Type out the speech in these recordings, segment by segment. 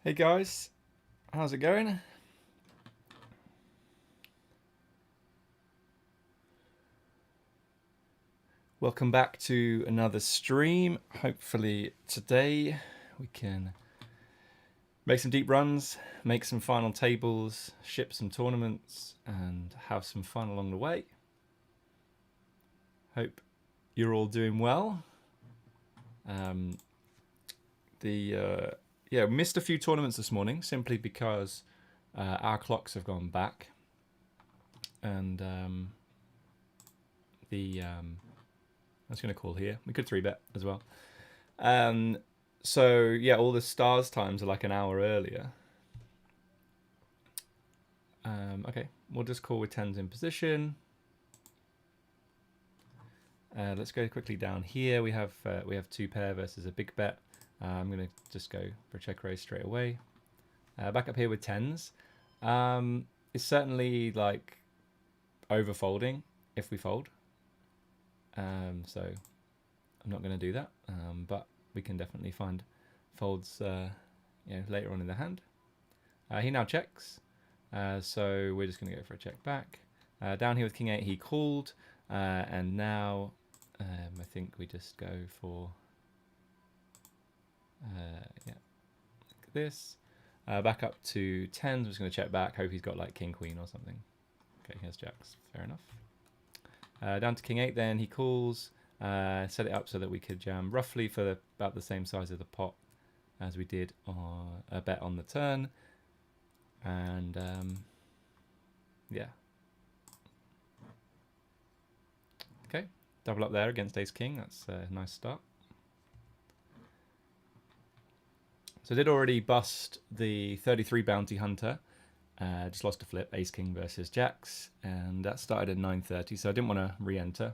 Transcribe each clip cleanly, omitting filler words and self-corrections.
Hey guys, how's it going? Welcome back to another stream. Hopefully today we can make some deep runs, make some final tables, ship some tournaments, and have some fun along the way. Hope you're all doing well. We missed a few tournaments this morning simply because our clocks have gone back, and I was going to call here. We could 3-bet as well. So yeah, all the stars times are like an hour earlier. Okay, we'll just call with tens in position. Let's go quickly down here. We have 2-pair versus a big bet. I'm going to just go for a check raise straight away. Back up here with tens. It's certainly like overfolding if we fold. So I'm not going to do that, but we can definitely find folds later on in the hand. He now checks, so we're just going to go for a check back. Down here with king 8 he called, and now I think we just go for like this. Back up to tens. I'm just going to check back, hope he's got like king queen or something. Okay, here's jacks, fair enough. Down to king 8 then, he calls, set it up so that we could jam roughly for about the same size of the pot as we did on a bet on the turn. And yeah. Okay, double up there against ace king, that's a nice start. So I did already bust the 33 bounty hunter. Just lost a flip, ace king versus jacks, and that started at 9:30, so I didn't want to re-enter.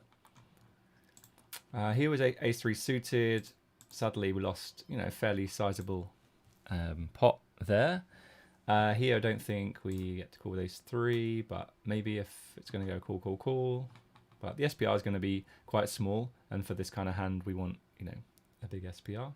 Here was ace 3 suited. Sadly, we lost, a fairly sizable pot there. Here, I don't think we get to call with ace 3, but maybe if it's going to go call. But the SPR is going to be quite small, and for this kind of hand, we want, a big SPR.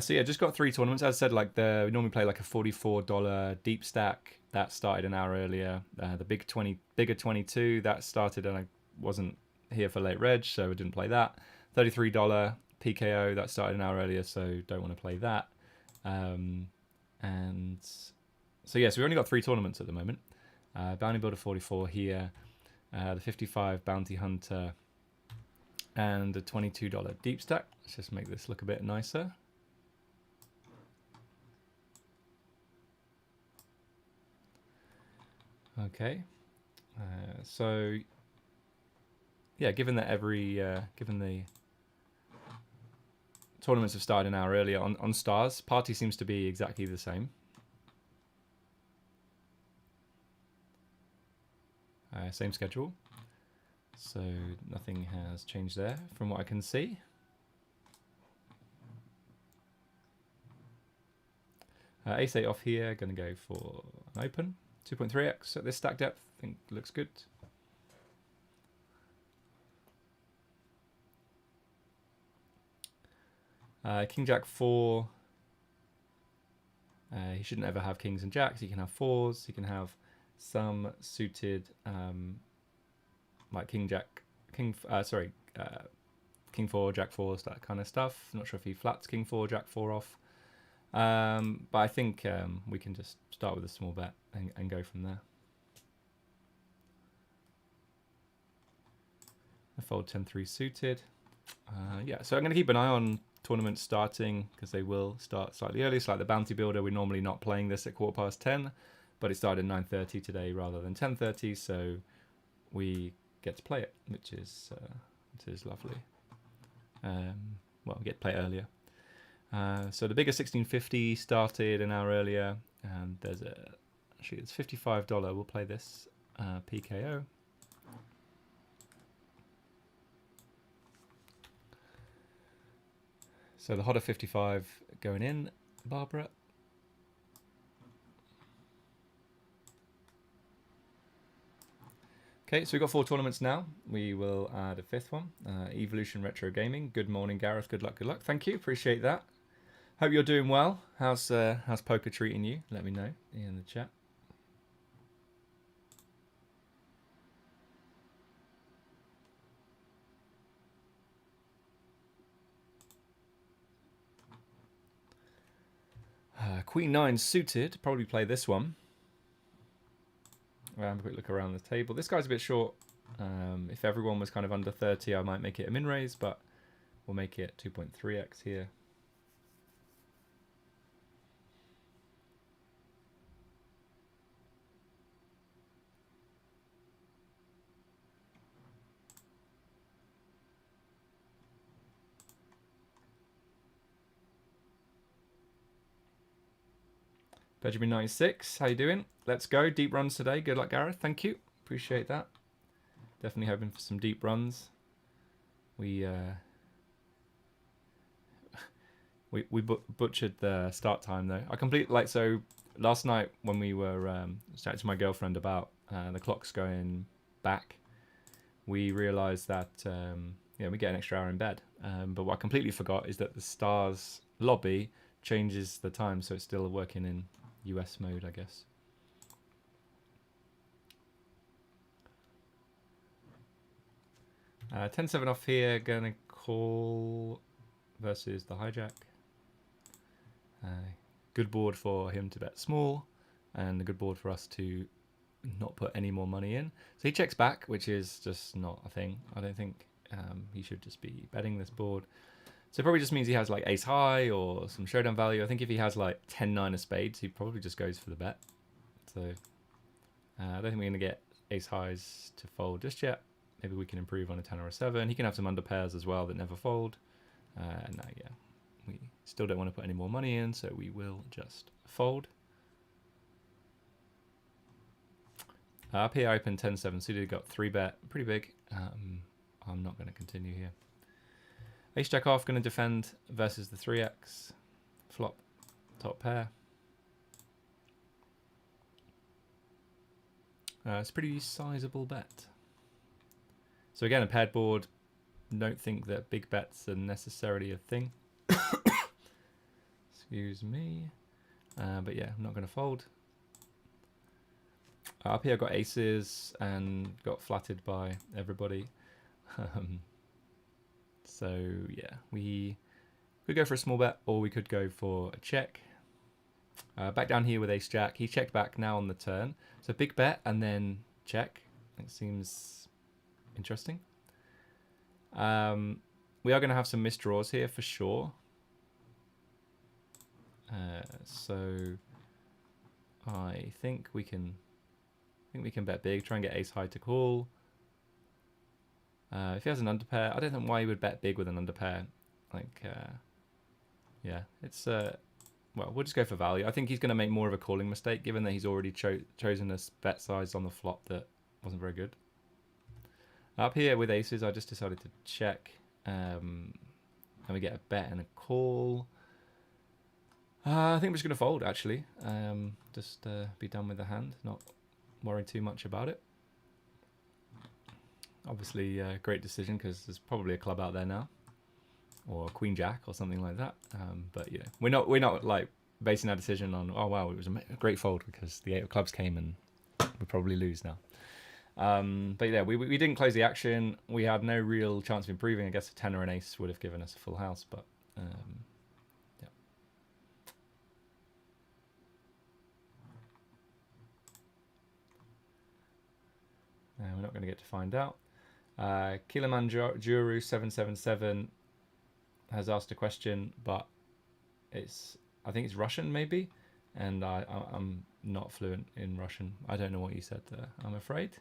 So yeah, just got 3 tournaments. As I said, like we normally play like a $44 deep stack. That started an hour earlier. The bigger 22, that started and I wasn't here for late reg, so I didn't play that. $33 PKO, that started an hour earlier, so don't want to play that. And so yeah, so we only got 3 tournaments at the moment. Bounty Builder 44 here, the 55 Bounty Hunter, and the $22 deep stack. Let's just make this look a bit nicer. Okay, so yeah, given that given the tournaments have started an hour earlier on stars, party seems to be exactly the same. Same schedule, so nothing has changed there from what I can see. Ace 8 off here, going to go for an open. 2.3x at this stack depth, I think looks good. King Jack 4. He shouldn't ever have kings and jacks. He can have 4s. He can have some suited like king 4, jack 4s, that kind of stuff. Not sure if he flats king 4, jack 4 off. But I think we can just start with a small bet and go from there. I fold 10-3 suited. Yeah, so I'm going to keep an eye on tournaments starting because they will start slightly early. It's like the Bounty Builder. We're normally not playing this at 10:15, but it started at 9:30 today rather than 10:30, so we get to play it, which is lovely. Well, we get to play it earlier. So the bigger 1650 started an hour earlier, and actually it's $55. We'll play this PKO. So the hotter 55 going in, Barbara. Okay, so we've got 4 tournaments now. We will add a 5th one. Evolution Retro Gaming. Good morning, Gareth. Good luck, good luck. Thank you, appreciate that. Hope you're doing well. How's poker treating you? Let me know in the chat. Queen 9 suited. Probably play this one. I'll have a quick look around the table. This guy's a bit short. If everyone was kind of under 30, I might make it a min raise, but we'll make it 2.3x here. Benjamin 96, how you doing? Let's go. Deep runs today. Good luck, Gareth. Thank you. Appreciate that. Definitely hoping for some deep runs. We butchered the start time though. So last night when we were chatting to my girlfriend about the clocks going back, we realised that we get an extra hour in bed. But what I completely forgot is that the Stars lobby changes the time, so it's still working in US mode, I guess. Uh, 10-7 off here, gonna call versus the hijack. Good board for him to bet small, and a good board for us to not put any more money in. So he checks back, which is just not a thing. I don't think he should just be betting this board. So it probably just means he has like ace high or some showdown value. I think if he has like 10-9 of spades, he probably just goes for the bet. So I don't think we're going to get ace highs to fold just yet. Maybe we can improve on a 10 or a 7. He can have some under pairs as well that never fold. And yeah, we still don't want to put any more money in, so we will just fold. Up here, open 10-7 suited, got 3-bet, pretty big. I'm not going to continue here. Ace jack off, going to defend versus the 3x. Flop, top pair. It's a pretty sizable bet. So again, a paired board. Don't think that big bets are necessarily a thing. Excuse me. But yeah, I'm not going to fold. Up here, I've got aces and got flattered by everybody. So yeah, we could go for a small bet, or we could go for a check. Back down here with ace jack. He checked back now on the turn. So big bet and then check. It seems interesting. We are going to have some misdraws here for sure. So I think we can bet big, try and get ace high to call. If he has an underpair, I don't know why he would bet big with an underpair. Yeah, it's well, we'll just go for value. I think he's going to make more of a calling mistake, given that he's already chosen a bet size on the flop that wasn't very good. Up here with aces, I just decided to check, and we get a bet and a call. I think we're just going to fold, actually. Just be done with the hand, not worry too much about it. Obviously, great decision because there's probably a club out there now, or Queen Jack or something like that. But you know, we're not like basing our decision on, oh wow, it was a great fold because the 8 of clubs came and we probably lose now. But yeah, we didn't close the action. We had no real chance of improving. I guess a 10 or an ace would have given us a full house, but yeah. We're not going to get to find out. Kilimanjaro 777 has asked a question, but I think it's Russian maybe, and I'm not fluent in Russian. I don't know what you said there, I'm afraid.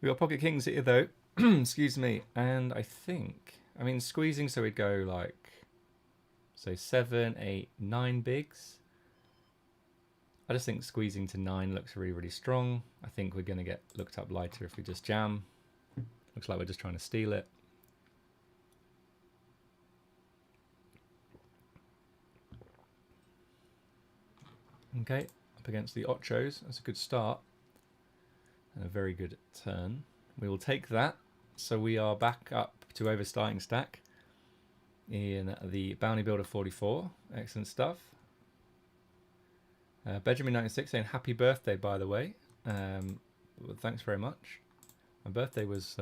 We got pocket kings here though. Excuse me. And I think, I mean, squeezing, so we'd go like, say 7, 8, 9 bigs. I just think squeezing to 9 looks really, really strong. I think we're going to get looked up lighter if we just jam. Looks like we're just trying to steal it. Okay, up against the ochos. That's a good start. And a very good turn. We will take that. So we are back up to over starting stack in the Bounty Builder 44. Excellent stuff. Benjamin96 saying happy birthday, by the way. Well, thanks very much. My birthday was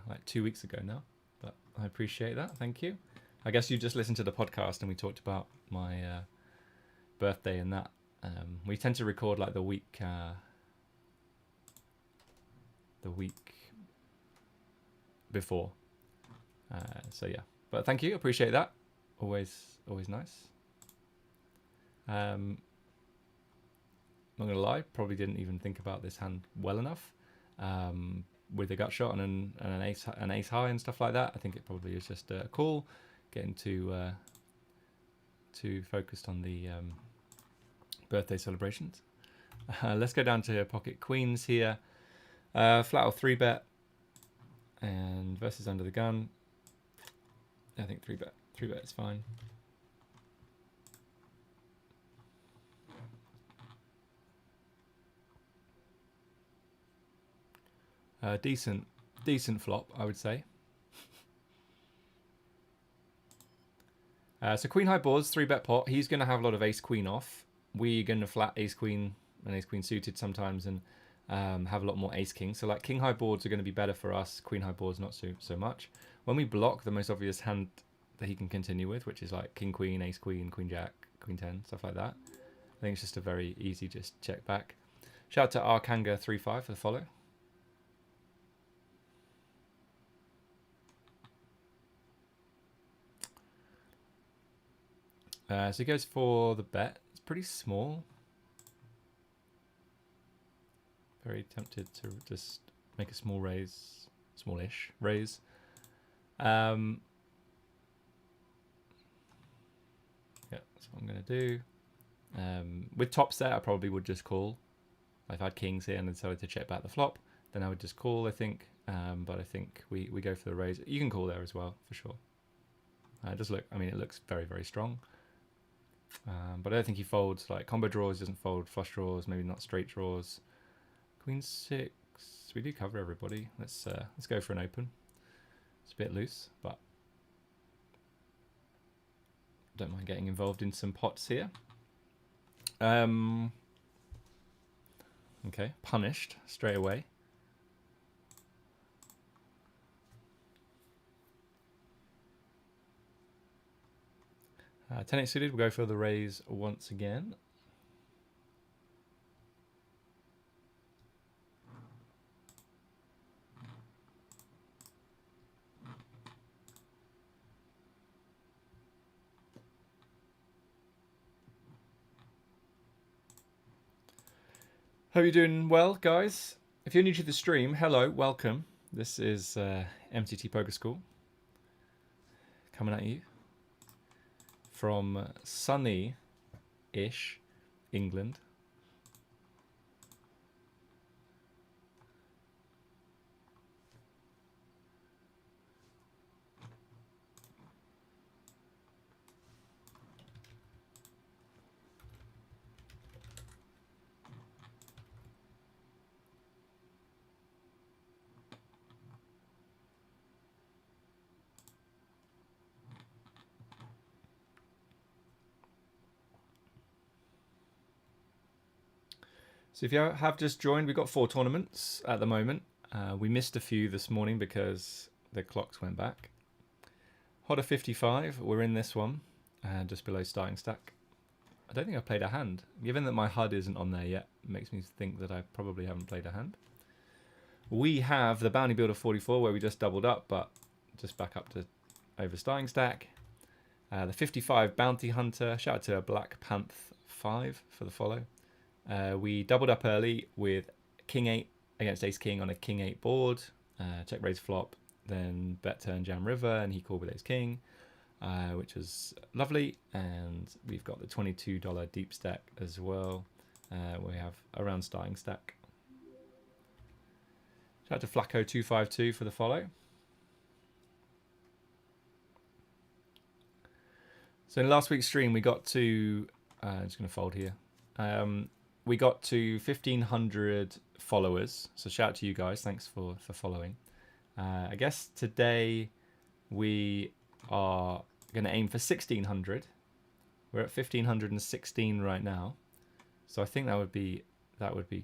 like 2 weeks ago now, but I appreciate that. Thank you. I guess you just listened to the podcast and we talked about my birthday and that. We tend to record like the week before. So yeah, but thank you. Appreciate that. Always nice. Not gonna lie, probably didn't even think about this hand well enough. With a gut shot and an ace high and stuff like that, I think it probably is just a call. Getting too focused on the birthday celebrations. Let's go down to pocket queens here. Flat or 3-bet, and versus under the gun. I think 3-bet. 3-bet is fine. Decent flop, I would say. So queen high boards, 3-bet pot. He's going to have a lot of ace queen off. We're going to flat ace queen and ace queen suited sometimes, and have a lot more ace king. So like king high boards are going to be better for us. Queen high boards not so much. When we block, the most obvious hand that he can continue with, which is like king queen, ace queen, queen jack, queen 10, stuff like that. I think it's just a very easy just check back. Shout out to Arkanga35 for the follow. So he goes for the bet. It's pretty small. Very tempted to just make a small raise, smallish raise. Yeah, that's what I'm going to do. With top set, I probably would just call. If I had kings here and decided to check back the flop, then I would just call, I think. But I think we go for the raise. You can call there as well, for sure. Just look, I mean, it looks very, very strong. But I don't think he folds like combo draws, doesn't fold flush draws, maybe not straight draws. Queen 6, we do cover everybody. Let's go for an open. It's a bit loose, but don't mind getting involved in some pots here. Okay, punished straight away. Uh, 10-8 suited, we'll go for the raise once again. Hope you're doing well, guys. If you're new to the stream, hello, welcome. This is MTT Poker School coming at you from sunny-ish England. So if you have just joined, we've got 4 tournaments at the moment. We missed a few this morning because the clocks went back. Hodder 55, we're in this one, just below starting stack. I don't think I've played a hand. Given that my HUD isn't on there yet, it makes me think that I probably haven't played a hand. We have the Bounty Builder 44, where we just doubled up, but just back up to over starting stack. The 55 Bounty Hunter, shout out to Black Panth 5 for the follow. We doubled up early with King 8 against Ace King on a King 8 board. Check raise flop. then bet turn jam river, and he called with ace king, which was lovely. And we've got the $22 deep stack as well. We have around starting stack. Shout out to Flacco252 for the follow. So in last week's stream, we got to, I'm just going to fold here. We got to 1,500 followers. So shout out to you guys. Thanks for following. I guess today we are going to aim for 1,600. We're at 1,516 right now. So I think that would be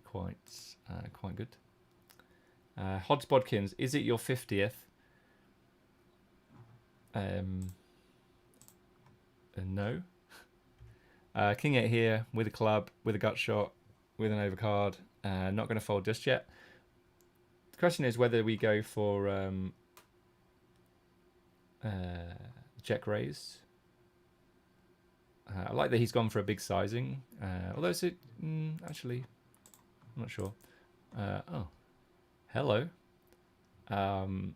quite good. Hodge Bodkins, is it your 50th? No. King 8 here with a club, with a gut shot, with an overcard. Not going to fold just yet. The question is whether we go for check raise. I like that he's gone for a big sizing. Although it's actually, I'm not sure. Oh, hello. Quite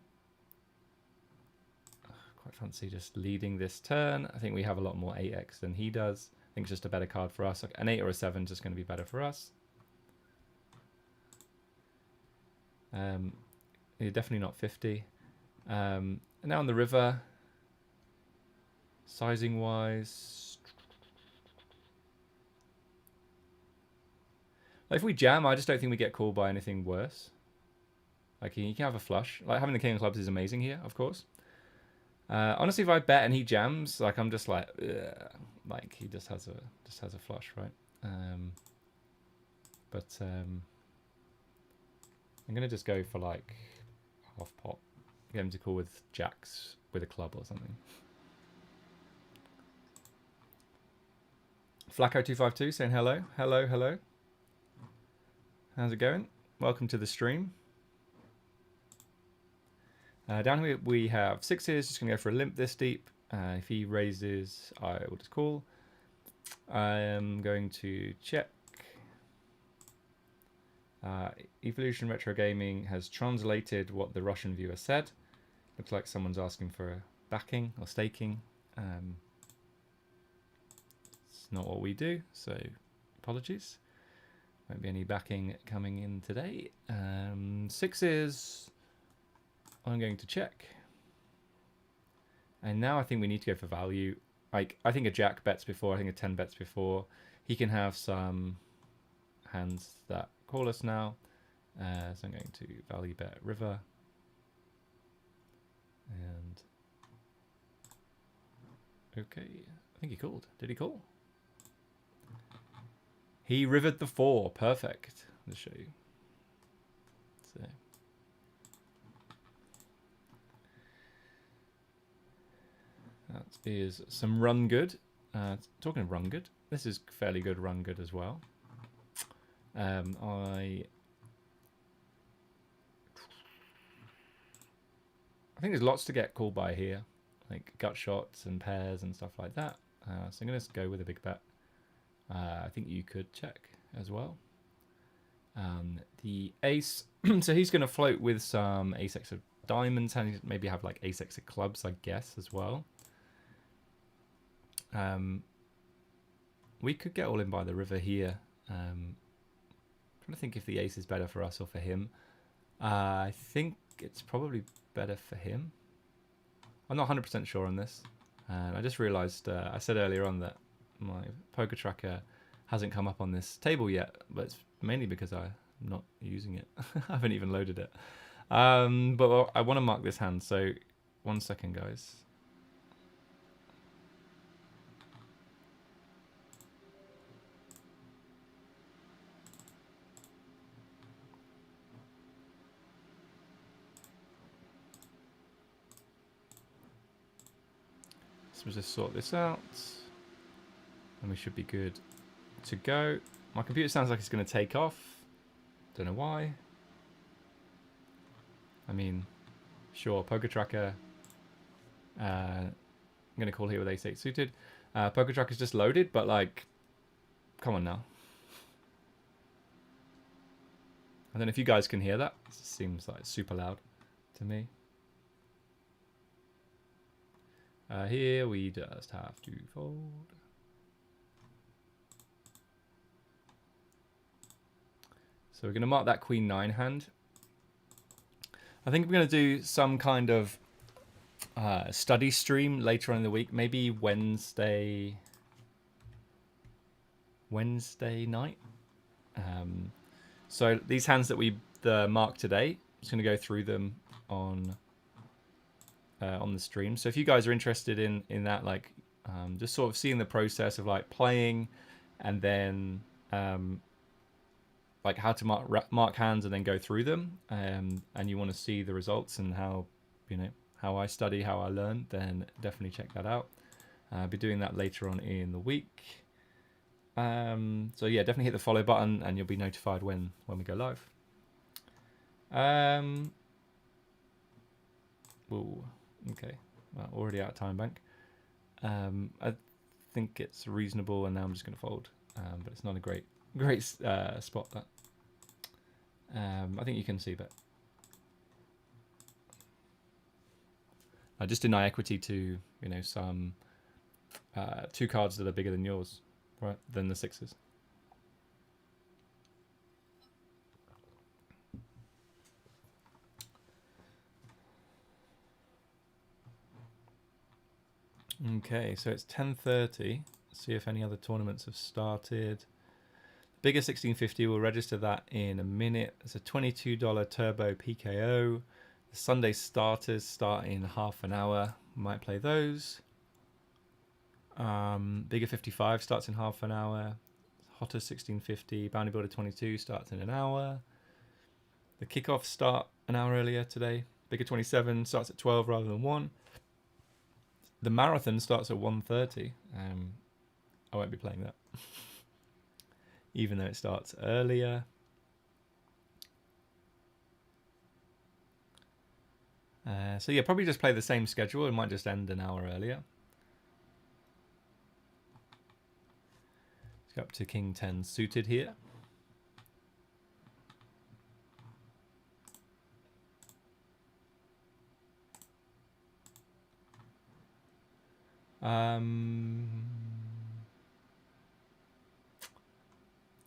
fancy just leading this turn. I think we have a lot more 8x than he does. I think it's just a better card for us. An 8 or a 7 is just going to be better for us. You're definitely not 50. And now on the river, sizing wise, like if we jam, I just don't think we get called by anything worse. Like you can have a flush. Like having the king of clubs is amazing here, of course. Honestly, if I bet and he jams, like I'm just like, ugh, like he just has a flush, right? I'm gonna just go for like half pot, get him to call with jacks with a club or something. Flacco252 saying hello, hello. How's it going? Welcome to the stream. Down here we have sixes, just going to go for a limp this deep. If he raises, I will just call. I am going to check. Evolution Retro Gaming has translated what the Russian viewer said. Looks like someone's asking for a backing or staking. It's not what we do, so apologies. Won't be any backing coming in today. Sixes. I'm going to check. And now I think we need to go for value. Like I think a jack bets before, I think a 10 bets before. He can have some hands that call us now. So I'm going to value bet river. And okay, I think he called. Did he call? He rivered the 4. Perfect. Let's show you. So that is some run good. Talking of run good, this is fairly good run good as well. I think there's lots to get called by here, like gut shots and pairs and stuff like that. So I'm going to go with a big bet. I think you could check as well. The ace, so he's going to float with some ace-x of diamonds, and maybe have like ace-x of clubs, I guess, as well. We could get all in by the river here. I'm trying to think if the ace is better for us or for him. I think it's probably better for him. I'm not 100% sure on this. I just realized I said earlier on that my poker tracker hasn't come up on this table yet, but it's mainly because I'm not using it. I haven't even loaded it. But I want to mark this hand, so 1 second, guys. So we'll just sort this out, and we should be good to go. My computer sounds like it's going to take off. Don't know why. I mean, sure, poker tracker. I'm going to call here with ace-8 suited. Poker tracker's just loaded, but like, come on now. I don't know if you guys can hear that. It seems like super loud to me. Here we just have to fold. So we're going to mark that Queen 9 hand. I think we're going to do some kind of study stream later on in the week, maybe Wednesday night. So these hands that we marked today, I'm just going to go through them on the stream. So if you guys are interested in that, like just sort of seeing the process of like playing, and then like how to mark hands and then go through them, and you want to see the results and how how I study, how I learn, then definitely check that out. I'll be doing that later on in the week. So yeah, definitely hit the follow button and you'll be notified when we go live. Ooh, okay, well, already out of time bank. I think it's reasonable, and now I'm just going to fold, but it's not a great spot that. I think you can see, but I just deny equity to some 2 cards that are bigger than yours, right? Than the 6s. Okay, so it's 10:30. See if any other tournaments have started. Bigger 1650, we'll register that in a minute. It's a $22 turbo PKO. The Sunday starters start in half an hour. Might play those. Bigger 55 starts in half an hour. Hotter 1650, Bounty Builder 22 starts in an hour. The kickoffs start an hour earlier today. Bigger 27 starts at 12 rather than 1. The marathon starts at 1:30. I won't be playing that. Even though it starts earlier. So yeah, probably just play the same schedule. It might just end an hour earlier. Let's go up to King 10 suited here.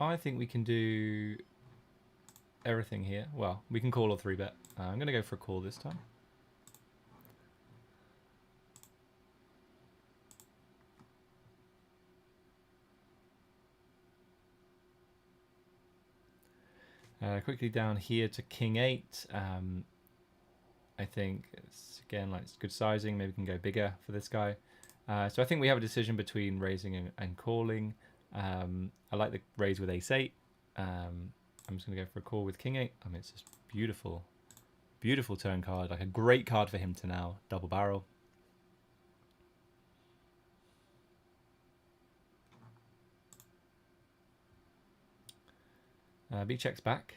I think we can do everything here. Well, we can call or 3-bet. I'm going to go for a call this time. Quickly down here to King 8. I think it's again like it's good sizing. Maybe we can go bigger for this guy. So I think we have a decision between raising and calling. I like the raise with Ace 8. I'm just going to go for a call with King 8. I mean, it's just beautiful, beautiful turn card. Like a great card for him to now double barrel. B checks back.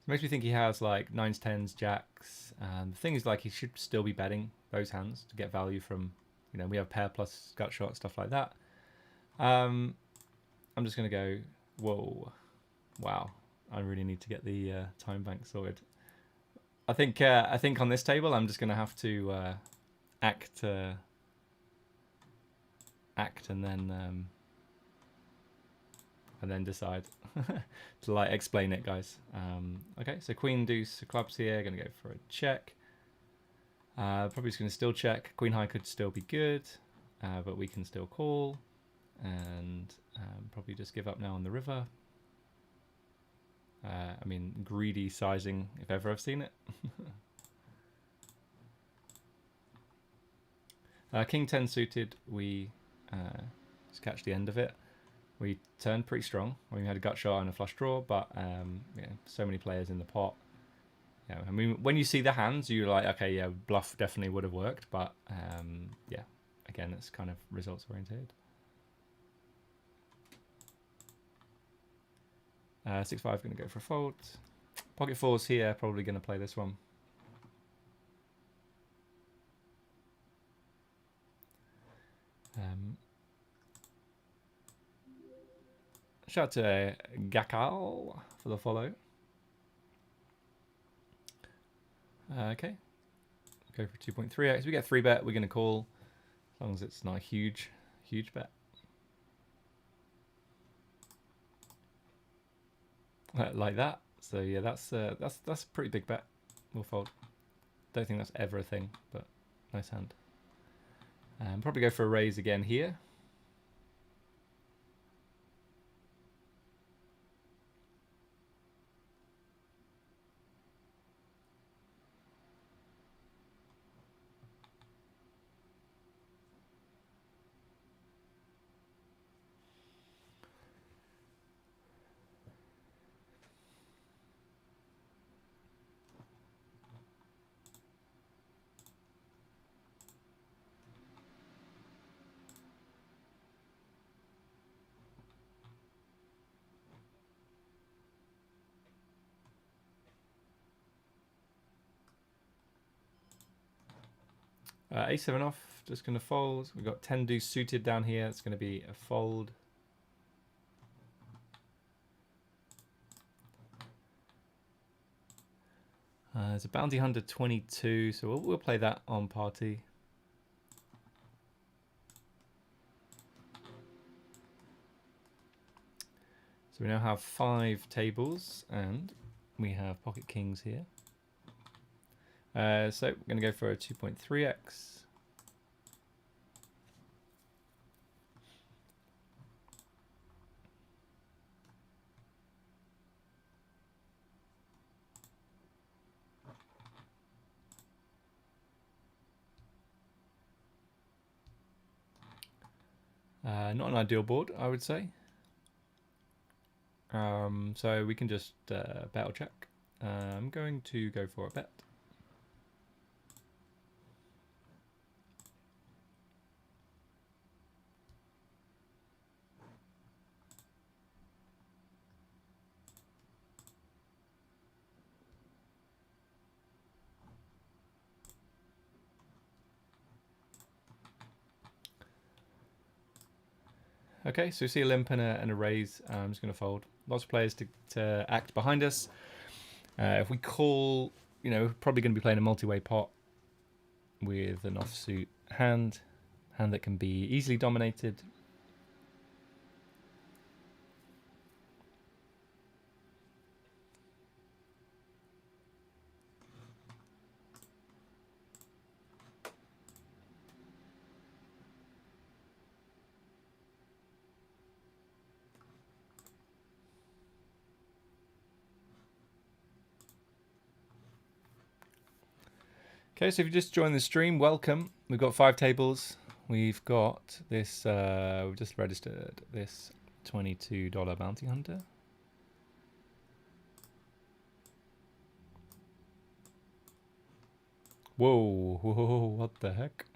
It makes me think he has like 9s, 10s, jacks. The thing is, like, he should still be betting those hands to get value from, we have pair plus gut shot, stuff like that. I'm just going to go, whoa, wow. I really need to get the time bank sorted. I think on this table, I'm just going to have to act and then decide to like explain it, guys. Okay, so Queen Deuce clubs here. Going to go for a check. Probably just going to still check. Queen High could still be good, but we can still call, and probably just give up now on the river. I mean, greedy sizing, if ever I've seen it. King 10 suited, we just catch the end of it. We turned pretty strong. We had a gut shot and a flush draw, but so many players in the pot. Yeah, I mean, when you see the hands, you're like, okay, yeah, bluff definitely would have worked, but yeah, again, it's kind of results oriented. 6-5 going to go for a fold. Pocket fours here, probably going to play this one. Shout out to Gakal for the follow. Okay. Go for 2.3x. We get 3-bet. We're going to call, as long as it's not a huge bet. Like that. So yeah, that's a pretty big bet. We'll fold. Don't think that's ever a thing, but nice hand. Probably go for a raise again here. A7 off, just going to fold. We've got 10 deuce suited down here. It's going to be a fold. There's a bounty hunter 22, so we'll play that on party. So we now have 5 tables, and we have pocket kings here. So we're going to go for a 2.3x. Not an ideal board, I would say. So we can just bet or check. I'm going to go for a bet. Okay, so we see a limp and a raise. I'm just going to fold. Lots of players to act behind us. If we call, you know, probably going to be playing a multi-way pot with an offsuit hand that can be easily dominated. Okay, so if you just joined the stream, welcome. We've got 5 tables. We've got this, we've just registered this $22 bounty hunter. Whoa, what the heck?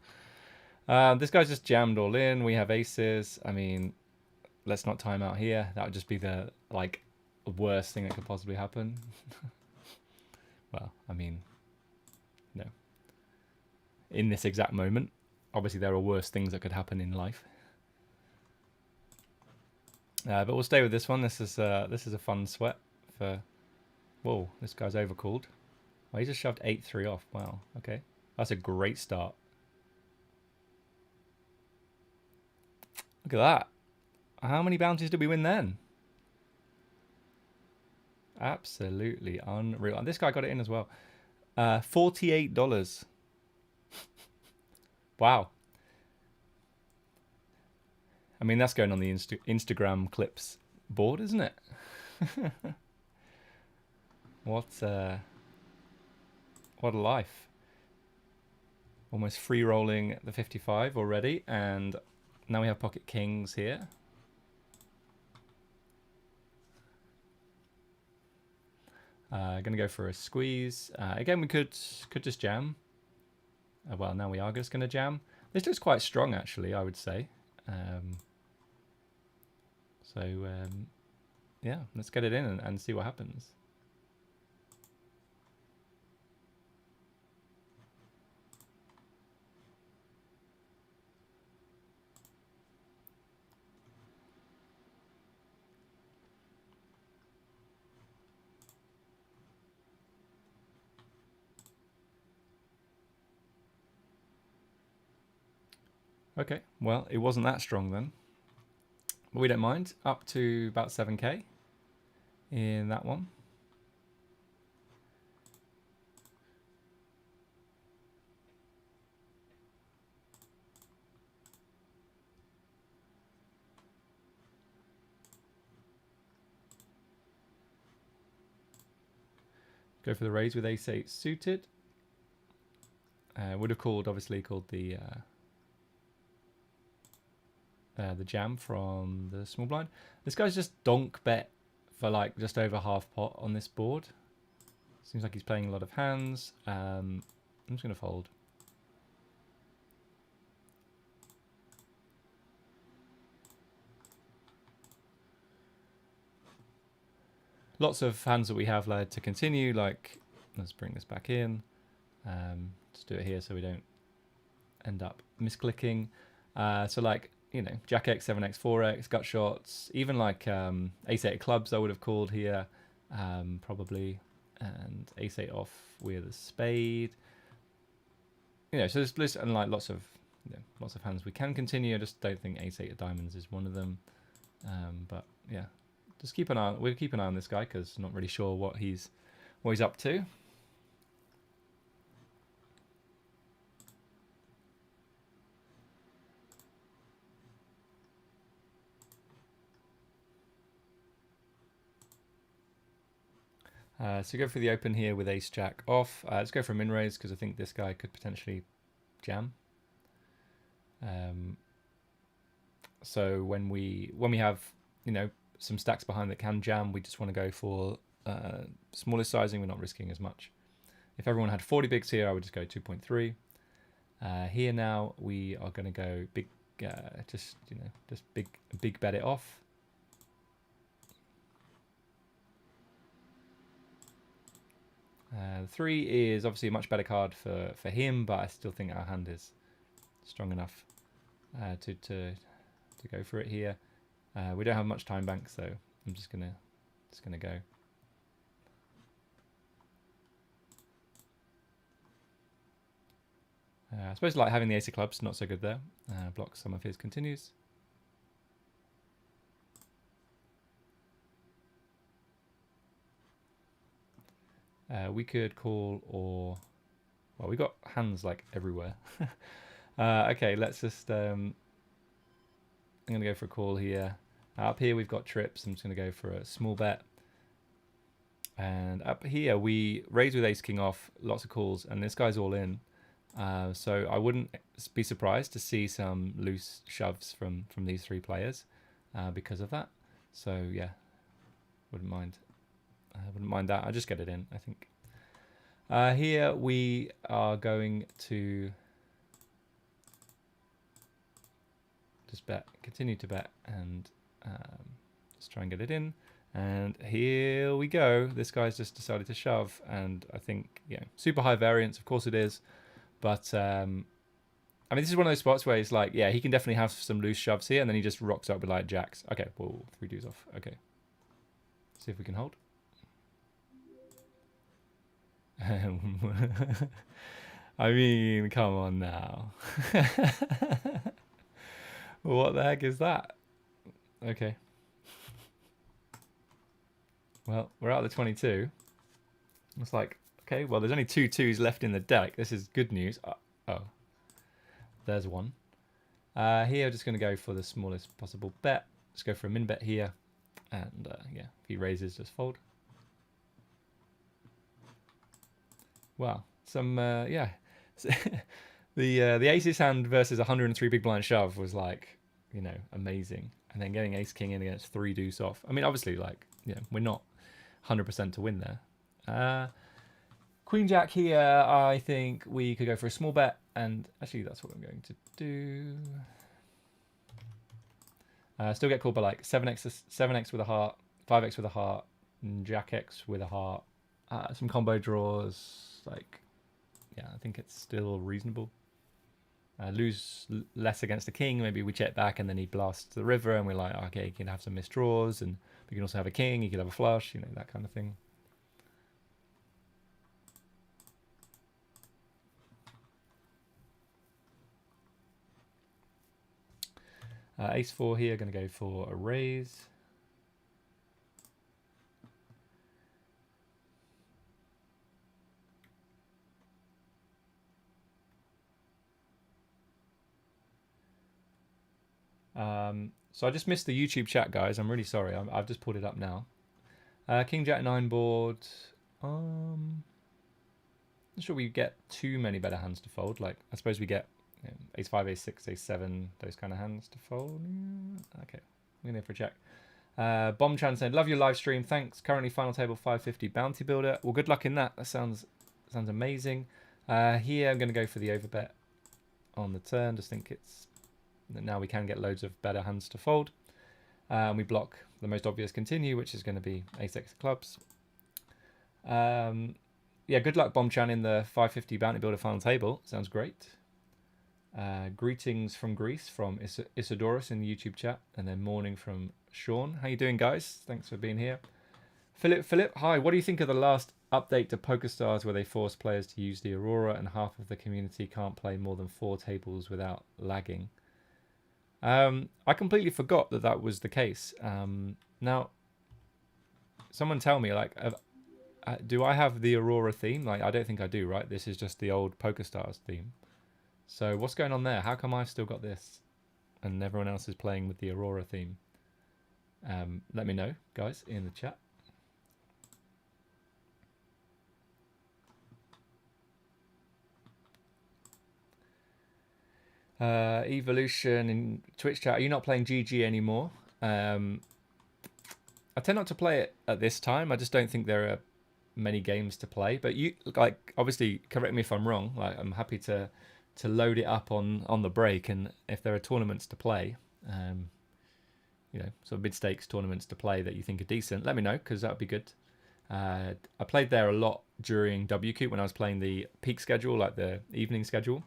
This guy's just jammed all in. We have aces. I mean, let's not time out here. That would just be the, like, worst thing that could possibly happen. Well, I mean, no. In this exact moment, obviously there are worse things that could happen in life. But we'll stay with this one. This is a fun sweat for. Whoa, this guy's overcalled. Well, he just shoved 8-3 off. Wow. Okay, that's a great start. Look at that. How many bounties did we win then? Absolutely unreal. And this guy got it in as well. $48. Wow. I mean, that's going on the Instagram clips board, isn't it? What a life. Almost free rolling the 55 already, and now we have pocket kings here. Gonna go for a squeeze. Again, we could just jam. Well, now we are just gonna jam. This looks quite strong, actually, I would say. Yeah, let's get it in and see what happens. Okay, well, it wasn't that strong then. But we don't mind. Up to about 7k in that one. Go for the raise with ace-8 suited. Would have obviously called the jam from the small blind. This guy's just donk bet for like just over half pot on this board. Seems like he's playing a lot of hands. I'm just going to fold. Lots of hands that we have led to continue, like, let's bring this back in. Let's do it here so we don't end up misclicking. So like, you know, Jack X, 7X, 4X, gut shots, even like ace-8 clubs I would have called here, probably, and ace-8 off with a spade. You know, so there's and like lots of hands we can continue. I just don't think ace-8 of diamonds is one of them. But yeah, just keep an eye. We'll keep an eye on this guy because not really sure what he's up to. So go for the open here with ace jack off. Let's go for a min raise because I think this guy could potentially jam. So when we have, you know, some stacks behind that can jam, we just want to go for smallest sizing. We're not risking as much. If everyone had 40 bigs here, I would just go 2.3. Here now we are going to go big, just big bet it off. The 3 is obviously a much better card for him, but I still think our hand is strong enough to go for it here. We don't have much time bank, so I'm just gonna go. I suppose like having the ace of clubs not so good there. Blocks some of his continues. We could call well, we got hands like everywhere. Okay, let's just I'm gonna go for a call here. Up here we've got trips. I'm just gonna go for a small bet. And up here we raise with ace king off, lots of calls, and this guy's all in. So I wouldn't be surprised to see some loose shoves from these 3 players because of that. So yeah, wouldn't mind. I wouldn't mind that. I'll just get it in, I think. Here we are going to just bet, continue to bet, and just try and get it in. And here we go. This guy's just decided to shove, and I think, yeah, super high variance. Of course it is. But, I mean, this is one of those spots where it's like, yeah, he can definitely have some loose shoves here, and then he just rocks up with like jacks. Okay, well, 3 deuce off. Okay. See if we can hold. I mean, come on now. What the heck is that? Okay. Well, we're out of the 22. It's like, okay, well, there's only 2 2s left in the deck. This is good news. Oh, there's one. Here, I'm just going to go for the smallest possible bet. Just go for a min bet here. And, yeah, if he raises, just fold. Wow. Some, yeah. The aces hand versus 103 big blind shove was like, you know, amazing. And then getting ace king in against 3 deuce off. I mean, obviously, like, yeah, we're not 100% to win there. Queen jack here, I think we could go for a small bet. And actually, that's what I'm going to do. Still get called by like 7x with a heart, 5x with a heart, and jack x with a heart. Some combo draws, like, yeah, I think it's still reasonable. Lose less against the king. Maybe we check back and then he blasts the river and we're like, okay, he can have some missed draws and we can also have a king. He could have a flush, you know, that kind of thing. Ace 4 here, going to go for a raise. So I just missed the YouTube chat, guys. I'm really sorry. I've just pulled it up now. King Jack 9 board. Not sure we get too many better hands to fold. Like, I suppose we get Ace 5, Ace 6, Ace 7, those kind of hands to fold. Yeah. Okay, I'm going to go for a check. Bomb Chan said, love your live stream. Thanks. Currently final table 550 bounty builder. Well, good luck in that. That sounds amazing. Here I'm going to go for the overbet on the turn. Just think it's now we can get loads of better hands to fold. We block the most obvious continue, which is going to be Ace X clubs. Yeah, good luck, Bomb Chan, in the 550 bounty builder final table. Sounds great. Greetings from Greece from Isidorus in the YouTube chat, and then morning from Sean. How you doing, guys? Thanks for being here. Philip, hi. What do you think of the last update to PokerStars where they force players to use the Aurora and half of the community can't play more than 4 tables without lagging? I completely forgot that was the case. Now, someone tell me, like, do I have the Aurora theme? Like, I don't think I do, right? This is just the old PokerStars theme. So what's going on there? How come I've still got this and everyone else is playing with the Aurora theme? Let me know, guys, in the chat. Evolution in Twitch chat. Are you not playing GG anymore? I tend not to play it at this time. I just don't think there are many games to play. But you, like, obviously, correct me if I'm wrong. Like, I'm happy to load it up on the break, and if there are tournaments to play, you know, sort of mid stakes tournaments to play that you think are decent, let me know, because that would be good. I played there a lot during WQ when I was playing the peak schedule, like the evening schedule.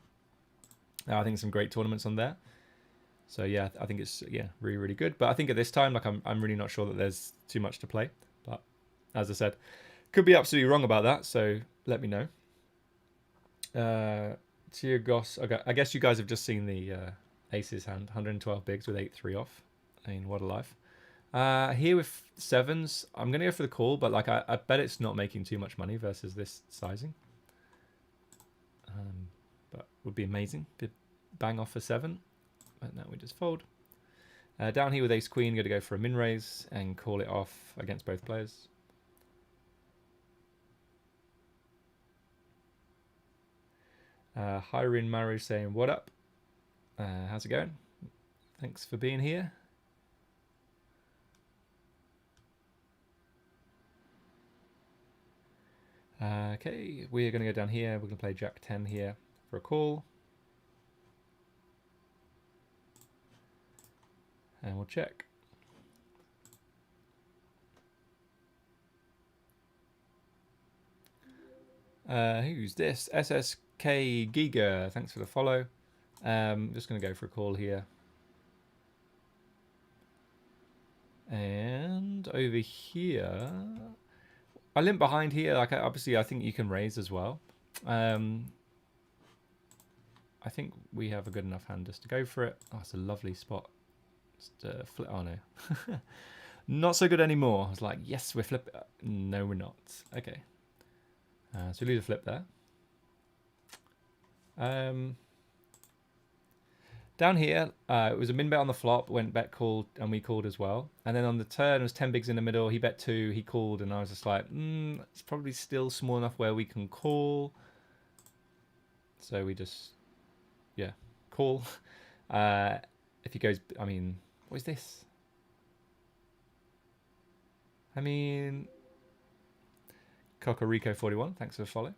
I think some great tournaments on there. So yeah, I think it's really, really good. But I think at this time, like, I'm really not sure that there's too much to play. But as I said, could be absolutely wrong about that. So let me know. Tiagos, okay, I guess you guys have just seen the aces hand, 112 bigs with 8-3 off. I mean, what a life. Here with sevens, I'm gonna go for the call, but like I bet it's not making too much money versus this sizing. But would be amazing. Bang off for 7. But now we just fold. Down here with ace queen, going to go for a min raise and call it off against both players. Hyrin Maru saying, what up? How's it going? Thanks for being here. Okay, we're going to go down here. We're going to play Jack 10 here for a call. And we'll check. Who's this? SSK Giga. Thanks for the follow. Just going to go for a call here. And over here, I limp behind here. Like, obviously, I think you can raise as well. I think we have a good enough hand just to go for it. Oh, it's a lovely spot. Just flip. Oh no, not so good anymore. I was like, yes, we're flip. No, we're not. Okay. So we lose a flip there. Down here, it was a min bet on the flop, went bet called, and we called as well. And then on the turn, it was 10 bigs in the middle. He bet 2, he called, and I was just like, it's probably still small enough where we can call. So we just, yeah, call. If he goes, I mean, what is this? I mean, Cocorico 41, thanks for the follow.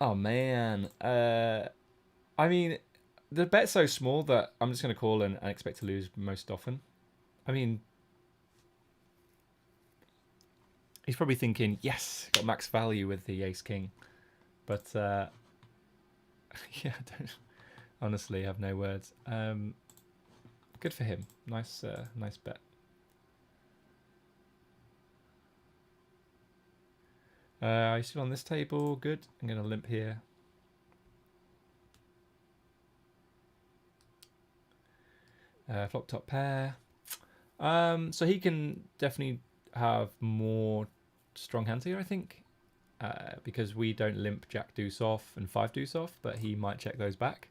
Oh man, I mean, the bet's so small that I'm just going to call and expect to lose most often. I mean, he's probably thinking, yes, got max value with the ace-king. But, yeah, I don't honestly have no words. Good for him. Nice bet. Are you still on this table? Good. I'm going to limp here. Flop top pair. So he can definitely have more strong hands here, I think, because we don't limp jack deuce off and five deuce off, but he might check those back.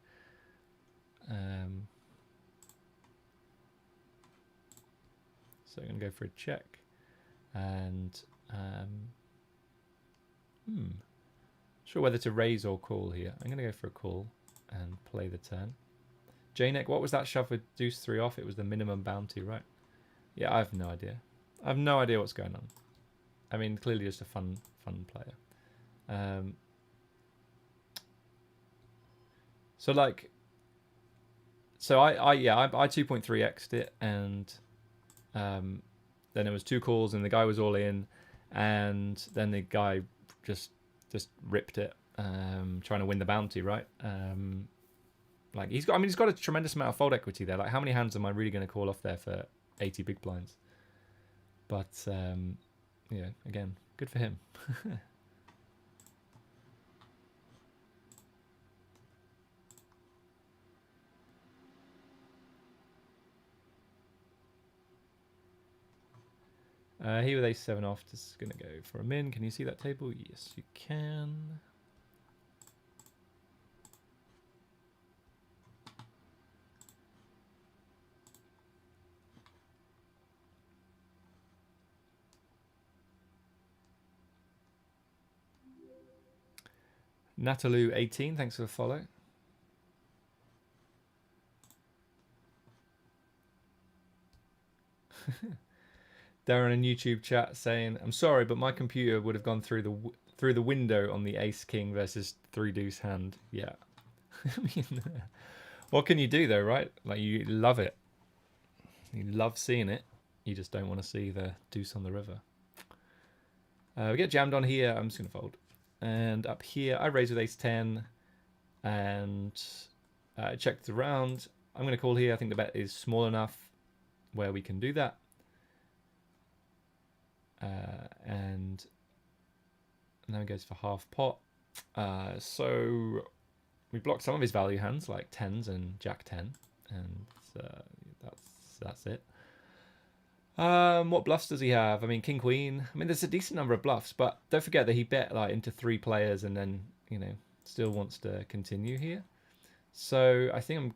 So I'm going to go for a check. And sure whether to raise or call here. I'm going to go for a call and play the turn. J-neck, what was that shove with deuce 3 off? It was the minimum bounty, right? Yeah, I have no idea. I have no idea what's going on. I mean, clearly just a fun player. So like, so I 2.3x'd it, and then it was 2 calls, and the guy was all in, and then the guy just ripped it, trying to win the bounty, right? Like he's got a tremendous amount of fold equity there. Like, how many hands am I really going to call off there for 80 big blinds? But yeah, again, good for him. He with ace-7 off is going to go for a min. Can you see that table? Yes, you can. Natalu18, thanks for the follow. Darren in YouTube chat saying, "I'm sorry, but my computer would have gone through the window on the ace king versus 3 deuce hand." Yeah, I mean, what can you do though, right? Like, you love it, you love seeing it. You just don't want to see the deuce on the river. We get jammed on here. I'm just gonna fold, and up here I raise with ace-10, and check the round. I'm gonna call here. I think the bet is small enough where we can do that. And now he goes for half pot. So we blocked some of his value hands, like 10s and jack 10, and that's it. What bluffs does he have? I mean, king queen. I mean, there's a decent number of bluffs, but don't forget that he bet like into 3 players, and then, you know, still wants to continue here. So I think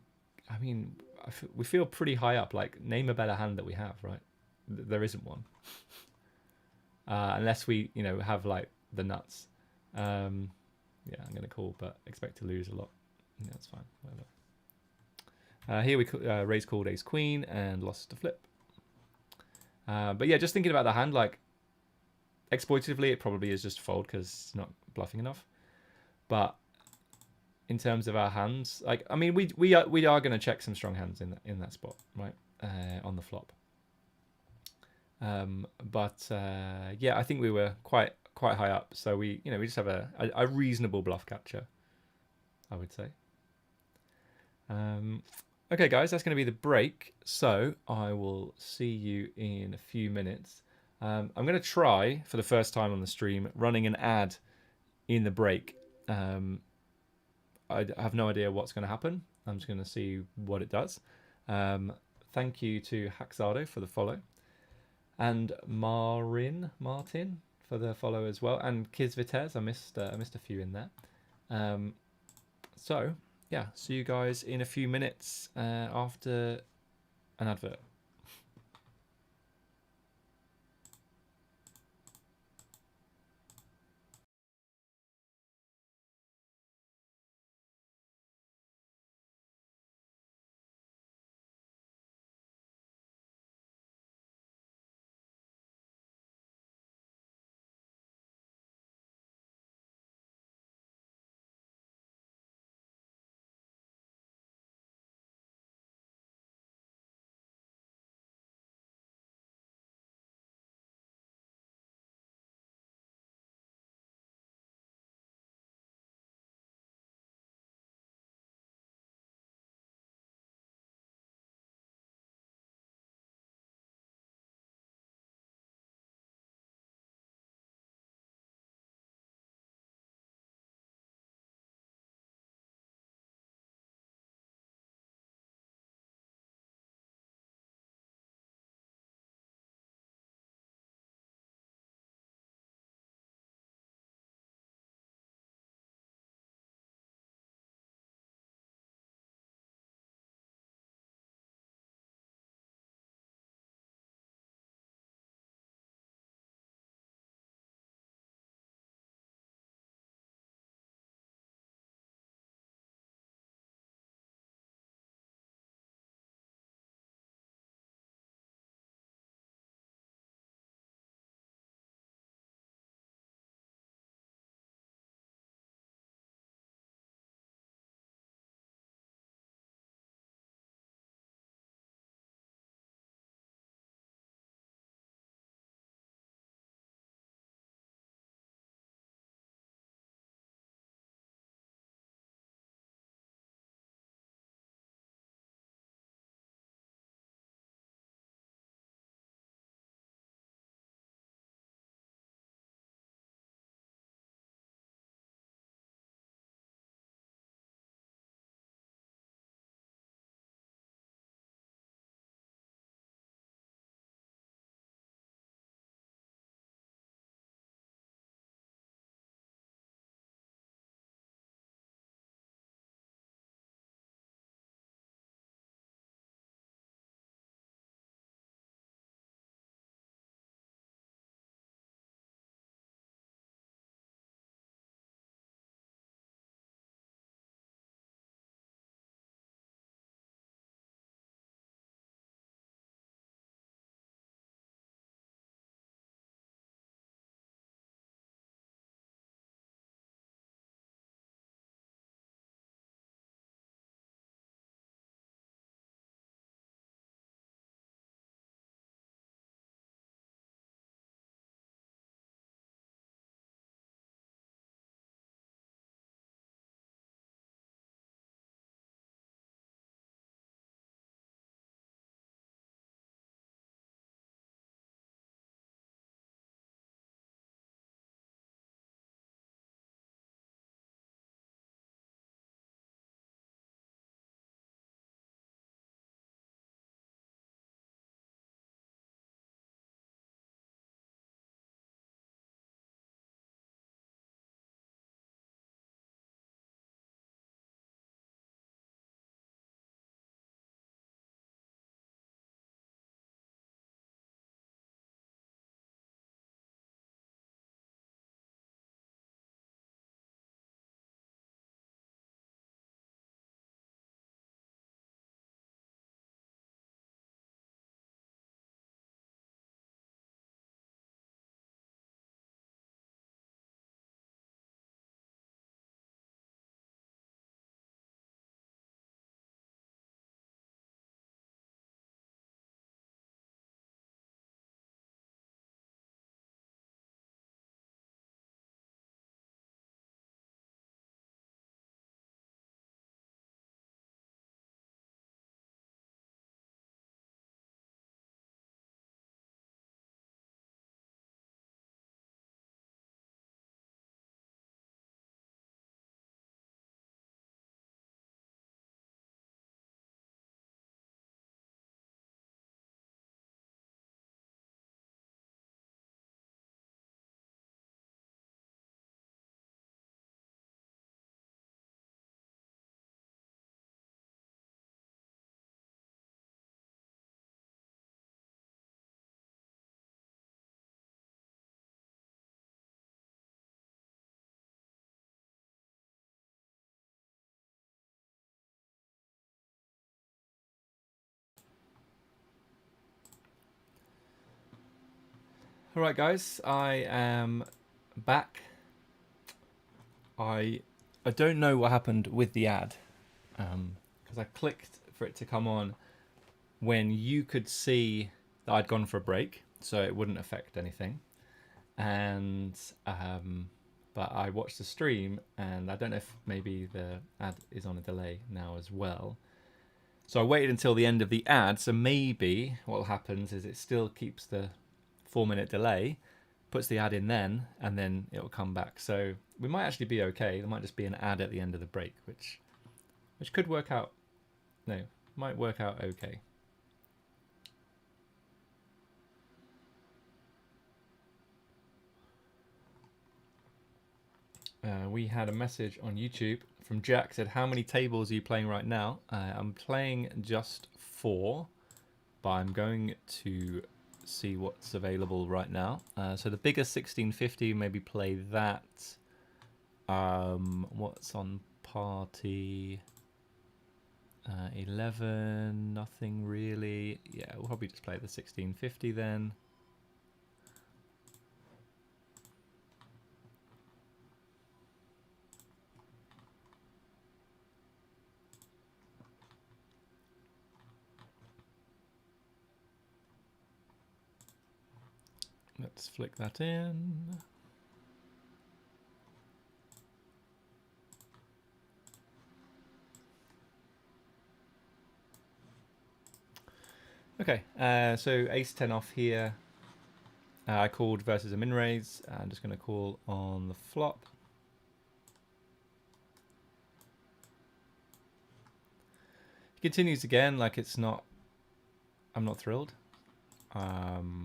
we feel pretty high up. Like, name a better hand that we have, right? There isn't one. Unless we, you know, have like the nuts. Yeah, I'm going to call, but expect to lose a lot. Yeah, that's fine. Whatever. Here we raise called ace queen and lost to flip. But yeah, just thinking about the hand, like, exploitatively, it probably is just fold because it's not bluffing enough. But in terms of our hands, like, I mean, we are going to check some strong hands in that spot, right? On the flop. But yeah, I think we were quite high up, so we just have a reasonable bluff catcher, I would say. Okay, guys, that's going to be the break. So I will see you in a few minutes. I'm going to try for the first time on the stream running an ad in the break. I have no idea what's going to happen. I'm just going to see what it does. Thank you to Haxado for the follow. And Martin for the follow as well, and Kiz Vitez. I missed a few in there. So yeah, see you guys in a few minutes after an advert. All right, guys, I am back. I don't know what happened with the ad, because I clicked for it to come on when you could see that I'd gone for a break, so it wouldn't affect anything. And but I watched the stream, and I don't know if maybe the ad is on a delay now as well. So I waited until the end of the ad. So maybe what happens is it still keeps the 4-minute delay, puts the ad in then, and then it will come back. So we might actually be okay. There might just be an ad at the end of the break, which could work out. No, might work out okay. We had a message on YouTube from Jack, said, how many tables are you playing right now? I'm playing just 4, but I'm going to see what's available right now. So the biggest 1650, maybe play that. What's on party? 11, nothing really. Yeah, we'll probably just play the 1650 then. Let's flick that in. Okay, so ace 10 off here. I called versus a min raise. I'm just going to call on the flop. He continues again, like it's not. I'm not thrilled.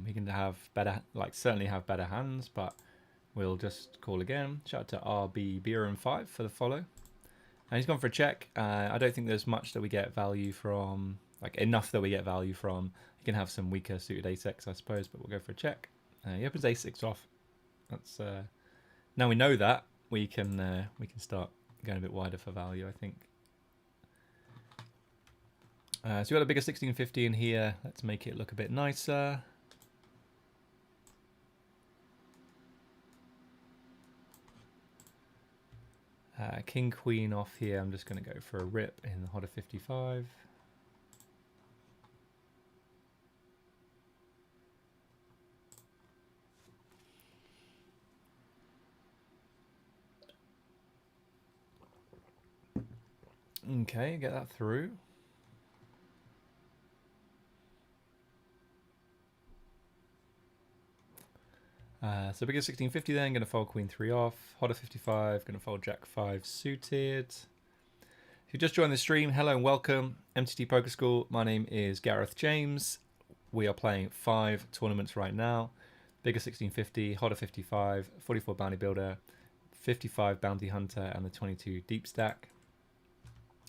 He can have better, like certainly have better hands, but we'll just call again. Shout out to RB Beer and 5 for the follow. And he's gone for a check. I don't think there's much that we get value from, like enough that we get value from. You can have some weaker suited ace-x, I suppose, but we'll go for a check. He opens ace-6 off. That's now we know that we can start going a bit wider for value, I think. So we got a bigger 1650 in here. Let's make it look a bit nicer. King Queen off here. I'm just going to go for a rip in the hotter 55. Okay, get that through. So bigger 1650 then, going to fold Queen 3 off. Hotter 55, going to fold Jack 5 suited. If you just joined the stream, hello and welcome. MTT Poker School, my name is Gareth James. We are playing 5 tournaments right now. Bigger 1650, Hotter 55, 44 Bounty Builder, 55 Bounty Hunter, and the 22 Deep Stack.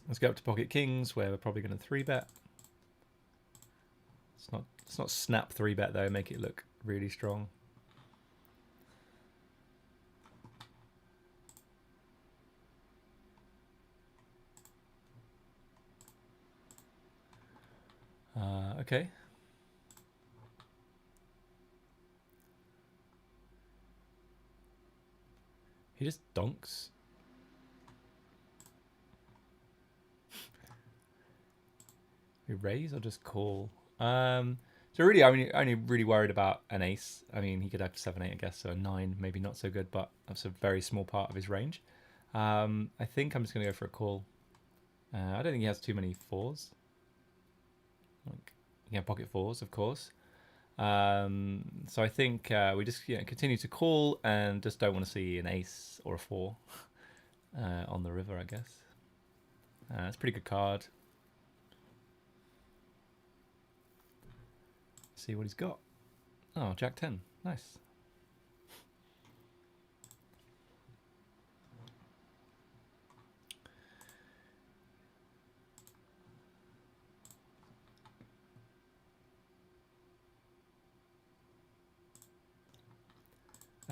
Let's go up to Pocket Kings, where we're probably going to 3-bet. It's not snap 3-bet though, make it look really strong. Okay. He just donks. We raise or just call? So really, I'm only really worried about an ace. I mean, he could have 7-8, I guess, so a 9, maybe not so good, but that's a very small part of his range. I think I'm just going to go for a call. I don't think he has too many 4s. Like, yeah, pocket 4s, of course. So I think we just continue to call and just don't want to see an ace or a 4 on the river, I guess. It's a pretty good card. See what he's got. Oh, Jack 10. Nice.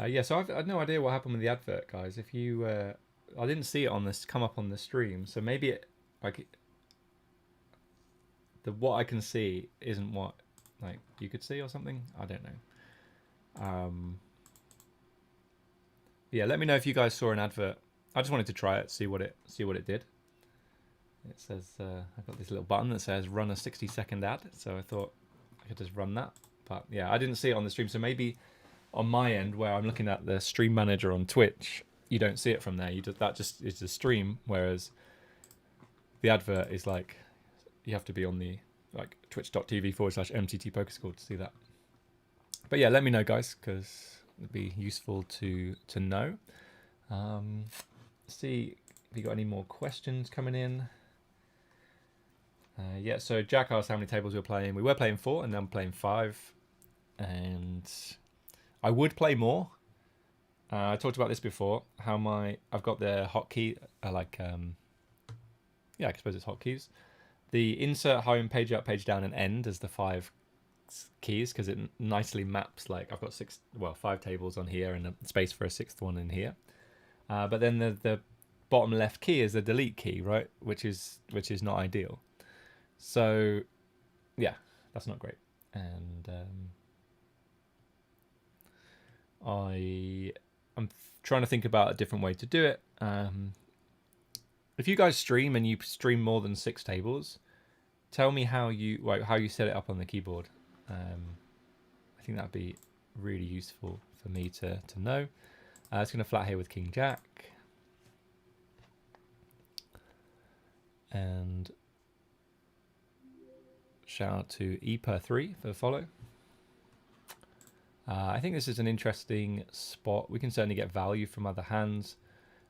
Yeah, so I've no idea what happened with the advert, guys. If you, I didn't see it on this come up on the stream, so maybe it like what I can see isn't what like you could see or something. I don't know. Yeah, let me know if you guys saw an advert. I just wanted to try it, see what it did. It says I've got this little button that says run a 60-second ad, so I thought I could just run that. But yeah, I didn't see it on the stream, so maybe on my end where I'm looking at the stream manager on Twitch, you don't see it from there. That just is the stream, whereas the advert is like you have to be on the like twitch.tv/MTT Poker School to see that. But yeah, let me know, guys, because it'd be useful to know. See if you got any more questions coming in. Yeah, so Jack asked how many tables we were playing. We were playing 4, and now I'm playing 5. And I would play more. I talked about this before. How I've got the hotkey, yeah, I suppose it's hotkeys. The insert, home, page up, page down, and end as the 5 keys, because it nicely maps. Like I've got 5 tables on here and a space for a 6th one in here. But then the bottom left key is the delete key, right? Which is not ideal. So yeah, that's not great. And I'm trying to think about a different way to do it. If you guys stream and you stream more than 6 tables, tell me how you set it up on the keyboard. I think that'd be really useful for me to know. It's going to flat here with King Jack. And shout out to eper3 for the follow. I think this is an interesting spot. We can certainly get value from other hands.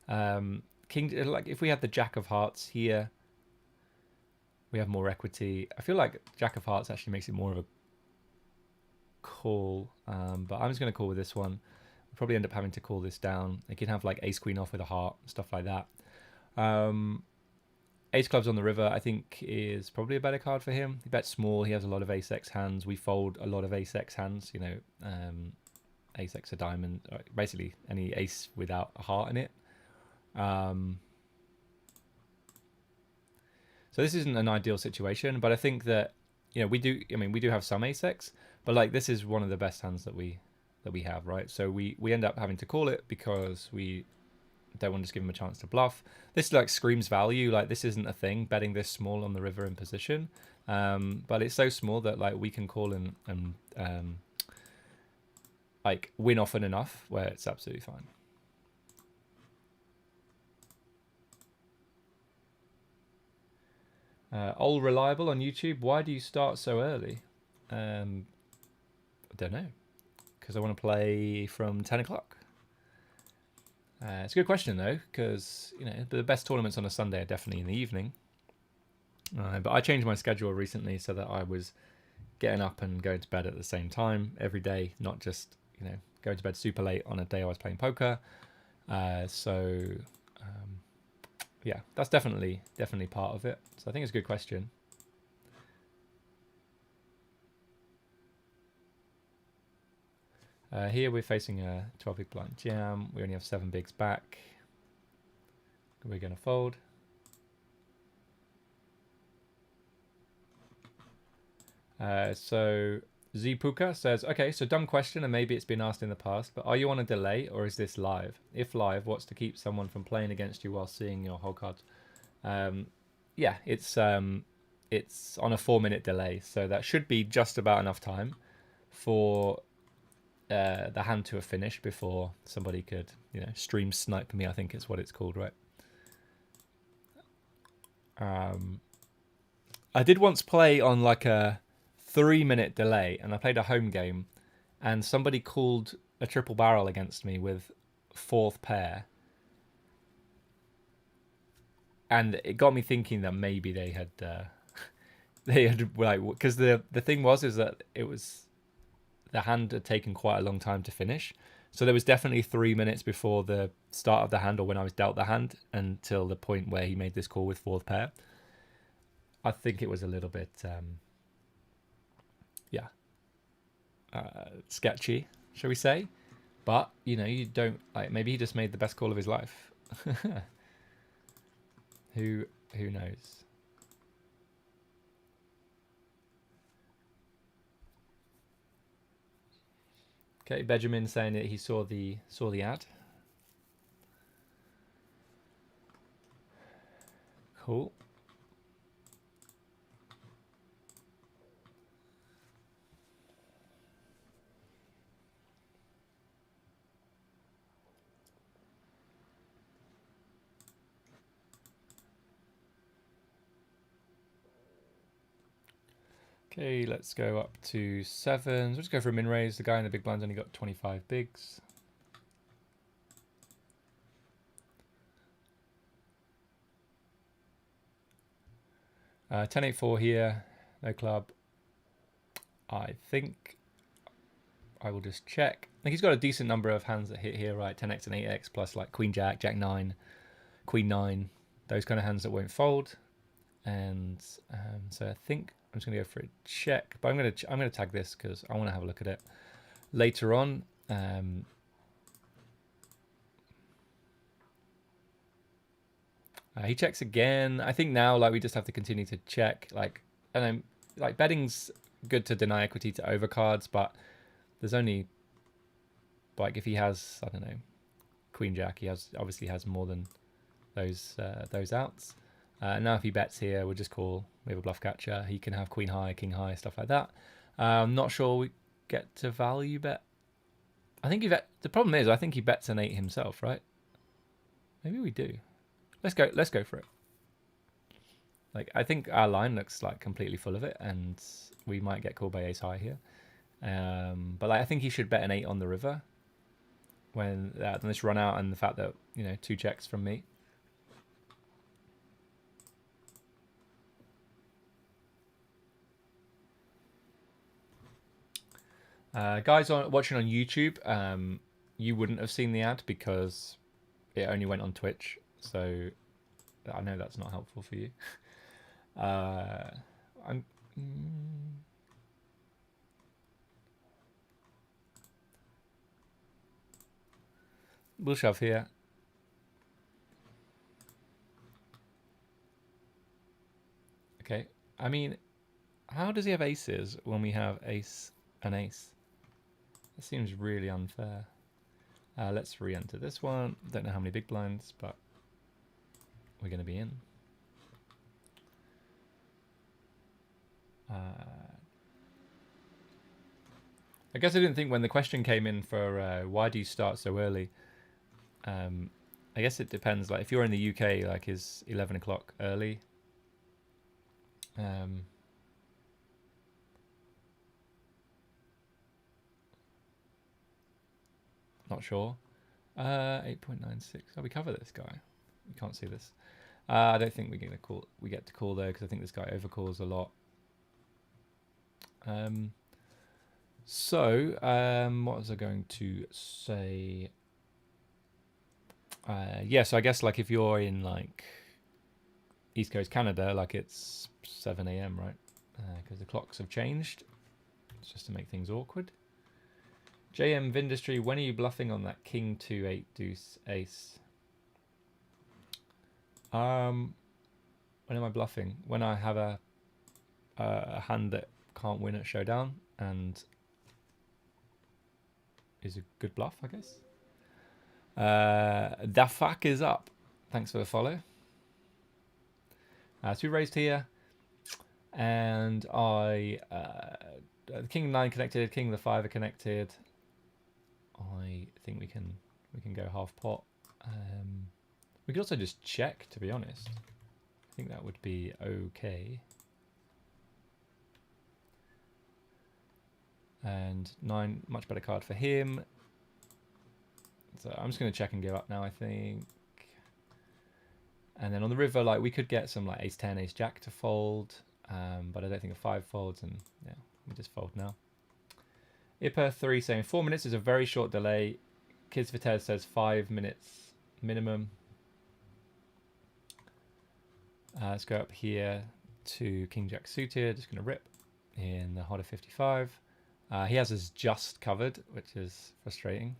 If we have the Jack of Hearts here, we have more equity. I feel like Jack of Hearts actually makes it more of a call, but I'm just going to call with this one. We'll probably end up having to call this down. They can have like ace queen off with a heart, stuff like that. Ace clubs on the river, I think, is probably a better card for him. He bets small. He has a lot of ace-x hands. We fold a lot of ace-x hands. You know, ace-x a diamond. Basically, any ace without a heart in it. So this isn't an ideal situation, but I think that, you know, we do have some ace-x, but like this is one of the best hands that we have, right? So we end up having to call it because we don't want to just give him a chance to bluff. This like screams value. Like this isn't a thing, betting this small on the river in position, but it's so small that like we can call and like win often enough where it's absolutely fine. All reliable on YouTube. Why do you start so early? I don't know, because I want to play from 10 o'clock. It's a good question though, because you know the best tournaments on a Sunday are definitely in the evening. But I changed my schedule recently so that I was getting up and going to bed at the same time every day, not just going to bed super late on a day I was playing poker. Yeah, that's definitely part of it. So I think it's a good question. Here we're facing a 12 big blind jam. We only have 7 bigs back. We're going to fold. So Zpuka says, okay, so dumb question, and maybe it's been asked in the past, but are you on a delay or is this live? If live, what's to keep someone from playing against you while seeing your whole cards? Yeah, it's on a 4-minute delay, so that should be just about enough time for the hand to have finished before somebody could, stream snipe me, I think is what it's called, right? I did once play on like a 3-minute delay, and I played a home game, and somebody called a triple barrel against me with 4th pair, and it got me thinking that maybe they had like, because the thing is that the hand had taken quite a long time to finish, so there was definitely 3 minutes before the start of the hand or when I was dealt the hand until the point where he made this call with 4th pair. I think it was a little bit sketchy, shall we say, but you don't like, maybe he just made the best call of his life. who knows. Okay, Benjamin saying that he saw the ad. Cool. Okay, let's go up to 7s. We'll just go for a min raise. The guy in the big blind's only got 25 bigs. Uh, 10-8-4 here, no club. I think I will just check. I think he's got a decent number of hands that hit here, right? 10x and 8x plus like Queen Jack, Jack 9, Queen 9, those kind of hands that won't fold. And so I think I'm just gonna go for a check, but I'm gonna tag this because I want to have a look at it later on. He checks again. I think now like we just have to continue to check. Like, and I'm like betting's good to deny equity to overcards, but there's only like if he has, I don't know, Queen Jack, he obviously has more than those outs. Now if he bets here, we'll just call. We have a bluff catcher. He can have Queen High, King High, stuff like that. I'm not sure we get to value bet. I think the problem is I think he bets an 8 himself, right? Maybe we do. Let's go for it. Like I think our line looks like completely full of it, and we might get called by ace high here. But like, I think he should bet an 8 on the river when this run out, and the fact that 2 checks from me. Guys watching on YouTube, you wouldn't have seen the ad because it only went on Twitch, so I know that's not helpful for you. We'll shove here. Okay, I mean, how does he have aces when we have ace and ace? That seems really unfair. Let's re-enter this one. Don't know how many big blinds, but we're going to be in. I guess I didn't think when the question came in for why do you start so early. I guess it depends. Like if you're in the UK, like is 11 o'clock early? Not sure. 8.96. Oh, we cover this guy. You can't see this. I don't think we're gonna call. We get to call there because I think this guy overcalls a lot. What was I going to say? Yeah, so I guess like if you're in like East Coast Canada, like it's 7 a.m. right? Because the clocks have changed. It's just to make things awkward. JM Vindustry, when are you bluffing on that King 2 8 deuce ace? When am I bluffing? When I have a hand that can't win at showdown and is a good bluff, I guess. Dafak is up. Thanks for the follow. So we raised here, and the King 9 connected, King the 5 are connected. I think we can go half pot. We could also just check, to be honest. I think that would be okay. And 9, much better card for him. So I'm just going to check and give up now, I think. And then on the river, like we could get some like ace 10, ace jack to fold, but I don't think a 5 folds, and yeah, we just fold now. Ipper 3 saying 4 minutes is a very short delay. Kids Vitez says 5 minutes minimum. Let's go up here to King Jack suited. Just going to rip in the hotter 55. He has us just covered, which is frustrating.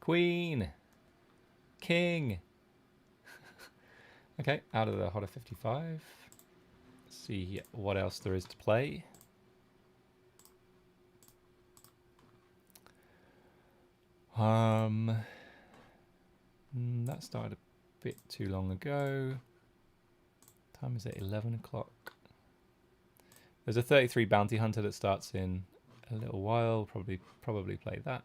Queen. King. Okay, out of the hotter 55. Let's see what else there is to play. That started a bit too long ago. Time is at 11 o'clock. There's a 33 bounty hunter that starts in a little while. Probably play that.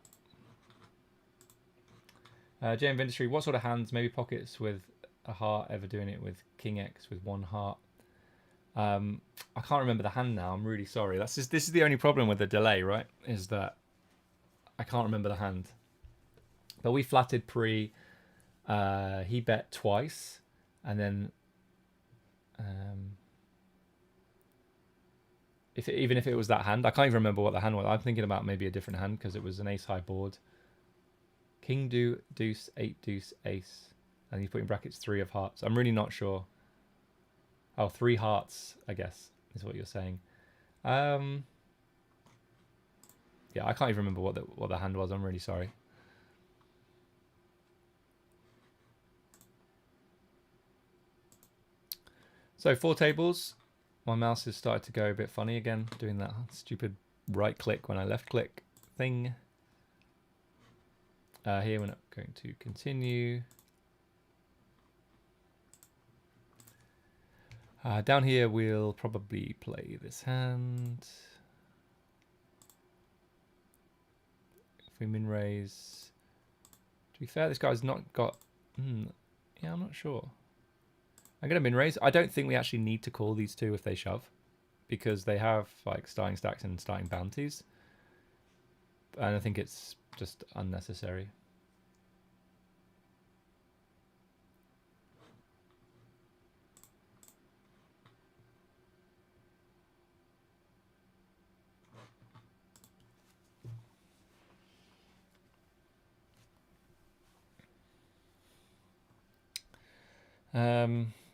JM Industry, what sort of hands? Maybe pockets with a heart, ever doing it with King X with one heart. I can't remember the hand now. I'm really sorry. This is the only problem with the delay, right? Is that I can't remember the hand. But we flatted pre. He bet twice, and then even if it was that hand, I can't even remember what the hand was. I'm thinking about maybe a different hand because it was an ace high board. King deuce 8 deuce ace, and you put in brackets 3 of hearts. I'm really not sure. Oh, 3 hearts, I guess is what you're saying. Yeah, I can't even remember what the hand was. I'm really sorry. So 4 tables. My mouse has started to go a bit funny again, doing that stupid right click when I left click thing. Here we're not going to continue. Down here we'll probably play this hand. If we min raise, to be fair, this guy's not got. Yeah, I'm not sure. I'm gonna min raise. I don't think we actually need to call these two if they shove, because they have like starting stacks and starting bounties, and I think it's just unnecessary.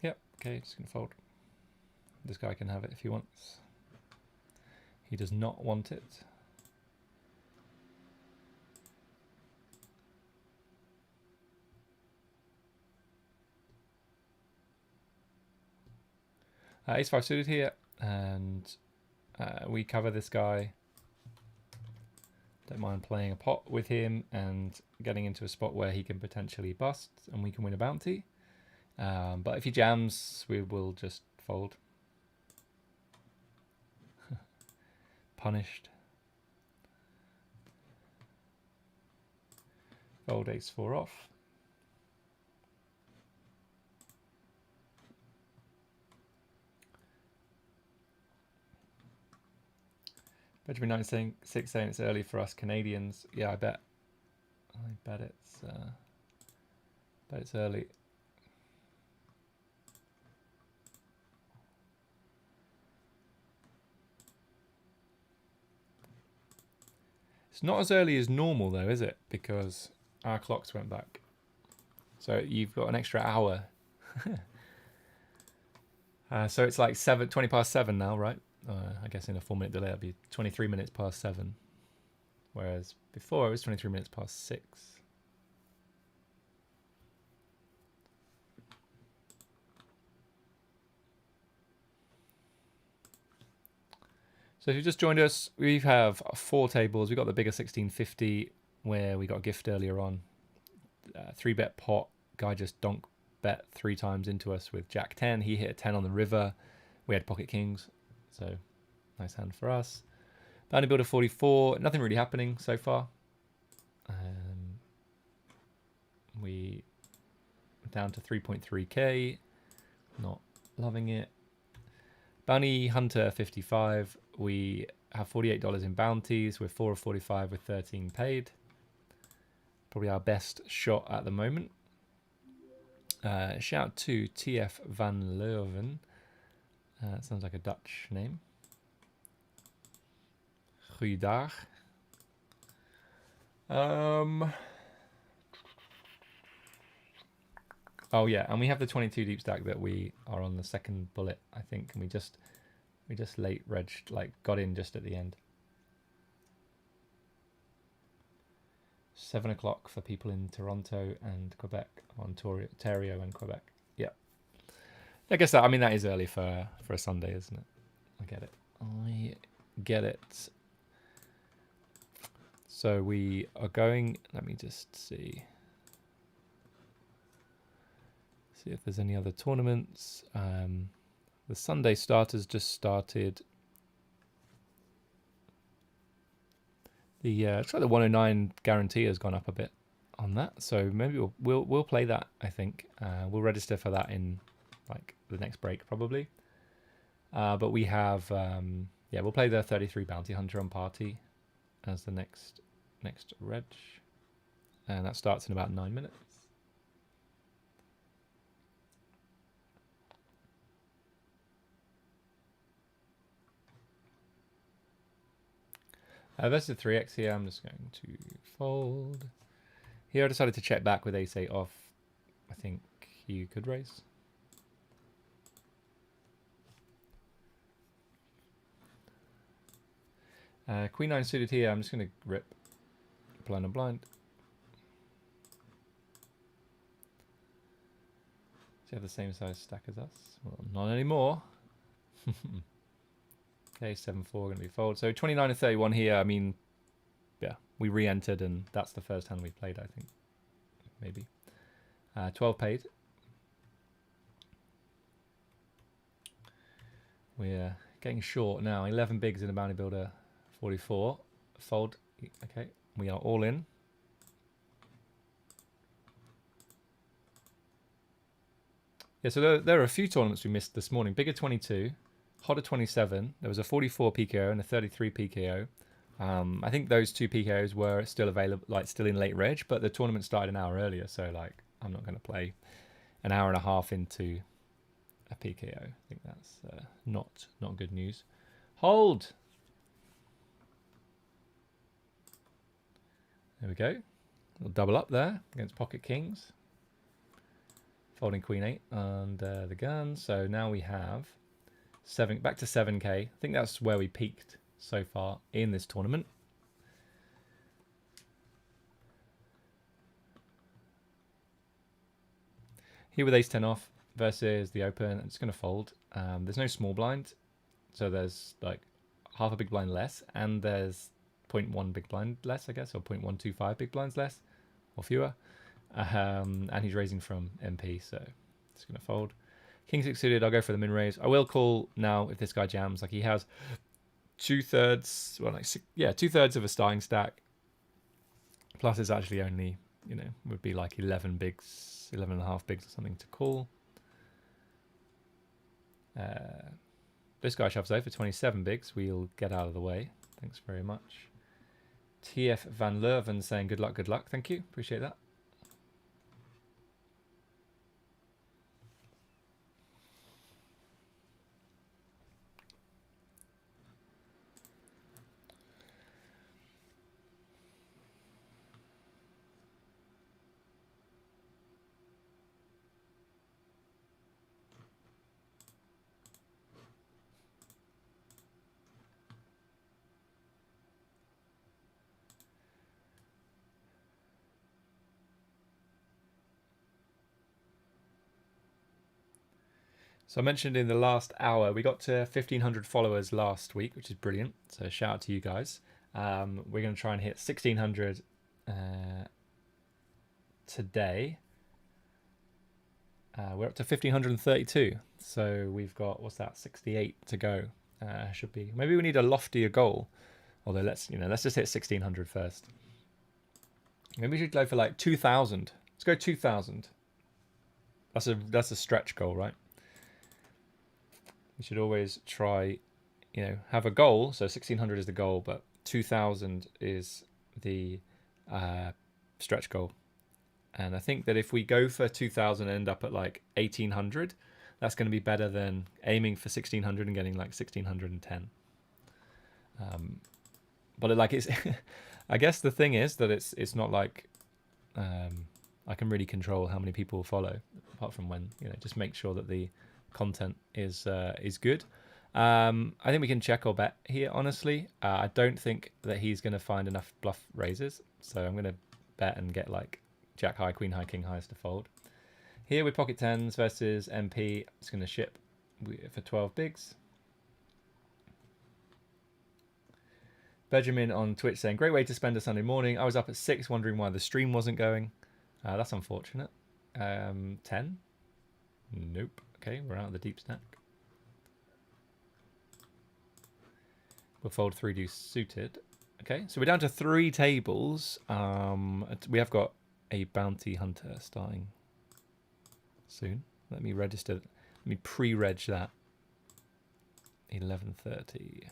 Yep, okay, just gonna fold. This guy can have it if he wants. He does not want it. Ace 5 suited here, and we cover this guy. Don't mind playing a pot with him and getting into a spot where he can potentially bust and we can win a bounty. But if he jams, we will just fold. Punished. Fold ace 4 off. Benjamin 96 saying it's early for us Canadians. Yeah, I bet it's early. It's not as early as normal though, is it? Because our clocks went back. So you've got an extra hour. So it's like 20 past 7 now, right? I guess in a 4-minute delay, it'd be 23 minutes past 7. Whereas before, it was 23 minutes past 6. So if you just joined us, we have 4 tables. We've got the bigger 1650, where we got a gift earlier on. 3-bet pot. Guy just donk bet 3 times into us with Jack 10. He hit a 10 on the river. We had pocket kings. So, nice hand for us. Bounty builder 44. Nothing really happening so far. We down to 3.3k. Not loving it. Bounty hunter 55. We have $48 in bounties. We're 4 of 45 with 13 paid. Probably our best shot at the moment. Shout out to TF Van Leuven. That sounds like a Dutch name. Goeiedag. Oh yeah, and we have the 22 deep stack that we are on the second bullet, I think, and we just late regged, like got in just at the end. 7 o'clock for people in Toronto and Quebec, Ontario and Quebec. Yeah, I guess that. I mean, that is early for a Sunday, isn't it? I get it. So we are going, let me just see if there's any other tournaments. The Sunday starters just started. The looks like the 109 guarantee has gone up a bit on that, so maybe we'll play that. I think we'll register for that in like the next break probably. But we have yeah, we'll play the 33 bounty hunter on party as the next reg, and that starts in about 9 minutes. Versus 3x here, I'm just going to fold. Here I decided to check back with ace-8 off. I think you could raise. Queen 9 suited here, I'm just going to rip blind and blind. So you have the same size stack as us? Well, not anymore. Okay, 7-4 going to be fold. So 29 and 31 here. I mean, yeah, we re-entered and that's the first hand we played, I think. Maybe. 12 paid. We're getting short now. 11 bigs in a bounty builder. 44. Fold. Okay, we are all in. Yeah, so there are a few tournaments we missed this morning. Bigger 22. Hotter 27. There was a 44 PKO and a 33 PKO. I think those two PKOs were still available, like still in late reg, but the tournament started an hour earlier, so like I'm not going to play an hour and a half into a PKO. I think that's not good news. Hold. There we go. We'll double up there against pocket kings. Folding queen 8 and the gun. So now we have back to 7k. I think that's where we peaked so far in this tournament. Here with ace-10 off versus the open, I'm just going to fold. There's no small blind, so there's like half a big blind less, and there's 0.1 big blind less, I guess, or 0.125 big blinds less, or fewer. And he's raising from MP, so just going to fold. King 6 suited, I'll go for the min raise. I will call now if this guy jams. Like he has 2/3, well, like 2/3 of a starting stack. Plus, it's actually only, would be like 11 bigs, 11 and a half bigs or something to call. This guy shoves over 27 bigs. We'll get out of the way. Thanks very much. TF Van Leuven saying good luck, good luck. Thank you. Appreciate that. So I mentioned in the last hour, we got to 1,500 followers last week, which is brilliant. So shout out to you guys. We're going to try and hit 1,600 today. We're up to 1,532. So we've got, what's that, 68 to go. Should be. Maybe we need a loftier goal. Although let's just hit 1,600 first. Maybe we should go for like 2,000. Let's go 2,000. That's a stretch goal, right? We should always try, have a goal. So 1,600 is the goal, but 2,000 is the stretch goal. And I think that if we go for 2,000 and end up at like 1,800, that's going to be better than aiming for 1,600 and getting like 1,610. But it's, I guess the thing is that it's not like I can really control how many people follow, apart from when just make sure that the content is good. I think we can check or bet here. Honestly, I don't think that he's going to find enough bluff raises, so I'm going to bet and get like jack high, queen high, king highs to fold. Here with pocket tens versus MP, it's going to ship for 12 bigs. Benjamin on Twitch saying, great way to spend a Sunday morning. I was up at 6 wondering why the stream wasn't going. That's unfortunate. 10? Nope. Okay, we're out of the deep stack. We'll fold 3 deuce suited. Okay, so we're down to 3 tables. We have got a bounty hunter starting soon. Let me register. Let me pre-reg that. 11:30.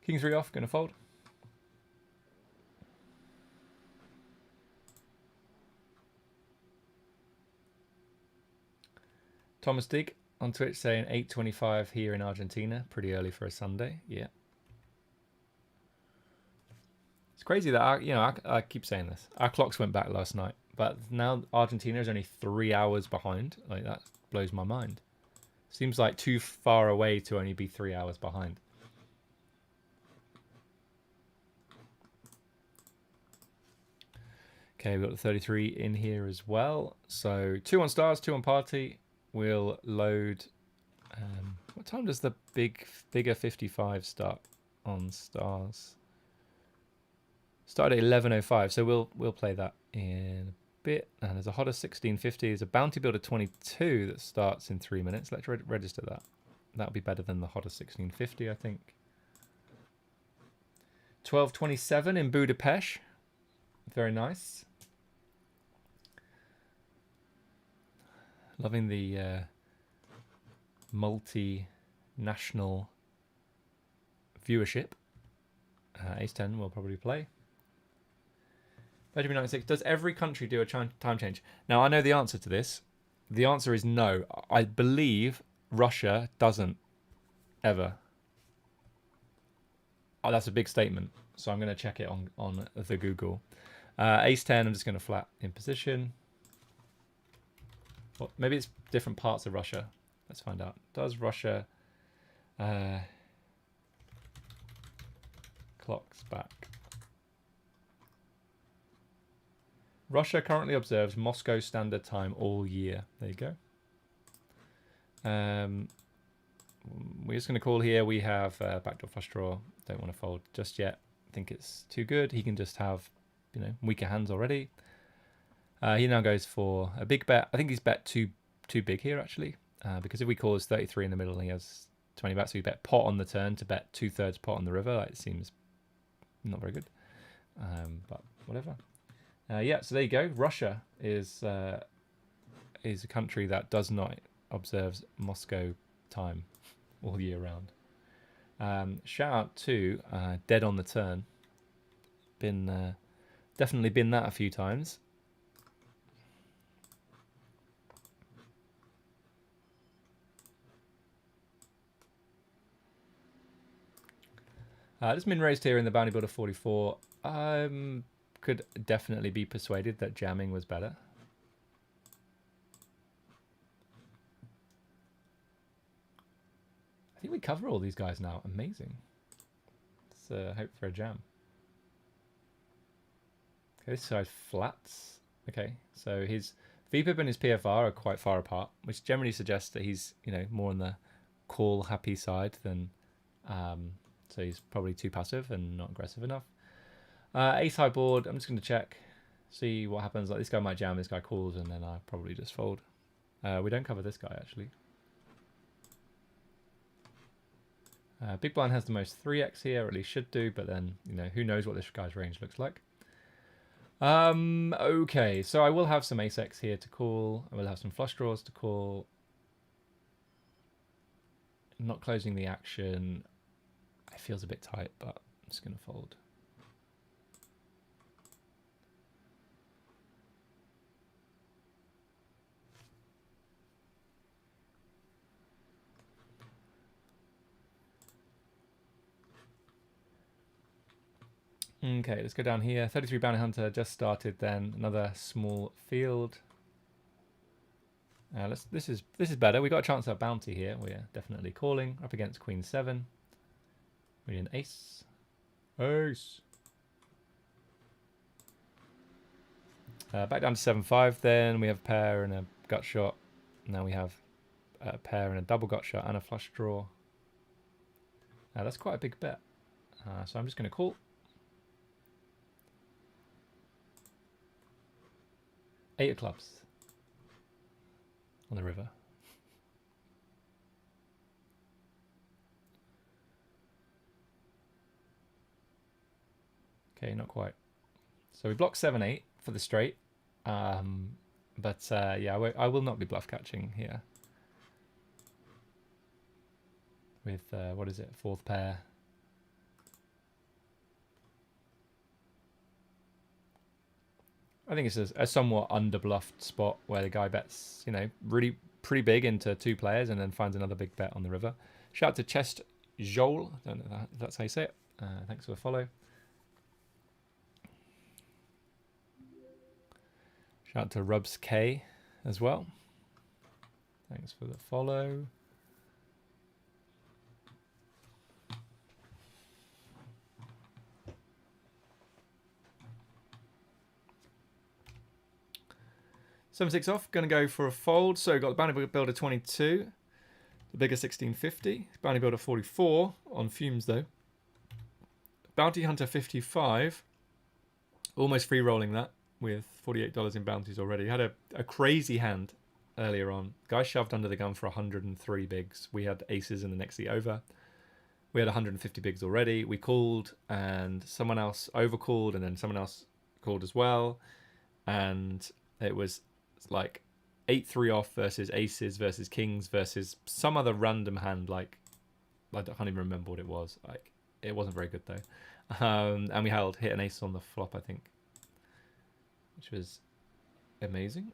King 3 off, gonna fold. Thomas Dig on Twitch saying 8:25 here in Argentina. Pretty early for a Sunday. Yeah. It's crazy that I keep saying this. Our clocks went back last night, but now Argentina is only 3 hours behind. Like, that blows my mind. Seems like too far away to only be 3 hours behind. Okay, we've got the 33 in here as well. So 2 on stars, 2 on party. We'll load. What time does the bigger 55 start on stars? Start at 11:05, so we'll play that in a bit. And there's a hotter 1650. There's a bounty builder 22 that starts in 3 minutes. Let's register that. That'll be better than the hotter 1650, I think. 12:27 in Budapest. Very nice. Loving the multinational viewership. Ace 10 will probably play. Benjamin 96. Does every country do a time change? Now, I know the answer to this. The answer is no. I believe Russia doesn't ever. Oh, that's a big statement. So I'm going to check it on the Google. Ace 10, I'm just going to flat in position. Well, maybe it's different parts of Russia. Let's find out. Does Russia clocks back? Russia currently observes Moscow Standard Time all year. There you go. We're just going to call here. We have backdoor flush draw. Don't want to fold just yet. I think it's too good. He can just have, weaker hands already. He now goes for a big bet. I think he's bet too big here, actually, because if we call his 33 in the middle and he has 20 bets, so we bet pot on the turn to bet 2/3 pot on the river. It seems not very good, but whatever. Yeah, so there you go. Russia is a country that does not observes Moscow time all year round. Shout out to Dead on the Turn. Definitely been that a few times. This min raised here in the Bounty Builder 44. Could definitely be persuaded that jamming was better. I think we cover all these guys now. Amazing. Let's hope for a jam. Okay, this side flats. Okay, so his VPIP and his PFR are quite far apart, which generally suggests that he's, more on the call happy side than, so he's probably too passive and not aggressive enough. Ace high board, I'm just going to check, see what happens. Like, this guy might jam, this guy calls, and then I probably just fold. We don't cover this guy, actually. Big blind has the most 3x here, or at least should do, but then, who knows what this guy's range looks like. Okay, so I will have some ace x here to call. I will have some flush draws to call. Not closing the action. It feels a bit tight, but I'm just going to fold. Okay, let's go down here. 33 Bounty Hunter just started then. Another small field. This is better. We got a chance at bounty here. We're definitely calling. Up against Queen 7. We need an ace. Ace. Back down to 7-5 then. We have a pair and a gut shot. Now we have a pair and a double gut shot and a flush draw. Now that's quite a big bet. So I'm just going to call. 8 of clubs on the river. Okay, not quite. So we block 7-8 for the straight. But yeah, I will not be bluff catching here. With, what is it, 4th pair. I think it's a somewhat under-bluffed spot where the guy bets, you know, really pretty big into 2 players and then finds another big bet on the river. Shout out to Chest Joel. I don't know if that's how you say it. Thanks for the follow. Shout out to Rubs K as well. Thanks for the follow. 7-6 off, going to go for a fold. So got the Bounty Builder 22, the bigger 1650, Bounty Builder 44 on fumes though. Bounty Hunter 55, almost free rolling that with $48 in bounties already. Had a crazy hand earlier on. Guy shoved under the gun for 103 bigs. We had aces in the next seat over. We had 150 bigs already. We called and someone else overcalled and then someone else called as well. And it was like 8-3 off versus aces versus kings versus some other random hand. Like, I can't even remember what it was. Like, it wasn't very good though. And we hit an ace on the flop, I think, which was amazing.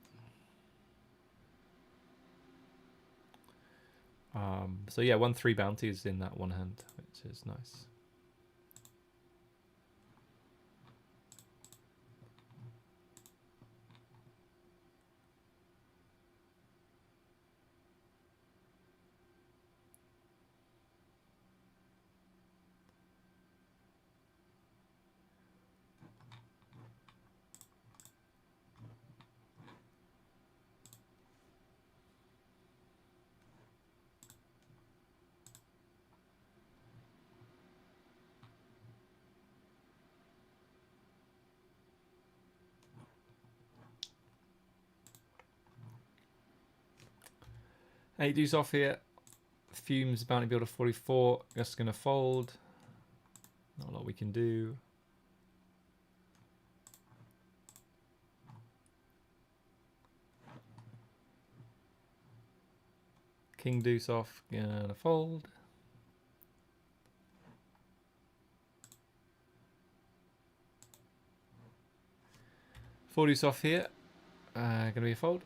So yeah, 1-3 bounties in that one hand, which is nice. Eight deuce off here. Fumes, Bounty Builder 44. Just going to fold. Not a lot we can do. King deuce off. Gonna fold. Four deuce off here. Gonna be a fold.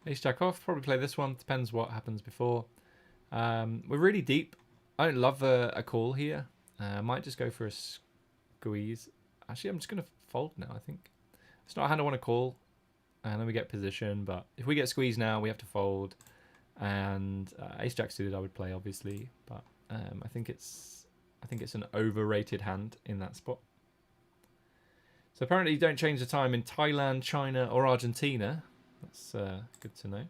Ace jack off, probably play this one, depends what happens before. We're really deep. I don't love a call here. Might just go for a squeeze. Actually, I'm just going to fold now, I think. It's not a hand I want to call, and then we get position, but if we get squeezed now, we have to fold. And ace jack suited I would play, obviously, but I think it's an overrated hand in that spot. So apparently you don't change the time in Thailand, China, or Argentina. That's good to know.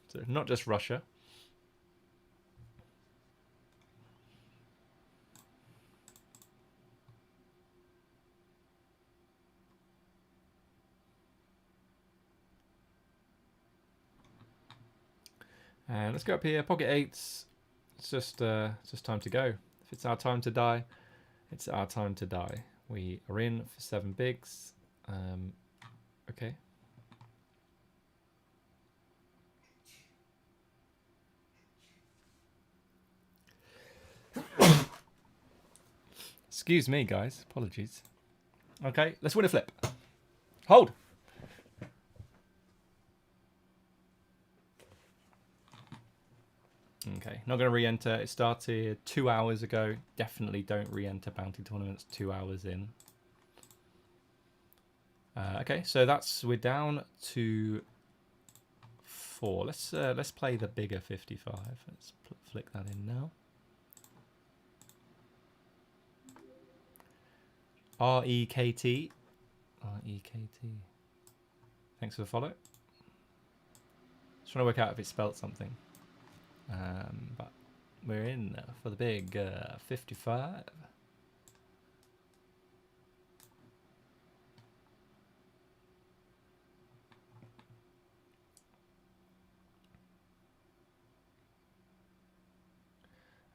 So not just Russia. And let's go up here. Pocket eights. It's just time to go. If it's our time to die, it's our time to die. We are in for 7 bigs. Okay. Excuse me, guys. Apologies. Okay, let's win a flip. Hold. Okay, not going to re-enter. It started 2 hours ago. Definitely don't re-enter bounty tournaments 2 hours in. Okay, so we're down to 4. Let's play the bigger 55. Let's flick that in now. REKT. REKT. Thanks for the follow. Just trying to work out if it spelt something. But we're in for the big 55.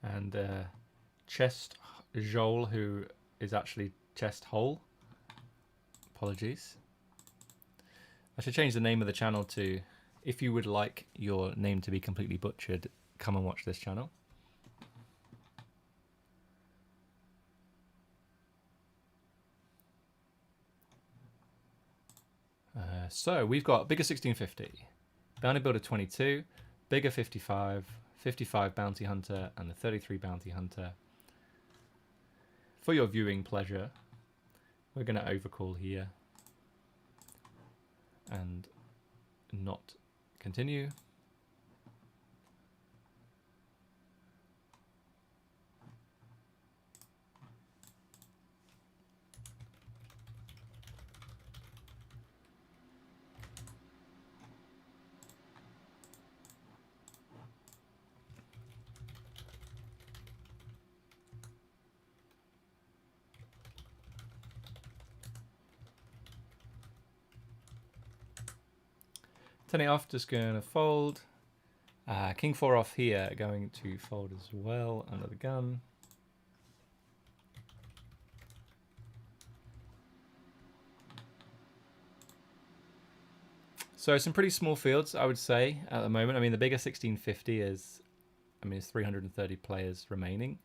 And Chest Joel, who is actually Chest Hole. Apologies. I should change the name of the channel to, if you would like your name to be completely butchered, come and watch this channel. So we've got bigger 1650, Bounty Builder 22, bigger 55, 55 Bounty Hunter, and the 33 Bounty Hunter. For your viewing pleasure, we're going to overcall here and not continue. Turn it off, just going to fold. King 4 off here, going to fold as well under the gun. So some pretty small fields, I would say, at the moment. I mean, the bigger 1650 is, it's 330 players remaining.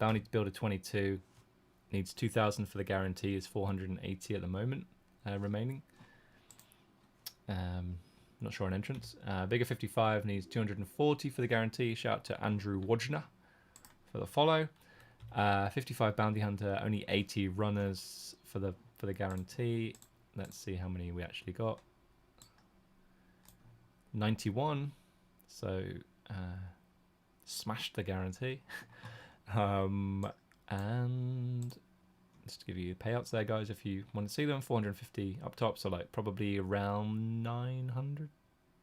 Bounty Builder 22 needs 2,000 for the guarantee, is 480 at the moment remaining. Not sure on entrance. Bigger 55 needs 240 for the guarantee. Shout out to Andrew Wojna for the follow. 55 Bounty Hunter, only 80 runners for the guarantee. Let's see how many we actually got. 91. So smashed the guarantee. And just to give you payouts there, guys, if you want to see them. 450 up top, so like probably around 900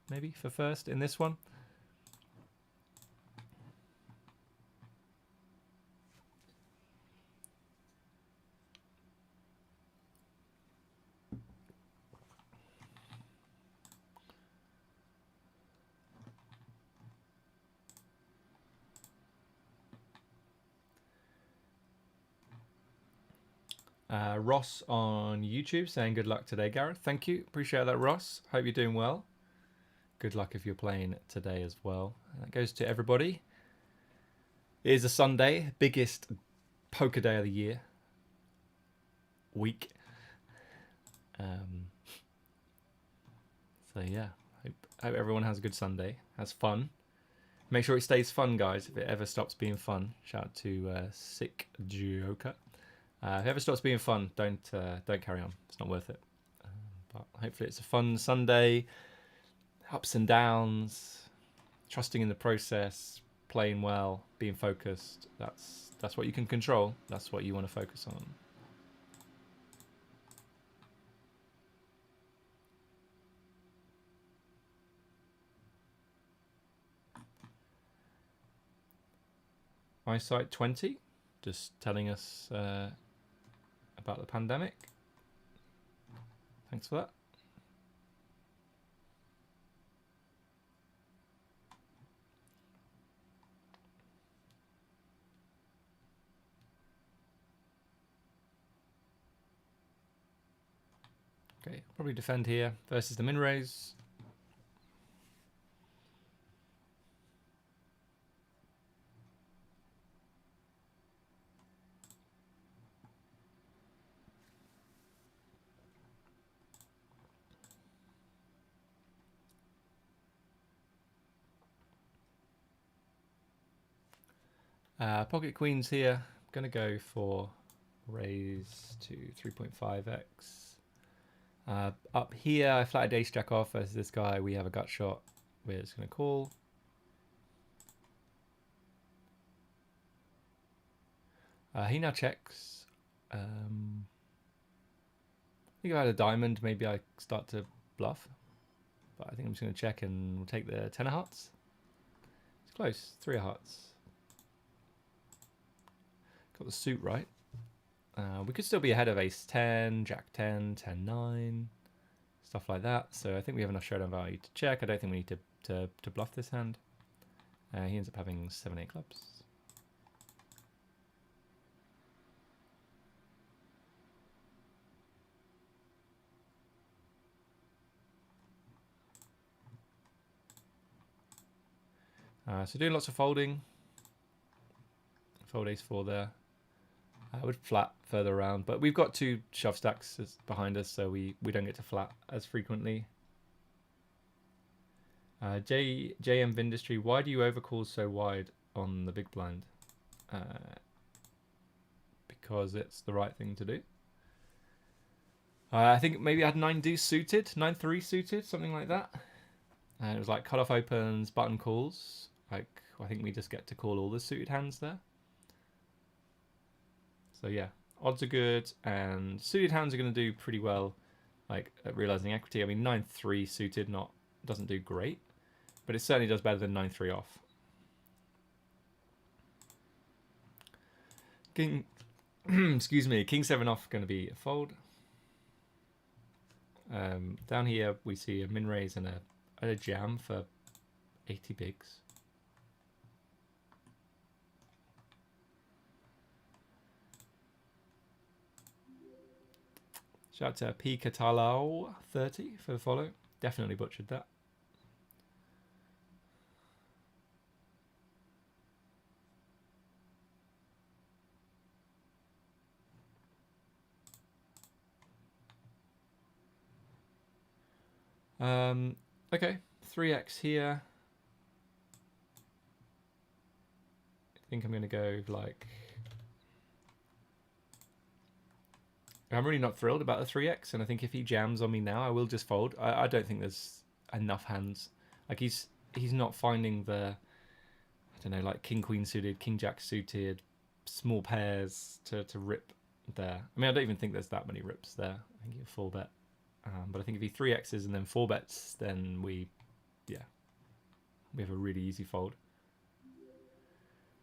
maybe for first in this one. Ross on YouTube saying good luck today, Gareth. Thank you. Appreciate that, Ross. Hope you're doing well. Good luck if you're playing today as well. That goes to everybody. It is a Sunday, biggest poker day of the year. Week. So yeah, hope everyone has a good Sunday. Has fun. Make sure it stays fun, guys. If it ever stops being fun, shout out to Sick Joker. If it ever stops being fun, don't carry on. It's not worth it. But hopefully it's a fun Sunday. Ups and downs, trusting in the process, playing well, being focused. That's what you can control. That's what you want to focus on. Eyesight 20, just telling us about the pandemic. Thanks for that. Okay, probably defend here versus the min raise. Pocket queens here. I'm going to go for raise to 3.5x. Up here, I flatted ace jack off versus this guy. We have a gut shot. We're just going to call. He now checks. I think if I had a diamond, maybe I start to bluff. But I think I'm just going to check and we'll take the 10 of hearts. It's close. 3 of hearts. Got the suit right. We could still be ahead of ace 10, jack 10, 10, 9, stuff like that. So I think we have enough showdown value to check. I don't think we need to bluff this hand. He ends up having 7, 8 clubs. So doing lots of folding. Fold ace 4 there. I would flat further around, but we've got 2 shove stacks behind us, so we don't get to flat as frequently. JM Vindustry, why do you overcall so wide on the big blind? Because it's the right thing to do. I think maybe I had 9 deuce suited, 9-3 suited, something like that. And it was like cutoff opens, button calls. Like I think we just get to call all the suited hands there. So yeah, odds are good, and suited hands are going to do pretty well, like at realizing equity. I mean, 9-3 suited doesn't do great, but it certainly does better than 9-3 off. King, excuse me, King 7 off going to be a fold. Down here we see a min raise and a jam for 80 bigs. Shout out to P Catalao 30 for the follow. Definitely butchered that. Okay, 3x here. I think I'm going to go like... I'm really not thrilled about the 3x, and I think if he jams on me now, I will just fold. I don't think there's enough hands. Like he's not finding the, I don't know, like king queen suited, king jack suited, small pairs to rip there. I mean, I don't even think there's that many rips there. I think you 4-bet. But I think if he 3x's and then 4-bets, then we have a really easy fold.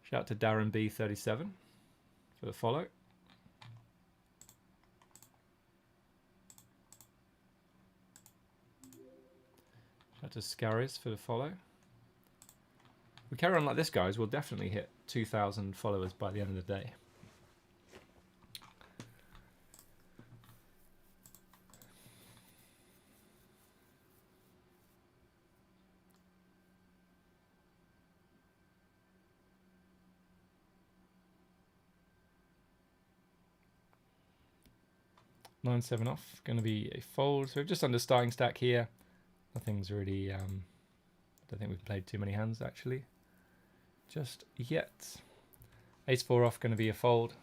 Shout out to Darren B37 for the follow. Shout out to Scaris for the follow. If we carry on like this, guys, we'll definitely hit 2,000 followers by the end of the day. Nine 7 off, going to be a fold. So we're just under starting stack here. Nothing's really, I don't think we've played too many hands actually, just yet. Ace 4 off, going to be a fold.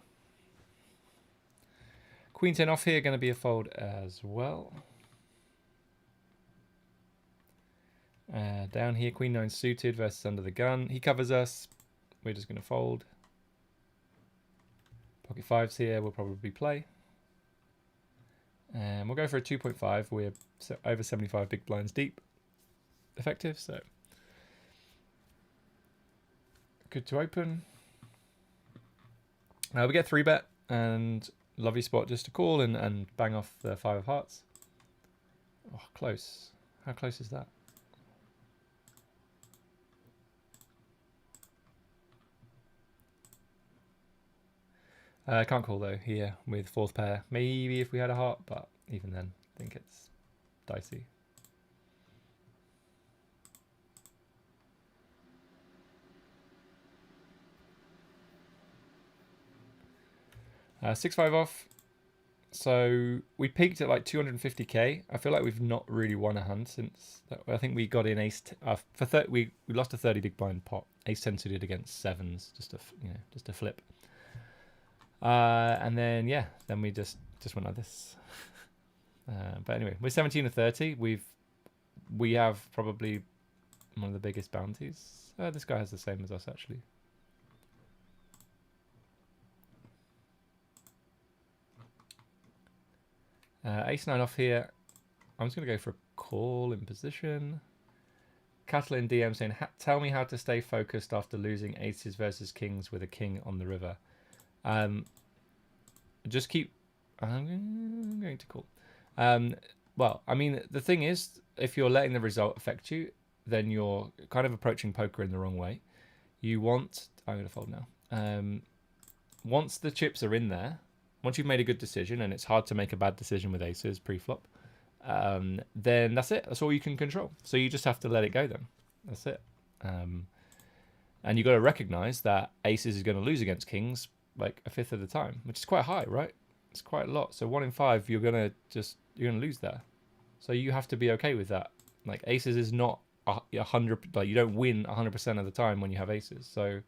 Queen 10 off here, going to be a fold as well. Down here, Queen 9 suited versus under the gun. He covers us. We're just going to fold. Pocket 5s here, we'll probably play. And we'll go for a 2.5. We're over 75 big blinds deep. Effective, so good to open. We get 3-bet and lovely spot just to call and bang off the 5 of hearts. Oh, close. How close is that? I can't call though here with 4th pair. Maybe if we had a heart, but even then, I think it's dicey. Uh, 6-5 off. So we peaked at like 250k. I feel like we've not really won a hand since that. I think we got in ace for 30. We lost a 30 big blind pot. Ace 10 suited against 7s, just a flip. And then yeah, then we just went like this. But anyway, we're 17 to 30. We have probably one of the biggest bounties. This guy has the same as us, actually. Ace-9 off here. I'm just going to go for a call in position. Catalan DM saying, tell me how to stay focused after losing aces versus kings with a king on the river. Just keep... I'm going to call. Well, I mean, the thing is, if you're letting the result affect you, then you're kind of approaching poker in the wrong way. You want... I'm going to fold now. Once the chips are in there, once you've made a good decision, and it's hard to make a bad decision with aces pre-flop, then that's it. That's all you can control. So you just have to let it go then. That's it. And you got to recognize that aces is going to lose against kings like a fifth of the time, which is quite high, right? It's quite a lot. So 1 in 5, you're going to lose there. So you have to be okay with that. Like aces is not 100, like you don't win 100% of the time when you have aces. So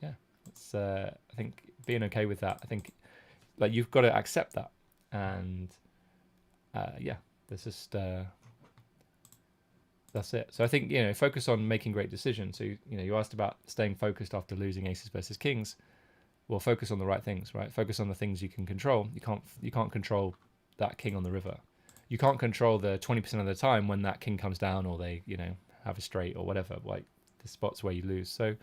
yeah, it's I think being okay with that, I think like you've got to accept that. And yeah, there's just that's it. So I think, you know, focus on making great decisions. So you asked about staying focused after losing aces versus kings. Well, focus on the right things, right? Focus on the things you can control. You can't control that king on the river. You can't control the 20% of the time when that king comes down or they, have a straight or whatever. Like the spots where you lose. So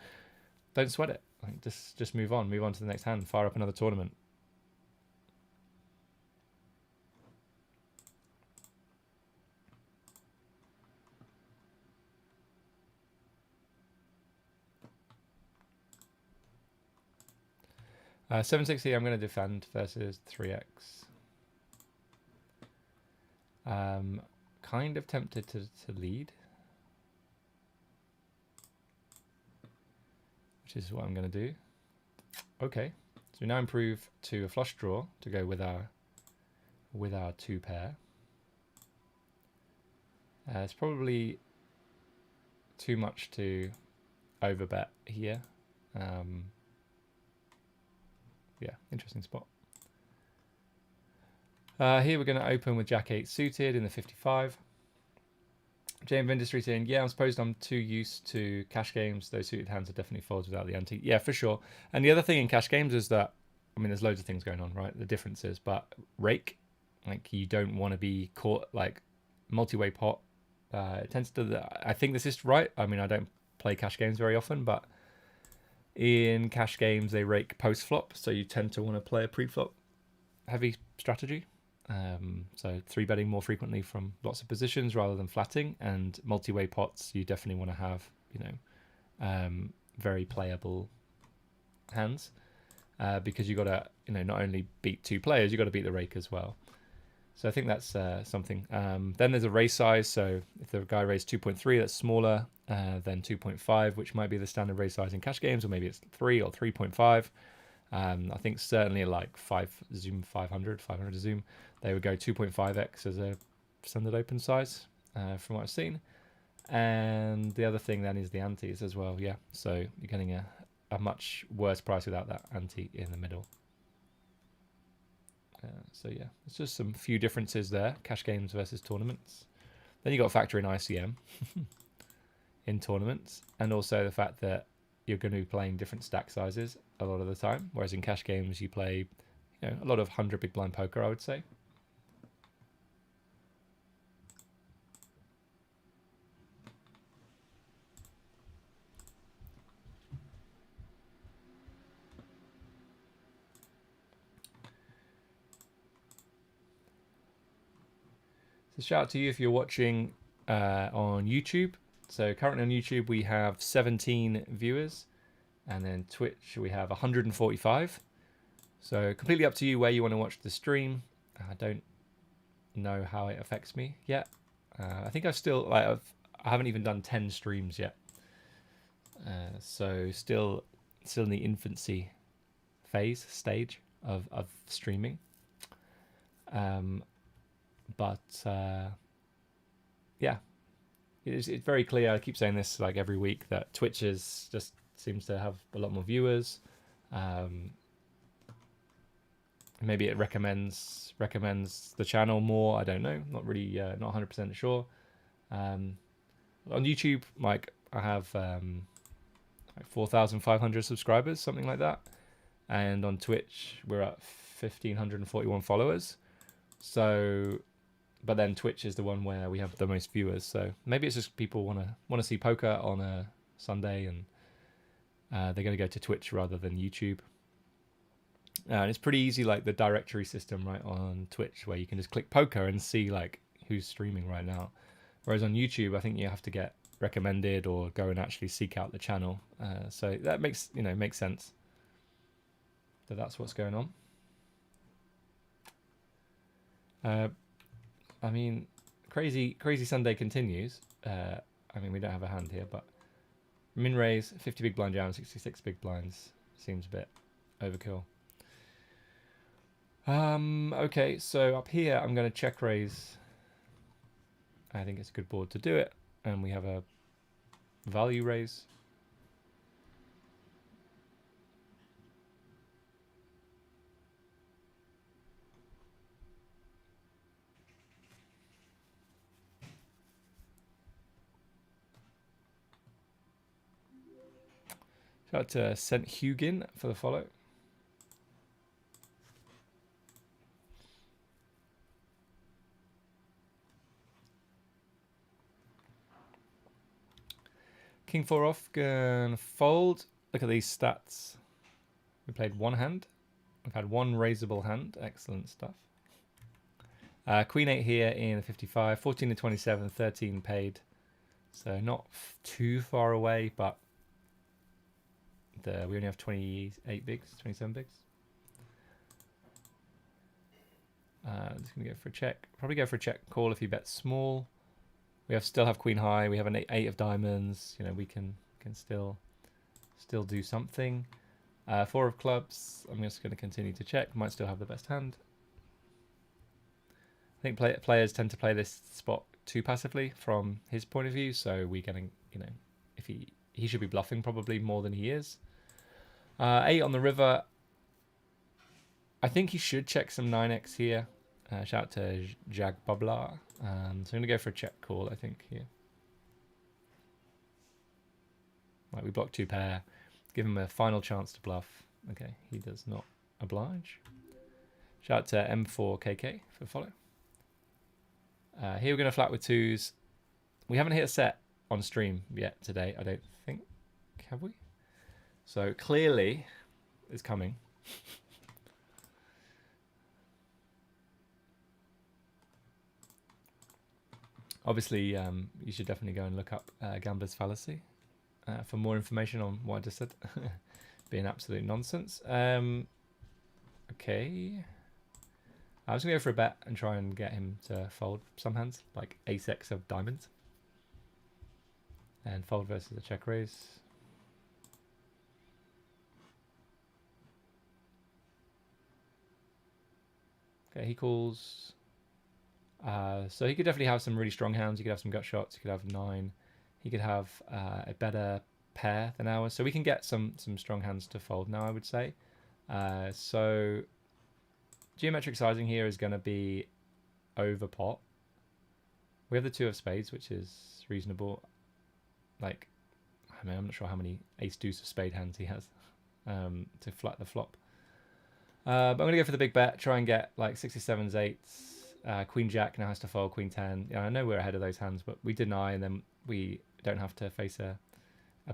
don't sweat it. Like just move on. Move on to the next hand. Fire up another tournament. Uh, 760, I'm going to defend versus 3x. Kind of tempted to lead, which is what I'm going to do. Okay, so we now improve to a flush draw to go with our 2 pair. It's probably too much to overbet here. Yeah, interesting spot. Here we're going to open with Jack 8 suited in the 55. James Industry saying, yeah, I suppose I'm too used to cash games. Those suited hands are definitely folds without the ante. Yeah, for sure. And the other thing in cash games is that, I mean, there's loads of things going on, right? The differences, but rake, like you don't want to be caught like multi-way pot. It tends to, I think this is right. I mean, I don't play cash games very often, but in cash games, they rake post-flop, so you tend to want to play a pre-flop heavy strategy. So 3-betting more frequently from lots of positions rather than flatting, and multi-way pots, you definitely want to have, very playable hands, because you got to, not only beat 2 players, you got to beat the rake as well. So I think that's something. Then there's a raise size. So if the guy raised 2.3, that's smaller than 2.5, which might be the standard raise size in cash games, or maybe it's 3 or 3.5. I think certainly like 500 zoom, they would go 2.5x as a standard open size from what I've seen. And the other thing then is the antes as well. Yeah, so you're getting a much worse price without that ante in the middle. So yeah, it's just some few differences there, cash games versus tournaments. Then you got to factor in ICM in tournaments, and also the fact that you're going to be playing different stack sizes a lot of the time, whereas in cash games you play, a lot of 100 big blind poker, I would say. So shout out to you if you're watching on YouTube. So currently on YouTube we have 17 viewers, and then Twitch we have 145. So completely up to you where you want to watch the stream. I don't know how it affects me yet. I think I haven't even done 10 streams yet. So still in the infancy stage of streaming. But yeah, it's very clear. I keep saying this like every week that Twitch just seems to have a lot more viewers, and maybe it recommends the channel more. I don't know. Not really. Not 100% sure. On YouTube, like I have like 4,500 subscribers, something like that, and on Twitch we're at 1,541 followers. So, but then Twitch is the one where we have the most viewers. So maybe it's just people want to see poker on a Sunday, and they're going to go to Twitch rather than YouTube. And it's pretty easy, like the directory system, right, on Twitch, where you can just click poker and see like who's streaming right now. Whereas on YouTube, I think you have to get recommended or go and actually seek out the channel. So that makes sense. So that's what's going on. I mean, crazy Sunday continues. I mean, we don't have a hand here, but min raise 50 big blind jam, 66 big blinds seems a bit overkill. Okay, so up here I'm going to check raise. I think it's a good board to do it, and we have a value raise. Shout out to St. Hugin for the follow. King 4 off, gonna fold. Look at these stats. We played one hand. We've had one raisable hand. Excellent stuff. Queen 8 here in the 55. 14 to 27, 13 paid. So not too far away, but we only have 28 bigs, 27 bigs. Just gonna go for a check. Probably go for a check call if you bet small. We still have queen high. We have an 8 of diamonds. You know, we can still do something. 4 of clubs. I'm just going to continue to check. Might still have the best hand. I think players tend to play this spot too passively from his point of view. So we're getting, if he should be bluffing probably more than he is. 8 on the river. I think he should check some 9x here. Shout out to Jag Bublar. So I'm going to go for a check call, I think, here. Right, we block 2 pair. Give him a final chance to bluff. Okay, he does not oblige. Shout out to M4KK for follow. Here we're going to flat with 2s. We haven't hit a set on stream yet today, I don't think. Have we? So clearly it's coming. Obviously, you should definitely go and look up Gambler's Fallacy for more information on what I just said. Being absolute nonsense. Okay. I was going to go for a bet and try and get him to fold some hands, like ace-x of diamonds. And fold versus a check raise. Okay, he calls. So he could definitely have some really strong hands. He could have some gut shots. He could have 9. He could have a better pair than ours. So we can get some strong hands to fold now, I would say. So geometric sizing here is going to be over pot. We have the 2 of spades, which is reasonable. Like, I mean, I'm not sure how many ace deuce of spade hands he has to flat the flop. But I'm going to go for the big bet. Try and get like 67s, 8s. Queen Jack now has to fold, Queen 10. Yeah, I know we're ahead of those hands, but we deny, and then we don't have to face a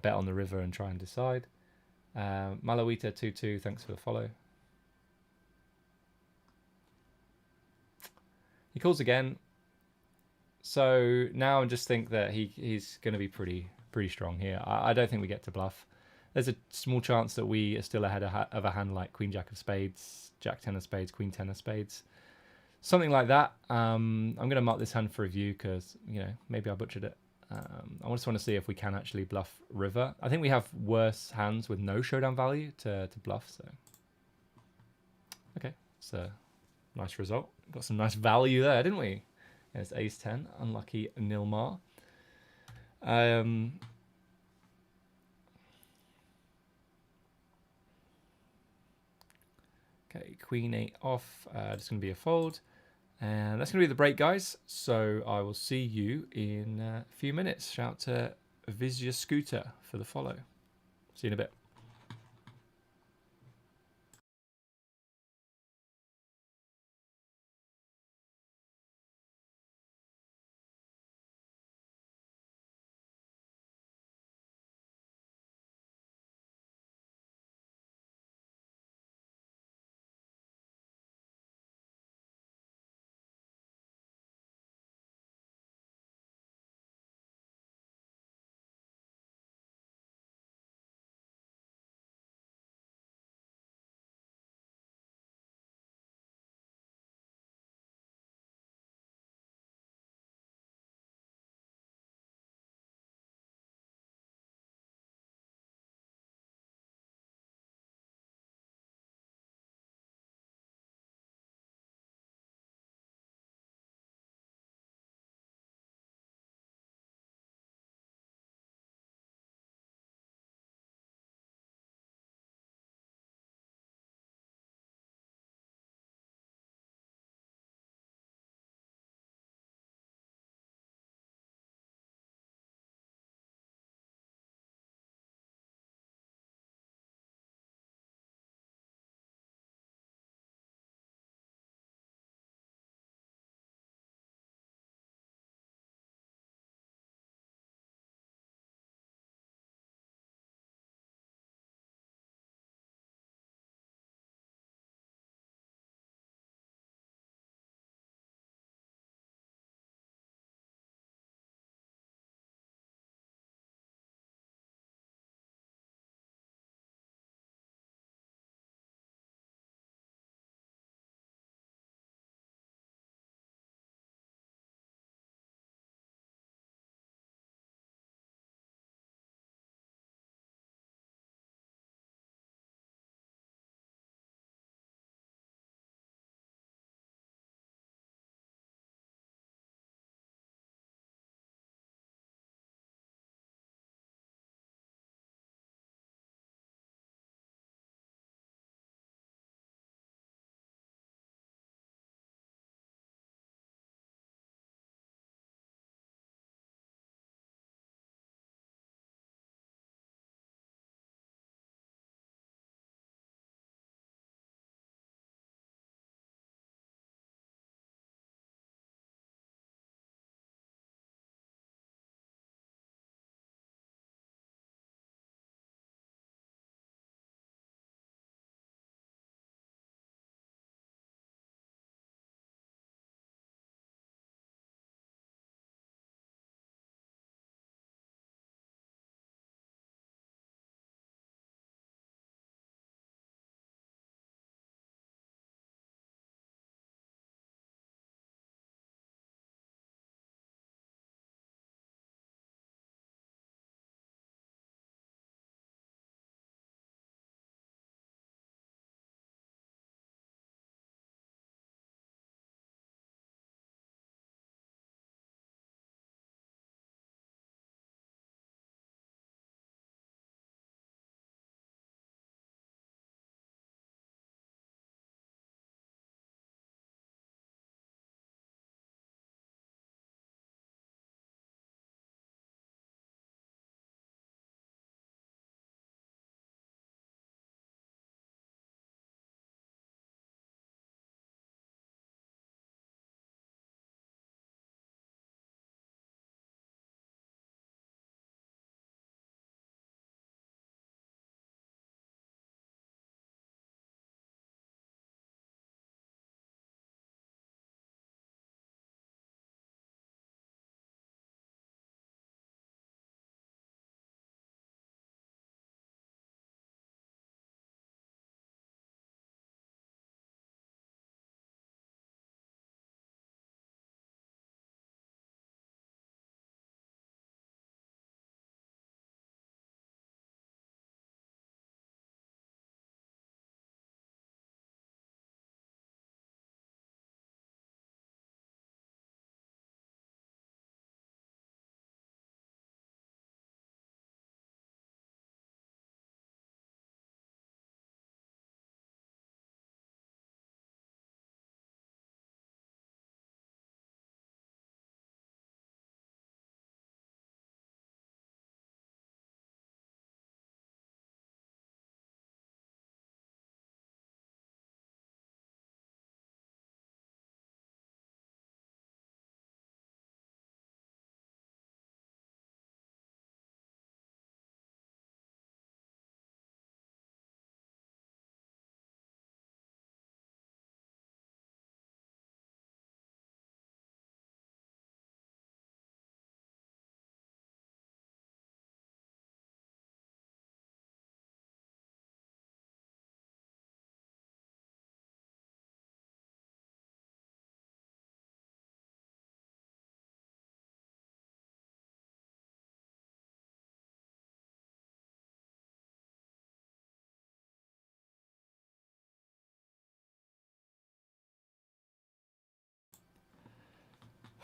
bet on the river and try and decide. Malawita 2-2, thanks for the follow. He calls again. So now I just think that he's going to be pretty strong here. I don't think we get to bluff. There's a small chance that we are still ahead of a hand like Queen Jack of spades, Jack 10 of spades, Queen 10 of spades. Something like that. I'm going to mark this hand for review because, maybe I butchered it. I just want to see if we can actually bluff river. I think we have worse hands with no showdown value to bluff. So, okay, it's a nice result. Got some nice value there, didn't we? And it's ace 10, unlucky Nilmar. Okay, queen 8 off. Just going to be a fold. And that's going to be the break, guys. So I will see you in a few minutes. Shout out to Vizia Scooter for the follow. See you in a bit.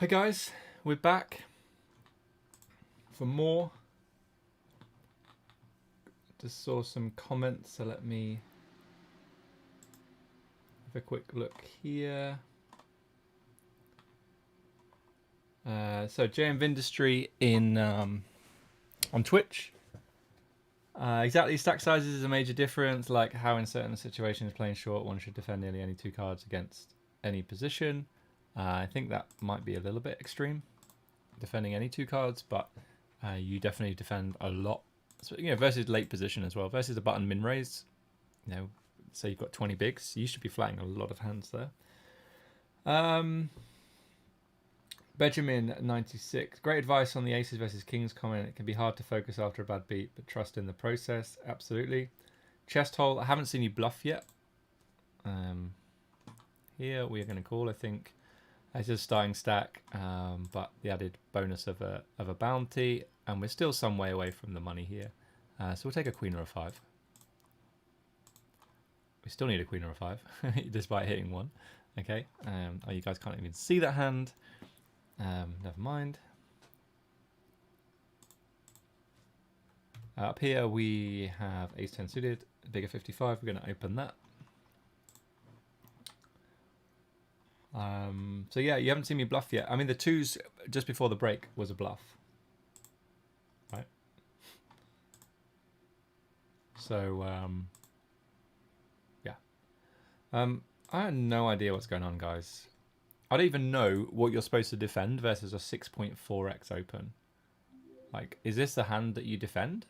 Hey guys, we're back for more. Just saw some comments, so let me have a quick look here. So JM Industry in on Twitch. Exactly, stack sizes is a major difference, like how in certain situations playing short one should defend nearly any 2 cards against any position. I think that might be a little bit extreme, defending any 2 cards, but you definitely defend a lot. So, versus late position as well, versus the button min raise. Say you've got 20 bigs, you should be flatting a lot of hands there. Benjamin 96, great advice on the aces versus kings comment. It can be hard to focus after a bad beat, but trust in the process. Absolutely. Chest hole, I haven't seen you bluff yet. Here we are going to call, I think. It's just starting stack, but the added bonus of a bounty, and we're still some way away from the money here. So we'll take a queen or a 5. We still need a queen or a 5, despite hitting 1. Okay. Oh, you guys can't even see that hand. Never mind. Up here we have ace 10 suited, bigger 55. We're going to open that. So yeah, you haven't seen me bluff yet. I mean, the 2s just before the break was a bluff, right? So yeah, I have no idea what's going on, guys. I don't even know what you're supposed to defend versus a 6.4x open. Like, is this the hand that you defend?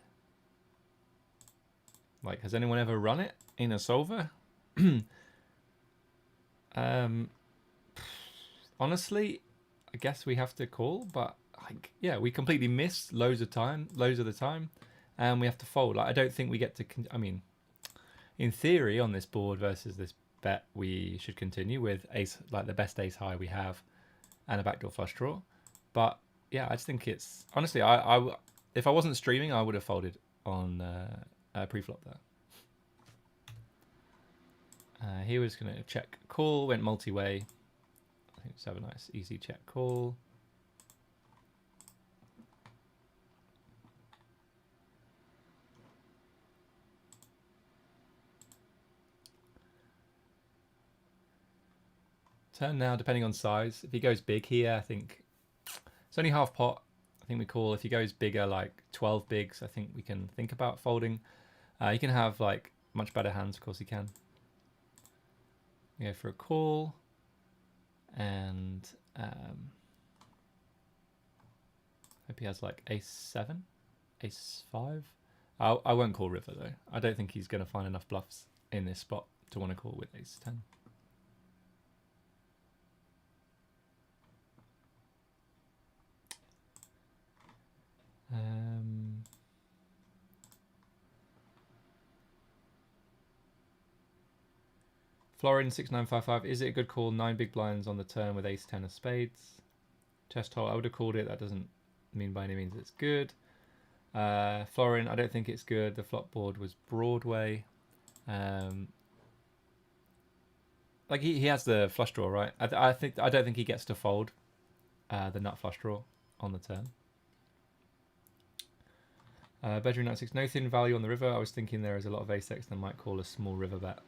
Like, has anyone ever run it in a solver? Honestly, I guess we have to call, but like, yeah, we completely miss loads of the time, and we have to fold. Like, I don't think we get to. I mean, in theory, on this board versus this bet, we should continue with ace, like the best ace high we have, and a backdoor flush draw. But yeah, I just think it's honestly, I if I wasn't streaming, I would have folded on pre-flop there. Here we're just gonna check call, went multi-way. I think just have a nice easy check call. Turn now, depending on size. If he goes big here, I think it's only half pot. I think we call. If he goes bigger, like 12 bigs, I think we can think about folding. He can have like much better hands, of course he can. We go for a call, and hope he has like ace 7, ace 5. I won't call river though. I don't think he's going to find enough bluffs in this spot to want to call with ace 10. Florin 6955, is it a good call? 9 big blinds on the turn with ace 10 of spades. Chest hole, I would have called it. That doesn't mean by any means it's good. Florin, I don't think it's good. The flop board was Broadway. Like he has the flush draw, right? I don't think he gets to fold the nut flush draw on the turn. Bedroom 96, no thin value on the river. I was thinking there is a lot of ace x that might call a small river bet.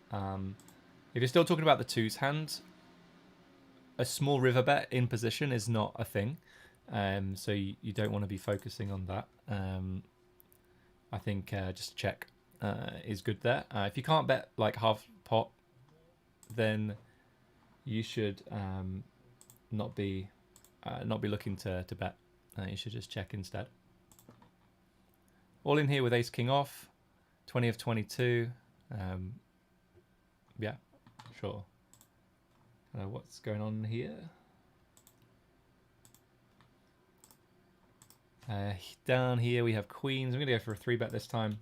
If you're still talking about the 2s hand, a small river bet in position is not a thing. So you don't want to be focusing on that. I think just check is good there. If you can't bet like half pot, then you should not be looking to bet. You should just check instead. All in here with ace king off, 20 of 22. Yeah, sure. What's going on here? Down here we have queens. I'm going to go for a 3-bet this time.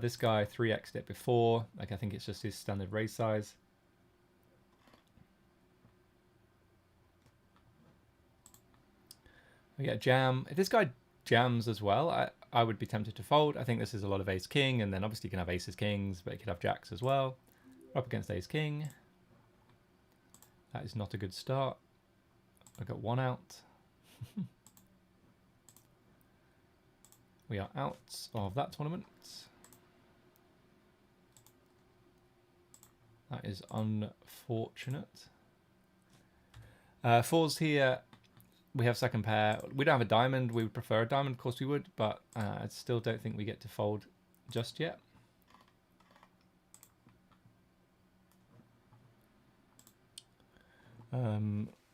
This guy 3x'd it before. Like, I think it's just his standard raise size. We get jam. If this guy jams as well, I would be tempted to fold. I think this is a lot of ace king, and then obviously you can have aces kings, but you could have jacks as well. We're up against ace king. That is not a good start. I got 1 out. We are out of that tournament. That is unfortunate. Fours here. We have second pair. We don't have a diamond. We would prefer a diamond. Of course we would, but I still don't think we get to fold just yet.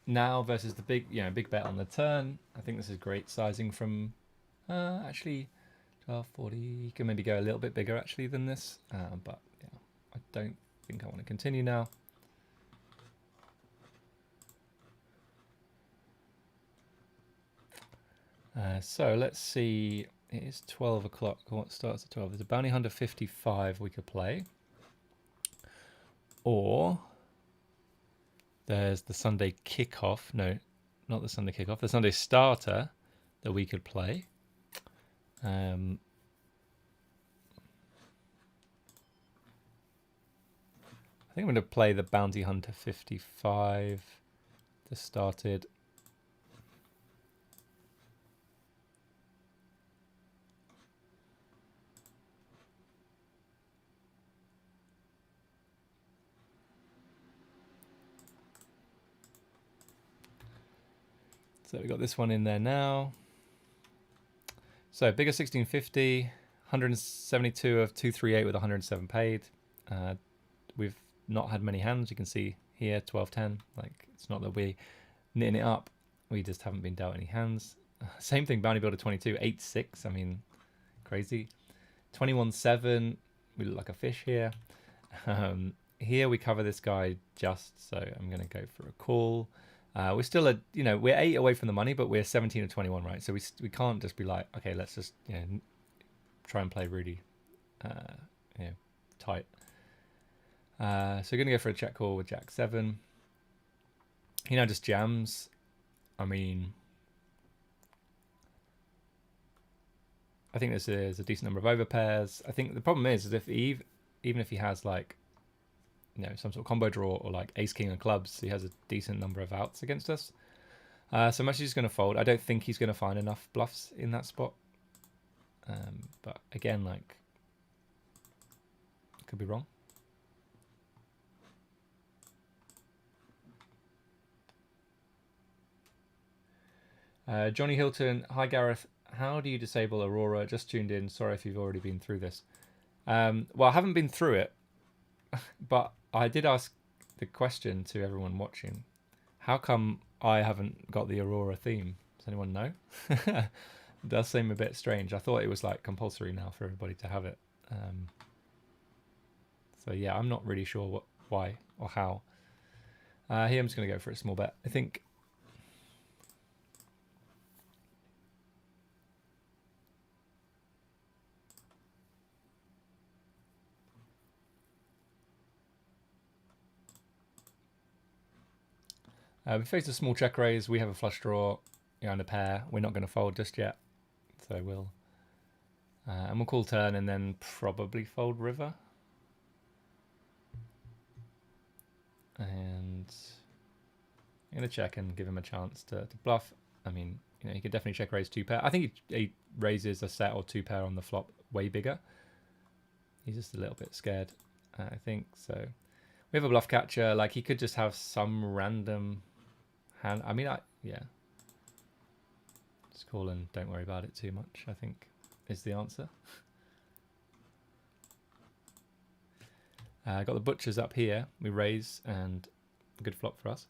Now versus the big bet on the turn. I think this is great sizing from actually 1240. You can maybe go a little bit bigger actually than this, but yeah, I don't think I want to continue now. So let's see. It is 12 o'clock. What starts at 12? There's a bounty hunter 55 we could play, or there's the Sunday kickoff. No, not the Sunday kickoff. The Sunday starter that we could play. I think I'm going to play the bounty hunter 55 that started. So we got this one in there now. So bigger 1650, 172 of 238 with 107 paid. We've not had many hands. You can see here 1210. Like, it's not that we're knitting it up. We just haven't been dealt any hands. Same thing, bounty builder 22, 8-6. I mean, crazy. 21-7. We look like a fish here. Here we cover this guy just, so I'm going to go for a call. We're still we're 8 away from the money, but we're 17 of 21, right? So we can't just be like, okay, let's just try and play really tight. So we're gonna go for a check call with Jack 7. He now just jams. I mean, I think this is a decent number of overpairs. I think the problem is if even if he has like some sort of combo draw or like ace king of clubs, he has a decent number of outs against us. So I'm actually just going to fold. I don't think he's going to find enough bluffs in that spot. But again, like, could be wrong. Johnny Hilton, hi Gareth. How do you disable Aurora? Just tuned in. Sorry if you've already been through this. Well, I haven't been through it, but I did ask the question to everyone watching. How come I haven't got the Aurora theme? Does anyone know? It does seem a bit strange. I thought it was like compulsory now for everybody to have it. So yeah, I'm not really sure why or how. Here I'm just going to go for a small bet. I think we face a small check raise. We have a flush draw and a pair. We're not going to fold just yet, so we'll and we'll call turn and then probably fold river. And I'm going to check and give him a chance to bluff. I mean, he could definitely check raise 2 pair. I think he raises a set or 2 pair on the flop way bigger. He's just a little bit scared, I think. So we have a bluff catcher. Like, he could just have some random hand. I mean, yeah. Just call and don't worry about it too much, I think, is the answer. Got the butchers up here. We raise, and good flop for us.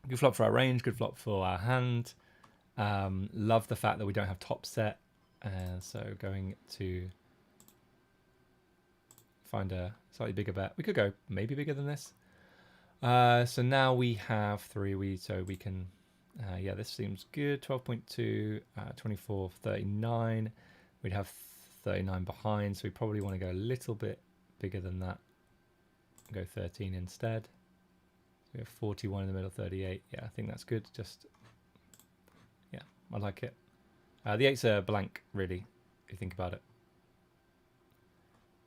Good flop for our range, good flop for our hand. Love the fact that we don't have top set. So going to find a slightly bigger bet. We could go maybe bigger than this. So now we have 3. So we can, yeah, this seems good. 12.2, 24, 39. We'd have 39 behind, so we probably want to go a little bit bigger than that. Go 13 instead. We have 41 in the middle, 38. Yeah, I think that's good. Just, yeah, I like it. The 8's a blank, really, if you think about it.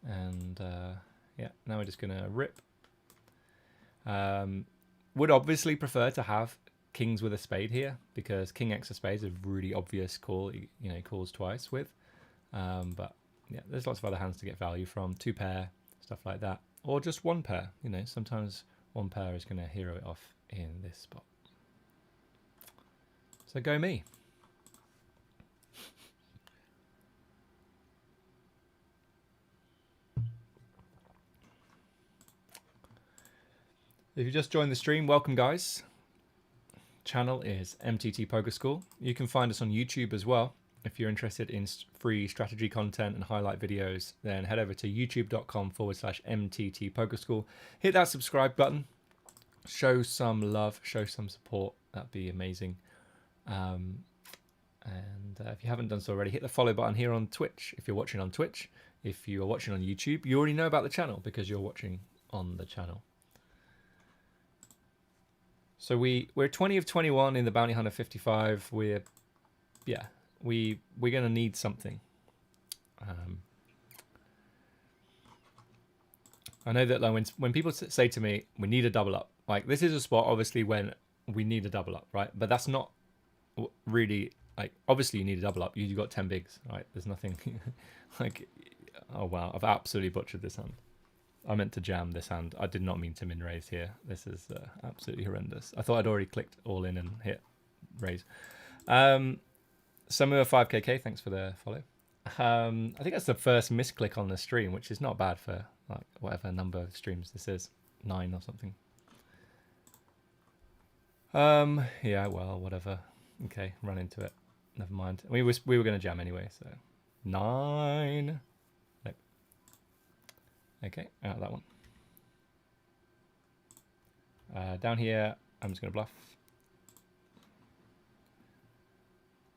And yeah, now we're just going to rip. Would obviously prefer to have kings with a spade here, because king x of spades is a really obvious call. He calls twice with. But yeah, there's lots of other hands to get value from. 2 pair, stuff like that, or just 1 pair. Sometimes 1 pair is going to hero it off in this spot. So go me. If you just joined the stream, welcome guys. Channel is MTT Poker School. You can find us on YouTube as well. If you're interested in free strategy content and highlight videos, then head over to youtube.com/MTT Poker School. Hit that subscribe button. Show some love, show some support. That'd be amazing. And if you haven't done so already, hit the follow button here on Twitch. If you're watching on Twitch, if you are watching on YouTube, you already know about the channel because you're watching on the channel. So we're 20 of 21 in the Bounty Hunter 55. We're gonna need something. I know that like when people say to me, we need a double up, like this is a spot obviously when we need a double up, right? But that's not really like, obviously you need a double up. You got 10 bigs, right? There's nothing like, oh wow, I've absolutely butchered this hand. I meant to jam this hand. I did not mean to min raise here. This is absolutely horrendous. I thought I'd already clicked all in and hit raise. Samu 5KK, thanks for the follow. I think that's the first misclick on the stream, which is not bad for like whatever number of streams this is, 9 or something. Yeah, well, whatever. Okay, run into it. Never mind. We were going to jam anyway, so 9. Nope. Okay, out of that one. Down here, I'm just going to bluff.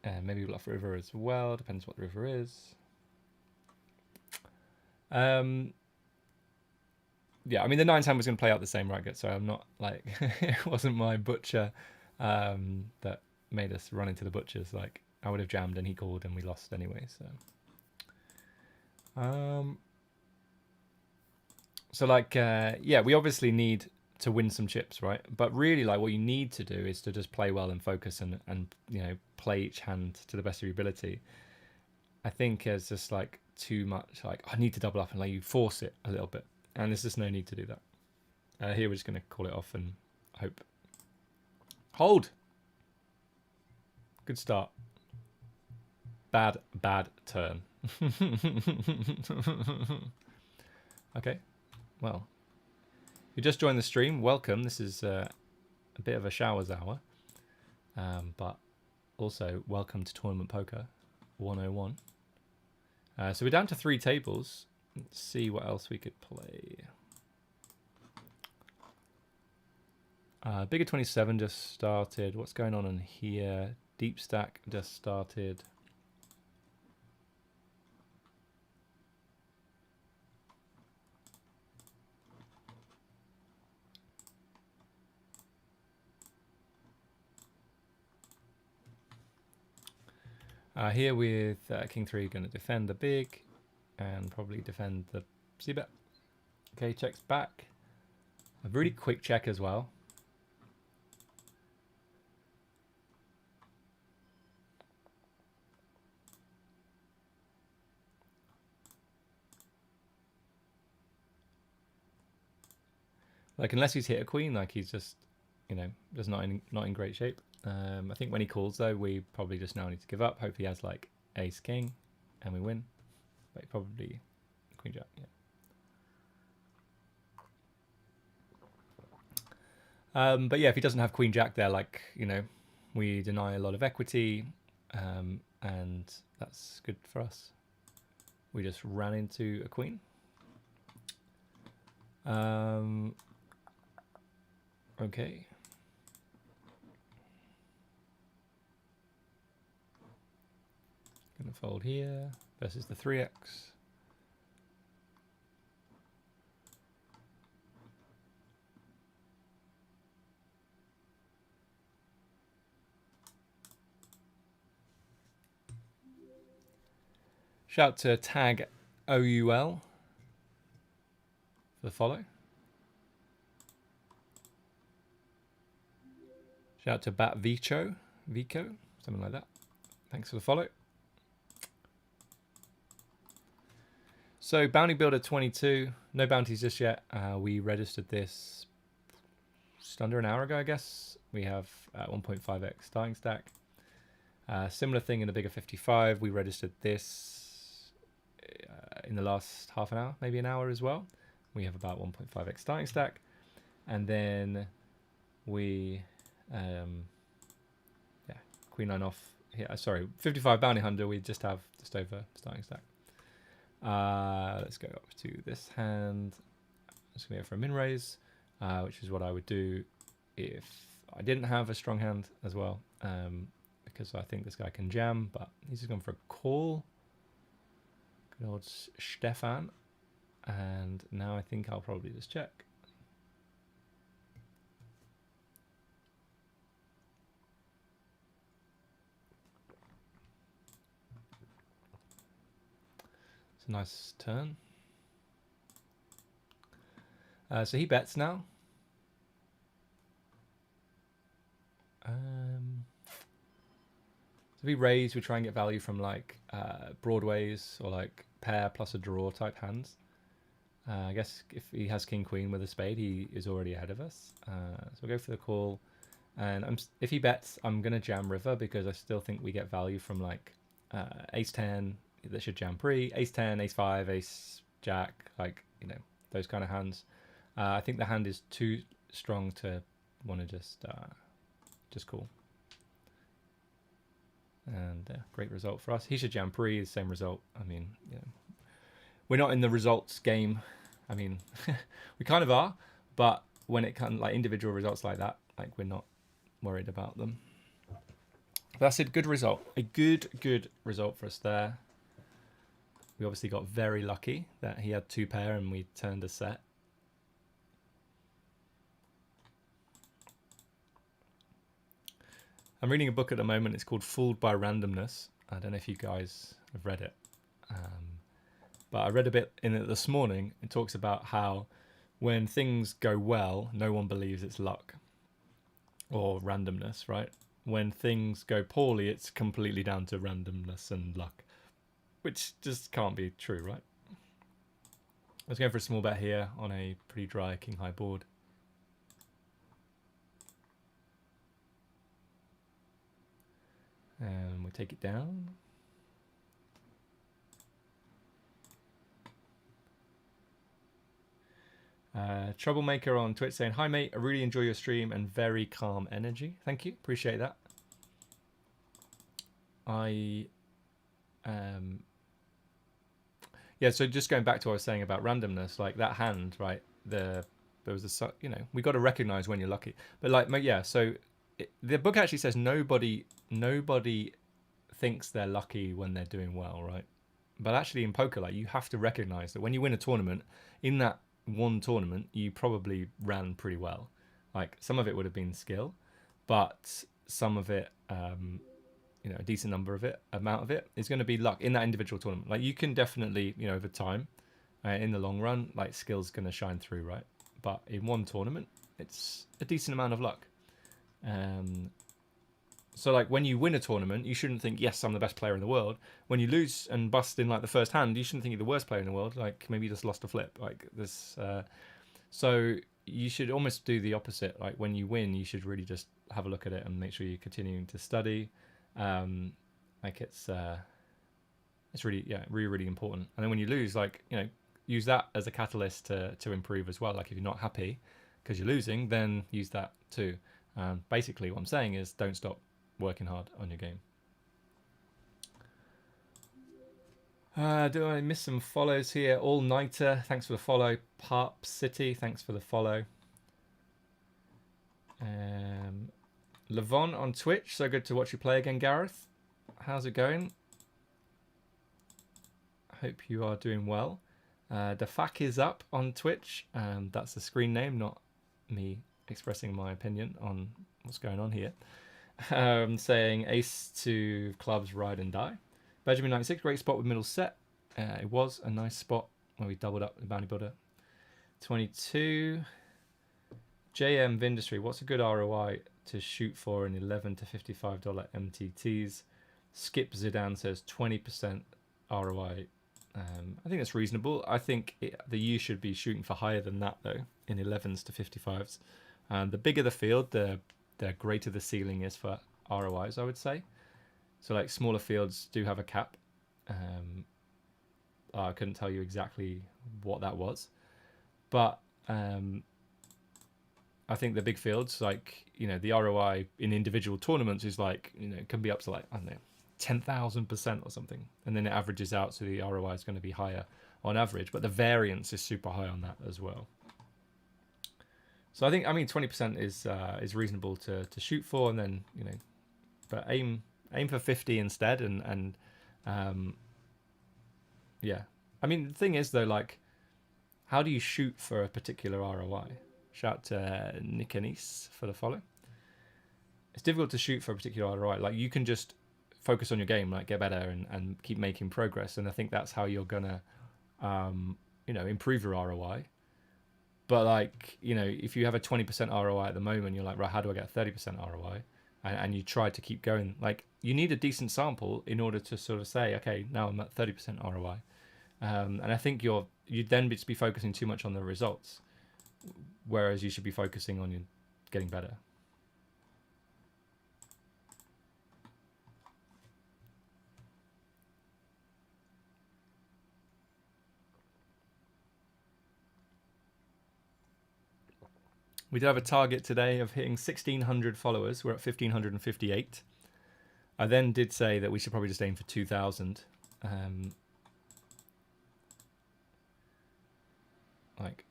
And maybe bluff river as well, depends what the river is. Yeah, I mean the 9's hand was going to play out the same, right? So I'm not like, it wasn't my butcher that made us run into the butchers. Like I would have jammed and he called and we lost anyway. So like, yeah, we obviously need to win some chips, right? But really, like, what you need to do is to just play well and focus and play each hand to the best of your ability. I think it's just like too much. Like I need to double up and like you force it a little bit, and there's just no need to do that. Here we're just going to call it off and hope. Hold. Good start. Bad turn. Okay. Well, if you just joined the stream, welcome. This is a bit of a showers hour, but also welcome to Tournament Poker 101. So we're down to 3 tables. Let's see what else we could play. Bigger 27 just started. What's going on in here? Deep stack just started. Here with King 3 going to defend the big and probably defend the c-bet. Okay, checks back. A really quick check as well. Like unless he's hit a queen, like he's just, just not in great shape. I think when he calls though, we probably just now need to give up. Hope he has like ace king, and we win. But probably queen jack. Yeah. But yeah, if he doesn't have queen jack there, like we deny a lot of equity, and that's good for us. We just ran into a queen. Okay. Gonna fold here versus the 3x. Shout to tag OUL for the follow. Shout out to Bat Vico, something like that. Thanks for the follow. So Bounty Builder 22, no bounties just yet. We registered this just under an hour ago, I guess. We have 1.5x starting stack. Similar thing in the bigger 55. We registered this in the last half an hour, maybe an hour as well. We have about 1.5x starting stack. And then we, Queen 9 off here. Sorry, 55 Bounty Hunter. We just have just over starting stack. Let's go up to this hand. I'm just going to go for a min raise, which is what I would do if I didn't have a strong hand as well, because I think this guy can jam, but he's just gone for a call. Good old Stefan. And now I think I'll probably just check. It's a nice turn. So he bets now. So if we raise, we try and get value from like broadways or like pair plus a draw type hands. I guess if he has king queen with a spade, he is already ahead of us. So we'll go for the call, and if he bets, I'm gonna jam river because I still think we get value from like ace 10 that should jam pre, ace 10, ace 5, ace jack, like, you know, those kind of hands. I think the hand is too strong to want to just call. And great result for us. He should jam pre, the same result. I mean, you know, we're not in the results game. I mean, we kind of are, but when it comes like individual results like that, like we're not worried about them. That's a good result. A good result for us there. We obviously got very lucky that he had two pair and we turned a set. I'm reading a book at the moment. It's called Fooled by Randomness. I don't know if you guys have read it. But I read a bit in it this morning. It talks about how when things go well, no one believes it's luck or randomness, right? When things go poorly, it's completely down to randomness and luck, which just can't be true, right? Let's go for a small bet here on a pretty dry king high board. And we take it down. Troublemaker on Twitch saying, "Hi mate, I really enjoy your stream and very calm energy." Thank you, appreciate that. Yeah, so just going back to what I was saying about randomness, like that hand, right? There was a, you know, we got to recognize when you're lucky. But like, yeah, so the book actually says nobody thinks they're lucky when they're doing well, right? But actually in poker, like, you have to recognize that when you win a tournament, in that one tournament, you probably ran pretty well. Like, some of it would have been skill, but some of it, you know, a decent amount of it is going to be luck in that individual tournament. Like, you can definitely, you know, over time, in the long run, like, skill's going to shine through, right? But in one tournament, it's a decent amount of luck. So like when you win a tournament, you shouldn't think, yes, I'm the best player in the world. When you lose and bust in like the first hand, you shouldn't think you're the worst player in the world. Like, maybe you just lost a flip. Like this. So you should almost do the opposite. Like when you win, you should really just have a look at it and make sure you're continuing to study. Like it's really, yeah, really important. And then when you lose, like, you know, use that as a catalyst to improve as well. Like if you're not happy because you're losing, then use that too. Basically what I'm saying is don't stop working hard on your game. Do I miss some follows here? All Nighter, thanks for the follow. Parp City, thanks for the follow. Levon on Twitch, so good to watch you play again, Gareth. How's it going? Hope you are doing well. The FAQ is up on Twitch. That's the screen name, not me expressing my opinion on what's going on here. Saying ace to clubs, ride and die. Benjamin 96, great spot with middle set. It was a nice spot where we doubled up the bounty builder. 22. JM Vindustry, what's a good ROI to shoot for in $11 to $55 MTTs. Skip Zidane says 20% ROI. I think that's reasonable. I think the you should be shooting for higher than that though, in 11s to 55s. The bigger the field, the greater the ceiling is for ROIs, I would say. So like smaller fields do have a cap. I couldn't tell you exactly what that was, but I think the big fields, like, you know, the ROI in individual tournaments is like, you know, it can be up to like, I don't know, 10,000% or something, and then it averages out, so the ROI is going to be higher on average, but the variance is super high on that as well. So I mean 20% is reasonable to shoot for, and then, you know, but aim for 50 instead, and yeah. I mean, the thing is though, like, how do you shoot for a particular ROI? Shout out to Nick Anise for the follow. It's difficult to shoot for a particular ROI. Like, you can just focus on your game, like get better and keep making progress. And I think that's how you're gonna, you know, improve your ROI. But like, you know, if you have a 20% ROI at the moment, you're like, right, how do I get a 30% ROI? And you try to keep going. Like, you need a decent sample in order to sort of say, okay, now I'm at 30% ROI. And I think you'd then just be focusing too much on the results, whereas you should be focusing on your getting better. We did have a target today of hitting 1,600 followers. We're at 1,558. I then did say that we should probably just aim for 2,000. Like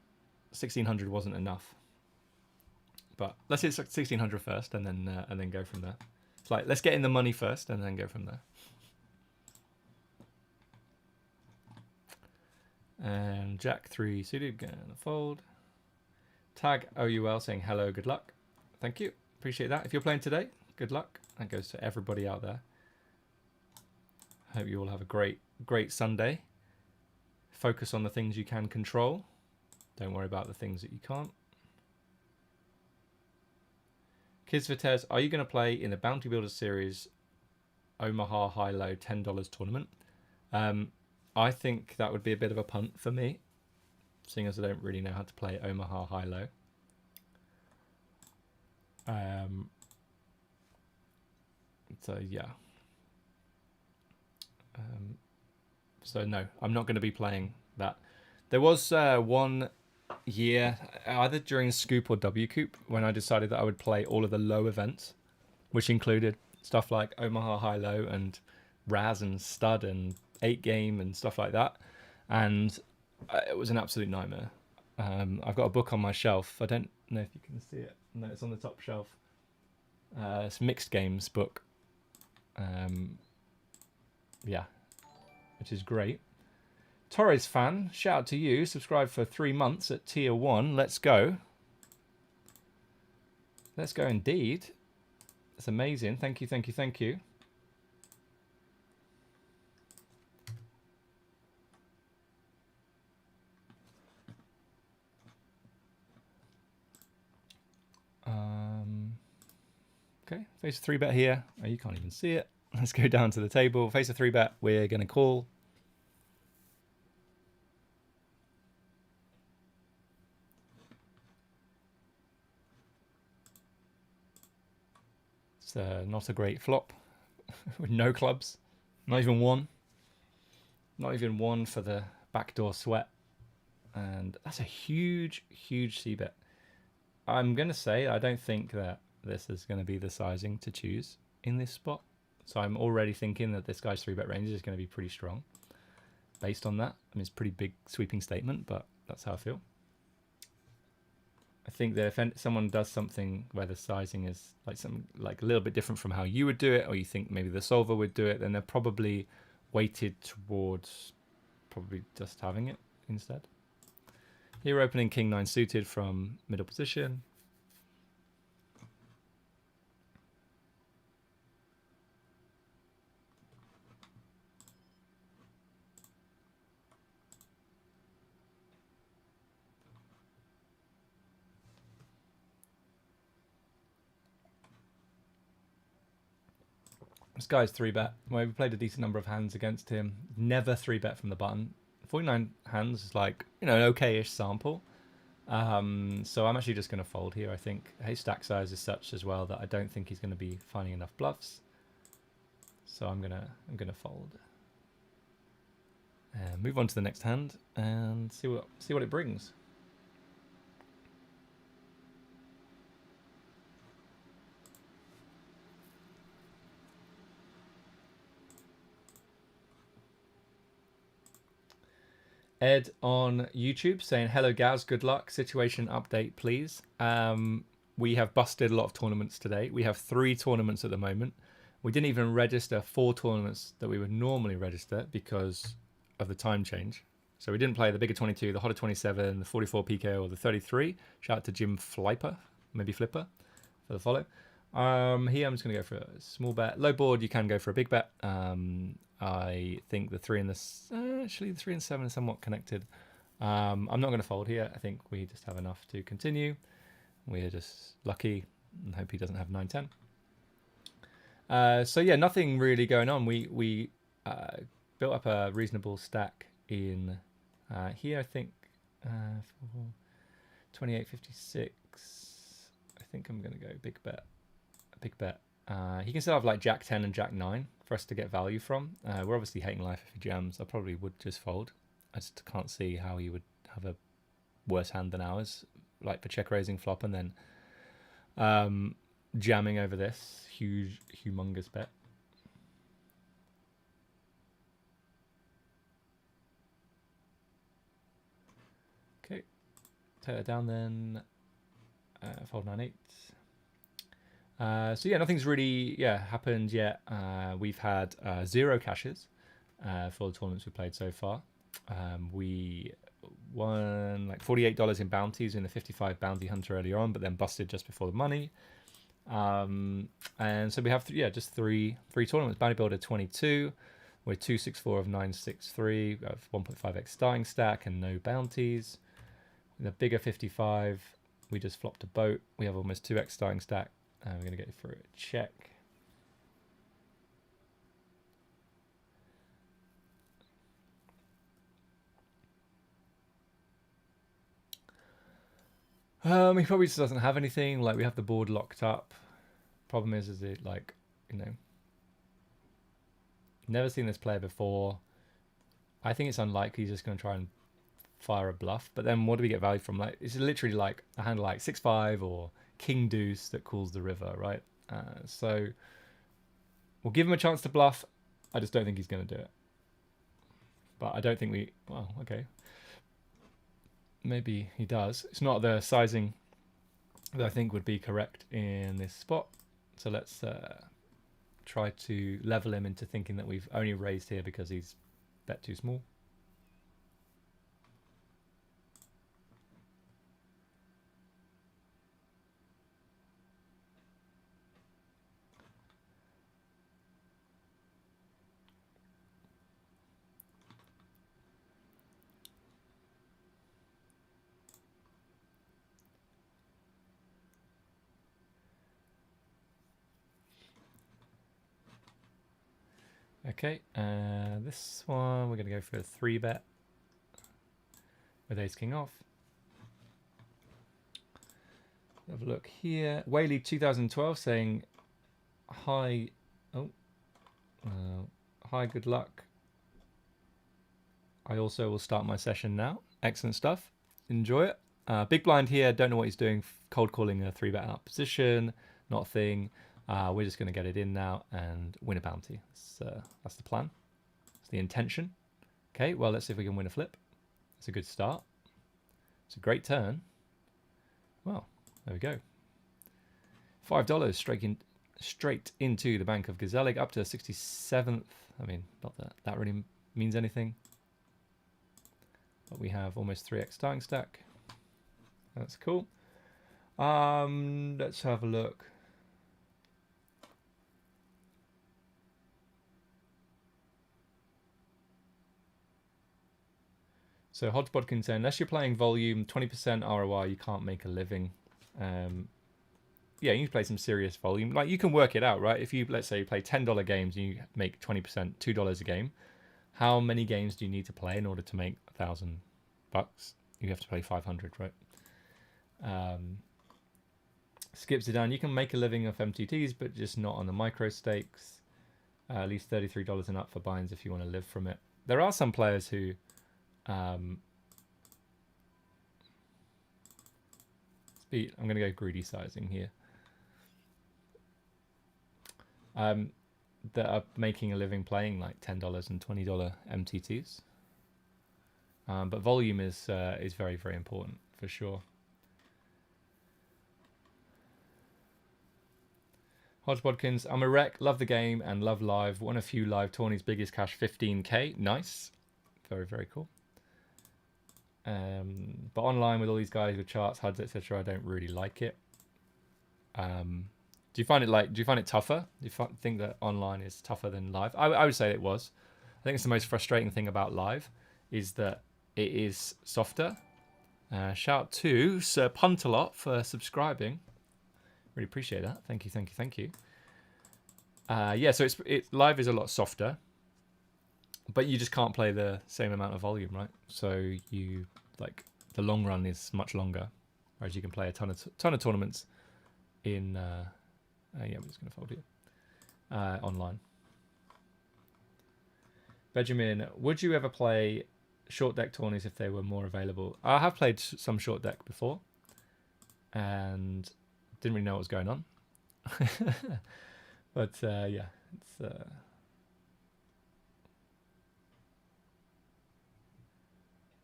1,600 wasn't enough, but let's hit 1,600 first, and then go from there. It's like, let's get in the money first, and then go from there. And Jack 3 suited, gonna fold. Tag OUL saying hello, good luck. Thank you, appreciate that. If you're playing today, good luck. That goes to everybody out there. Hope you all have a great Sunday. Focus on the things you can control. Don't worry about the things that you can't. Kids Vitez, are you going to play in the Bounty Builders Series Omaha High Low $10 tournament? I think that would be a bit of a punt for me, seeing as I don't really know how to play Omaha High Low. So yeah. So no, I'm not going to be playing that. There was one year, either during Scoop or WCoop, when I decided that I would play all of the low events, which included stuff like Omaha High Low and Raz and Stud and 8 Game and stuff like that, and it was an absolute nightmare. I've got a book on my shelf. I don't know if you can see it. No, it's on the top shelf. It's Mixed Games book. Yeah, which is great. Torres fan, shout out to you. Subscribe for 3 months at tier 1. Let's go. Let's go indeed. That's amazing. Thank you, thank you, thank you. Okay, face a 3-bet here. Oh, you can't even see it. Let's go down to the table. Face a 3-bet. We're going to call. It's not a great flop with no clubs. Not even one. Not even one for the backdoor sweat. And that's a huge, huge c-bet. I'm going to say I don't think that this is going to be the sizing to choose in this spot. So I'm already thinking that this guy's 3-bet range is going to be pretty strong based on that. I mean, it's a pretty big sweeping statement, but that's how I feel. I think that if someone does something where the sizing is like a little bit different from how you would do it, or you think maybe the solver would do it, then they're probably weighted towards probably just having it instead. Here we're opening King 9 suited from middle position. This guy's 3-bet. Well, we played a decent number of hands against him. Never 3-bet from the button. 49 hands is like, you know, an okay-ish sample. So I'm actually just going to fold here. I think his stack size is such as well that I don't think he's going to be finding enough bluffs. So I'm gonna fold. And move on to the next hand and see what it brings. Ed on YouTube saying, hello Gaz, good luck. Situation update, please. We have busted a lot of tournaments today. We have 3 tournaments at the moment. We didn't even register 4 tournaments that we would normally register because of the time change. So we didn't play the bigger 22, the hotter 27, the 44 PK, or the 33. Shout out to Jim Flipper, maybe Flipper, for the follow. Here I'm just going to go for a small bet. Low board, you can go for a big bet. I think the 3 and the actually the 3 and 7 are somewhat connected. I'm not going to fold here. I think we just have enough to continue. We're just lucky and hope he doesn't have 9-10. So yeah, nothing really going on. We built up a reasonable stack in here. I think 28.56. I think I'm going to go big bet. Big bet. He can still have like Jack 10 and Jack 9 for us to get value from. We're obviously hating life if he jams. I probably would just fold. I just can't see how he would have a worse hand than ours, like for check raising flop and then jamming over this humongous bet. Okay, take that down then. Fold 9-8. So yeah, nothing's really happened yet. We've had 0 cashes for the tournaments we played so far. We won like $48 in bounties in the 55 bounty hunter earlier on, but then busted just before the money. And so we have just three tournaments. Bounty builder 22. We're 264 of 963. We have 1.5x starting stack and no bounties. In the bigger 55, we just flopped a boat. We have almost 2x starting stack. And we're going to go for a check. He probably just doesn't have anything. Like, we have the board locked up. Problem is it like, you know, never seen this player before. I think it's unlikely he's just going to try and fire a bluff. But then what do we get value from? Like, it's literally like a hand like 6-5 or King Deuce that calls the river, right? So we'll give him a chance to bluff. I just don't think he's going to do it. But I don't think we... Well, okay. Maybe he does. It's not the sizing that I think would be correct in this spot. So let's try to level him into thinking that we've only raised here because he's bet too small. Okay, this one we're going to go for a 3-bet with ace king off. Have a look here. Whaley 2012 saying hi. Hi, good luck. I also will start my session now. Excellent stuff. Enjoy it. Big blind here. Don't know what he's doing. Cold calling a 3-bet out position. Not a thing. We're just going to get it in now and win a bounty. That's the plan. That's the intention. Okay, well, let's see if we can win a flip. It's a good start. It's a great turn. Well, there we go. $5 straight into the bank of Gazelig, up to 67th. I mean, not that that really means anything. But we have almost 3x starting stack. That's cool. Let's have a look. So Hodgebodkin saying, unless you're playing volume, 20% ROI, you can't make a living. yeah, you need to play some serious volume. Like you can work it out, right? If you, let's say you play $10 games and you make 20%, $2 a game, how many games do you need to play in order to make $1,000? You have to play 500, right? Skips it down. You can make a living off MTTs, but just not on the micro stakes. At least $33 and up for binds if you want to live from it. There are some players who I'm going to go greedy sizing here. That are making a living playing like $10 and $20 MTTs. But volume is very, very important for sure. Hodge Bodkins, I'm a wreck, love the game and love live. Won a few live tourneys, biggest cash 15k. Nice. Very, very cool. But online with all these guys with charts, HUDs, etc., I don't really like it. Do you find it tougher? Do you think that online is tougher than live? I would say it was. I think it's the most frustrating thing about live is that it is softer. Shout out to Sir Puntalot for subscribing. Really appreciate that. Thank you, thank you, thank you. Yeah, so it's live is a lot softer, but you just can't play the same amount of volume, right? So you like the long run is much longer, whereas you can play a ton of tournaments in. Yeah, I'm just gonna fold here. Online. Benjamin, would you ever play short deck tourneys if they were more available? I have played some short deck before, and didn't really know what was going on. But yeah, it's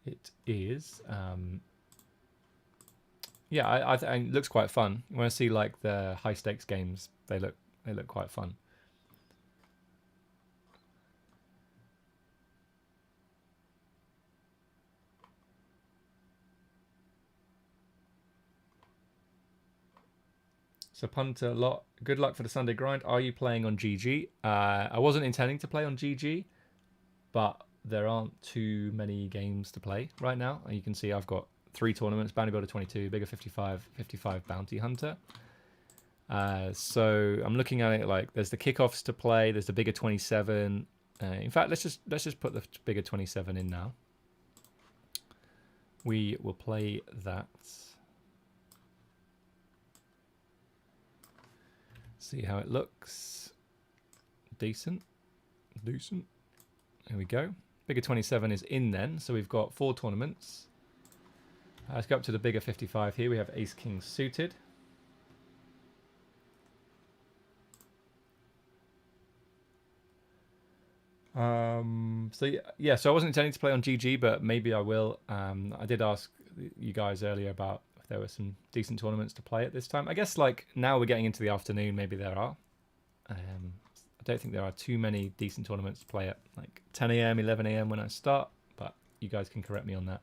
it is yeah, I think it looks quite fun. When I see like the high stakes games, they look quite fun. So punter a lot. Good luck for the Sunday grind. Are you playing on GG? I wasn't intending to play on GG, but there aren't too many games to play right now. And you can see I've got 3 tournaments: Bounty Builder 22, Bigger 55, 55 Bounty Hunter. So I'm looking at it like there's the kickoffs to play. There's the Bigger 27. In fact, let's just put the Bigger 27 in now. We will play that. See how it looks. Decent. Here we go. Bigger 27 is in then. So we've got 4 tournaments. Let's go up to the Bigger 55 here. We have Ace King suited. So yeah, so I wasn't intending to play on GG, but maybe I will. I did ask you guys earlier about if there were some decent tournaments to play at this time. I guess like now we're getting into the afternoon, maybe there are. I don't think there are too many decent tournaments to play at like 10 a.m, 11 a.m. when I start, but you guys can correct me on that.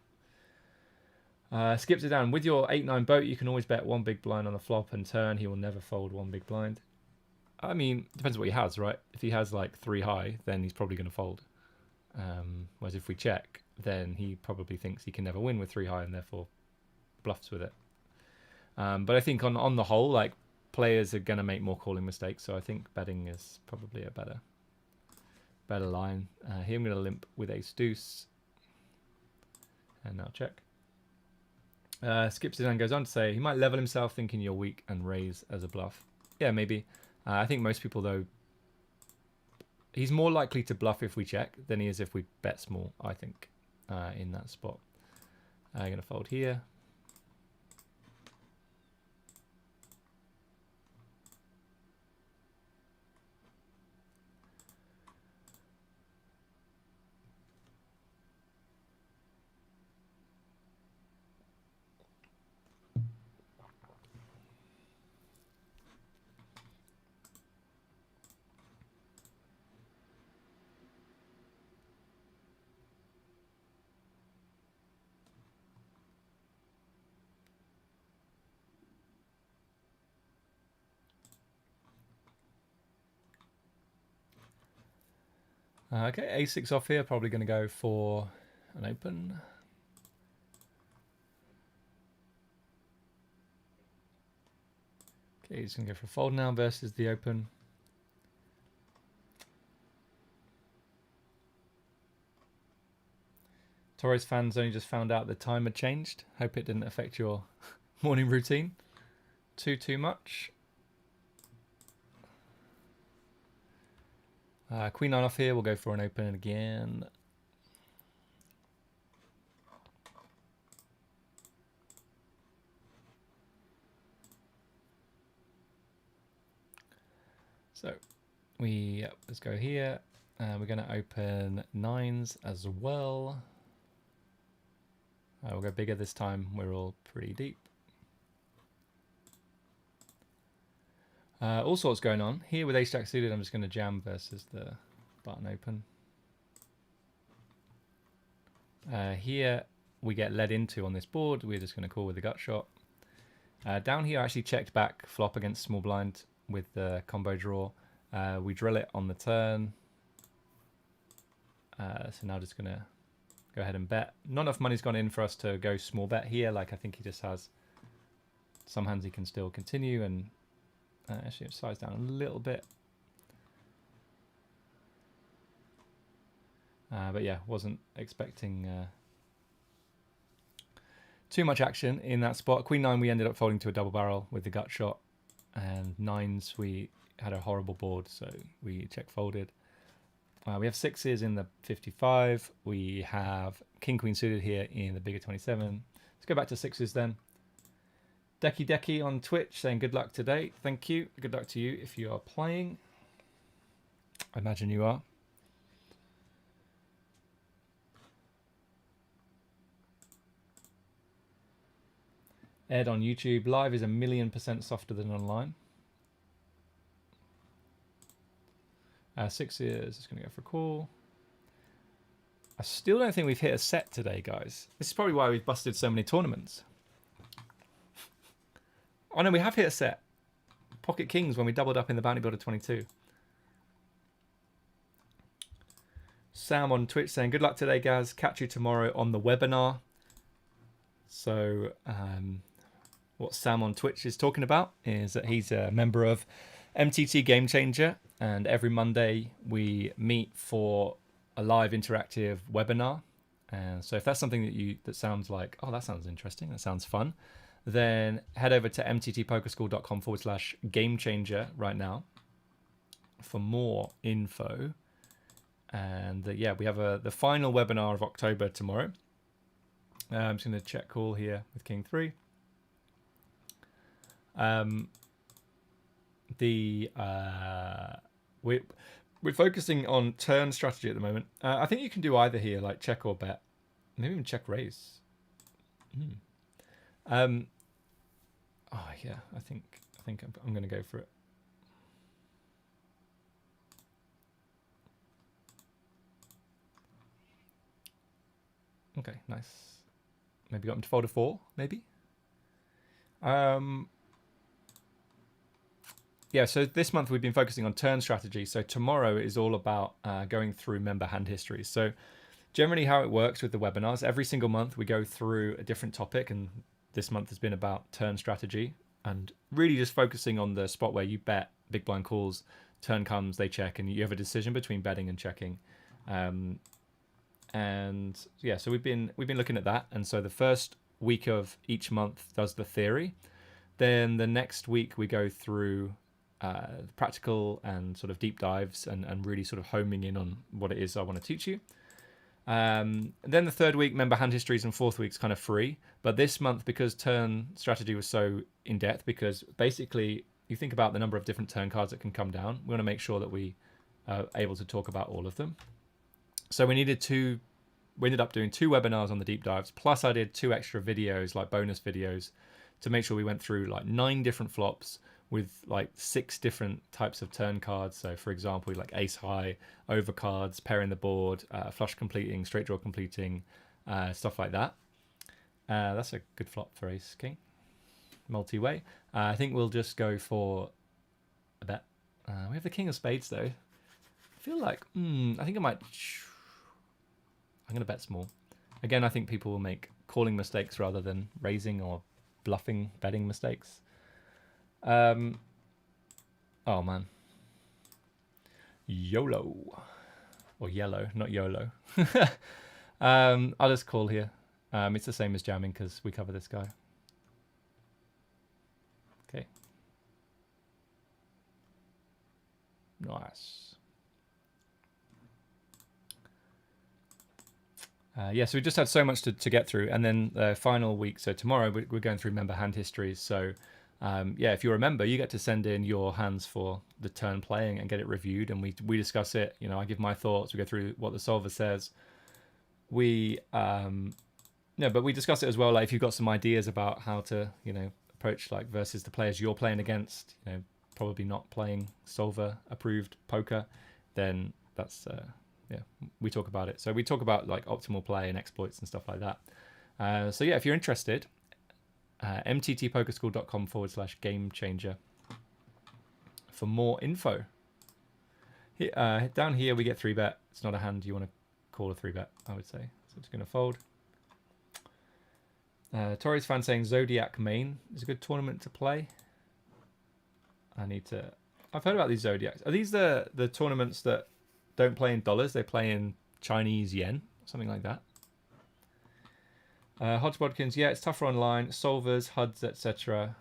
Skips it down. With your 8-9 boat, you can always bet 1 big blind on the flop and turn. He will never fold 1 big blind. I mean, depends what he has, right? If he has like 3 high, then he's probably going to fold. Whereas if we check, then he probably thinks he can never win with 3 high and therefore bluffs with it. But I think on the whole, like players are going to make more calling mistakes, so I think betting is probably a better line. Here I'm going to limp with ace deuce, and now check. Skips it and goes on to say he might level himself thinking you're weak and raise as a bluff. Yeah, maybe. I think most people though, he's more likely to bluff if we check than he is if we bet small, I think, in that spot. I'm going to fold here. Okay, a6 off here, probably going to go for an open. Okay, he's going to go for a fold now versus the open. Torres fans only just found out the time had changed. Hope it didn't affect your morning routine too much. Queen 9 off here. We'll go for an open again. So let's go here. We're going to open 9s as well. We'll go bigger this time. We're all pretty deep. All sorts going on. Here with ace-jack suited, I'm just going to jam versus the button open. Here we get led into on this board. We're just going to call with the gut shot. Down here I actually checked back flop against small blind with the combo draw. We drill it on the turn. So now just going to go ahead and bet. Not enough money's gone in for us to go small bet here. Like, I think he just has some hands he can still continue, and actually size down a little bit. But yeah, wasn't expecting too much action in that spot. Queen 9 we ended up folding to a double barrel with the gut shot, and 9s we had a horrible board, so we check folded. We have 6s in the 55. We have king queen suited here in the bigger 27. Let's go back to 6s then. Decky on Twitch saying good luck today. Thank you. Good luck to you if you are playing. I imagine you are. Ed on YouTube. Live is 1,000,000% softer than online. 6 is just going to go for a call. I still don't think we've hit a set today, guys. This is probably why we've busted so many tournaments. Oh no, we have hit a set. Pocket Kings when we doubled up in the Bounty Builder 22. Sam on Twitch saying, good luck today, Gaz. Catch you tomorrow on the webinar. So what Sam on Twitch is talking about is that he's a member of MTT Game Changer, and every Monday we meet for a live interactive webinar. And so if that's something that sounds like, oh, that sounds interesting, that sounds fun, then head over to mttpokerschool.com/game-changer right now for more info. And yeah, we have the final webinar of October tomorrow. I'm just going to check call here with King 3. We're focusing on turn strategy at the moment. I think you can do either here, like check or bet, maybe even check raise. Oh yeah, I think I'm going to go for it. Okay, nice. Maybe got him to fold a 4, maybe. Yeah, so this month we've been focusing on turn strategy. So tomorrow is all about going through member hand histories. So generally how it works with the webinars, every single month we go through a different topic, and this month has been about turn strategy, and really just focusing on the spot where you bet, big blind calls, turn comes, they check, and you have a decision between betting and checking. And yeah, so we've been looking at that. And so the first week of each month does the theory. Then the next week we go through practical and sort of deep dives and really sort of homing in on what it is I want to teach you. And then the third week, member hand histories, and fourth week's kind of free. But this month, because turn strategy was so in depth, because basically you think about the number of different turn cards that can come down, we want to make sure that we are able to talk about all of them. So we ended up doing 2 webinars on the deep dives, plus I did 2 extra videos, like bonus videos, to make sure we went through like 9 different flops with like 6 different types of turn cards. So for example, like ace high, overcards, pairing the board, flush completing, straight draw completing, stuff like that. That's a good flop for ace king, multi-way. I think we'll just go for a bet. We have the king of spades though. I feel like, I think I'm going to bet small. Again, I think people will make calling mistakes rather than raising or bluffing betting mistakes. Oh man, YOLO or yellow, not YOLO. I'll just call here. It's the same as jamming because we cover this guy. Okay. Nice. Yeah, so we just had so much to get through, and then the final week. So tomorrow we're going through member hand histories. So yeah, if you're a member, you get to send in your hands for the turn playing and get it reviewed, and we discuss it. You know, I give my thoughts. We go through what the solver says. We no, but we discuss it as well. Like if you've got some ideas about how to, you know, approach like versus the players you're playing against, you know, probably not playing solver approved poker, then that's yeah, we talk about it. So we talk about like optimal play and exploits and stuff like that. So yeah, if you're interested, mttpokerschool.com/game changer for more info. Down here we get 3-bet. It's not a hand you want to call a 3-bet, I would say. So it's going to fold. Torres fan saying Zodiac main is a good tournament to play. I've heard about these Zodiacs. Are these the tournaments that don't play in dollars? They play in Chinese yen, something like that. Hodgebodkins, yeah, it's tougher online. Solvers, HUDs, etc.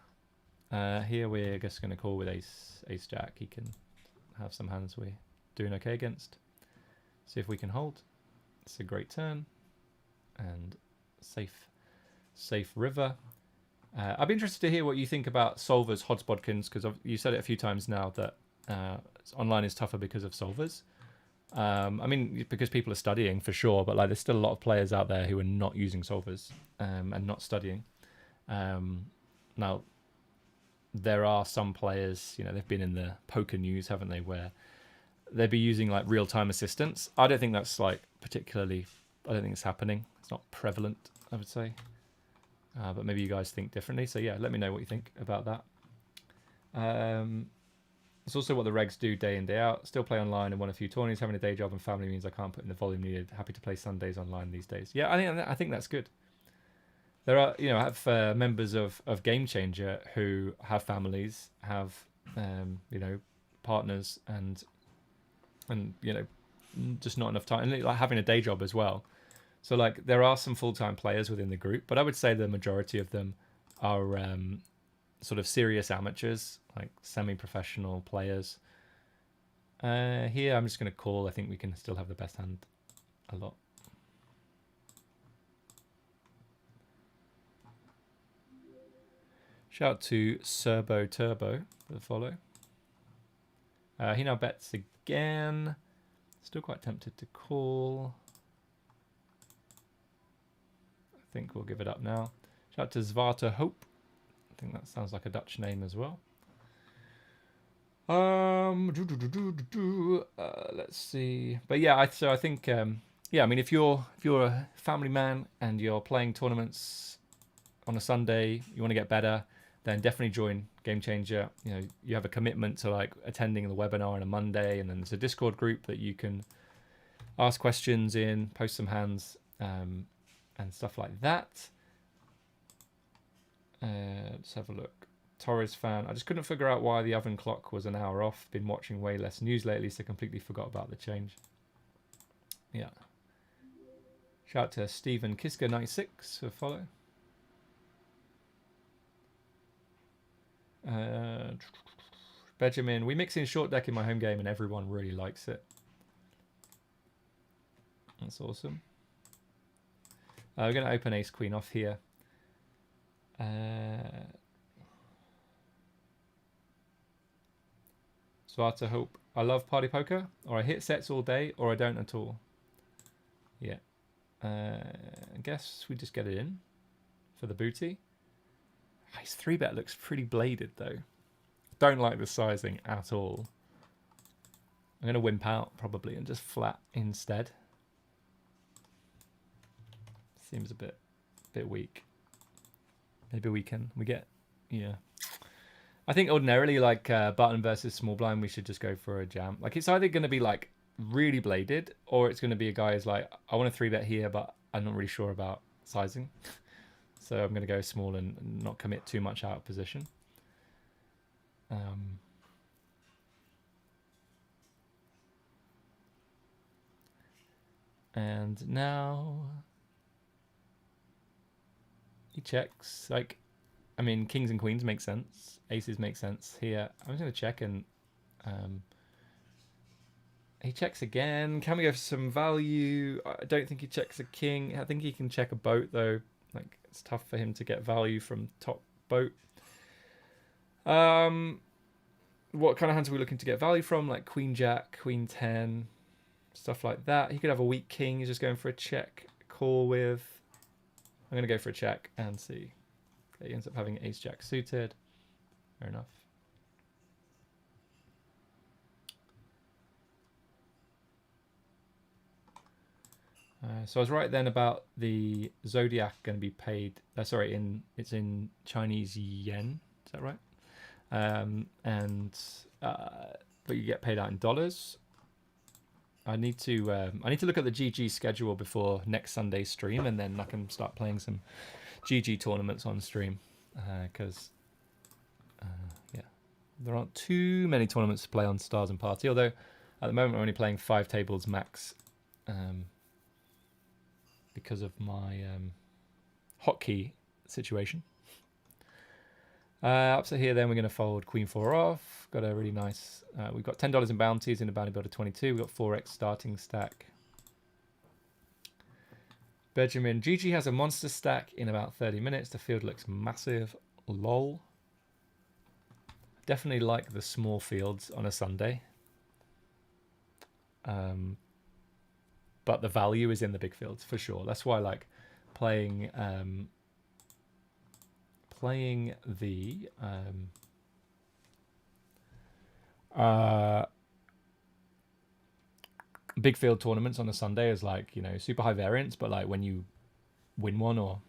Here we're just going to call with Ace Jack. He can have some hands we're doing okay against. See if we can hold. It's a great turn and safe river. I'd be interested to hear what you think about solvers, Hodgebodkins, because you said it a few times now that online is tougher because of solvers. I mean, because people are studying for sure, but like there's still a lot of players out there who are not using solvers and not studying. Now, there are some players, you know, they've been in the poker news, haven't they, where they'd be using like real-time assistance. I don't think that's like particularly, I don't think it's happening. It's not prevalent, I would say. But maybe you guys think differently. So yeah, let me know what you think about that. It's also what the regs do day in, day out. Still play online and won a few tourneys. Having a day job and family means I can't put in the volume needed. Happy to play Sundays online these days. Yeah, I think that's good. There are, you know, I have members of Game Changer who have families, have you know, partners, and you know, just not enough time, and like having a day job as well. So like there are some full-time players within the group, but I would say the majority of them are sort of serious amateurs, like semi-professional players. Here I'm just going to call. I think we can still have the best hand a lot. Shout out to Serbo Turbo for the follow. He now bets again. Still quite tempted to call. I think we'll give it up now. Shout out to Zwarte Hope. I think that sounds like a Dutch name as well. Let's see. But yeah, I think yeah, I mean if you're a family man and you're playing tournaments on a Sunday, you want to get better, then definitely join Game Changer. You know, you have a commitment to like attending the webinar on a Monday, and then there's a Discord group that you can ask questions in, post some hands, and stuff like that. Let's have a look. Torres fan. I just couldn't figure out why the oven clock was an hour off. Been watching way less news lately, so completely forgot about the change. Yeah. Shout out to Stephen Kiska96 for follow. Benjamin, we mix in short deck in my home game and everyone really likes it. That's awesome. We're going to open ace queen off here. Svarta Hope. I love party poker, or I hit sets all day, or I don't at all. Yeah. I guess we just get it in for the booty. His 3-bet looks pretty bladed though. Don't like the sizing at all. I'm going to wimp out probably and just flat instead. Seems a bit weak. Maybe we get, yeah. I think ordinarily like button versus small blind, we should just go for a jam. Like it's either going to be like really bladed, or it's going to be a guy who's like, I want a 3-bet here, but I'm not really sure about sizing. So I'm going to go small and not commit too much out of position. And now he checks. Like, I mean, kings and queens make sense. Aces make sense here. I'm just going to check, and he checks again. Can we go for some value? I don't think he checks a king. I think he can check a boat, though. Like, it's tough for him to get value from top boat. What kind of hands are we looking to get value from? Like queen jack, queen 10, stuff like that. He could have a weak king. He's just going for a check call with. I'm going to go for a check and see. Okay, he ends up having ace jack suited. Fair enough. So I was right then about the zodiac going to be paid. Sorry, it's in Chinese yen. Is that right? But you get paid out in dollars. I need to look at the GG schedule before next Sunday's stream, and then I can start playing some GG tournaments on stream. Because yeah, there aren't too many tournaments to play on Stars and Party. Although at the moment I'm only playing 5 tables max. Because of my hotkey situation. Upset here, then we're going to fold Queen 4 off. Got a really nice. We've got $10 in bounties in a bounty builder 22. We've got 4x starting stack. Benjamin GG has a monster stack in about 30 minutes. The field looks massive. Lol. Definitely like the small fields on a Sunday. But the value is in the big fields for sure. That's why I like playing the big field tournaments on a Sunday is like, you know, super high variance, but like when you win one or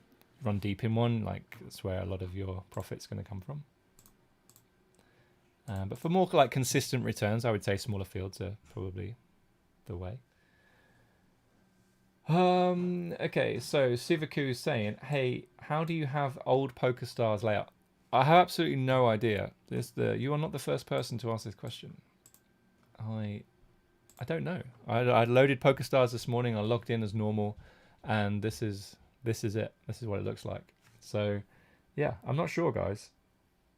run deep in one, like that's where a lot of your profit's going to come from. But for more like consistent returns, I would say smaller fields are probably the way. Okay, so Sivaku is saying, hey, how do you have old PokerStars layout? I have absolutely no idea. You are not the first person to ask this question. I don't know. I loaded PokerStars this morning. I logged in as normal, and this is it. This is what it looks like. So, yeah, I'm not sure, guys,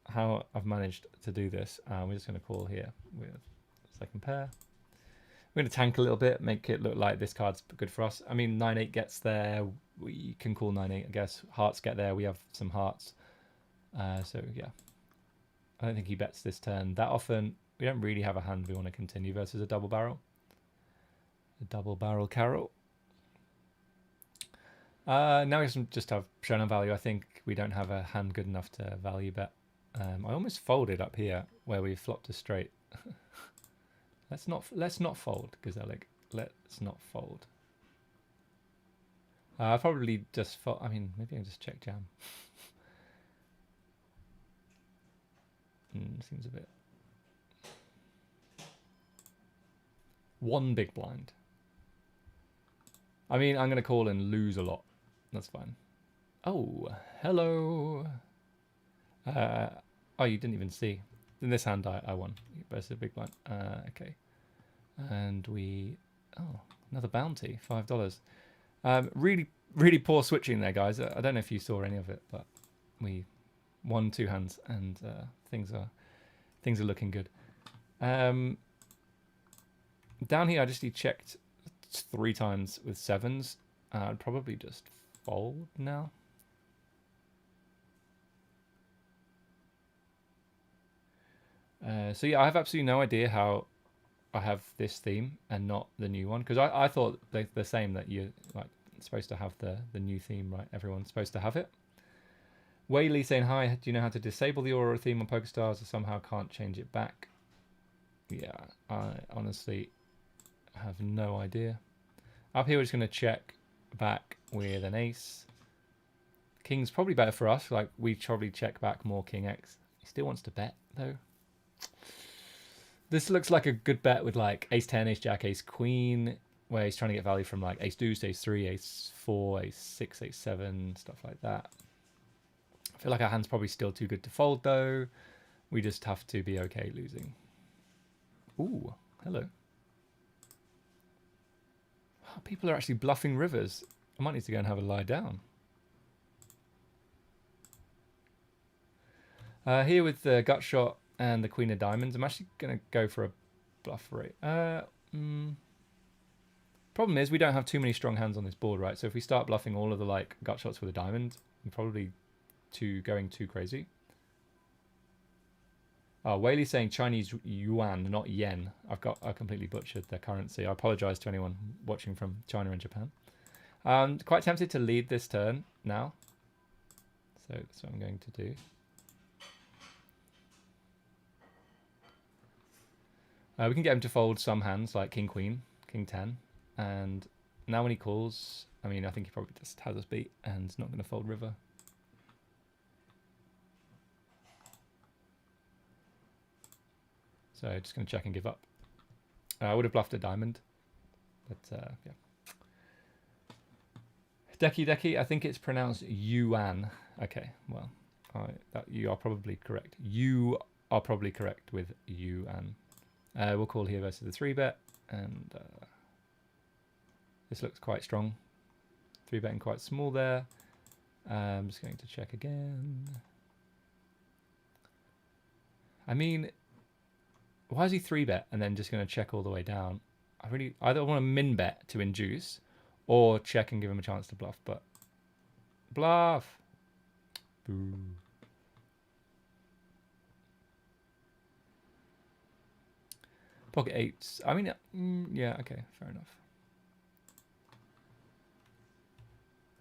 how I've managed to do this. We're just going to call here with second pair. We're going to tank a little bit, make it look like this card's good for us. I mean, 9-8 gets there. We can call 9-8, I guess. Hearts get there. We have some hearts. So, yeah. I don't think he bets this turn that often. We don't really have a hand we want to continue versus a double barrel. A double barrel Carol. Now we just have showdown value. I think we don't have a hand good enough to value bet. I almost folded up here where we flopped a straight. Let's not fold, Gazelic. Let's not fold. I'll probably just fold. I mean, maybe I'll just check jam. Seems a bit. One big blind. I mean, I'm going to call and lose a lot. That's fine. Oh, hello. Oh, you didn't even see. In this hand, I won. Versus a big blind. Okay. And we... Oh, another bounty. $5. Really, really poor switching there, guys. I don't know if you saw any of it, but we won 2 hands, and things are looking good. Down here, I just checked 3 times with 7s. I'd probably just fold now. So yeah, I have absolutely no idea how I have this theme and not the new one, because I thought the same, that you're like supposed to have the new theme, right? Everyone's supposed to have it. Whaley saying, hi, do you know how to disable the aura theme on PokerStars? I somehow can't change it back. Yeah, I honestly have no idea. Up here we're just going to check back with an ace. King's probably better for us. Like, we probably check back more king X. He still wants to bet though. This looks like a good bet with like ace 10, ace jack, ace queen, where he's trying to get value from like ace deuce, ace 3, ace 4, ace 6, ace 7, stuff like that. I feel like our hand's probably still too good to fold though. We just have to be okay losing. Ooh, hello. Oh, people are actually bluffing rivers. I might need to go and have a lie down. Here with the gut shot and the queen of diamonds, I'm actually going to go for a bluff rate. Problem is we don't have too many strong hands on this board, right? So if we start bluffing all of the like gut shots with a diamond, I'm probably going too crazy. Oh, Whaley's saying Chinese yuan, not yen. I completely butchered their currency. I apologize to anyone watching from China and Japan. Quite tempted to lead this turn now. So that's what I'm going to do. We can get him to fold some hands like King Queen, King 10. And now when he calls, I mean, I think he probably just has us beat and is not going to fold river. So just going to check and give up. I would have bluffed a diamond, but yeah. Deki, I think it's pronounced yuan. Okay, well, you are probably correct. You are probably correct with yuan. We'll call here versus the 3-bet, and this looks quite strong. 3-betting quite small there. I'm just going to check again. I mean, why is he 3-bet and then just going to check all the way down? I either want to min bet to induce or check and give him a chance to bluff, but bluff. Boo. Pocket 8s. I mean, yeah, okay, fair enough.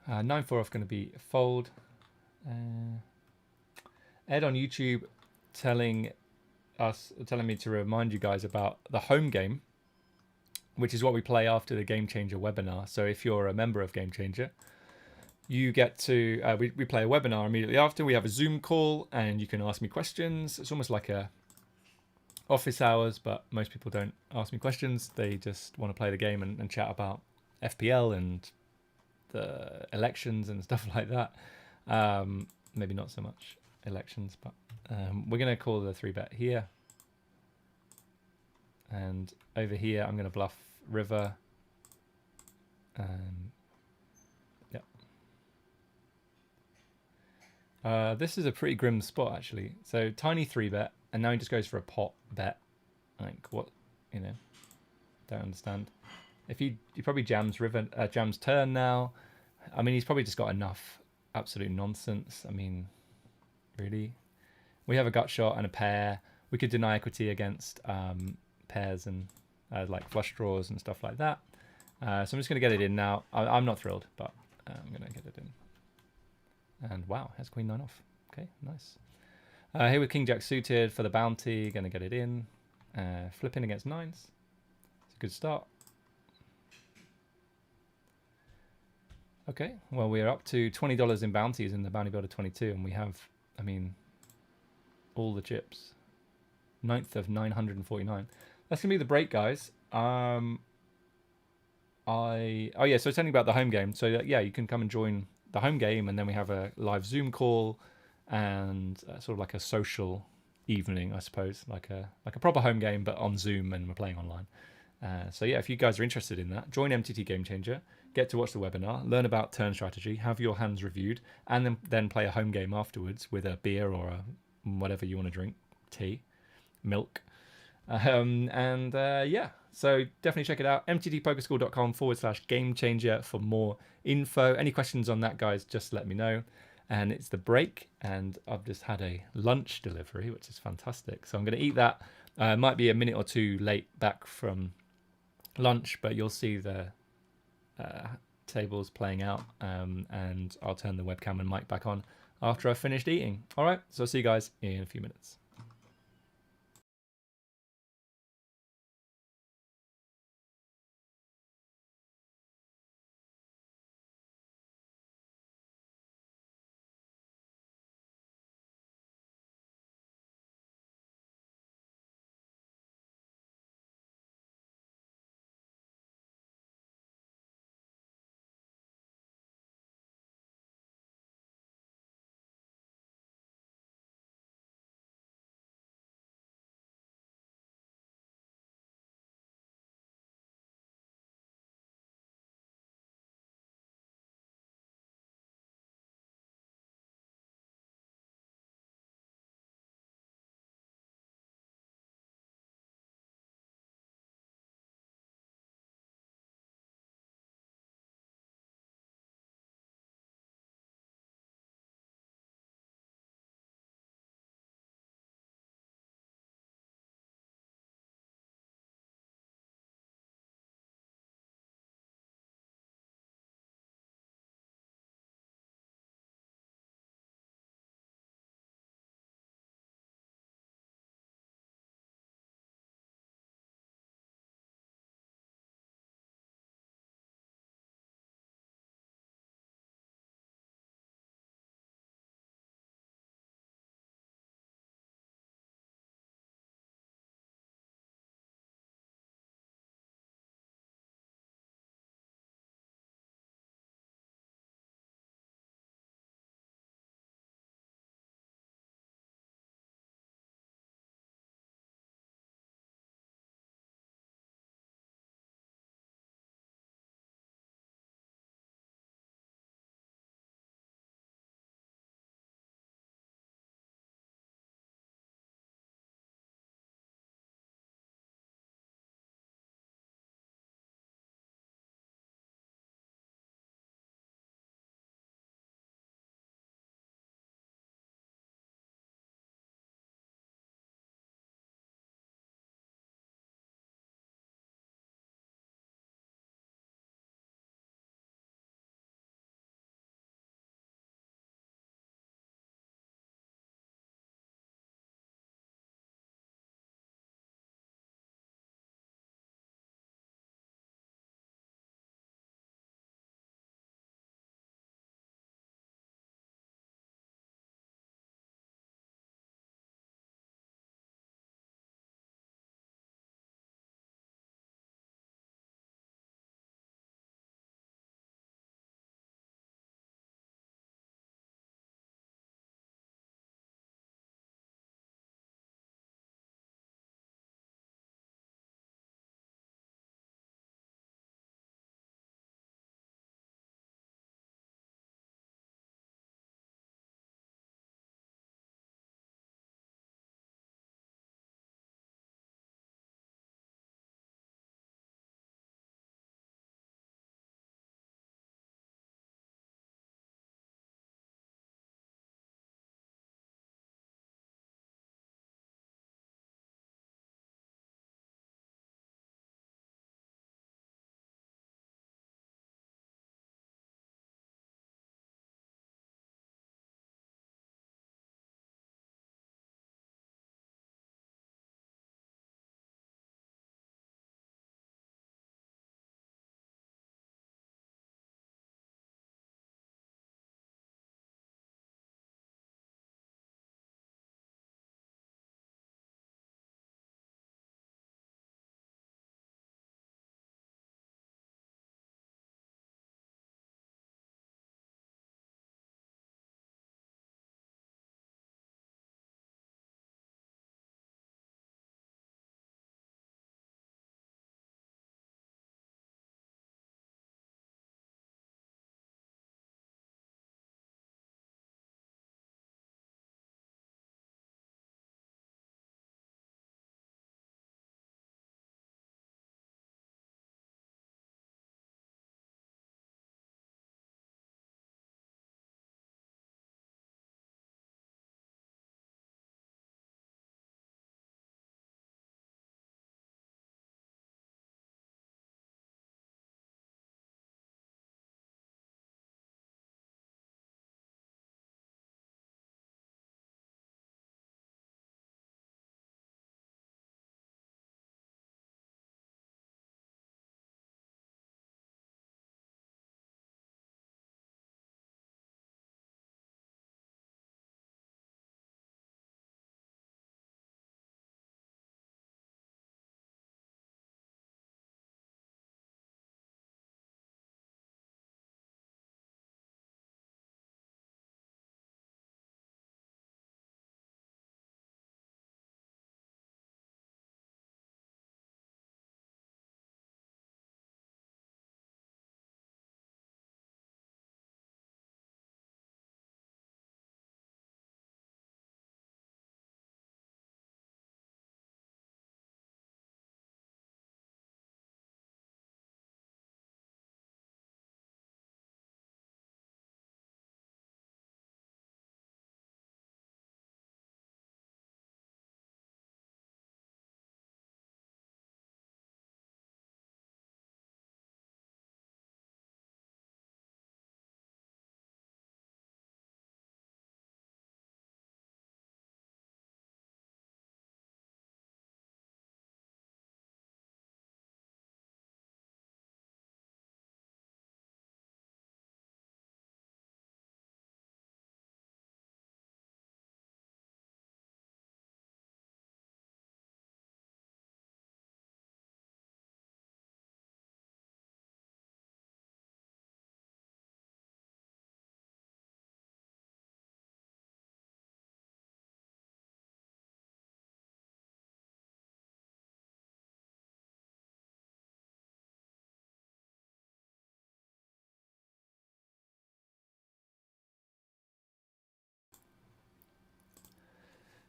9-4 off going to be fold. Ed on YouTube telling me to remind you guys about the home game, which is what we play after the Game Changer webinar. So if you're a member of Game Changer, you get to we play a webinar immediately after. We have a Zoom call and you can ask me questions. It's almost like a office hours, but most people don't ask me questions. They just want to play the game and chat about FPL and the elections and stuff like that. Maybe not so much elections, but we're going to call the 3-bet here. And over here, I'm going to bluff river. Yeah. This is a pretty grim spot, actually. So tiny 3-bet, and now he just goes for a pot bet. Like, what, don't understand. If he probably jams river, jams turn now. I mean, he's probably just got enough absolute nonsense. I mean, really? We have a gut shot and a pair. We could deny equity against pairs and like flush draws and stuff like that. So I'm just going to get it in now. I'm not thrilled, but I'm going to get it in. And wow, has Queen 9 off. Okay, nice. Here with King Jack suited for the bounty. Going to get it in. Flipping against 9s. It's a good start. Okay, well, we're up to $20 in bounties in the Bounty Builder 22, and we have, I mean, all the chips. 9th of 949. That's going to be the break, guys. Oh yeah, so it's only about the home game. So yeah, you can come and join the home game, and then we have a live Zoom call and sort of like a social evening, I suppose, like a proper home game, but on Zoom, and we're playing online. So yeah, if you guys are interested in that, join MTT Game Changer, get to watch the webinar, learn about turn strategy, have your hands reviewed, and then play a home game afterwards with a beer or whatever you want to drink, tea, milk. Yeah, so definitely check it out. mttpokerschool.com/game changer for more info. Any questions on that, guys, just let me know. And it's the break, and I've just had a lunch delivery, which is fantastic. So I'm going to eat that. Might be a minute or two late back from lunch, but you'll see the tables playing out, and I'll turn the webcam and mic back on after I've finished eating. All right, so I'll see you guys in a few minutes.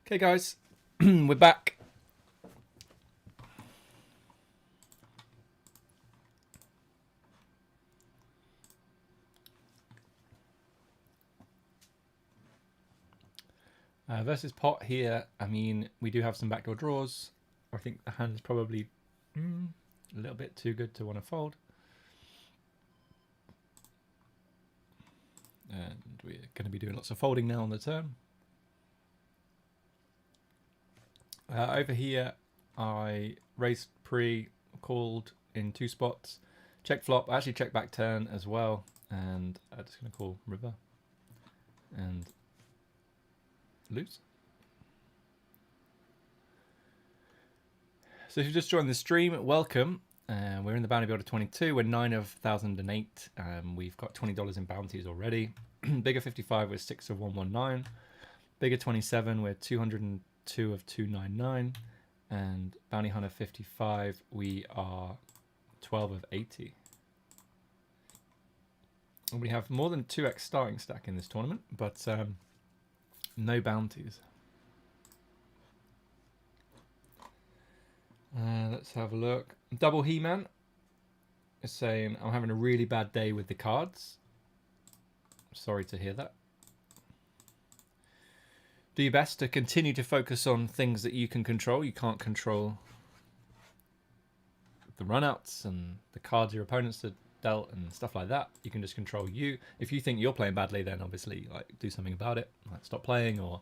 Okay, guys, we're back. Versus pot here. I mean, we do have some backdoor draws. I think the hand's probably a little bit too good to want to fold. And we're going to be doing lots of folding now on the turn. Over here, I raised pre, called in 2 spots, check flop. I actually check back turn as well, and I'm just going to call river and lose. So if you just joined the stream, welcome. We're in the bounty builder 22. We're 9 of 1,008. We've got $20 in bounties already. Bigger 55 with 6 of 119. Bigger 27 with 202 of 299. And bounty hunter 55, we are 12 of 80. And we have more than 2x starting stack in this tournament, but no bounties. Let's have a look. Double He-Man is saying, I'm having a really bad day with the cards. Sorry to hear that. Do your best to continue to focus on things that you can control. You can't control the runouts and the cards your opponents have dealt and stuff like that. You can just control you. If you think you're playing badly, then obviously like do something about it. Like stop playing or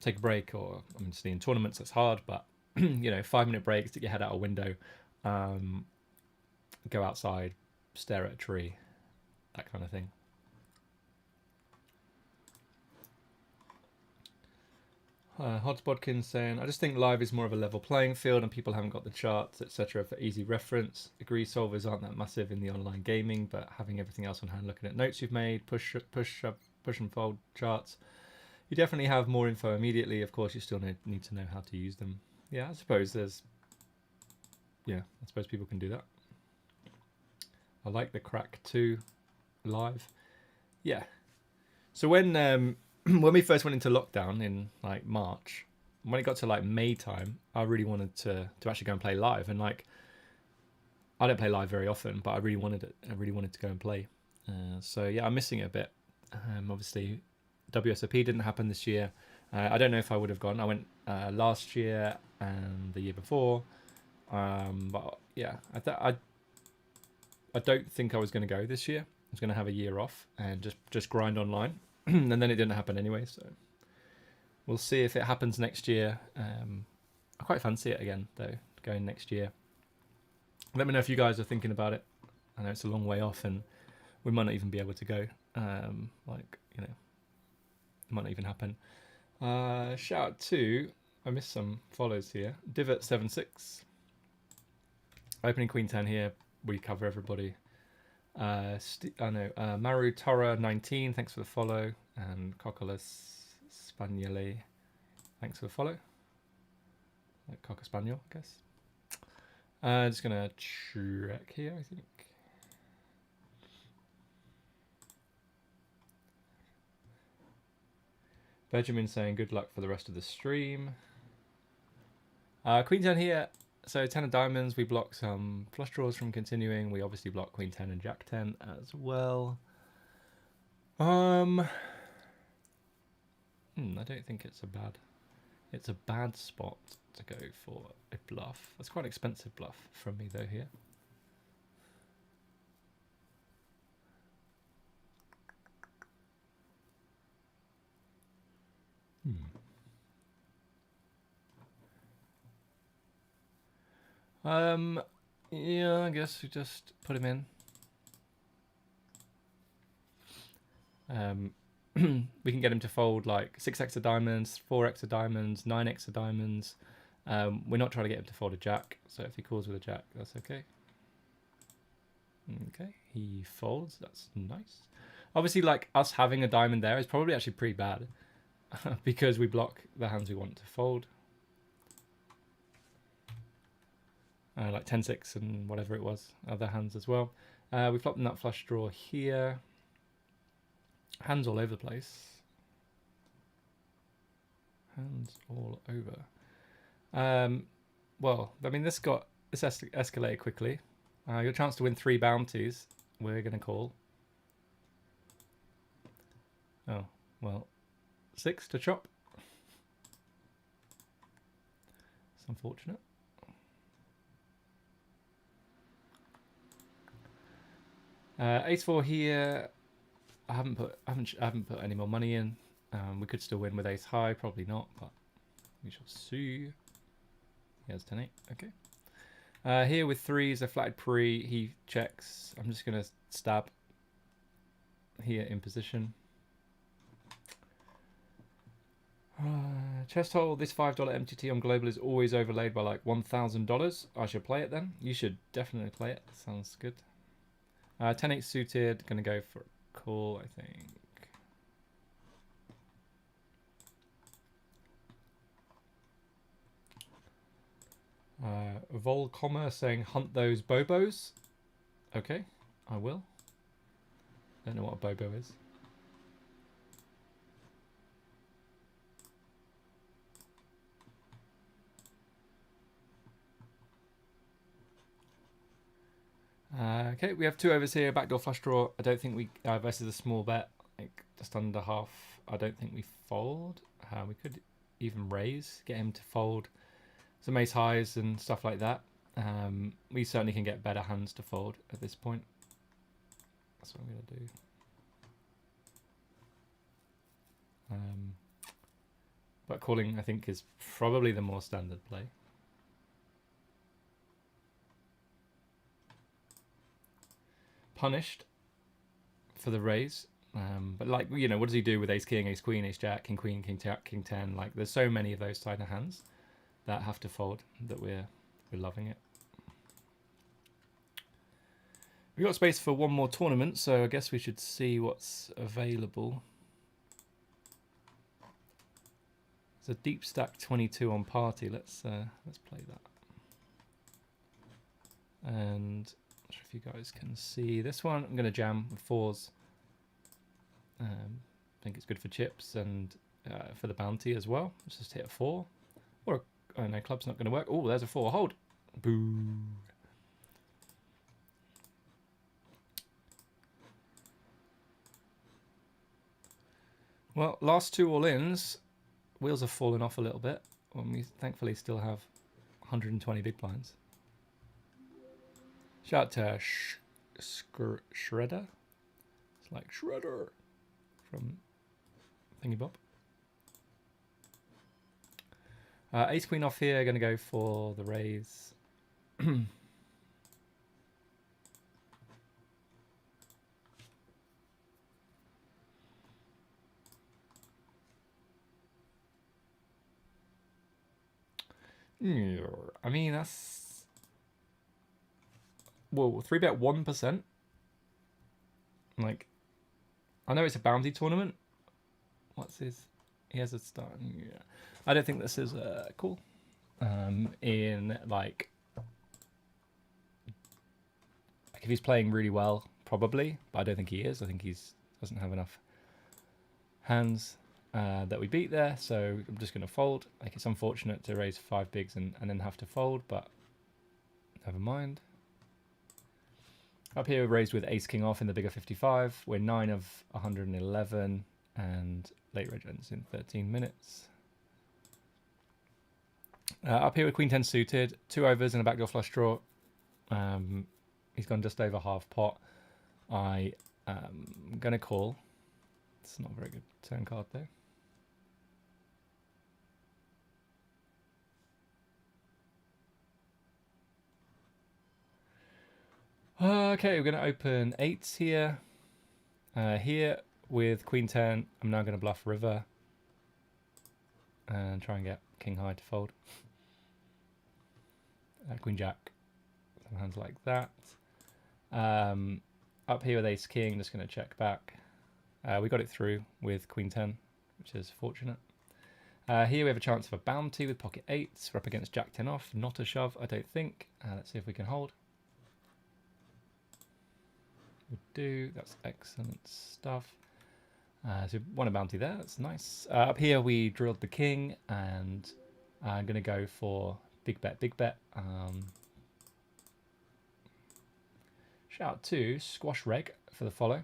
take a break, or obviously in tournaments it's hard, but you know, 5-minute breaks, stick your head out a window, go outside, stare at a tree, that kind of thing. Hodgepodkin saying, I just think live is more of a level playing field and people haven't got the charts, etc. for easy reference. Agree solvers aren't that massive in the online gaming, but having everything else on hand, looking at notes you've made, push and fold charts, you definitely have more info immediately. Of course, you still need to know how to use them. Yeah, I suppose I suppose people can do that. I like the crack too, live. Yeah. So when we first went into lockdown in like March, when it got to like May time, I really wanted to actually go and play live. And like, I don't play live very often, but I really wanted it. I really wanted to go and play. So yeah, I'm missing it a bit. Obviously, WSOP didn't happen this year. I don't know if I would have gone. I went last year and the year before. But yeah, I don't think I was going to go this year. I was going to have a year off and just grind online. And then it didn't happen anyway, so we'll see if it happens next year. I quite fancy it again, though, going next year. Let me know if you guys are thinking about it. I know it's a long way off, and we might not even be able to go. Like, you know, it might not even happen. Shout out to, I missed some follows here. Divot76. Opening Queen 10 here. We cover everybody. Maru Tora 19, thanks for the follow, and Cocolas Spaniele, thanks for the follow. Like Cocker Spaniel, I guess. Just gonna check here, I think. Benjamin saying good luck for the rest of the stream. Queen 10 here. So 10 of diamonds, we block some flush draws from continuing. We obviously block Queen 10 and Jack 10 as well. I don't think it's a bad spot to go for a bluff. That's quite an expensive bluff from me though here. Yeah, I guess we just put him in. We can get him to fold like 6x of diamonds, 4x of diamonds, 9x of diamonds. We're not trying to get him to fold a jack, so if he calls with a jack, that's okay. Okay, he folds, that's nice. Obviously, like, us having a diamond there is probably actually pretty bad because we block the hands we want to fold. Like 10-6 and whatever it was, other hands as well. We flop the nut flush draw here. Hands all over the place. hands all over. Well, I mean, this escalated quickly. Your chance to win 3 bounties. We're going to call. Oh, well, 6 to chop. It's unfortunate. Ace-4 here. I haven't put any more money in. We could still win with ace high, probably not, but we shall see. Here's 10-8. Okay. Here with 3s, a flatted pre. He checks. I'm just gonna stab here in position. Chest hole. This $5 MTT on global is always overlaid by like $1,000. I should play it then. You should definitely play it. Sounds good. 10-8 suited. Gonna go for a call, I think. Volcommer saying hunt those bobos. Okay, I will. Don't know what a bobo is. Okay, we have 2 overs here. Backdoor flush draw. I don't think we versus a small bet, like just under half. I don't think we fold. We could even raise, get him to fold some ace highs and stuff like that. We certainly can get better hands to fold at this point. That's what I'm gonna do. But calling, I think, is probably the more standard play. Punished for the raise, but like, you know, what does he do with ace king, ace queen, ace jack, king queen, king jack, king 10? Like, there's so many of those kind of hands that have to fold that we're loving it. We've got space for one more tournament, so I guess we should see what's available. There's a deep stack 22 on party. Let's play that. And I'm not sure if you guys can see this one. I'm going to jam with 4s. I think it's good for chips and for the bounty as well. Let's just hit a 4. Or oh no, club's not going to work. Oh, there's a 4. Hold. Boo. Well, last 2 all-ins, wheels have fallen off a little bit. When we thankfully still have 120 big blinds. Shout out to Shredder. It's like Shredder from Thingy Bob. Ace Queen off here, going to go for the raise. I mean, that's... Whoa, 3-bet 1%? Like, I know it's a bounty tournament. What's his... He has a start. Yeah. I don't think this is cool. In, like, if he's playing really well, probably. But I don't think he is. I think he's doesn't have enough hands that we beat there, so I'm just going to fold. Like, it's unfortunate to raise 5 bigs and then have to fold, but never mind. Up here, we're raised with ace king off in the bigger 55. We're 9 of 111, and late reg ends in 13 minutes. Up here with queen 10 suited, 2 overs and a backdoor flush draw. He's gone just over half pot. I'm going to call. It's not a very good turn card though. Okay, we're going to open 8s here. Here with queen 10, I'm now going to bluff river and try and get king high to fold. Queen jack, some hands like that. Up here with ace king, just going to check back. We got it through with queen 10, which is fortunate. Here we have a chance of a bounty with pocket 8s. We're up against jack 10 off, not a shove, I don't think. Let's see if we can hold. We do. That's excellent stuff. So we won a bounty there. That's nice. Up here we drilled the king, and I'm going to go for big bet, big bet. Shout out to Squash Reg for the follow.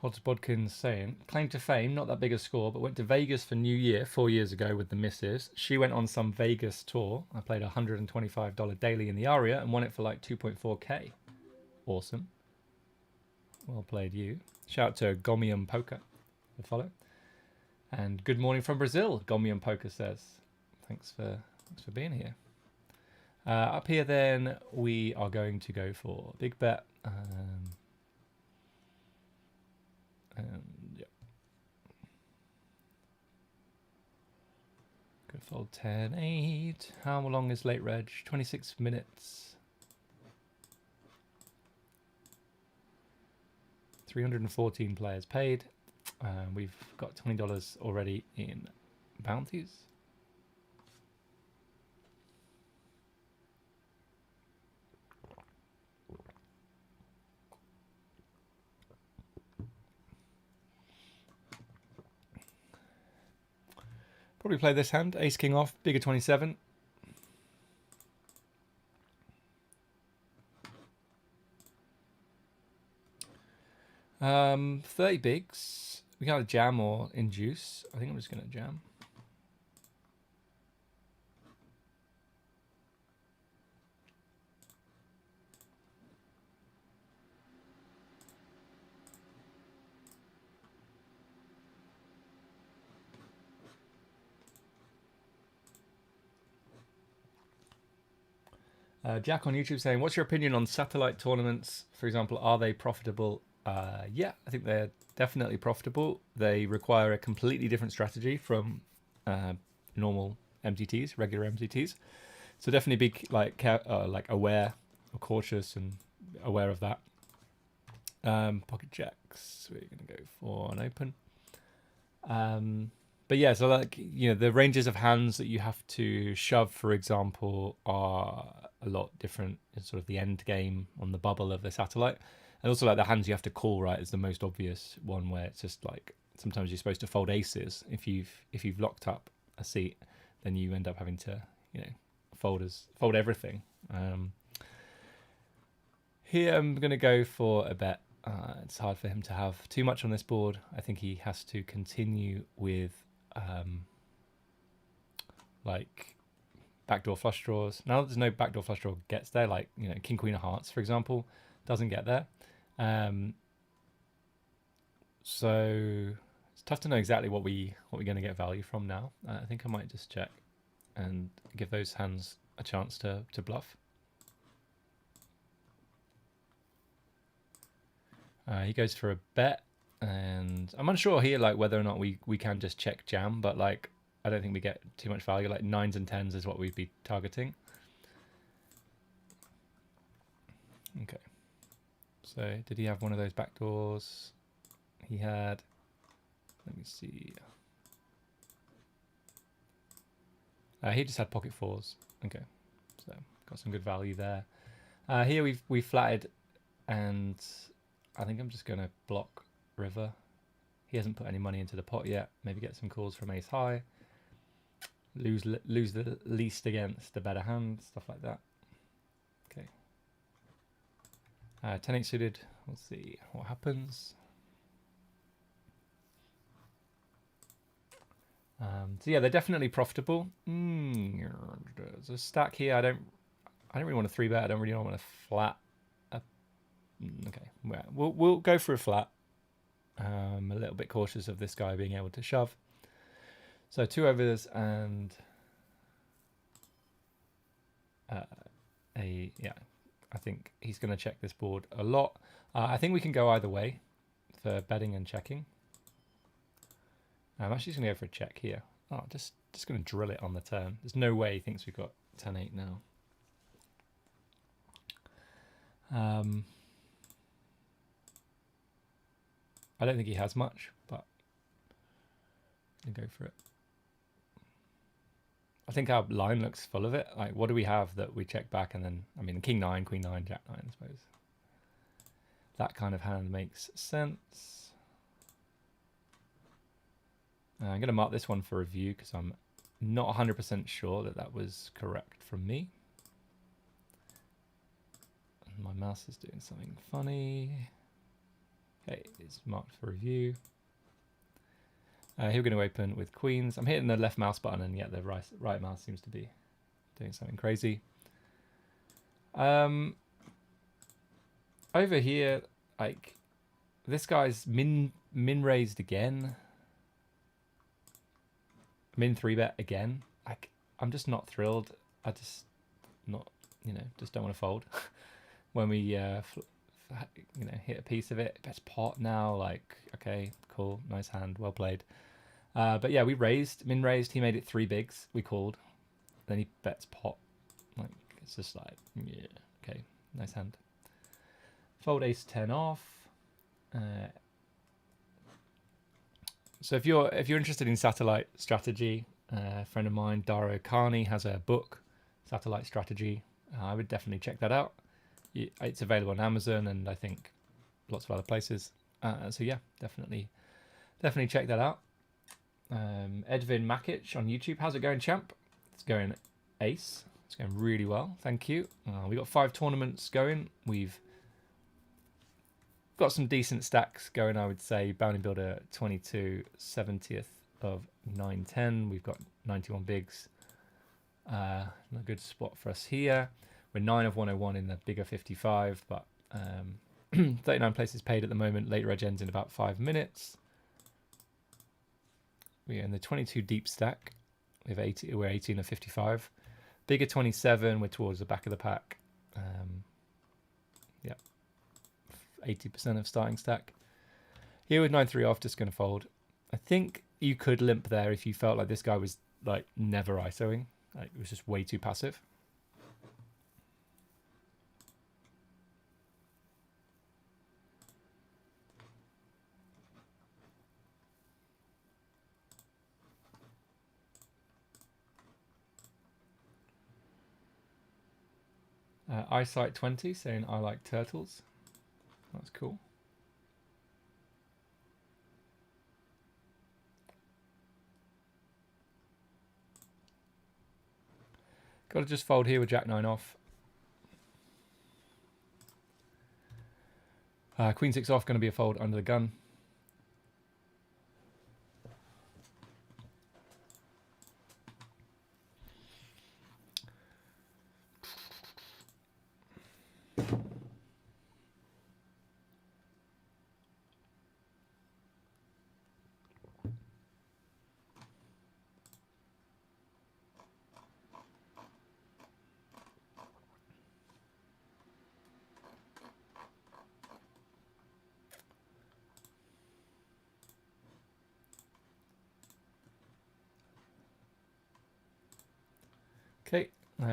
Hodds Bodkins saying, claim to fame, not that big a score, but went to Vegas for New Year 4 years ago with the missus. She went on some Vegas tour. I played $125 daily in the Aria and won it for like 2.4k. Awesome. Well played, you. Shout out to Gomium Poker for the follow. And good morning from Brazil, Gomium Poker says. Thanks for being here. Up here then, we are going to go for big bet. And yeah, go fold 10, 8. How long is late reg? 26 minutes. 314 players paid. We've got $20 already in bounties. Probably play this hand, ace king off, bigger 27. Um, 30 bigs. We can either jam or induce. I think I'm just going to jam. Jack on YouTube saying, what's your opinion on satellite tournaments? For example, are they profitable? Yeah, I think they're definitely profitable. They require a completely different strategy from normal MTTs, regular MTTs. So definitely be like aware or cautious and aware of that. Pocket jacks, we're going to go for an open. But yeah, so like, the ranges of hands that you have to shove, for example, are a lot different in sort of the end game on the bubble of the satellite. And also like the hands you have to call, right, is the most obvious one, where it's just like sometimes you're supposed to fold aces. If you've locked up a seat, then you end up having to, fold everything. Here I'm going to go for a bet. It's hard for him to have too much on this board. I think he has to continue with like backdoor flush draws. Now that there's no backdoor flush draw gets there, like King Queen of Hearts, for example, doesn't get there. So it's tough to know exactly what we're going to get value from now. I think I might just check and give those hands a chance to bluff. He goes for a bet, and I'm unsure here like whether or not we can just check jam, but like I don't think we get too much value. Like 9s and 10s is what we'd be targeting. Okay. So did he have one of those backdoors? He had. Let me see. He just had pocket 4s. Okay, so got some good value there. Here we've flatted, and I think I'm just going to block river. He hasn't put any money into the pot yet. Maybe get some calls from ace high. Lose the least against the better hand, stuff like that. Okay. 10-8 suited. We'll see what happens. So yeah, they're definitely profitable. There's a stack here. I don't really want to 3-bet. I don't really want to flat. Okay, we'll go for a flat. A little bit cautious of this guy being able to shove. So 2 overs and I think he's going to check this board a lot. I think we can go either way for betting and checking. I'm actually just going to go for a check here. Oh, just going to drill it on the turn. There's no way he thinks we've got 10-8 now. I don't think he has much, but I'm going to go for it. I think our line looks full of it. Like, what do we have that we check back and then, I mean, king 9, queen 9, jack 9, I suppose. That kind of hand makes sense. I'm going to mark this one for review because I'm not 100% sure that that was correct from me. My mouse is doing something funny. Okay, it's marked for review. Here we're going to open with queens. I'm hitting the left mouse button and yet the right mouse seems to be doing something crazy. Over here, like, this guy's min raised again. Min 3-bet again. Like, I'm just not thrilled. I just just don't want to fold. When we hit a piece of it, bets pot now. Like, okay, cool, nice hand, well played. But yeah, we raised, min raised. He made it 3 bigs. We called. Then he bets pot. Like, it's just like, yeah, okay, nice hand. Fold ace 10 off. So if you're interested in satellite strategy, a friend of mine, Daro Carney, has a book, Satellite Strategy. I would definitely check that out. It's available on Amazon and I think lots of other places. So yeah, definitely check that out. Edvin Makic on YouTube. How's it going, champ? It's going ace. It's going really well. Thank you. We've got 5 tournaments going. We've got some decent stacks going, I would say. Bounty Builder 22, 70th of 910. We've got 91 bigs. A good spot for us here. We're 9 of 101 in the bigger 55, but 39 places paid at the moment. Later edge ends in about 5 minutes. We're in the 22 deep stack. We're 18 of 55. Bigger 27. We're towards the back of the pack. Yeah, 80% of starting stack. Here with 9-3 off, just going to fold. I think you could limp there if you felt like this guy was like never ISOing. Like, it was just way too passive. Eyesight 20 saying I like turtles. That's cool. Got to just fold here with Jack 9 off. Queen 6 off, going to be a fold under the gun. Okay,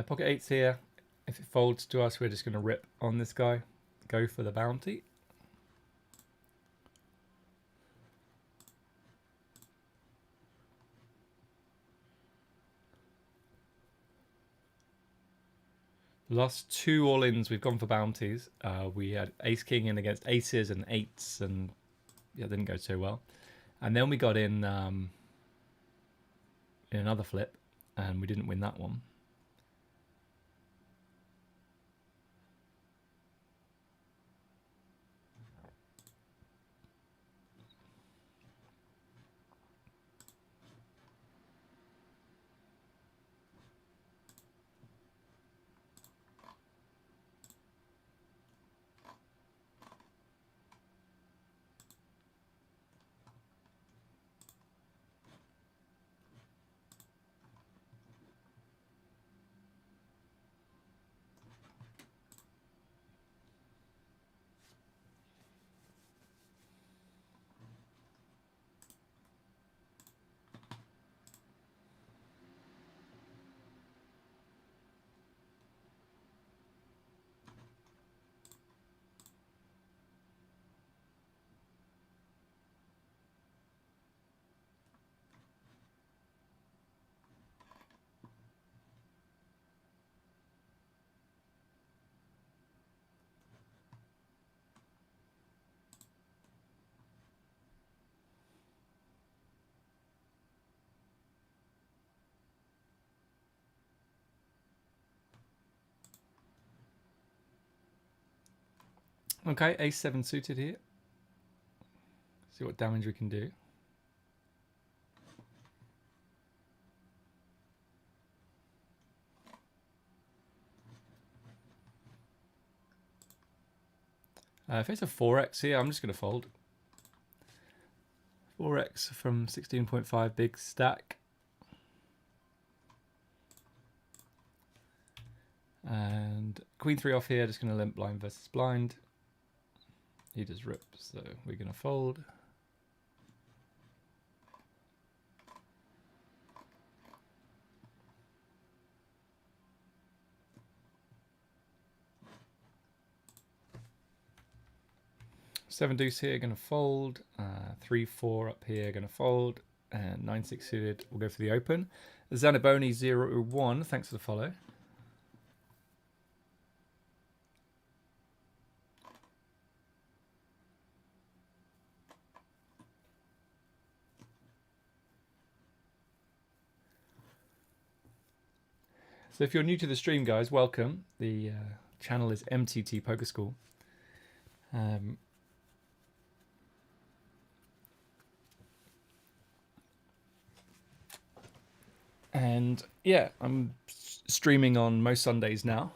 pocket 8's here. If it folds to us, we're just going to rip on this guy. Go for the bounty. The last 2 all-ins, we've gone for bounties. We had ace-king in against aces and 8s, and yeah, didn't go so well. And then we got in another flip, and we didn't win that one. Okay, ace-7 suited here. See what damage we can do. If it's a 4x here, I'm just going to fold. 4x from 16.5, big stack. And queen 3 off here, just going to limp blind versus blind. He just rips, so we're going to fold. Seven deuce here, going to fold. 3-4 up here, going to fold. And 9-6 suited, we'll go for the open. Zanaboni 0-1, thanks for the follow. So if you're new to the stream, guys, welcome. The channel is MTT Poker School. And yeah, I'm streaming on most Sundays now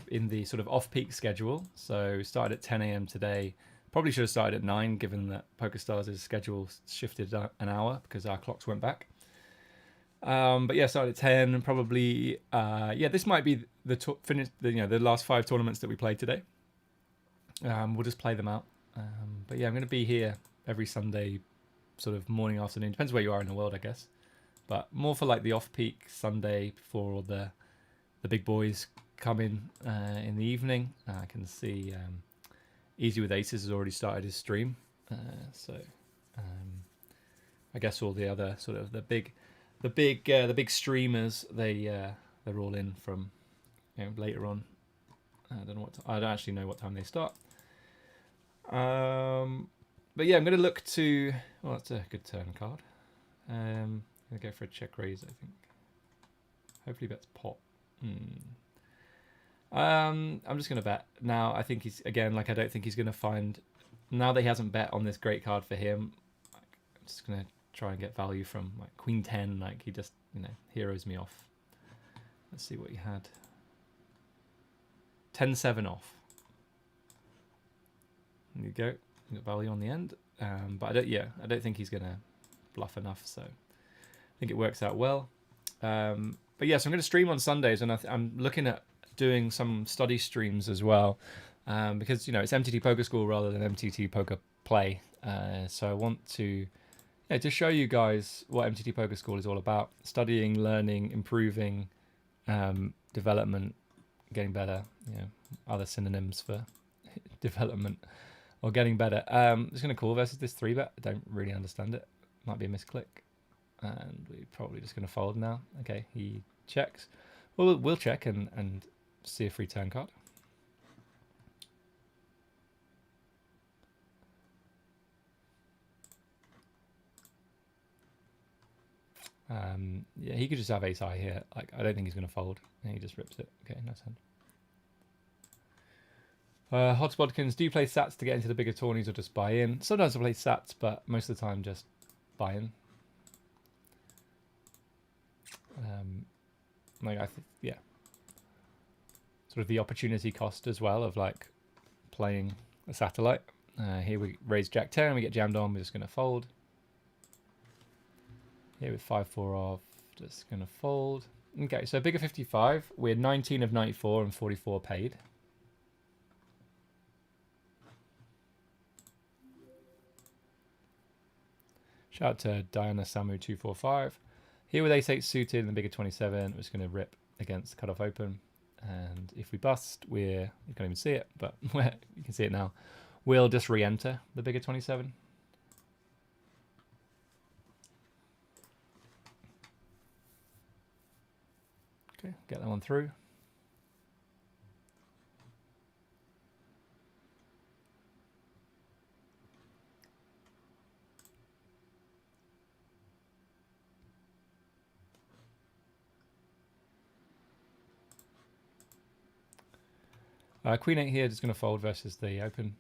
in the sort of off-peak schedule. So started at 10 a.m. today. Probably should have started at 9, given that PokerStars' schedule shifted an hour because our clocks went back. But yeah, started at 10 and probably, yeah, this might be the last 5 tournaments that we played today. We'll just play them out. But yeah, I'm going to be here every Sunday, sort of morning, afternoon. Depends where you are in the world, I guess. But more for like the off-peak Sunday before all the big boys come in the evening. I can see Easy with Aces has already started his stream. So I guess all the other sort of the big streamers, they're all in from later on. I don't know I don't actually know what time they start. But yeah, I'm going to look to. Well, that's a good turn card. I'm going to go for a check raise, I think. Hopefully that's pot. I'm just going to bet now. I think he's I don't think he's going to find. Now that he hasn't bet on this great card for him, I'm just going to try and get value from like Queen 10. Like he just heroes me off. Let's see what he had. 10-7 off. There you go. You got value on the end. But I don't think he's gonna bluff enough. So I think it works out well. But yeah, so I'm going to stream on Sundays, and I'm looking at doing some study streams as well, because it's MTT Poker School rather than MTT Poker Play. So I want to show you guys what MTT Poker School is all about: studying, learning, improving, development, getting better. Other synonyms for development or getting better. Just going to call versus this 3-bet. I don't really understand it. Might be a misclick. And we're probably just going to fold now. Okay, he checks. Well, we'll check and see a free turn card. Yeah, he could just have ace high here. Like, I don't think he's going to fold. And he just rips it. Okay, nice hand. Hotspodkins, do you play sats to get into the bigger tourneys or just buy in? Sometimes I play sats, but most of the time just buy in. Yeah, sort of the opportunity cost as well of like playing a satellite. Here we raise Jack 10, we get jammed on. We're just going to fold. Here with 5-4 off, just going to fold. Okay, so bigger 55. We're 19 of 94 and 44 paid. Shout out to Diana Samu 245. Here with ace-8 suited and the bigger 27, we're just going to rip against cutoff open. And if we bust, you can't even see it, but you can see it now. We'll just re-enter the bigger 27. Okay, get that one through. Queen 8 here, just going to fold versus the open.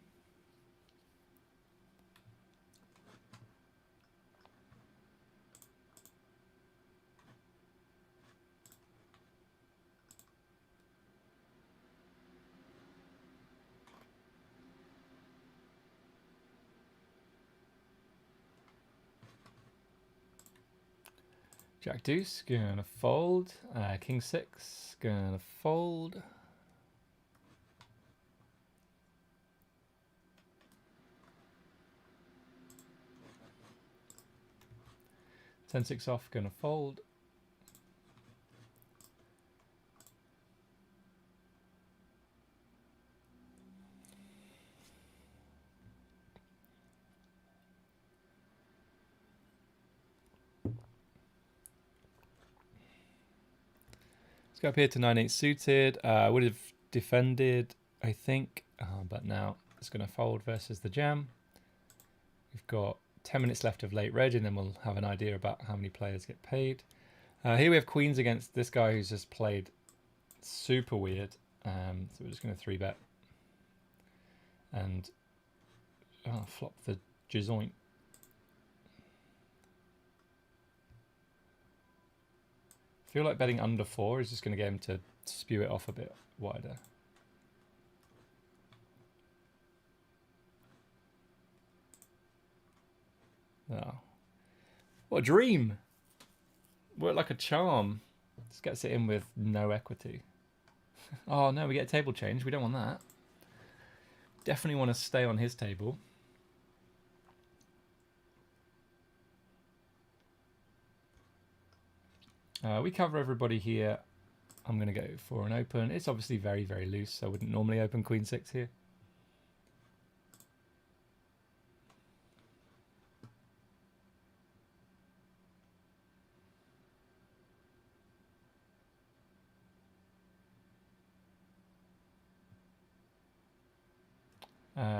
Jack deuce, gonna fold. King 6, gonna fold. Ten 6 off, gonna fold. Let's go up here to 9-8 suited. Would have defended, I think, but now it's going to fold versus the jam. We've got 10 minutes left of late reg, and then we'll have an idea about how many players get paid. Here we have queens against this guy who's just played super weird. So we're just going to 3-bet and flop the jizoint. I feel like betting under 4 is just going to get him to spew it off a bit wider. Oh. What a dream! Worked like a charm. Just gets it in with no equity. Oh no, we get a table change. We don't want that. Definitely want to stay on his table. We cover everybody here. I'm going to go for an open. It's obviously very, very loose, so I wouldn't normally open Queen 6 here.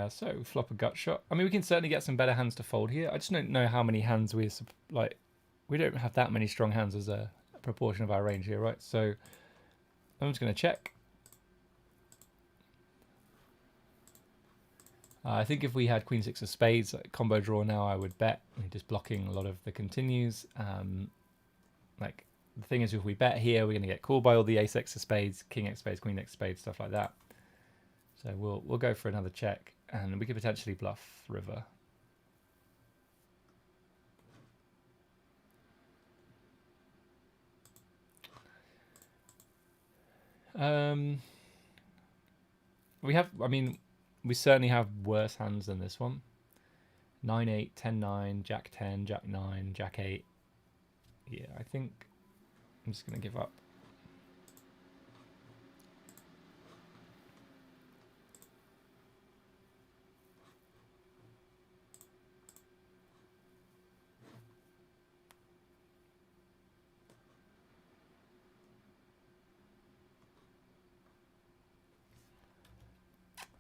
So flop a gut shot. I mean, we can certainly get some better hands to fold here. I just don't know how many hands we like. We don't have that many strong hands as a proportion of our range here, right? So I'm just going to check. I think if we had Queen 6 of spades, like combo draw now, I would bet. We're just blocking a lot of the continues. Like the thing is, if we bet here, we're going to get called by all the ace X of spades, king X spades, queen X spades, stuff like that. So we'll go for another check, and we could potentially bluff river. We have, I mean, we certainly have worse hands than this one. 9-8, 10-9, Jack 10, Jack 9, Jack 8. Yeah, I think I'm just going to give up.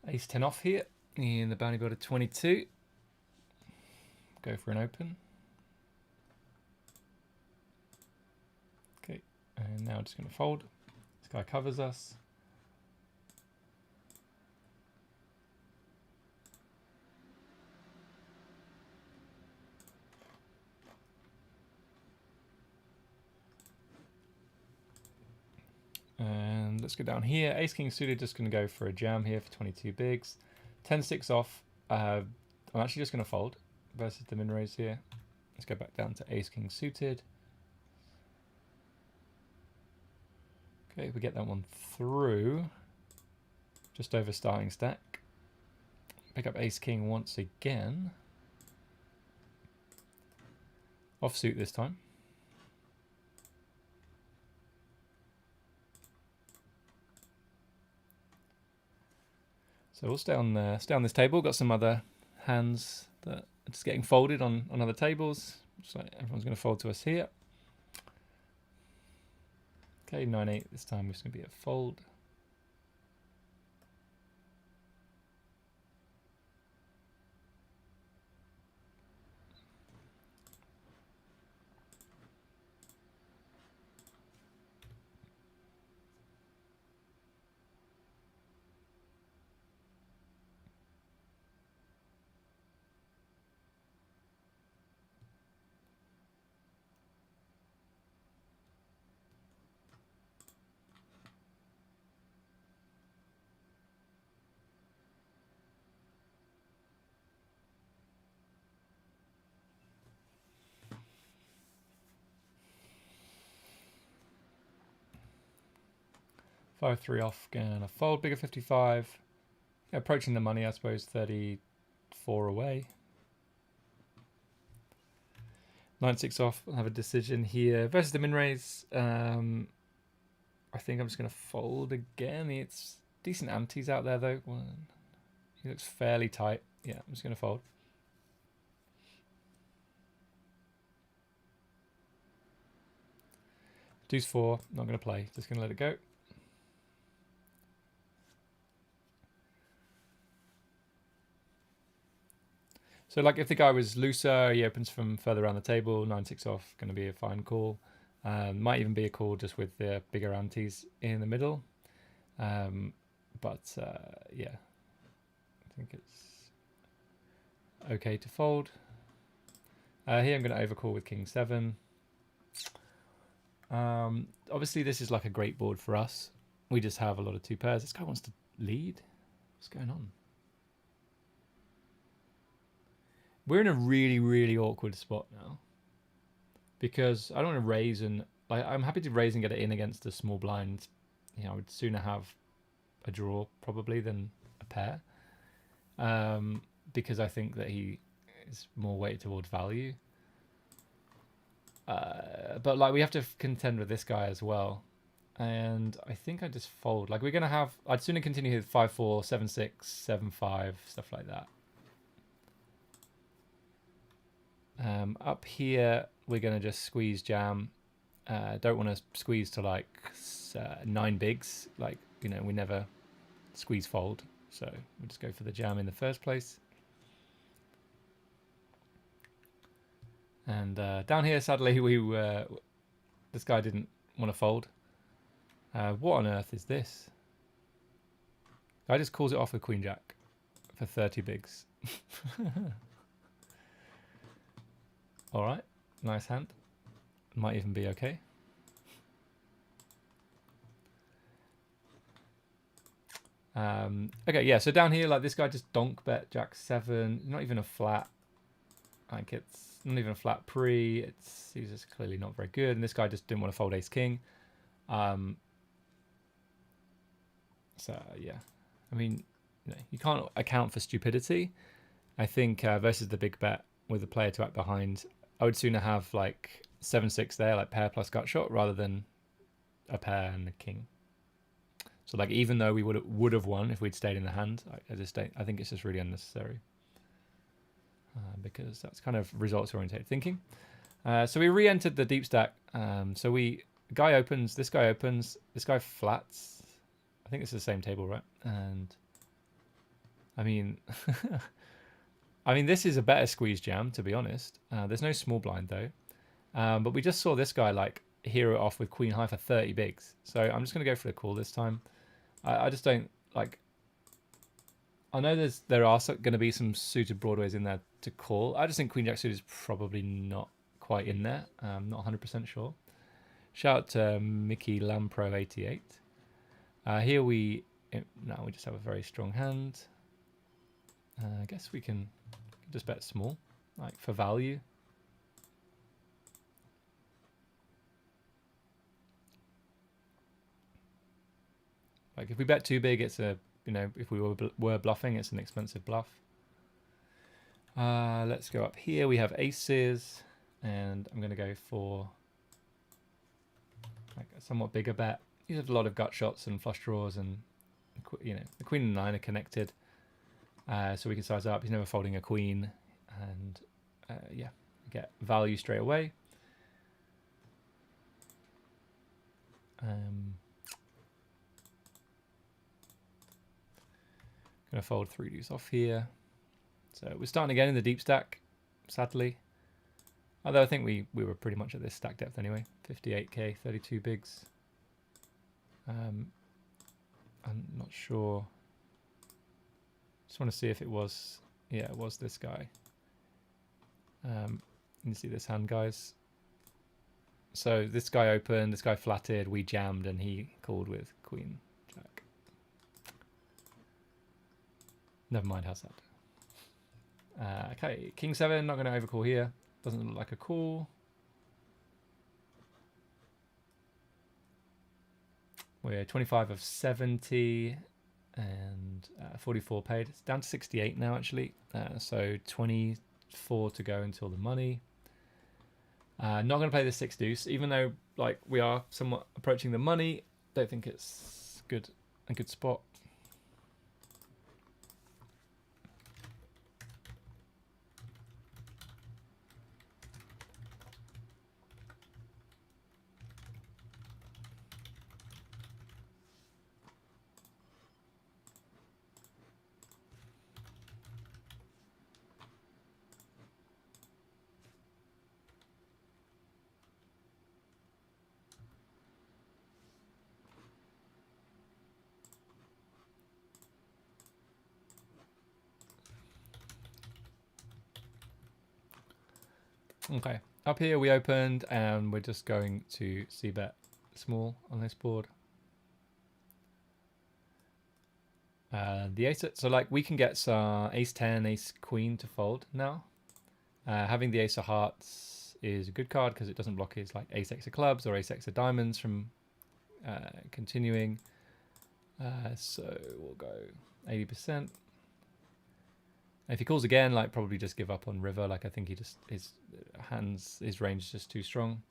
Ace 10 off here in the bounty builder 22. Go for an open. Okay, and now just going to fold. This guy covers us. And let's go down here. Ace King suited, just going to go for a jam here for 22 bigs. 10-6 off. I'm actually just going to fold versus the min raise here. Let's go back down to Ace King suited. Okay, we get that one through. Just over starting stack. Pick up Ace King once again. Offsuit this time. So we'll stay on this table. Got some other hands that are just getting folded on other tables. Just like everyone's going to fold to us here. Okay, 9-8 this time. It's going to be a fold. 5-3 off, gonna fold bigger 55. Yeah, approaching the money, I suppose, 34 away. 9-6 off, I'll have a decision here. Versus the min raise, I think I'm just going to fold again. It's decent antes out there, though. He looks fairly tight. Yeah, I'm just going to fold. Deuce 4, not going to play. Just going to let it go. So, like, if the guy was looser, he opens from further around the table. 9-6 off, going to be a fine call. Might even be a call just with the bigger antes in the middle. Yeah, I think it's okay to fold. Here I'm going to overcall with King 7. Obviously, this is like a great board for us. We just have a lot of 2 pairs. This guy wants to lead. What's going on? We're in a really, really awkward spot now. Because I don't want to raise and... like, I'm happy to raise and get it in against a small blind. You know, I would sooner have a draw, probably, than a pair. Because I think that he is more weighted towards value. But like we have to contend with this guy as well, and I think I just fold. Like we're gonna have, I'd sooner continue with 5-4, 7-6, 7-5, stuff like that. Up here we're gonna just squeeze jam. Don't want to squeeze to like 9 bigs. Like, you know, we never squeeze fold, so we'll just go for the jam in the first place. And down here, sadly, this guy didn't want to fold. What on earth is this? Guy just calls it off with Queen Jack for 30 bigs. All right, nice hand. Might even be okay. Okay, yeah. So down here, like this guy just donk bet Jack 7. Not even a flat. Like it's not even a flat pre. He's just clearly not very good. And this guy just didn't want to fold Ace King. So yeah, I mean, you know, you can't account for stupidity. I think versus the big bet with the player to act behind, I would sooner have like 7-6 there, like pair plus gut shot, rather than a pair and a king. So like even though we would have won if we'd stayed in the hand, I think it's just really unnecessary. Because that's kind of results oriented thinking. So we re-entered the deep stack. So guy opens, this guy flats. I think it's the same table, right? And I mean, this is a better squeeze jam, to be honest. There's no small blind though. But we just saw this guy like hero it off with queen high for 30 bigs. So I'm just going to go for the call this time. I just don't like. I know there are going to be some suited broadways in there to call. I just think Queen Jack suited is probably not quite in there. I'm not 100% sure. Shout out to Mickey Lampro 88. Here we just have a very strong hand. I guess we can just bet small, like for value. Like if we bet too big, it's a, you know, if we were bluffing, it's an expensive bluff. Let's go up here. We have aces, and I'm going to go for like a somewhat bigger bet. You have a lot of gut shots and flush draws, and you know the queen and 9 are connected, so we can size up. He's never folding a queen, and yeah, get value straight away. Gonna fold 3 deuce off here. So we're starting again in the deep stack, sadly. Although I think we were pretty much at this stack depth anyway. 58k, 32 bigs. I'm not sure. Just want to see if it was, yeah, it was this guy. You see this hand, guys. So this guy opened, this guy flatted, we jammed, and he called with queen jack. Never mind, how's that? Okay, king 7, not going to overcall here. Doesn't look like a call. We're 25 of 70 and 44 paid. It's down to 68 now, actually. So 24 to go until the money. Not going to play the 6 deuce, even though like we are somewhat approaching the money. Don't think it's a good spot. Okay, up here we opened and we're just going to c-bet small on this board. The ace, so like we can get some ace 10, ace queen to fold now. Having the ace of hearts is a good card because it doesn't block his like ace x of clubs or ace x of diamonds from continuing. So we'll go 80%. If he calls again, like probably just give up on river. Like I think he just his range is just too strong.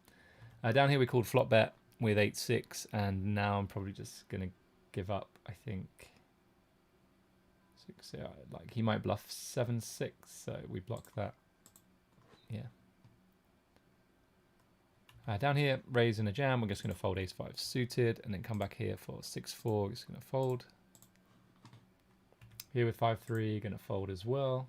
Down here we called flop bet with 8-6, and now I'm probably just gonna give up. I think 6. Yeah, like he might bluff 7-6, so we block that. Yeah. Down here, raise in a jam. We're just gonna fold ace-5 suited, and then come back here for 6-4. Just gonna fold. Here with 5-3, gonna fold as well.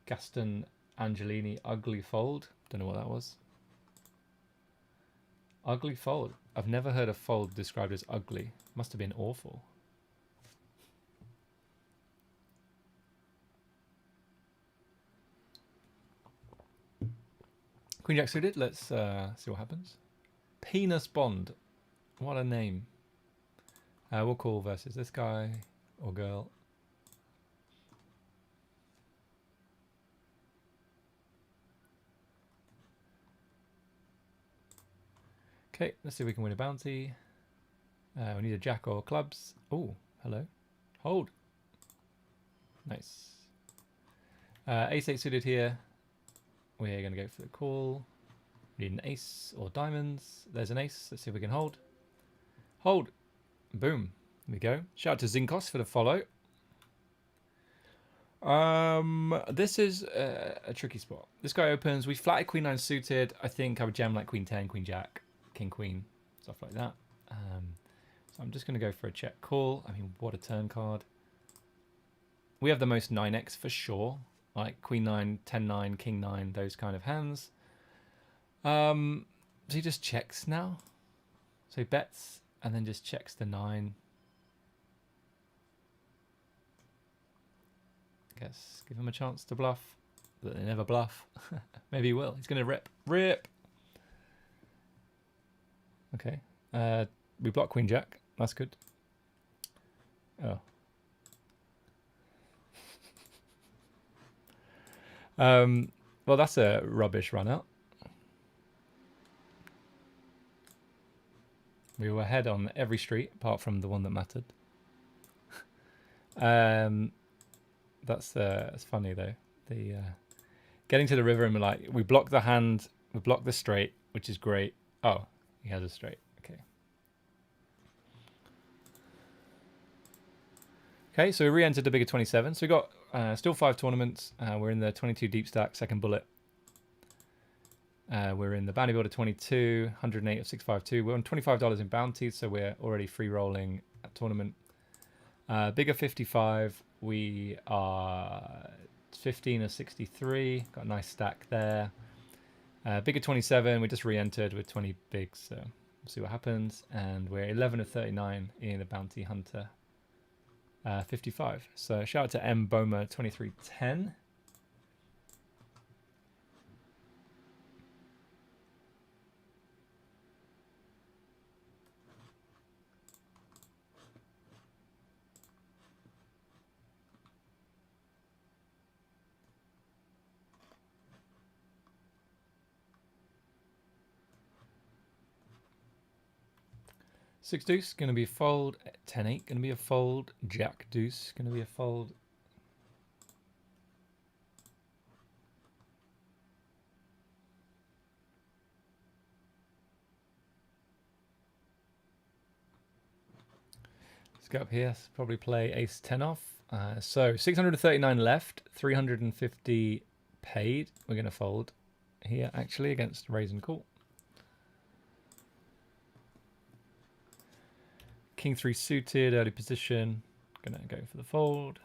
Gaston Angelini, ugly fold. Don't know what that was. Ugly fold. I've never heard a fold described as ugly. Must have been awful. Queen Jack suited. Let's see what happens. Penis Bond. What a name. We'll call versus this guy or girl. Okay, let's see if we can win a bounty. We need a jack or clubs. Oh, hello. Hold. Nice. Ace-8 suited here. We're going to go for the call. We need an ace or diamonds. There's an ace. Let's see if we can hold. Hold. Boom. There we go. Shout out to Zinkos for the follow. This is a tricky spot. This guy opens. We flatted queen 9 suited. I think I would jam like queen 10, queen jack, king queen, stuff like that. So I'm just going to go for a check call. I mean, what a turn card. We have the most 9x for sure. Like queen 9, 10 9, king 9, those kind of hands. So he just checks now. So he bets and then just checks the 9. Guess give him a chance to bluff, but they never bluff. Maybe he will. He's going to rip. Okay. We block queen jack. That's good. Oh. Well, that's a rubbish run out. We were ahead on every street apart from the one that mattered. That's funny though. The getting to the river and we're like, we block the hand, we block the straight, which is great. Oh, he has a straight. Okay. Okay, so we re-entered the bigger 27. So we got still 5 tournaments. We're in the 22 deep stack, second bullet. We're in the bounty builder 22, 108 of 652. We're on $25 in bounties, so we're already free rolling at tournament. Bigger 55, we are 15 of 63. Got a nice stack there. Bigger 27, we just re-entered with 20 bigs, so we'll see what happens. And we're 11 of 39 in the bounty hunter 55. So shout out to M Boma 2310. 6 deuce, going to be a fold. 10-8, going to be a fold. Jack deuce, going to be a fold. Let's go up here. Probably play ace 10 off. So 639 left, 350 paid. We're going to fold here actually against raise and call. King 3 suited, early position. Gonna go for the fold.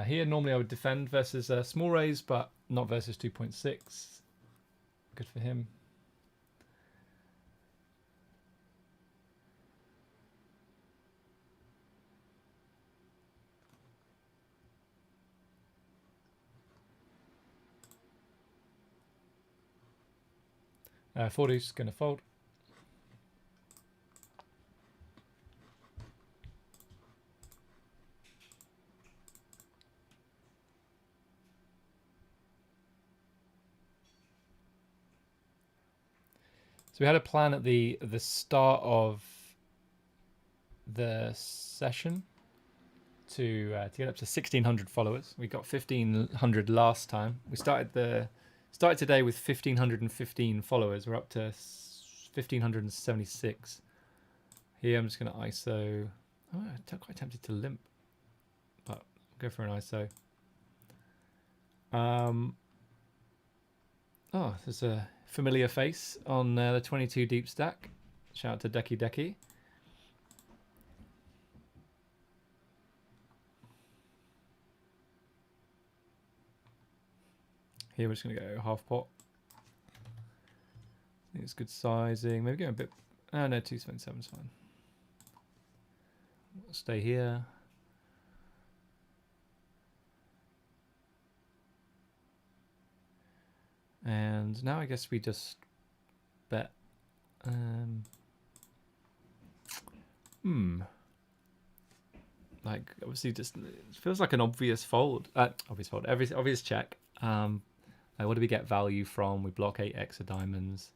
Here, normally I would defend versus a small raise, but not versus 2.6. Good for him. Four deuce, going to fold. So we had a plan at the start of the session to get up to 1,600 followers. We got 1,500 last time. We started today with 1,515 followers. We're up to 1,576. Here I'm just going to ISO. Oh, I'm quite tempted to limp, but I'll go for an ISO. Oh, there's a familiar face on the 22 deep stack. Shout out to Decky Decky. Here we're just going to go half pot. I think it's good sizing. Maybe go a bit. Oh no, 277 is fine. We'll stay here. And now I guess we just bet. Like obviously, just it feels like an obvious fold. Obvious fold. Obvious check. Like what do we get value from? We block 8x of diamonds.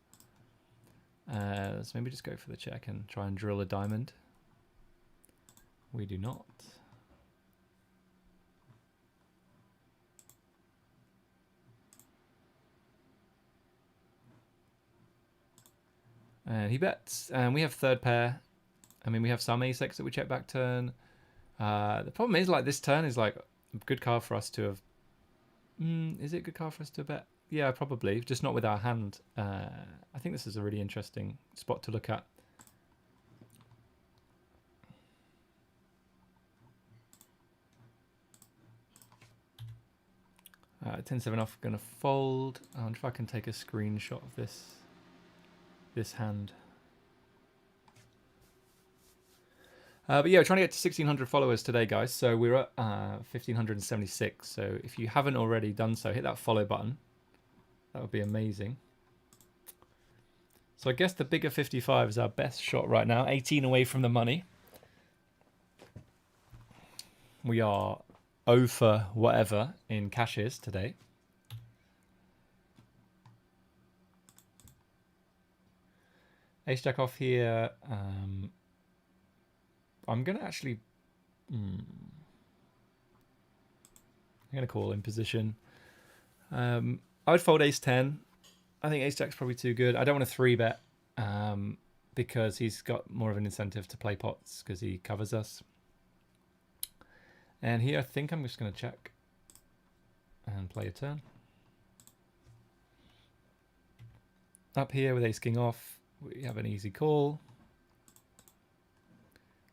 So maybe just go for the check and try and drill a diamond. We do not. And he bets, and we have third pair. I mean, we have some ace-x that we check back turn. The problem is, like, this turn is like a good card for us to have. Is it a good card for us to bet? Yeah, probably, just not with our hand. I think this is a really interesting spot to look at. Uh, 10-7 off, gonna fold. I wonder if I can take a screenshot of this hand. But yeah, we're trying to get to 1,600 followers today, guys. So we're at 1,576. So if you haven't already done so, hit that follow button. That would be amazing. So I guess the bigger 55 is our best shot right now. 18 away from the money. We are 0 for whatever in cashes today. Ace jack off here. I'm going to actually... I'm going to call in position. I would fold ace 10. I think ace jack's probably too good. I don't want to 3-bet because he's got more of an incentive to play pots because he covers us. And here I think I'm just going to check and play a turn. Up here with ace king off, we have an easy call.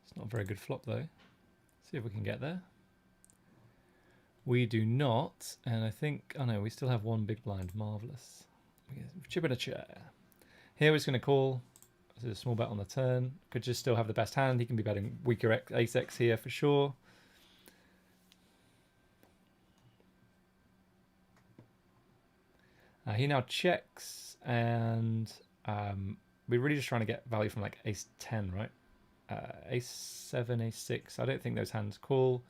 It's not a very good flop though. See if we can get there. We do not, and I think, oh no, we still have one big blind. Marvelous. Chip in a chair. Here we're just going to call. This is a small bet on the turn. Could just still have the best hand. He can be betting weaker ace x here for sure. He now checks, and we're really just trying to get value from like ace 10, right? Ace 7, ace 6. I don't think those hands call.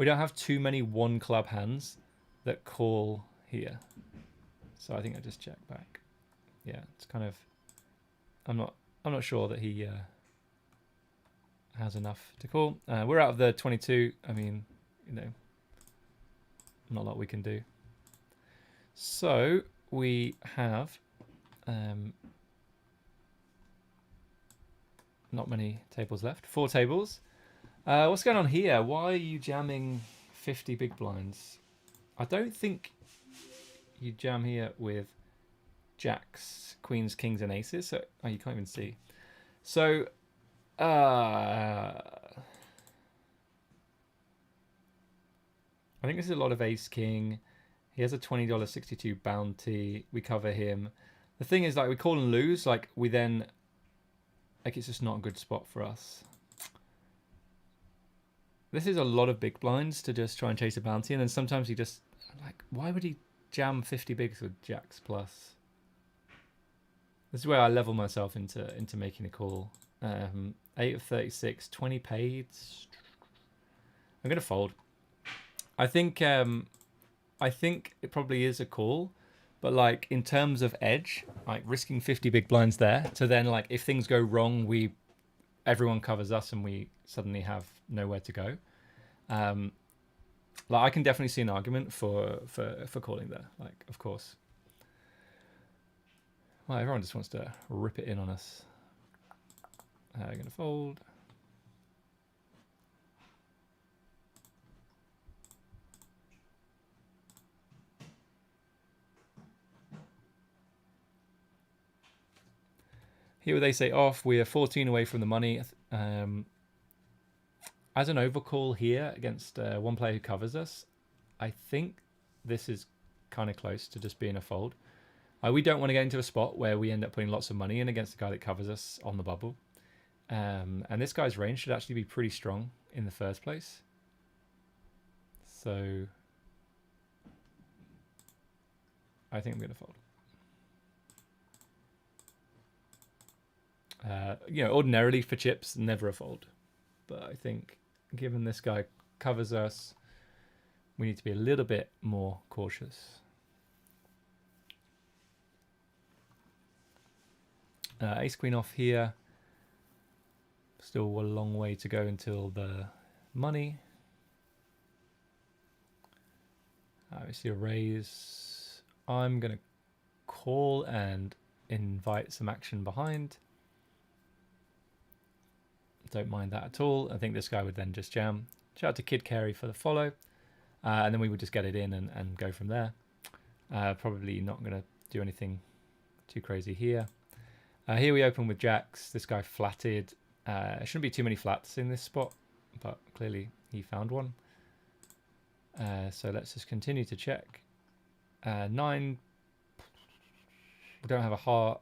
we don't have too many one club hands that call here. So I think I just check back. Yeah, it's kind of, I'm not sure that he has enough to call. We're out of the 22. I mean, you know, not a lot we can do. So we have not many tables left. 4 tables. What's going on here? Why are you jamming 50 big blinds? I don't think you jam here with jacks, queens, kings, and aces. So, oh, you can't even see. So, I think this is a lot of ace king. He has a $20.62 bounty. We cover him. The thing is, like, we call and lose. Like, we then, like, it's just not a good spot for us. This is a lot of big blinds to just try and chase a bounty, and then sometimes he just, like, why would he jam 50 bigs with jacks plus? This is where I level myself into making a call. 8 of 36, 20 paid. I'm gonna fold. I think it probably is a call, but like in terms of edge, like risking 50 big blinds there to then, like, if things go wrong, everyone covers us and we suddenly have nowhere to go. Like, I can definitely see an argument for calling there. Like, of course. Well, everyone just wants to rip it in on us. I'm gonna fold. Here with ace 8 off, we are 14 away from the money. As an overcall here against one player who covers us, I think this is kind of close to just being a fold. We don't want to get into a spot where we end up putting lots of money in against the guy that covers us on the bubble. And this guy's range should actually be pretty strong in the first place. So I think I'm going to fold. You know, ordinarily for chips, never a fold. But I think given this guy covers us, we need to be a little bit more cautious. Ace queen off here. Still a long way to go until the money. We see a raise. I'm going to call and invite some action behind. Don't mind that at all. I think this guy would then just jam. Shout out to Kid Carey for the follow. And then we would just get it in and go from there. Probably not going to do anything too crazy here. Here we open with jacks. This guy flatted. There shouldn't be too many flats in this spot, but clearly he found one. So let's just continue to check. 9. We don't have a heart.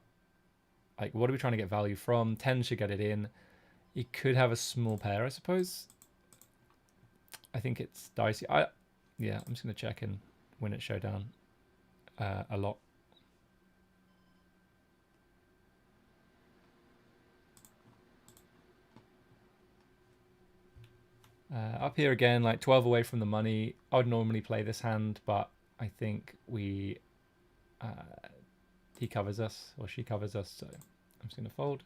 Like, what are we trying to get value from? 10 should get it in. You could have a small pair, I suppose. I think it's dicey. Yeah, I'm just going to check and win at showdown a lot. Up here again, like 12 away from the money. I would normally play this hand, but I think he covers us, or she covers us, so I'm just going to fold.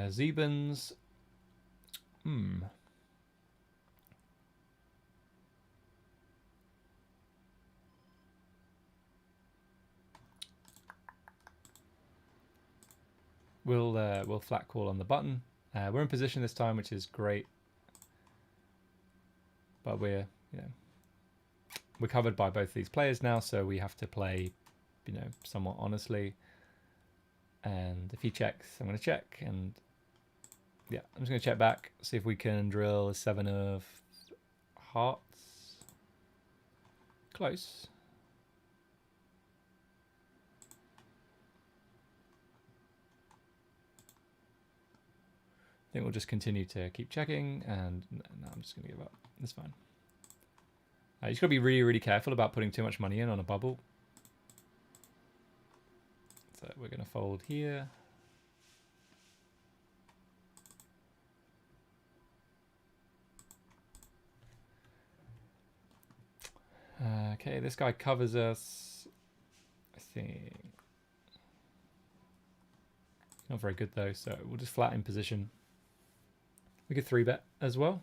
Zebans. We'll flat call on the button. We're in position this time, which is great. But we're covered by both these players now, so we have to play, somewhat honestly. And if he checks, I'm going to check, and yeah, I'm just going to check back, see if we can drill a 7 of hearts. Close. think we'll just continue to keep checking, and no, I'm just going to give up. It's fine. You just got to be really, really careful about putting too much money in on a bubble. So we're going to fold here. Okay, this guy covers us, I think. Not very good though, so we'll just flat in position. We could 3-bet as well.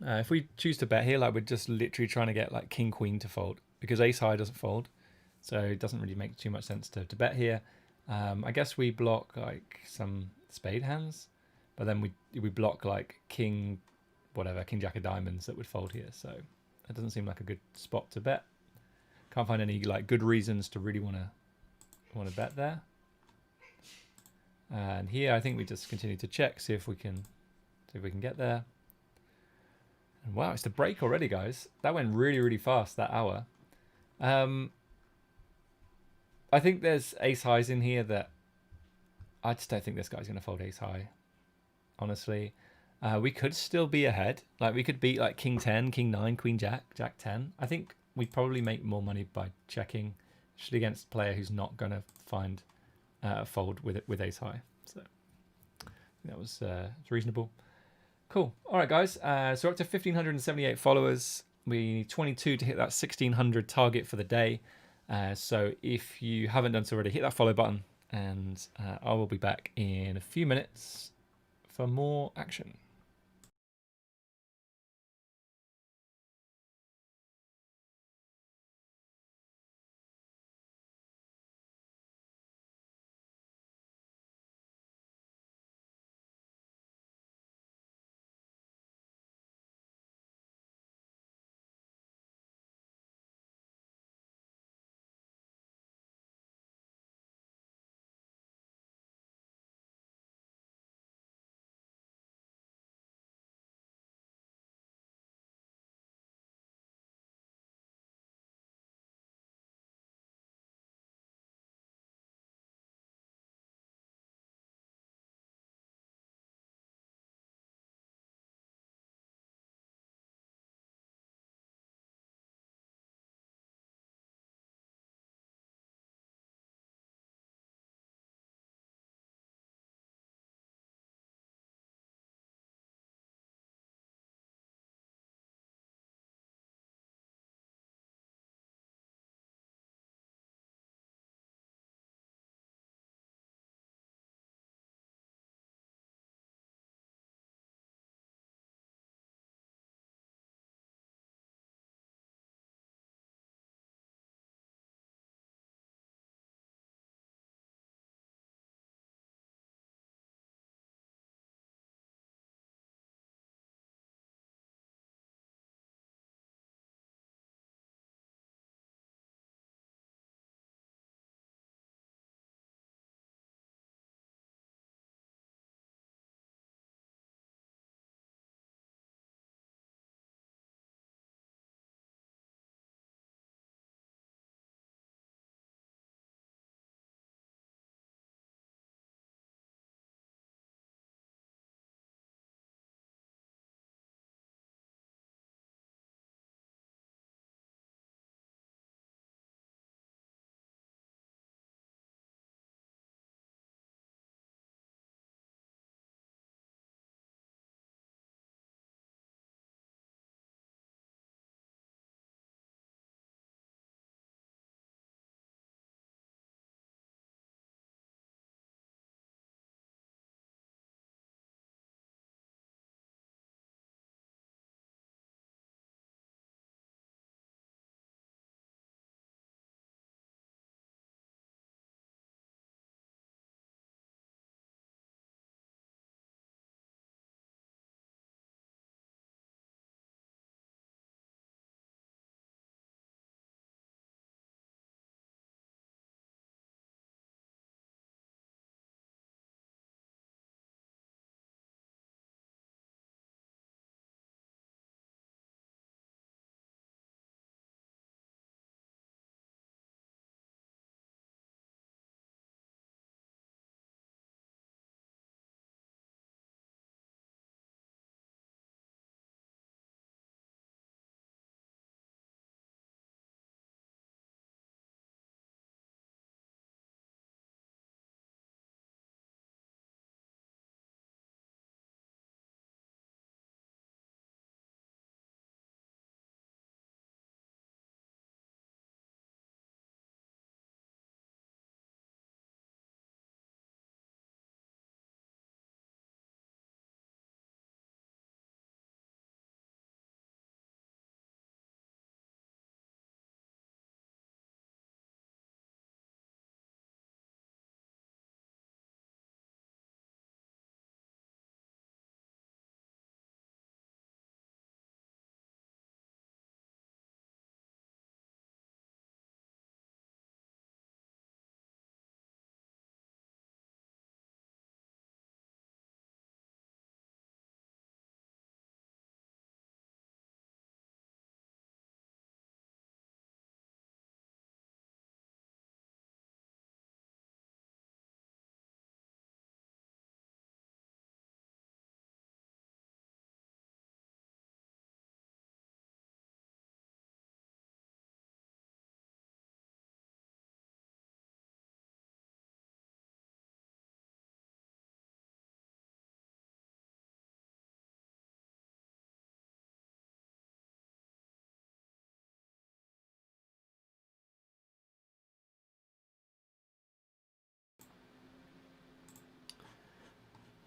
If we choose to bet here, like we're just literally trying to get like king queen to fold, because ace high doesn't fold, so it doesn't really make too much sense to bet here. I guess we block like some spade hands, but then we block like king, whatever, king jack of diamonds that would fold here. So that doesn't seem like a good spot to bet. Can't find any like good reasons to really want to bet there. And here I think we just continue to check, see if we can get there. And wow, it's the break already, guys. That went really, really fast, that hour. I think there's ace highs in here that I just don't think this guy's going to fold ace high, honestly. We could still be ahead. Like we could beat like king 10, king 9, queen jack, jack 10. I think we'd probably make more money by checking, especially against a player who's not going to find a fold with ace high. So that was reasonable. Cool. All right, guys. So we're up to 1,578 followers. We need 22 to hit that 1,600 target for the day. So if you haven't done so already, hit that follow button, and I will be back in a few minutes for more action.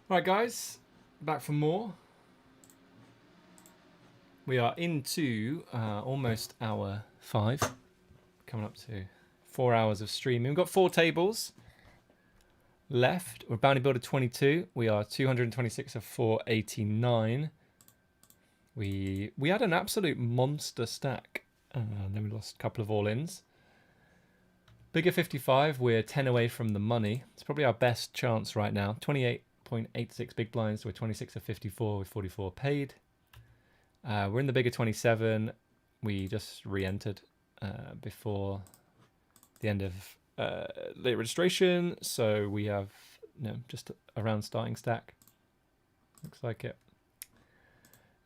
All right, guys, back for more. We are into almost hour 5, coming up to 4 hours of streaming. We've got 4 tables left. We're bounty builder 22. We are 226 of 489. We had an absolute monster stack. Then we lost a couple of all-ins. Bigger 55, we're 10 away from the money. It's probably our best chance right now. 28.86 big blinds, so we're 26 of 54 with 44 paid. We're in the bigger 27. We just re-entered before the end of late registration, so we have just around starting stack. Looks like it.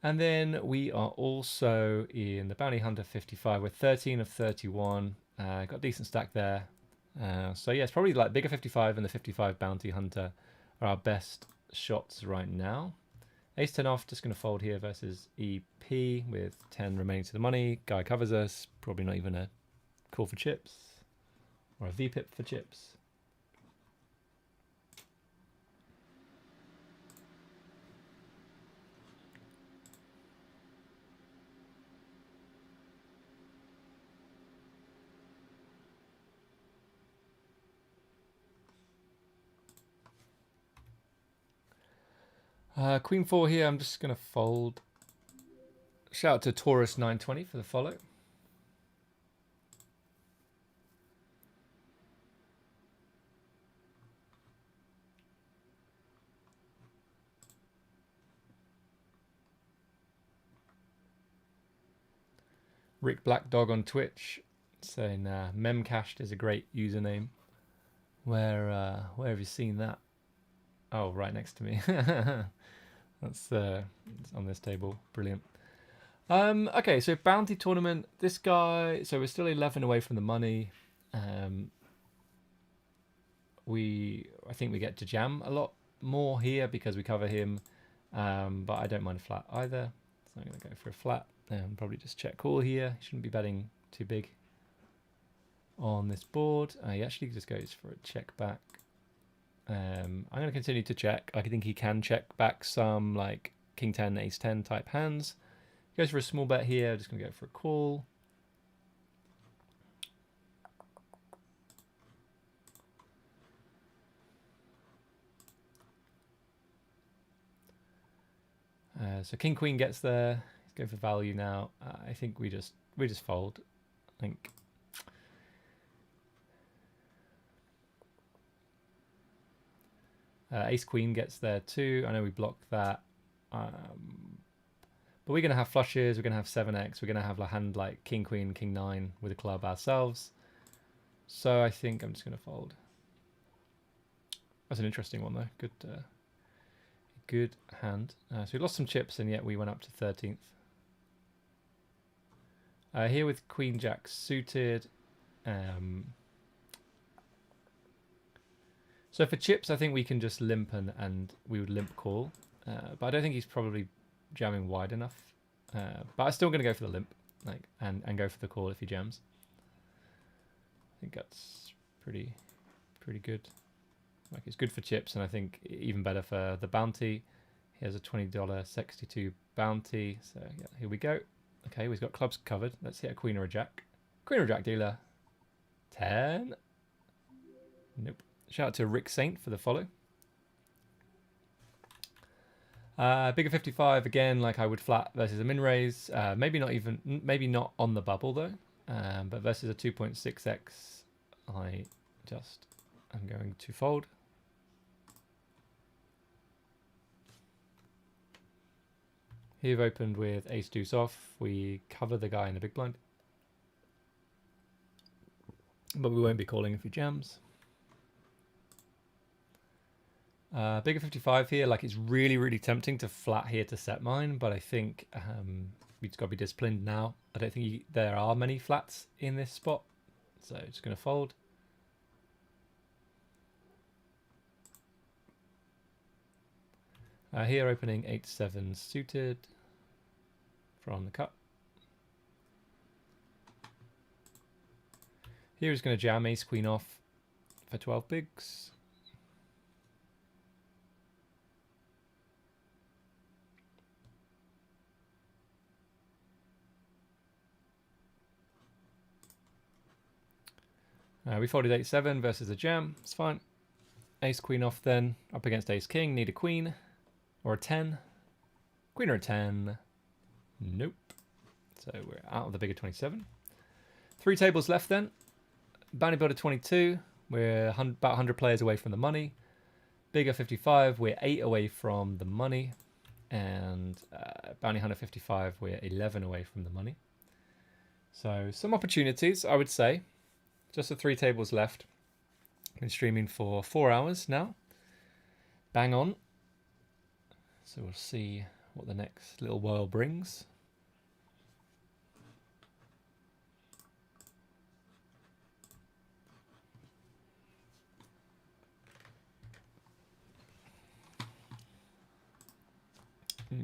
And then we are also in the bounty hunter 55. We're 13 of 31. Got a decent stack there. So yeah, it's probably like bigger 55 and the 55 bounty hunter are our best shots right now. Ace 10 off, just going to fold here versus EP with 10 remaining to the money. Guy covers us. Probably not even a call for chips or a VPIP for chips. Queen 4 here, I'm just going to fold. Shout out to Taurus 920 for the follow. Rick Black Dog on Twitch saying Memcached is a great username. Where have you seen that? Oh, right next to me. That's it's on this table. Brilliant. Okay, so bounty tournament. This guy. So we're still 11 away from the money. I think we get to jam a lot more here because we cover him. But I don't mind a flat either. So I'm gonna go for a flat and probably just check call here. Shouldn't be betting too big on this board. He actually just goes for a check back. I'm going to continue to check. I think he can check back some like King 10, Ace 10 type hands. He goes for a small bet here. Just going to go for a call. So King Queen gets there. He's going for value now. I think we just fold. I think. Ace Queen gets there too. I know we blocked that. But we're going to have flushes. We're going to have 7x. We're going to have a hand like King Queen, King 9 with a club ourselves. So I think I'm just going to fold. That's an interesting one though. Good hand. So we lost some chips and yet we went up to 13th. Here with Queen Jack suited. So for chips, I think we can just limp and we would limp call. But I don't think he's probably jamming wide enough. But I'm still going to go for the limp and go for the call if he jams. I think that's pretty good. Like it's good for chips, and I think even better for the bounty. Here's a $20 62 bounty. So yeah, here we go. Okay, we've got clubs covered. Let's hit a queen or a jack. Queen or a jack dealer. 10. Nope. Shout out to Rick Saint for the follow. Bigger 55 again, like I would flat versus a min raise. Maybe not on the bubble though. But versus a 2.6x, I just am going to fold. Here we've opened with ace deuce off. We cover the guy in the big blind. But we won't be calling if he jams. Bigger 55 here. Like it's really tempting to flat here to set mine. But I think we've just got to be disciplined now. I don't think there are many flats in this spot. So just going to fold. Here opening 8-7 suited from the cut. Here he's going to jam ace queen off for 12 bigs. We folded 8-7 versus a jam. It's fine. Ace queen off then. Up against ace king. Need a queen or a 10. Queen or a 10. Nope. So we're out of the bigger 27. 3 tables left then. Bounty builder 22. We're about 100 players away from the money. Bigger 55. We're 8 away from the money. And bounty hunter 55. We're 11 away from the money. So some opportunities, I would say. Just the 3 tables left. Been streaming for 4 hours now. Bang on. So we'll see what the next little while brings.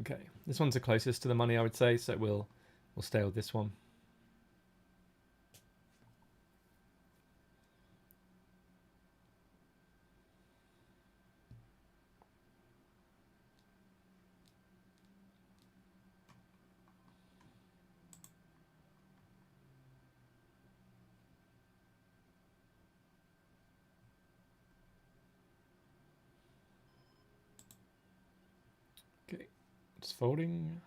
Okay, this one's the closest to the money, I would say, so we'll stay with this one. Okay, just folding.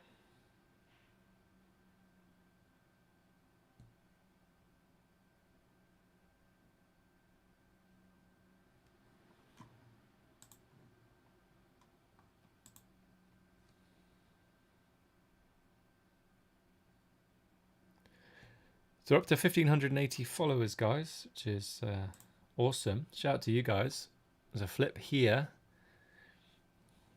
So we're up to 1,580 followers, guys, which is awesome. Shout out to you guys. There's a flip here.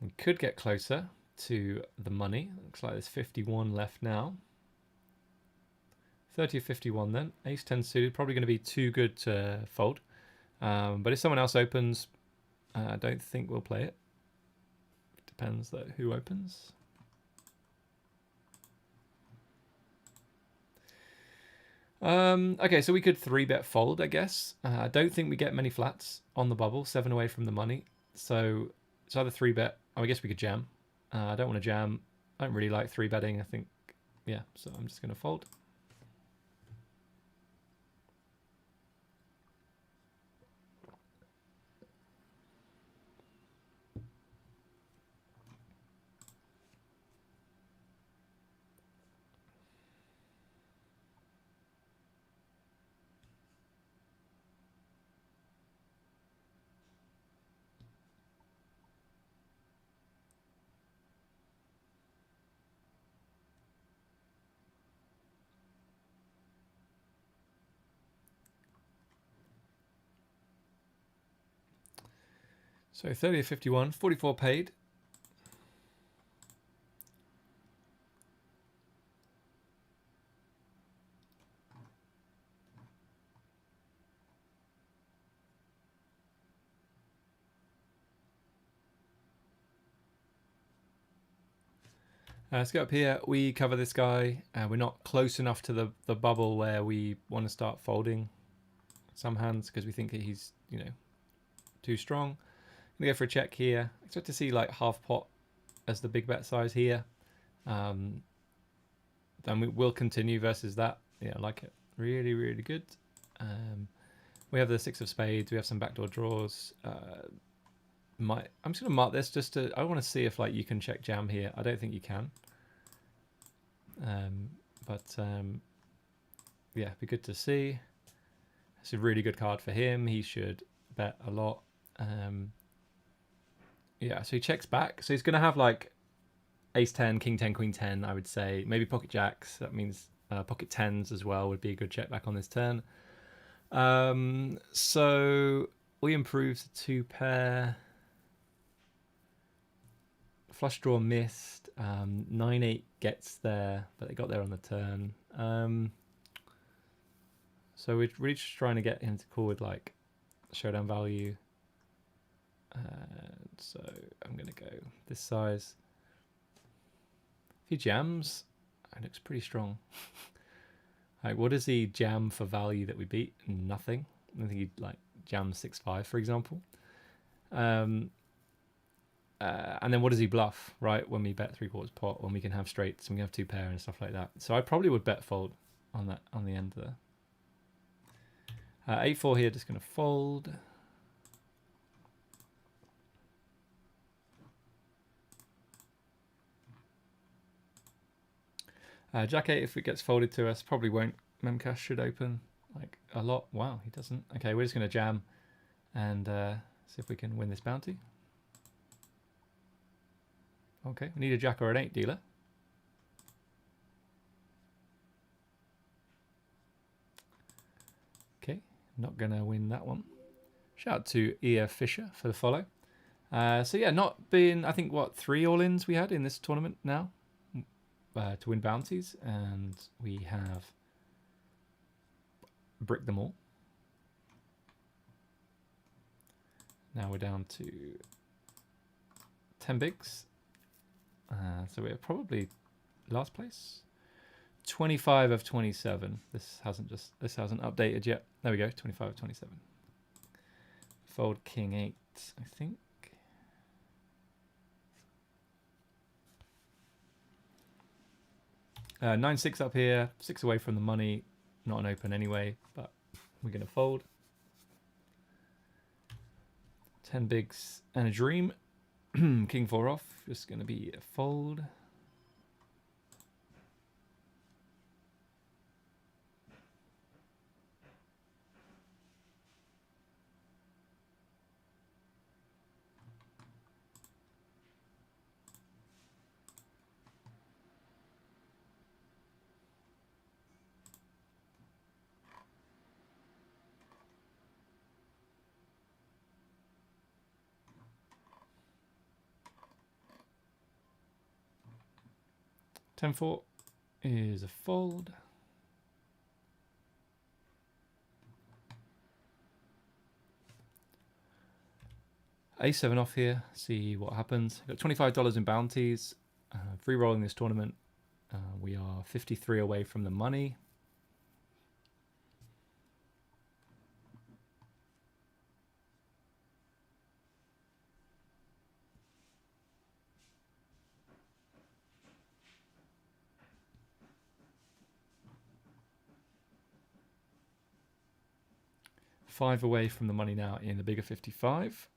We could get closer to the money. Looks like there's 51 left now. 30 or 51 then. Ace 10 suited, probably going to be too good to fold. But if someone else opens, I don't think we'll play it. Depends though who opens. Okay, so we could 3-bet fold, I guess. I don't think we get many flats on the bubble, 7 away from the money. So it's either 3-bet, I guess we could jam. I don't want to jam. I don't really like 3-betting, I think. Yeah, so I'm just going to fold. So 30 or 51, 44 paid. Let's go up here. We cover this guy. We're not close enough to the bubble where we want to start folding some hands because we think that he's, you know, too strong. I'm gonna go for a check here. Expect to see like half pot as the big bet size here. Then we will continue versus that. Yeah, I like it. Really, really good. We have the 6 of spades. We have some backdoor draws. I'm just gonna mark this just to. I want to see if like you can check jam here. I don't think you can. Yeah, be good to see. It's a really good card for him. He should bet a lot. Yeah, so he checks back. So he's gonna have like ace 10, king 10, queen 10. I would say maybe pocket jacks. That means pocket 10s as well would be a good check back on this turn. So we improve to 2 pair. Flush draw missed. 9-8 gets there, but they got there on the turn. So we're really just trying to get him to call with like showdown value. So I'm going to go this size. If he jams, it looks pretty strong. Like, what does he jam for value that we beat? Nothing. I think he'd like jam 6-5, for example. And then what does he bluff, right? When we bet 3/4 pot, when we can have straights, and we can have 2 pair and stuff like that. So I probably would bet fold on that on the end there. 8-4 here, just going to fold. Jack 8, if it gets folded to us, probably won't. Memcache should open like a lot. Wow, he doesn't. Okay, we're just going to jam and see if we can win this bounty. Okay, we need a Jack or an 8 dealer. Okay, not going to win that one. Shout out to Ia Fisher for the follow. So yeah, not been, I think, what, 3 all-ins we had in this tournament now to win bounties, and we have bricked them all. Now we're down to 10 bigs. So we're probably last place. 25 of 27. This hasn't updated yet. There we go. 25 of 27. Fold king 8, I think. Uh, 9-6 up here. 6 away from the money. Not an open anyway, but we're going to fold. 10 bigs and a dream. King 4 off. Just going to be a fold. Ten 4 is a fold. A7 off here, see what happens. Got $25 in bounties. Free rolling this tournament. We are 53 away from the money. Five away from the money now in the bigger 55.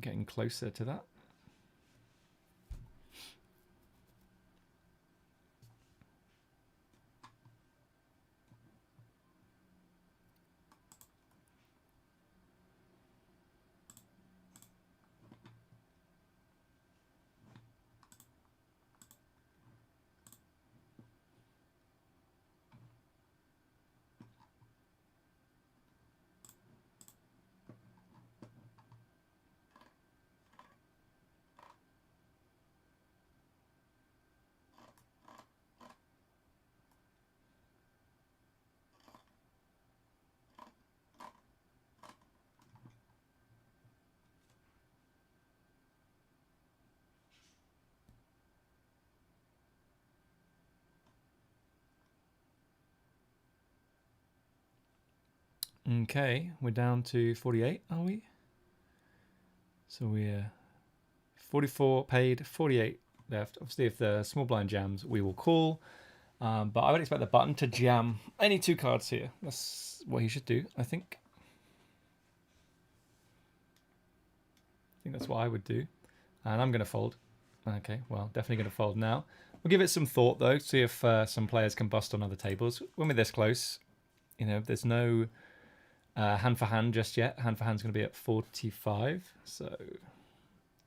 Getting closer to that. Okay, we're down to 48, are we? So we're 44 paid, 48 left. Obviously, if the small blind jams, we will call. But I would expect the button to jam any 2 cards here. That's what he should do, I think. I think that's what I would do. And I'm going to fold. Okay, well, definitely going to fold now. We'll give it some thought, though, see if some players can bust on other tables. When we're this close, you know, there's no hand for hand just yet. Hand for hand's going to be at 45, so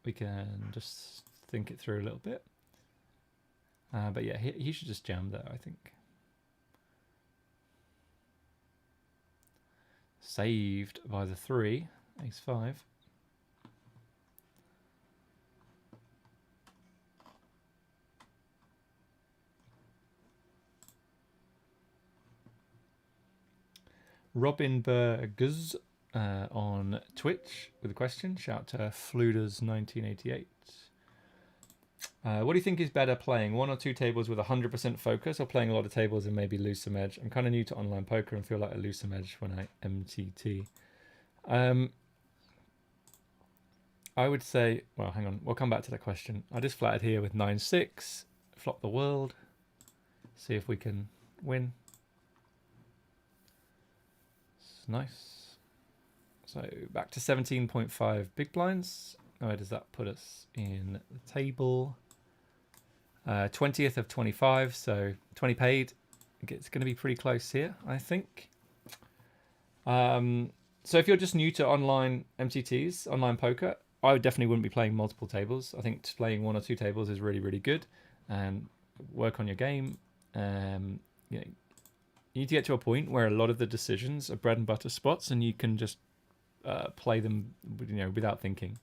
we can just think it through a little bit. But yeah, he should just jam there, I think. Saved by the 3, ace 5. Robin Bergs on Twitch with a question. Shout out to Fluders1988. What do you think is better, playing 1 or 2 tables with 100% focus, or playing a lot of tables and maybe lose some edge? I'm kind of new to online poker and feel like I lose some edge when I MTT. I would say, well, hang on, we'll come back to that question. I just flattered here with 9-6, flop the world, see if we can win. Nice. So back to 17.5 big blinds. Where does that put us in the table? 20th of 25, so 20 paid. It's going to be pretty close here, I think. So if you're just new to online MTTs, online poker, I definitely wouldn't be playing multiple tables. I think playing 1 or 2 tables is really, really good, and work on your game. You need to get to a point where a lot of the decisions are bread and butter spots, and you can just play them, without thinking,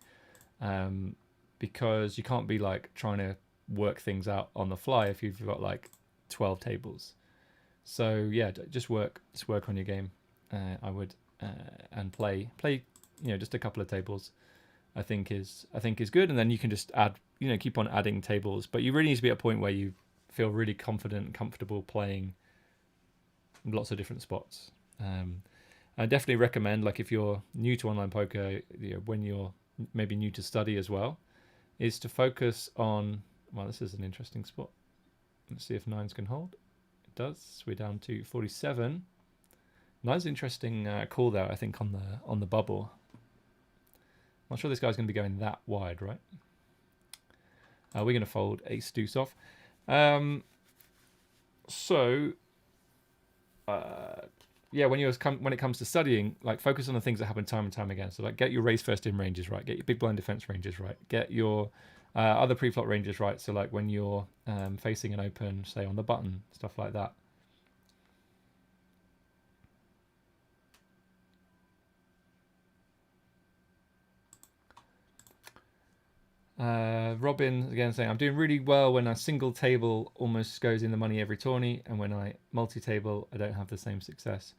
because you can't be like trying to work things out on the fly if you've got like 12 tables. So yeah, just work on your game. I would and play just a couple of tables. I think is good, and then you can just add, keep on adding tables. But you really need to be at a point where you feel really confident and comfortable playing lots of different spots. I definitely recommend, like if you're new to online poker, when you're maybe new to study as well, is to focus on. Well, this is an interesting spot. Let's see if nines can hold. It does. We're down to 47. Nice, interesting call there, I think, on the bubble. Not sure this guy's going to be going that wide, right? We're going to fold ace deuce off. Yeah, when it comes to studying, like focus on the things that happen time and time again. So like get your raise first in ranges right, get your big blind defense ranges right, get your other pre-flop ranges right. So like when you're facing an open, say on the button, stuff like that. Robin again saying, I'm doing really well when a single table almost goes in the money every tourney, and when I multi-table, I don't have the same success.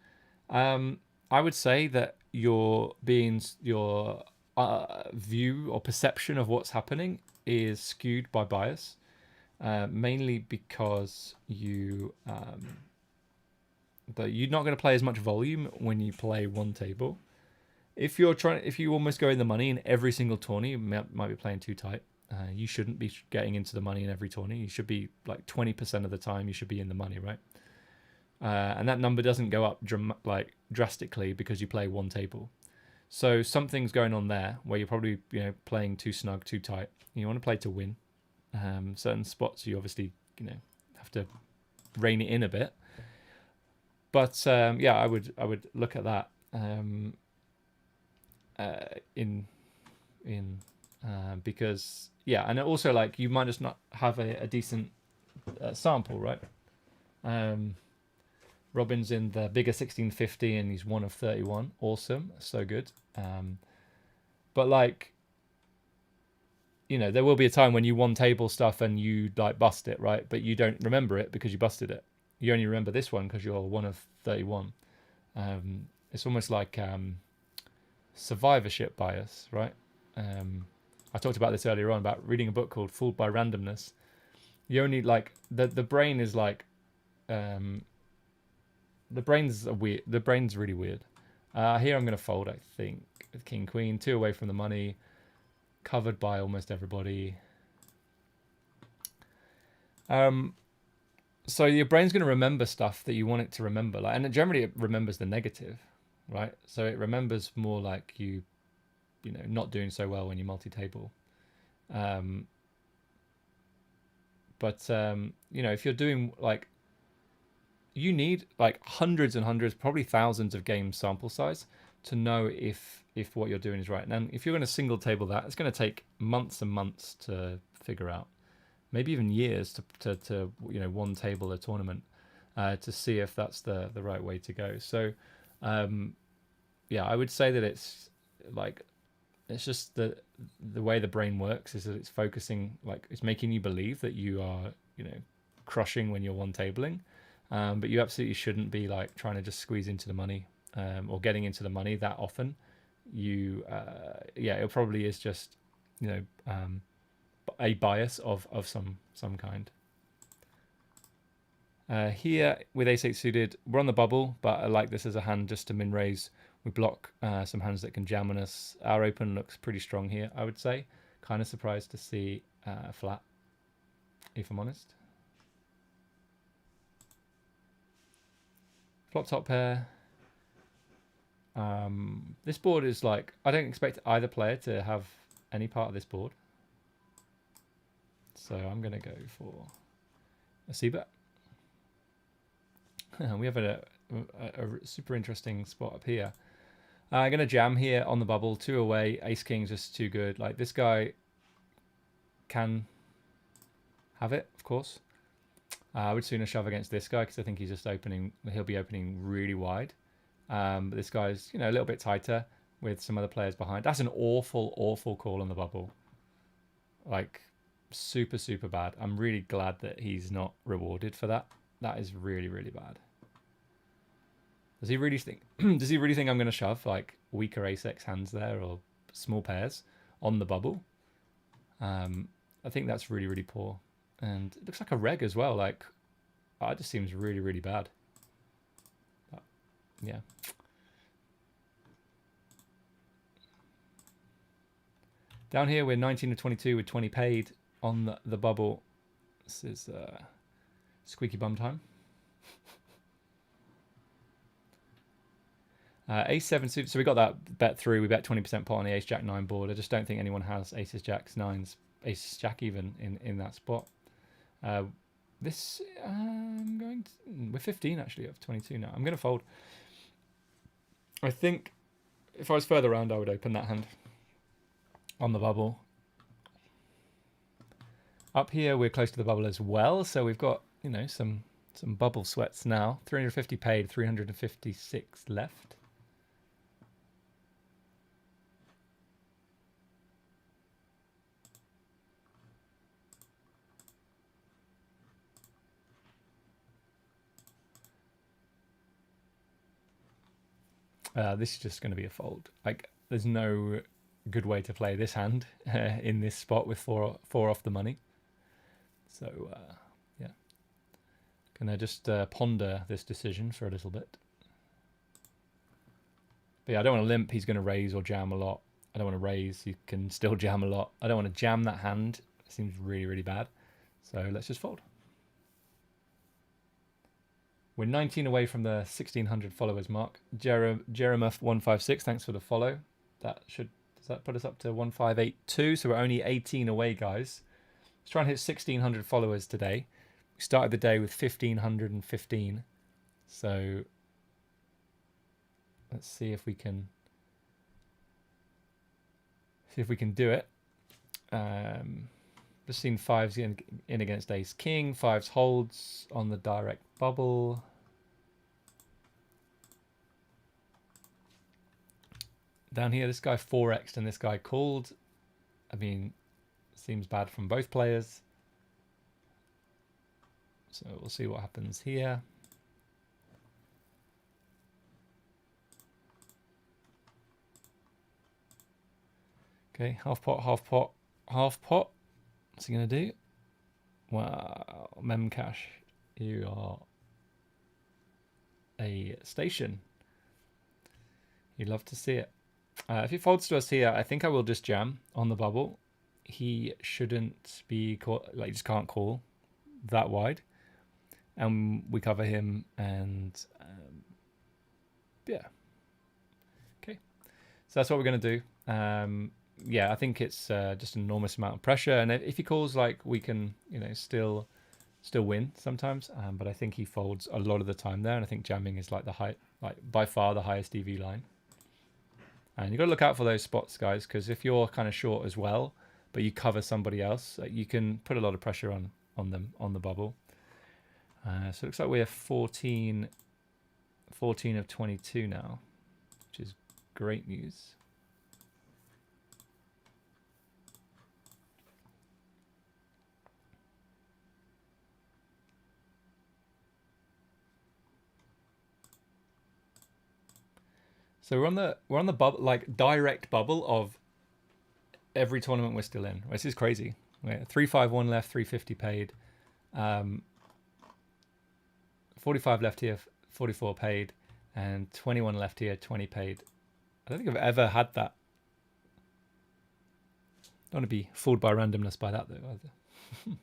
I would say that your view or perception of what's happening is skewed by bias, mainly because you're not going to play as much volume when you play one table. If you almost go in the money in every single tourney, you might be playing too tight. You shouldn't be getting into the money in every tourney. You should be like 20% of the time you should be in the money, right? And that number doesn't go up drastically because you play one table. So something's going on there where you're probably playing too snug, too tight. You want to play to win. Certain spots you obviously have to rein it in a bit. But yeah, I would look at that. Because and also like you might just not have a decent sample, right? Robin's in the bigger 1650 and he's 1 of 31. Awesome, so good. But like there will be a time when you one table stuff and you like bust it, right? But you don't remember it because you busted it. You only remember this one because you're 1 of 31. It's almost like survivorship bias, right? I talked about this earlier on about reading a book called Fooled by Randomness. You only like the brain is like the brain's really weird. Here I'm going to fold, I think, with king queen, 2 away from the money, covered by almost everybody. So your brain's going to remember stuff that you want it to remember, like, and generally it remembers the negative, right? So it remembers more like you not doing so well when you multi-table. But if you're doing like, you need like hundreds and hundreds, probably thousands of game sample size to know if what you're doing is right. And if you're going to single table that, it's going to take months and months to figure out, maybe even years to one table a tournament to see if that's the right way to go. So I would say that it's like, it's just the way the brain works is that it's focusing, like it's making you believe that you are crushing when you're one tabling, but you absolutely shouldn't be like trying to just squeeze into the money or getting into the money that often. It probably is just a bias of some kind. Here with ace-8 suited, we're on the bubble, but I like this as a hand just to min raise. We block some hands that can jam on us. Our open looks pretty strong here, I would say. Kind of surprised to see flat, if I'm honest. Flop top pair. This board is like, I don't expect either player to have any part of this board. So I'm going to go for a c-bet. We have a super interesting spot up here. I'm going to jam here on the bubble, 2 away. Ace King's just too good. Like, this guy can have it, of course. I would sooner shove against this guy because I think he's just opening. He'll be opening really wide. But this guy's, a little bit tighter with some other players behind. That's an awful, awful call on the bubble. Like, super, super bad. I'm really glad that he's not rewarded for that. That is really, really bad. Does he really think? Does he really think I'm going to shove like weaker ace-x hands there or small pairs on the bubble? I think that's really, really poor. And it looks like a reg as well. Like, it just seems really, really bad. But, yeah. Down here, we're 19 to 22 with 20 paid on the bubble. This is squeaky bum time. Ace-7 suited. So we got that bet through. We bet 20% pot on the ace-jack-9 board. I just don't think anyone has aces, jacks, nines, ace-jack even in that spot. This, I'm going to... We're 15 actually of 22 now. I'm going to fold. I think if I was further around, I would open that hand on the bubble. Up here, we're close to the bubble as well. So we've got, some bubble sweats now. 350 paid, 356 left. This is just going to be a fold. Like, there's no good way to play this hand in this spot with four off the money. So, yeah. Gonna just ponder this decision for a little bit. But yeah, I don't want to limp. He's going to raise or jam a lot. I don't want to raise. He can still jam a lot. I don't want to jam that hand. It seems really, really bad. So let's just fold. We're 19 away from the 1,600 followers mark. Jeremuff156, thanks for the follow. Does that put us up to 1582? So we're only 18 away, guys. Let's try and hit 1,600 followers today. We started the day with 1,515. So let's see if we can do it. Just seen fives in against ace king. Fives holds on the direct bubble. Down here, this guy 4x'd and this guy called. I mean, seems bad from both players. So we'll see what happens here. Okay, half pot, half pot, half pot. What's he going to do? Wow, Memcash, you are a station. You'd love to see it. If he folds to us here, I think I will just jam on the bubble. He shouldn't be caught, like, just can't call that wide. And we cover him and yeah. Okay, so that's what we're going to do. Yeah, I think it's just an enormous amount of pressure, and if he calls, like, we can, still win sometimes. But I think he folds a lot of the time there, and I think jamming is like by far the highest EV line. And you got to look out for those spots, guys, because if you're kind of short as well, but you cover somebody else, you can put a lot of pressure on them on the bubble. So it looks like we're 14 of 22 now, which is great news. So we're on the bubble, like direct bubble of every tournament we're still in. This is crazy. We're 351 left, 350 paid, 45 left here, 44 paid, and 21 left here, 20 paid. I don't think I've ever had that. Don't want to be fooled by randomness by that though either.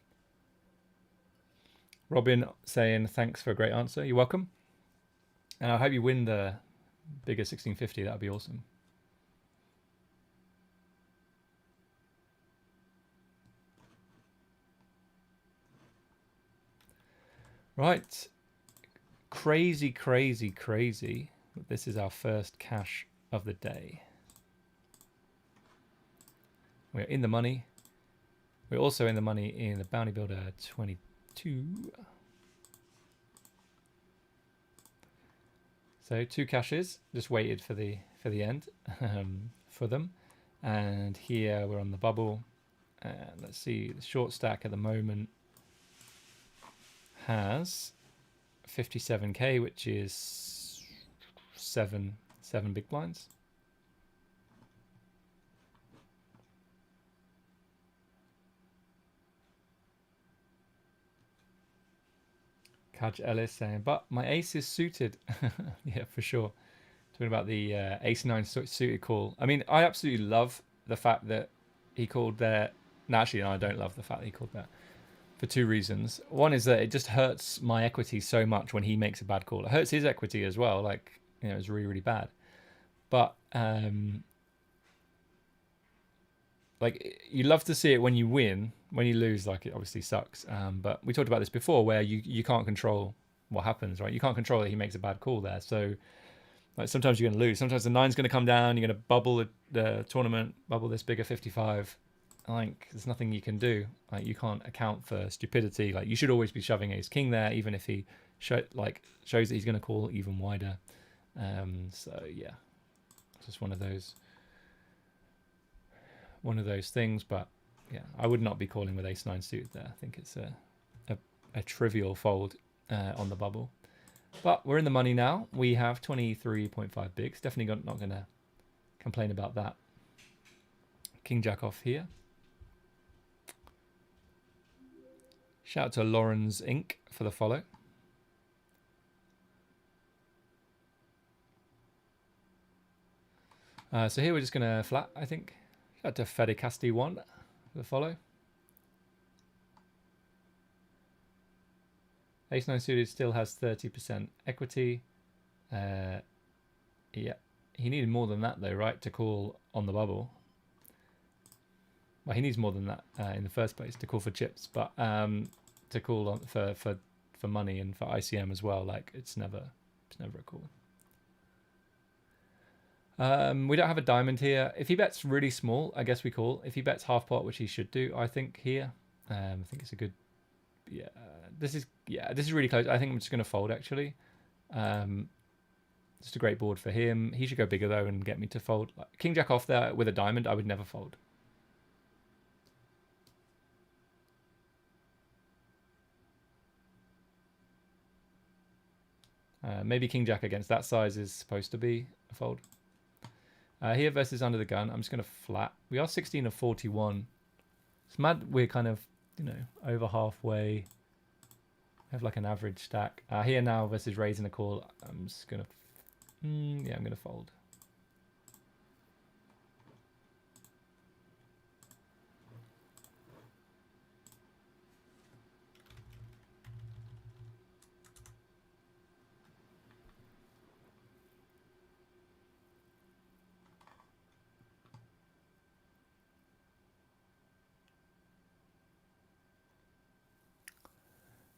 Robin saying thanks for a great answer. You're welcome. And I hope you win the bigger 1650, that would be awesome. Right. Crazy, crazy, crazy. This is our first cash of the day. We're in the money. We're also in the money in the Bounty Builder 22. So 2 caches, just waited for the end for them. And here we're on the bubble. And let's see, the short stack at the moment has 57k, which is seven big blinds. Kaj Ellis saying, but my ace is suited. Yeah, for sure. Talking about the ace 9 suited call. I mean, I absolutely love the fact that he called there. No, actually, no, I don't love the fact that he called that for 2 reasons. One is that it just hurts my equity so much when he makes a bad call. It hurts his equity as well. Like, you know, it's really, really bad. But like, you love to see it when you win. When you lose, like, it obviously sucks. But we talked about this before, where you can't control what happens, right? You can't control that he makes a bad call there. So, like, sometimes you're going to lose. Sometimes the 9's going to come down. You're going to bubble the tournament, bubble this bigger 55. Like, there's nothing you can do. Like, you can't account for stupidity. Like, you should always be shoving ace king there, even if he shows that he's going to call even wider. So yeah, it's just one of those things. But yeah, I would not be calling with ace 9 suited there. I think it's a trivial fold on the bubble. But we're in the money now. We have 23.5 bigs. Definitely not going to complain about that. King Jack off here. Shout out to Lauren's Inc. for the follow. So here we're just going to flat, I think. Shout out to Fedicasti1 for the follow. Ace 9 suited still has 30% equity. Yeah, he needed more than that though, right, to call on the bubble. Well, he needs more than that in the first place to call for chips, but to call on for money and for ICM as well, like, it's never a call. We don't have a diamond here. If he bets really small, I guess we call. If he bets half pot, which he should do, I think here, I think it's a good. Yeah, this is really close. I think I'm just going to fold actually. Just a great board for him. He should go bigger though and get me to fold. Like, King Jack off there with a diamond, I would never fold. Maybe King Jack against that size is supposed to be a fold. Here versus under the gun, I'm just going to flat. We are 16 of 41. It's mad we're kind of, you know, over halfway. We have like an average stack. Here now versus raising a call, I'm just going to, yeah, I'm going to fold.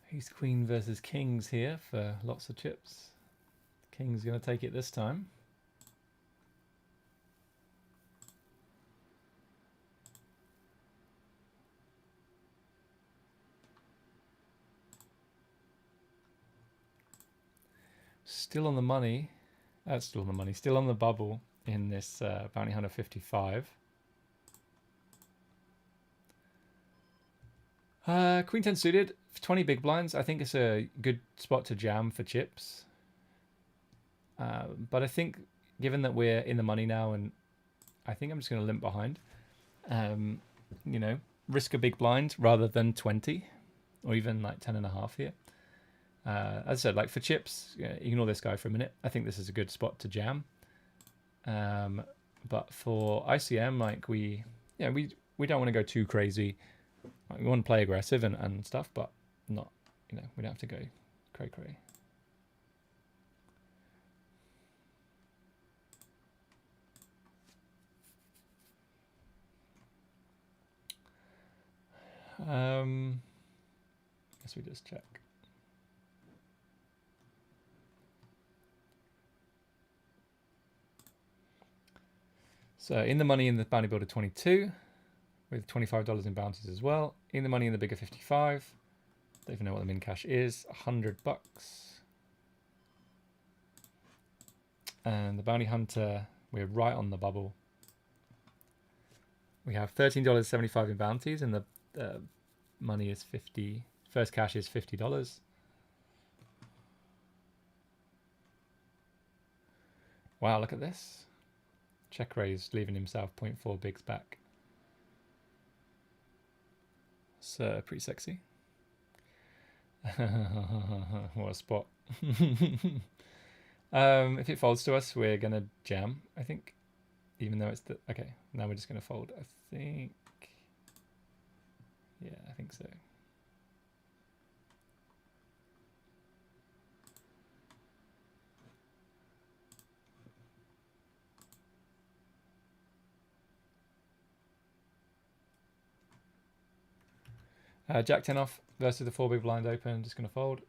He's queen versus kings here for lots of chips. King's going to take it this time. Still on the money. Still on the money. Still on the bubble in this Bounty Hunter 55. Queen 10 suited, 20 big blinds. I think it's a good spot to jam for chips. But I think, given that we're in the money now, and I think I'm just going to limp behind, you know, risk a big blind rather than 20 or even like 10.5 here. As I said, like for chips, ignore this guy for a minute. I think this is a good spot to jam. But for ICM, like we don't want to go too crazy. Like, we want to play aggressive and stuff, but not, you know, we don't have to go cray. Guess we just check. So in the money in the bounty builder 22 with $25 in bounties as well. In the money in the bigger 55. Don't even know what the min cash is. $100. And the bounty hunter, we're right on the bubble. We have $13.75 in bounties, and the money is 50. First cash is $50. Wow, look at this. Check raise, leaving himself 0.4 bigs back. So pretty sexy. What a spot. If it folds to us, we're gonna jam, I think. Even though it's the okay, now we're just gonna fold. I think. Yeah, I think so. Jack 10 off versus the 4 big blind open. Just gonna fold.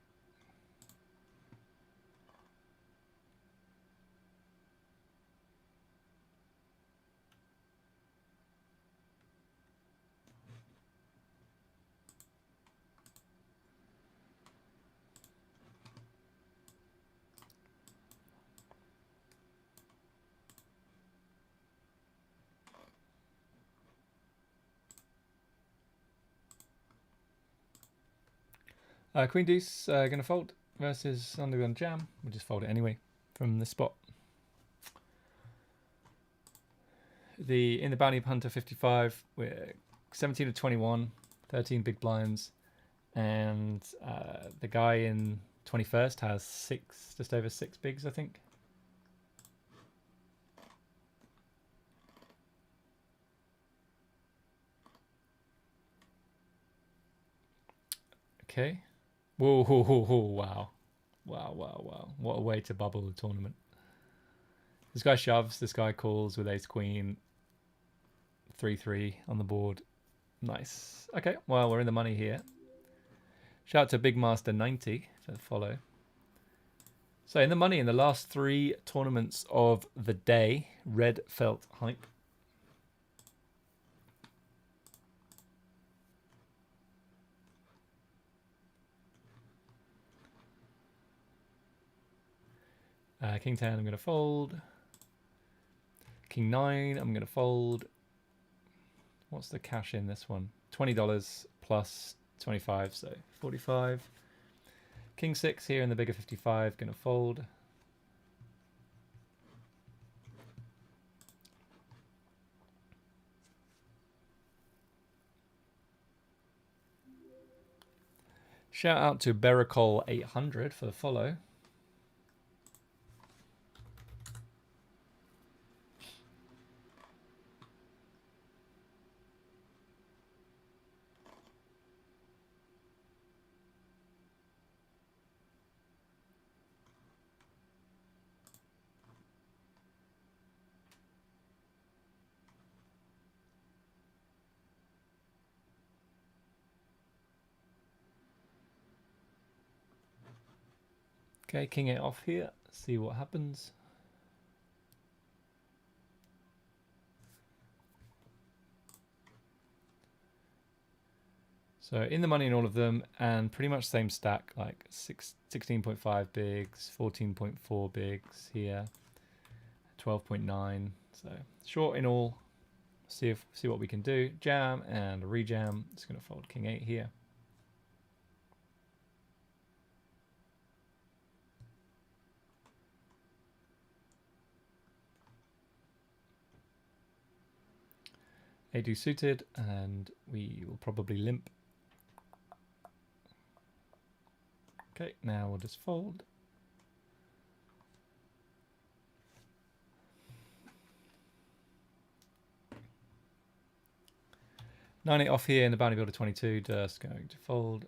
Queen deuce gonna fold versus underground jam. We'll just fold it anyway from the spot. In the bounty hunter 55, we're 17 of 21, 13 big blinds, and the guy in 21st has just over 6 bigs, I think. Okay. Whoa, whoa, whoa, whoa, wow. Wow, wow, wow. What a way to bubble the tournament. This guy shoves, this guy calls with ace queen. 3-3 on the board. Nice. Okay, well, we're in the money here. Shout out to Big Master 90 for the follow. So in the money in the last 3 tournaments of the day, red felt hype. King 10, I'm going to fold. King 9, I'm going to fold. What's the cash in this one? $20 plus 25, so 45. King 6 here in the bigger 55, going to fold. Shout out to Bericol 800 for the follow. Okay, king 8 off here. See what happens. So in the money in all of them, and pretty much same stack, like 16.5 bigs, 14.4 bigs here, 12.9. So short in all. See what we can do. Jam and rejam. Just gonna fold king 8 here. A2 suited, and we will probably limp. Okay, now we'll just fold. Nine 8 off here in the bounty builder 22, just going to fold.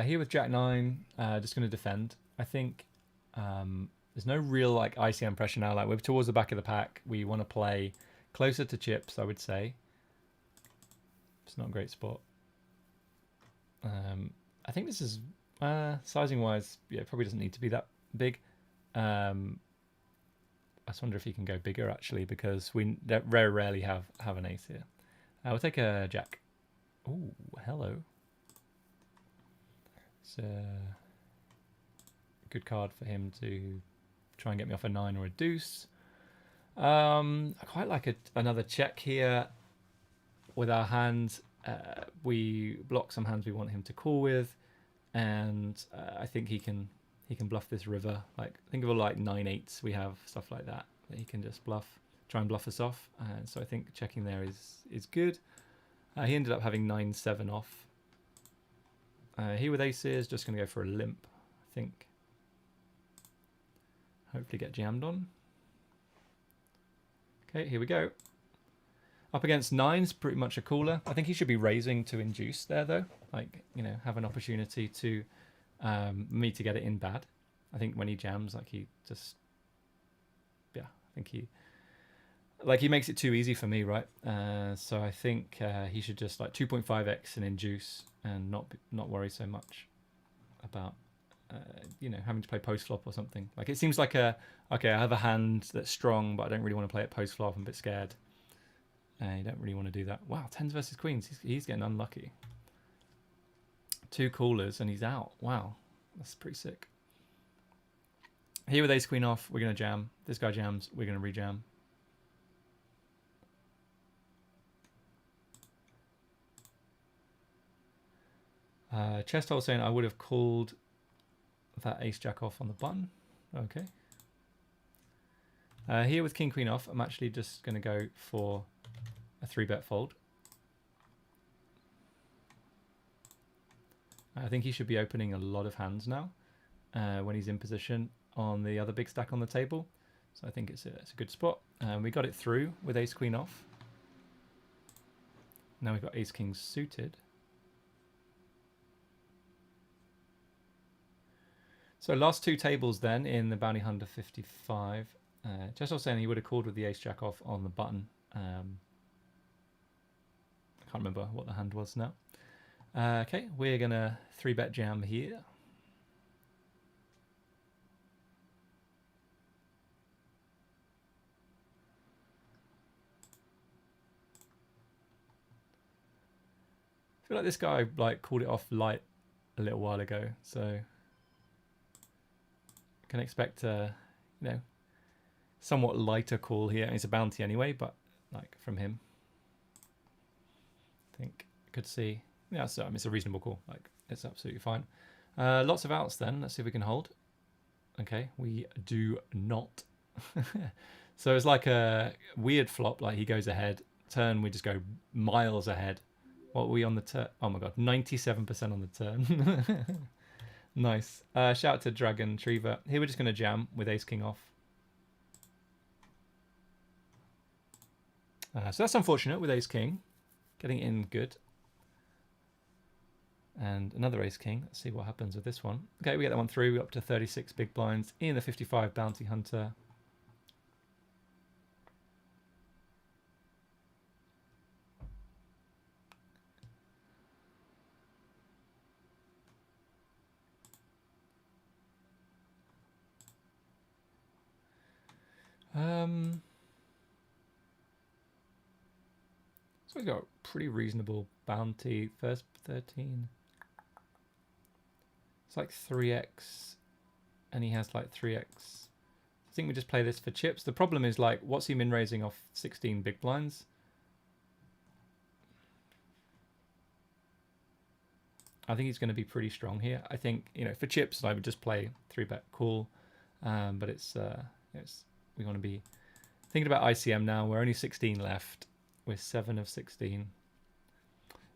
Here with Jack 9, just going to defend. I think There's no real like ICM pressure now. Like we're towards the back of the pack. We want to play closer to chips, I would say. It's not a great spot. I think this is sizing wise, yeah, it probably doesn't need to be that big. I just wonder if he can go bigger actually, because we very rarely have an ace here. We'll take a jack. Oh, hello. It's a good card for him to try and get me off a 9 or a deuce. I quite like another check here with our hand. We block some hands we want him to call with, and I think he can bluff this river. Like think of all like 9/8s we have, stuff like that he can just try and bluff us off. So I think checking there is good. He ended up having 9/7 off. Here with aces, just going to go for a limp, I think. Hopefully get jammed on. Okay, here we go. Up against 9's pretty much a cooler. I think he should be raising to induce there though. Like, you know, have an opportunity to me to get it in bad. I think when he jams, like he just, yeah, I think he makes it too easy for me, right? So I think he should just like 2.5x and induce and not worry so much about you know, having to play post flop or something. Like it seems like okay, I have a hand that's strong, but I don't really want to play it post flop. I'm a bit scared. You don't really want to do that. Wow, 10s versus queens. He's getting unlucky. 2 callers and he's out. Wow, that's pretty sick. Here with ace queen off, we're going to jam. This guy jams, we're going to rejam. Chest hole saying I would have called that ace jack off on the button. Okay. Here with king queen off, I'm actually just going to go for a 3-bet fold. I think he should be opening a lot of hands now when he's in position on the other big stack on the table. So I think it's a good spot. We got it through with ace queen off. Now we've got ace king suited. So last 2 tables then in the Bounty Hunter 55. Just also saying he would have called with the ace jack off on the button. I can't remember what the hand was now. Okay, we're going to 3-bet jam here. I feel like this guy like called it off light a little while ago, so can expect a, you know, somewhat lighter call here. It's a bounty anyway, but like from him, I think I could see. Yeah, so I mean, it's a reasonable call. Like it's absolutely fine. Lots of outs then. Let's see if we can hold. Okay, we do not. So it's like a weird flop. Like he goes ahead. Turn, we just go miles ahead. What are we on the turn? Oh my god, 97% on the turn. Nice. Shout out to Dragon Trever. Here we're just going to jam with ace king off. So that's unfortunate with ace king. Getting in good. And another ace king. Let's see what happens with this one. Okay, we get that one through. We're up to 36 big blinds in the 55 Bounty Hunter. So we've got a pretty reasonable bounty. First 13. It's like 3x, and he has like 3x. I think we just play this for chips. The problem is like, what's he min raising off 16 big blinds? I think he's going to be pretty strong here. I think, you know, for chips, I would just play 3-bet call, but it's we want to be thinking about ICM now. We're only 16 left. We're 7 of 16.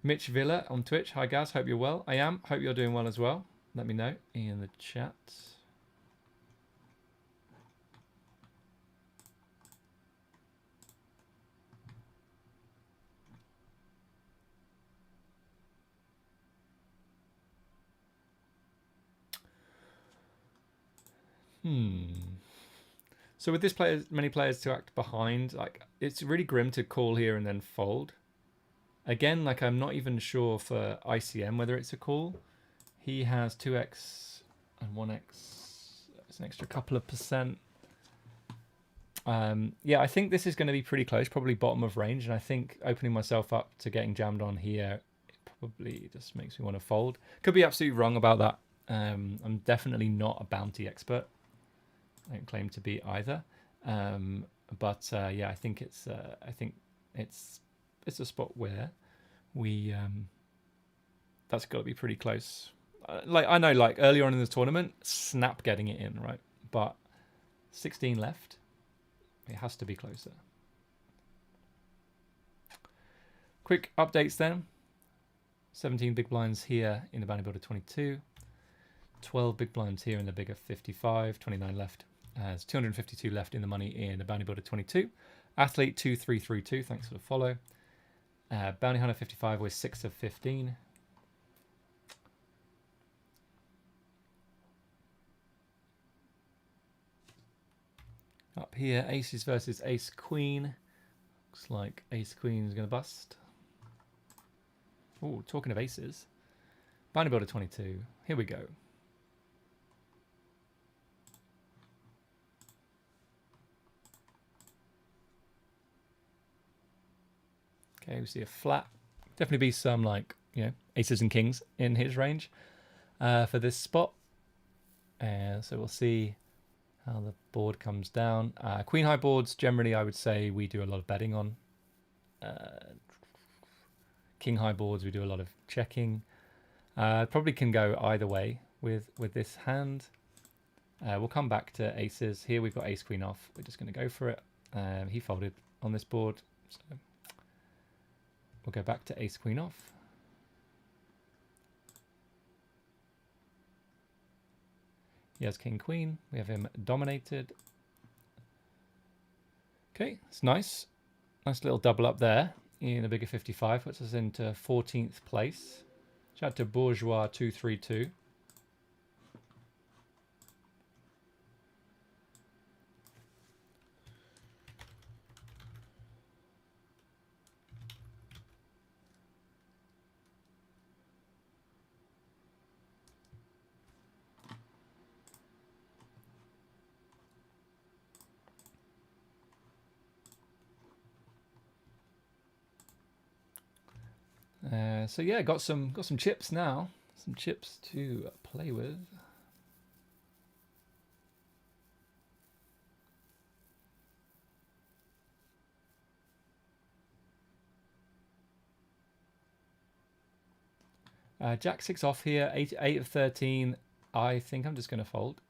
Mitch Villa on Twitch. Hi guys, hope you're well. I am. Hope you're doing well as well. Let me know in the chat. So with this player, many players to act behind, like it's really grim to call here and then fold. Again, like I'm not even sure for ICM whether it's a call. He has 2x and 1x. It's an extra couple of percent. Yeah, I think this is going to be pretty close, probably bottom of range. And I think opening myself up to getting jammed on here, it probably just makes me want to fold. Could be absolutely wrong about that. I'm definitely not a bounty expert. I don't claim to be either. But yeah, I think it's a spot where we that's got to be pretty close. Like I know, like earlier on in the tournament, snap getting it in, right? But 16 left, it has to be closer. Quick updates then. 17 big blinds here in the bounty builder 22. 12 big blinds here in the bigger 55. 29 left. There's 252 left in the money in the bounty builder 22. Athlete 2332. Thanks for the follow. Bounty hunter 55 with 6 of 15. Up here, aces versus ace queen. Looks like ace queen is going to bust. Oh, talking of aces. Bounty builder 22. Here we go. Okay, we see a flat. Definitely be some like, you know, aces and kings in his range for this spot. So we'll see how the board comes down. Queen high boards, generally I would say we do a lot of betting on. King high boards, we do a lot of checking. Probably can go either way with this hand. We'll come back to aces. Here we've got ace queen off. We're just going to go for it. He folded on this board. So we'll go back to ace queen off. He has king queen. We have him dominated. Okay, it's nice. Nice little double up there in a bigger 55. Puts us into 14th place. Shout out to Bourgeois 232. So yeah, got some chips now. Some chips to play with. Jack 6 off here, 8 of 13. I think I'm just going to fold.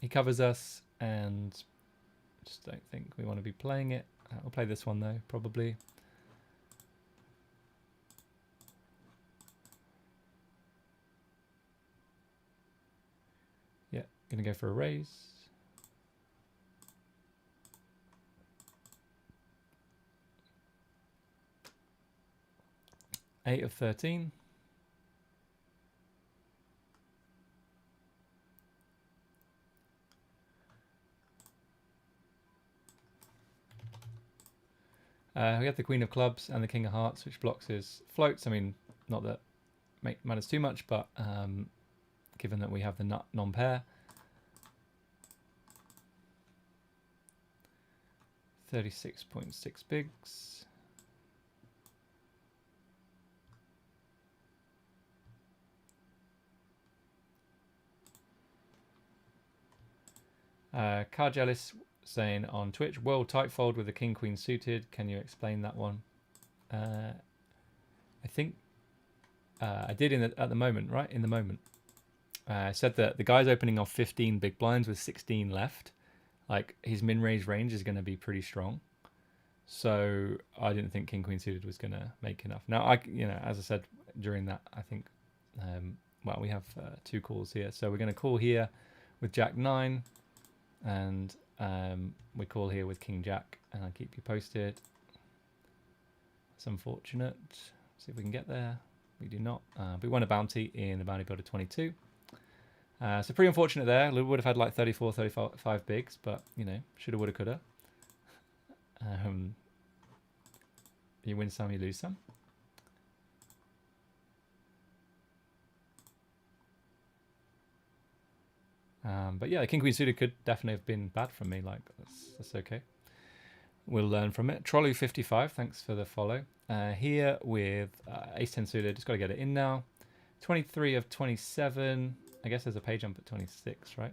He covers us, and just don't think we want to be playing it. We'll play this one though, probably. Yeah, gonna go for a raise. Eight of 13. We have the Queen of Clubs and the King of Hearts, which blocks his floats. I mean, not that matters too much, but given that we have the nut non-pair. 36.6 bigs. Cargelis saying on Twitch, world tight fold with the king queen suited. Can you explain that one? I think I did at the moment, right? In the moment. I said that the guy's opening off 15 big blinds with 16 left. Like his min-raise range is going to be pretty strong. So I didn't think king queen suited was going to make enough. Now, as I said during that, I think, well, we have 2 calls here. So we're going to call here with jack 9. And we call here with king jack, and I'll keep you posted. It's unfortunate. See if we can get there. We do not. We won a bounty in the bounty builder 22. So pretty unfortunate there. Would have had like 34, 35 bigs, but you know, shoulda, woulda, coulda. You win some, you lose some. But yeah, King Queen suited could definitely have been bad from me. Like that's okay. We'll learn from it. Trolley 55, thanks for the follow. Here with Ace 10 suited, just got to get it in now. 23 of 27. I guess there's a pay jump at 26, right?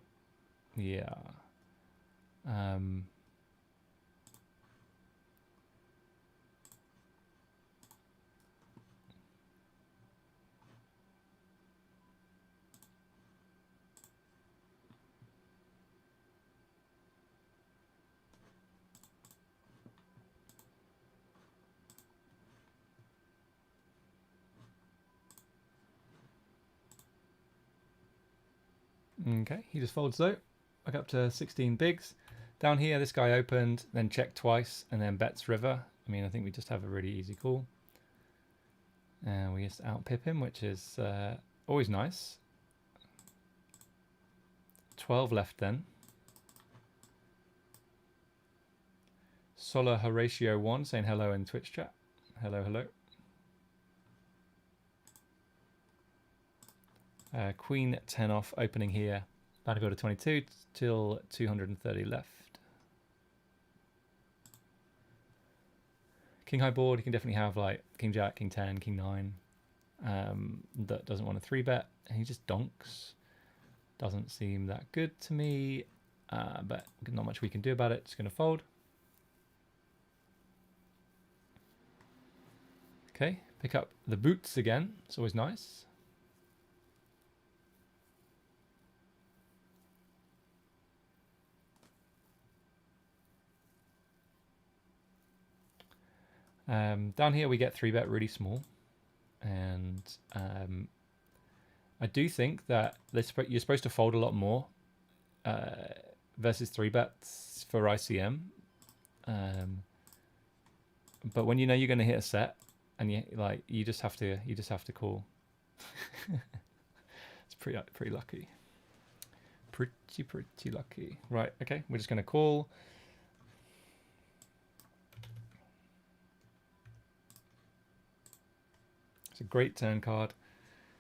Yeah. Okay, he just folds though. Back up to 16 bigs. Down here, this guy opened, then checked twice, and then bets river. I mean, I think we just have a really easy call. And we just outpip him, which is always nice. 12 left then. Solar Horatio 1 saying hello in Twitch chat. Hello, hello. Queen 10 off, opening here. About to go to 22 till 230 left. King high board, you can definitely have like King Jack, King 10, King 9. That doesn't want a 3-bet. And he just donks. Doesn't seem that good to me. But not much we can do about it. Just going to fold. Okay, pick up the boots again. It's always nice. Down here we get 3-bet really small. And I do think that you're supposed to fold a lot more versus 3-bets for ICM. But when you know you're going to hit a set, and you just have to call. It's pretty lucky. Pretty lucky. Right, okay, we're just going to call. It's a great turn card.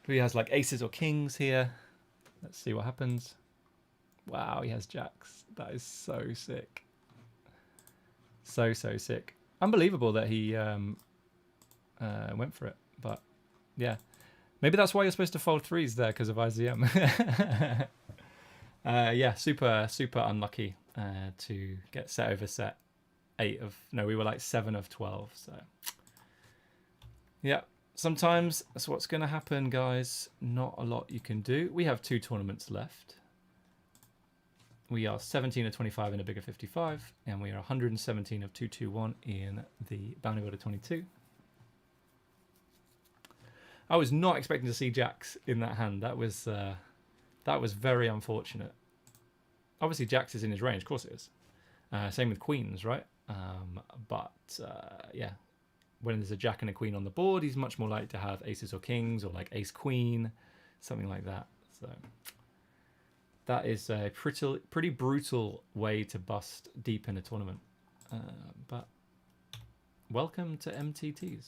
He has like aces or kings here. Let's see what happens. Wow, he has jacks. That is so sick. So sick. Unbelievable that he went for it. But yeah, maybe that's why you're supposed to fold 3s there, because of ICM. Yeah, super unlucky to get set over set 8 of, no, we were like 7 of 12. So yeah, sometimes that's what's going to happen, guys. Not a lot you can do. We have 2 tournaments left. We are 17 of 25 in a bigger 55, and we are 117 of 221 in the Bounty Builder 22. I was not expecting to see jacks in that hand. That was very unfortunate. Obviously, jacks is in his range. Of course it is. Same with queens, right? Yeah, when there's a jack and a queen on the board, he's much more likely to have aces or kings, or like ace queen, something like that. So that is a pretty brutal way to bust deep in a tournament. But welcome to MTTs.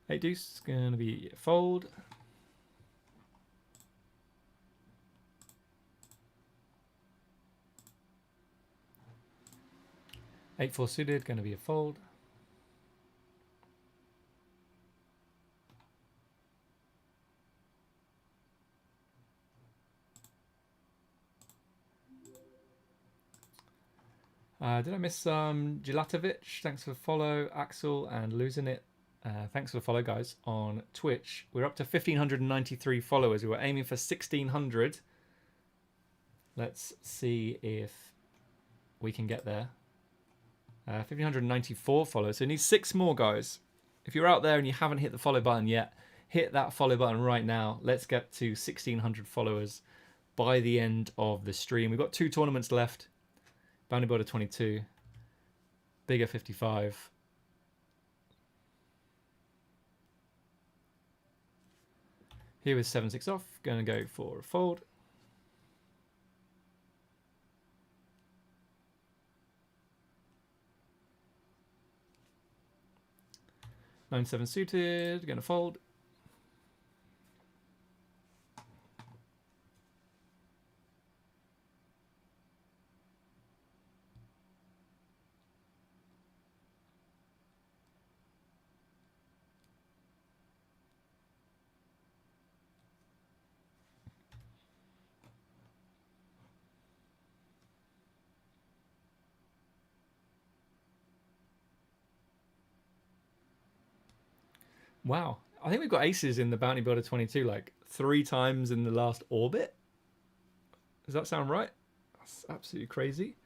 Eight deuce is going to be a fold. Eight four suited, going to be a fold. Did I miss Gelatovic? Thanks for the follow. Axel and Losing It. Thanks for the follow, guys, on Twitch. We're up to 1,593 followers. We were aiming for 1,600. Let's see if we can get there. 1,594 followers. So we need 6 more, guys. If you're out there and you haven't hit the follow button yet, hit that follow button right now. Let's get to 1,600 followers by the end of the stream. We've got 2 tournaments left. Bounty Builder 22, Bigger 55. Here with 7-6 off, going to go for a fold. 9-7 suited, going to fold. Wow. I think we've got aces in the Bounty Builder 22 like 3 times in the last orbit. Does that sound right? That's absolutely crazy.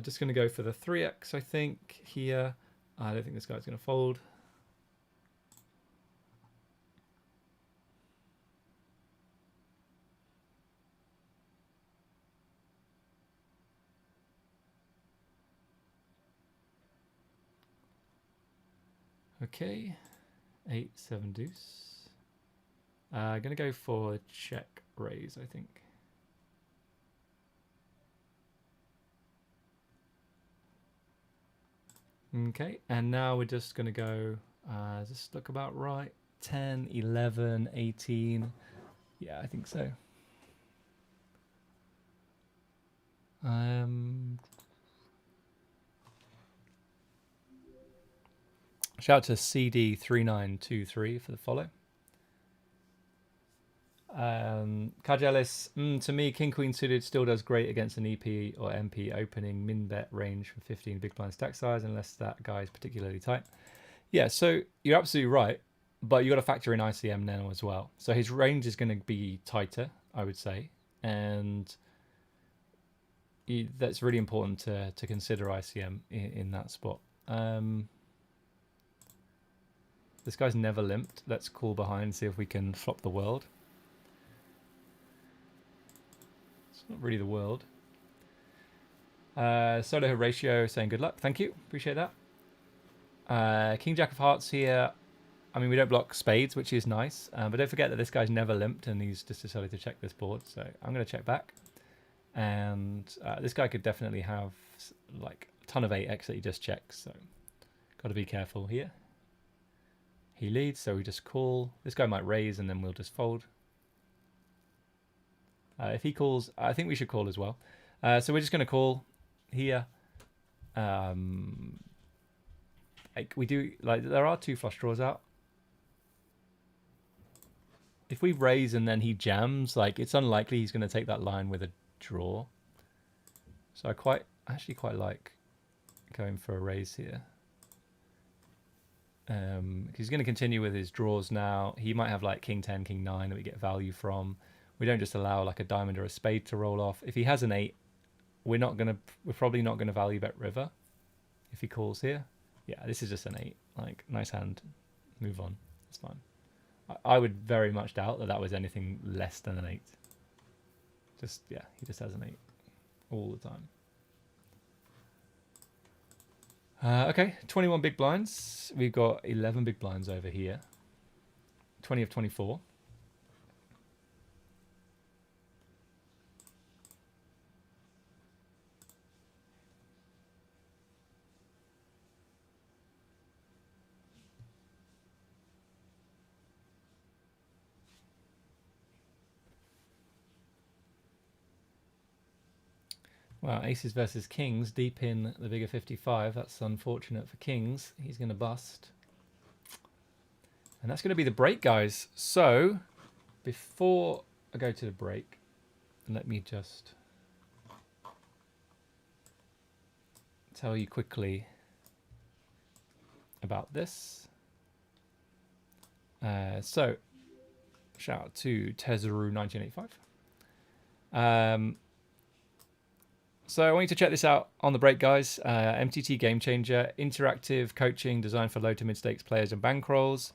Just going to go for the 3x, I think, here. I don't think this guy's going to fold. Okay, 8-7 deuce. Going to go for check raise, I think. Okay, and now we're just going to go, does this look about right? 10, 11, 18. Yeah, I think so. Shout out to CD3923 for the follow. Cargelis, to me, King Queen suited still does great against an EP or MP opening min bet range from 15 big blind stack size, unless that guy is particularly tight. Yeah, so you're absolutely right, but you got to factor in ICM now as well. So his range is going to be tighter, I would say, and that's really important to consider ICM in that spot. This guy's never limped. Let's call behind, see if we can flop the world. It's not really the world. Solo Horatio saying good luck. Thank you. Appreciate that. King Jack of Hearts here. I mean, we don't block spades, which is nice. But don't forget that this guy's never limped and he's just decided to check this board. So I'm going to check back. And this guy could definitely have like a ton of 8x that he just checks. So got to be careful here. He leads, so we just call. This guy might raise, and then we'll just fold. If he calls, I think we should call as well. So we're just going to call here. Like we do, like there are 2 flush draws out. If we raise and then he jams, like it's unlikely he's going to take that line with a draw. So I actually quite like going for a raise here. He's going to continue with his draws now. He might have like King 10, King 9 that we get value from. We don't just allow like a diamond or a spade to roll off. If he has an 8, we're probably not going to value bet river if he calls here. Yeah, this is just an 8. Like, nice hand. Move on. It's fine. I would very much doubt that was anything less than an 8. Just, yeah, he just has an 8 all the time. Okay, 21 big blinds. We've got 11 big blinds over here. 20 of 24. Wow, aces versus kings, deep in the bigger 55. That's unfortunate for kings. He's going to bust. And that's going to be the break, guys. So, before I go to the break, let me just tell you quickly about this. So, shout out to Tezaru1985. So I want you to check this out on the break, guys. MTT Game Changer, interactive coaching designed for low to mid stakes players and bankrolls.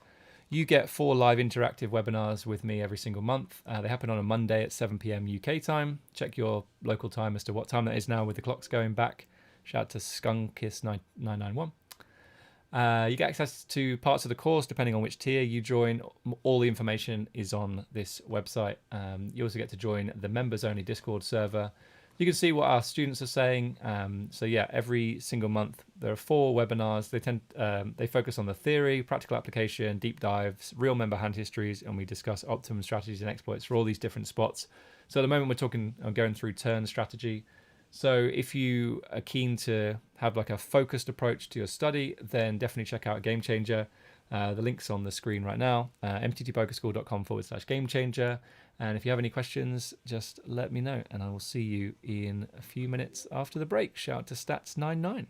You get 4 live interactive webinars with me every single month. They happen on a Monday at 7 p.m. UK time. Check your local time as to what time that is now with the clocks going back. Shout out to Skunkis991. You get access to parts of the course depending on which tier you join. All the information is on this website. You also get to join the members only Discord server. You can see what our students are saying. So yeah, every single month there are 4 webinars. They focus on the theory, practical application, deep dives, real member hand histories, and we discuss optimum strategies and exploits for all these different spots. So at the moment I'm going through turn strategy. So if you are keen to have like a focused approach to your study, then definitely check out Game Changer. The link's on the screen right now, mttpokerschool.com/game changer. And if you have any questions, just let me know, and I will see you in a few minutes after the break. Shout out to Stats99.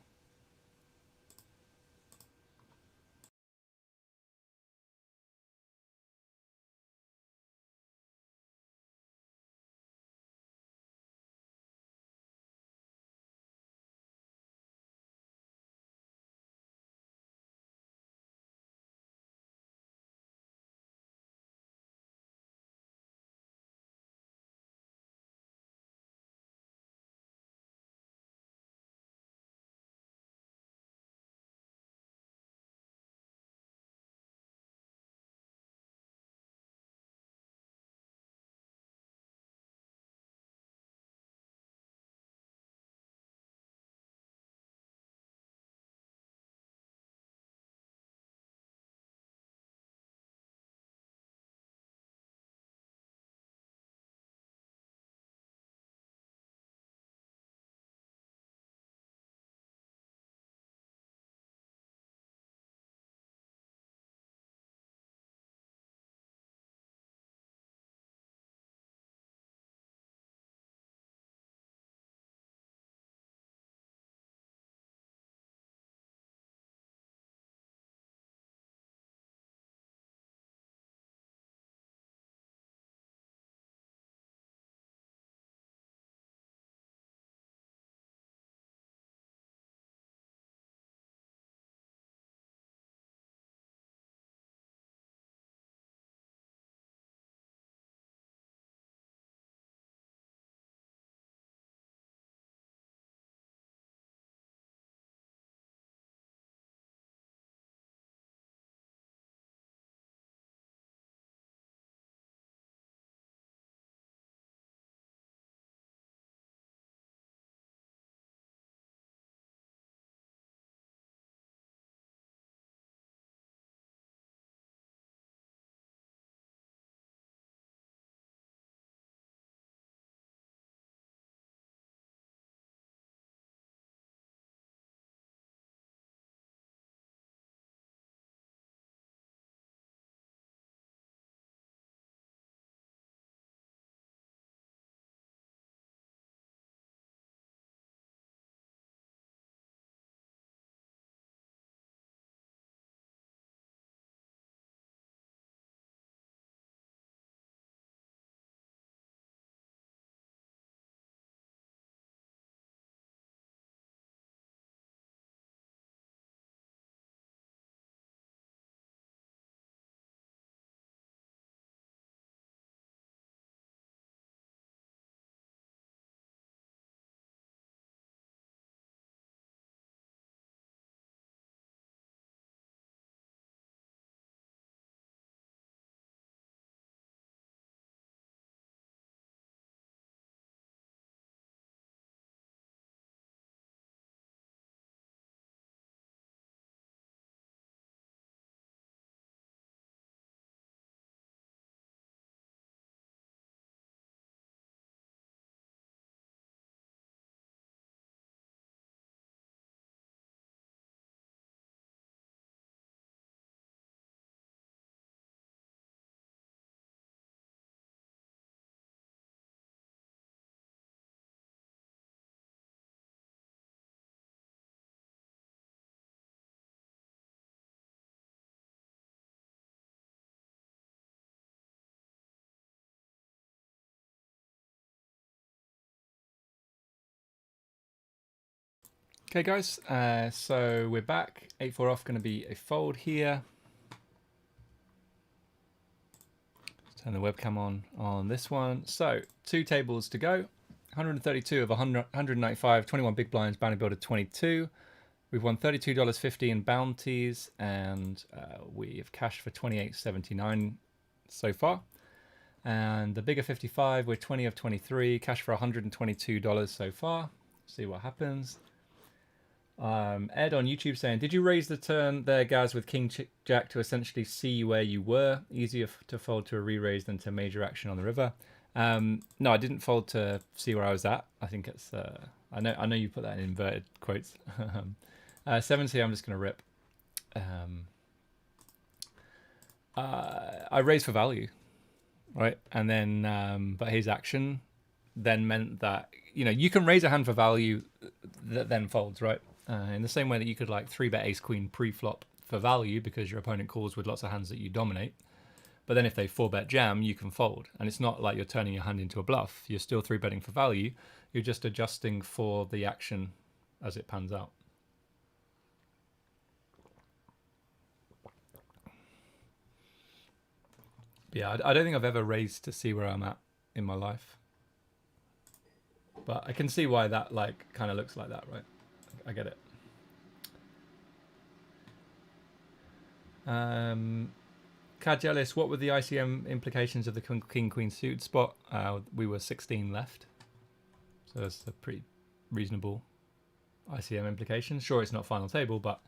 Okay, guys, so we're back. 8-4 off, going to be a fold here. Let's turn the webcam on this one. So 2 tables to go. 132 of 195, 21 big blinds, bounty builder 22. We've won $32.50 in bounties, and we have cashed for $28.79 so far. And the bigger 55, we're 20 of 23, cash for $122 so far. See what happens. Ed on YouTube saying, did you raise the turn there, Gaz, with King Jack to essentially see where you were? Easier to fold to a re-raise than to major action on the river. No, I didn't fold to see where I was at. I think it's I know you put that in inverted quotes. 70, I'm just going to rip. I raised for value, right? And then but his action then meant that, you know, you can raise a hand for value that then folds, right? In the same way that you could like 3-bet ace queen pre-flop for value because your opponent calls with lots of hands that you dominate. But then if they 4-bet jam, you can fold. And it's not like you're turning your hand into a bluff. You're still 3-betting for value. You're just adjusting for the action as it pans out. Yeah, I don't think I've ever raised to see where I'm at in my life. But I can see why that like kind of looks like that, right? I get it. Cadgelis, what were the ICM implications of the King-Queen suited spot? We were 16 left. So that's a pretty reasonable ICM implication. Sure, it's not final table, but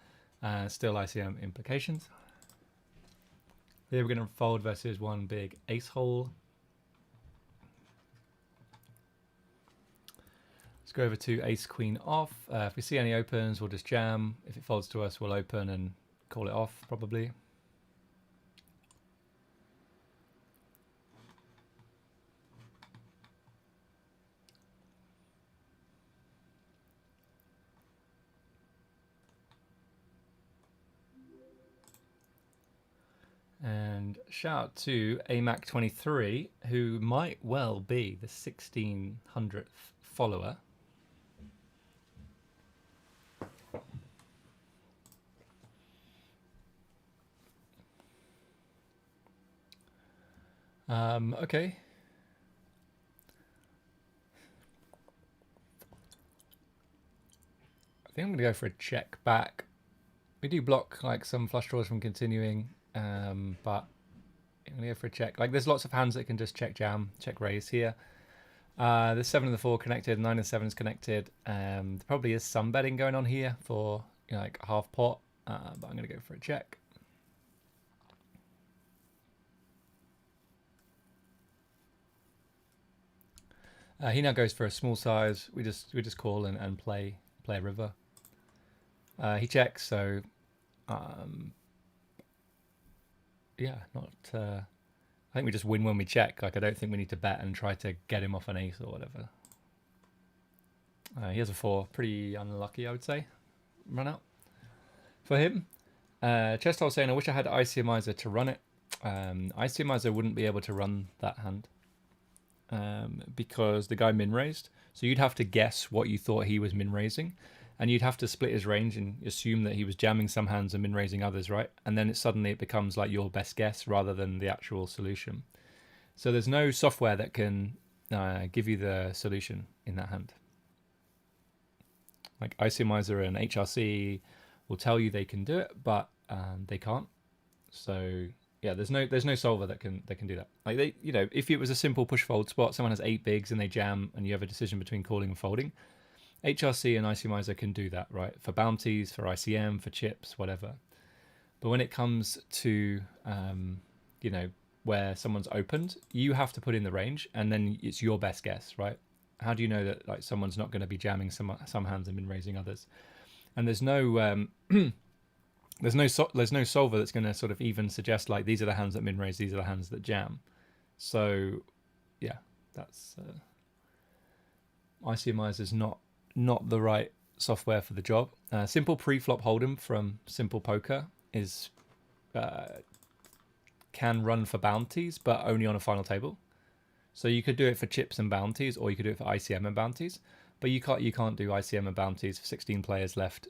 still ICM implications. Here we're going to fold versus one big ace hole. Let's go over to ace queen off. If we see any opens, we'll just jam. If it folds to us, we'll open and call it off probably. And shout out to AMAC23, who might well be the 1600th follower. Okay. I think I'm going to go for a check back. We do block like some flush draws from continuing, but I'm going to go for a check. Like there's lots of hands that can just check jam, check raise here. There's 7 and the 4 connected, 9 and 7 is connected. There probably is some betting going on here for, you know, like half pot, but I'm going to go for a check. He now goes for a small size. We just call and play a river. He checks, so yeah, not. I think we just win when we check. Like I don't think we need to bet and try to get him off an ace or whatever. He has a 4, pretty unlucky, I would say. Run out for him. Chesthole saying, I wish I had ICMizer to run it. ICMizer wouldn't be able to run that hand. Because the guy min-raised. So you'd have to guess what you thought he was min-raising. And you'd have to split his range and assume that he was jamming some hands and min-raising others, right? And then it becomes like your best guess rather than the actual solution. So there's no software that can give you the solution in that hand. Like ICMizer and HRC will tell you they can do it, but they can't. So yeah, there's no solver that can do that. Like they, you know, if it was a simple push fold spot, someone has 8 bigs and they jam, and you have a decision between calling and folding. HRC and ICMizer can do that, right? For bounties, for ICM, for chips, whatever. But when it comes to, you know, where someone's opened, you have to put in the range, and then it's your best guess, right? How do you know that like someone's not going to be jamming some hands and min-raising others? And there's no there's no solver that's going to sort of even suggest like these are the hands that min-raise, these are the hands that jam. So yeah, that's ICMizer is not the right software for the job. Simple pre-flop hold'em from Simple Poker is can run for bounties, but only on a final table. So you could do it for chips and bounties, or you could do it for ICM and bounties. but you can't do ICM and bounties for 16 players left.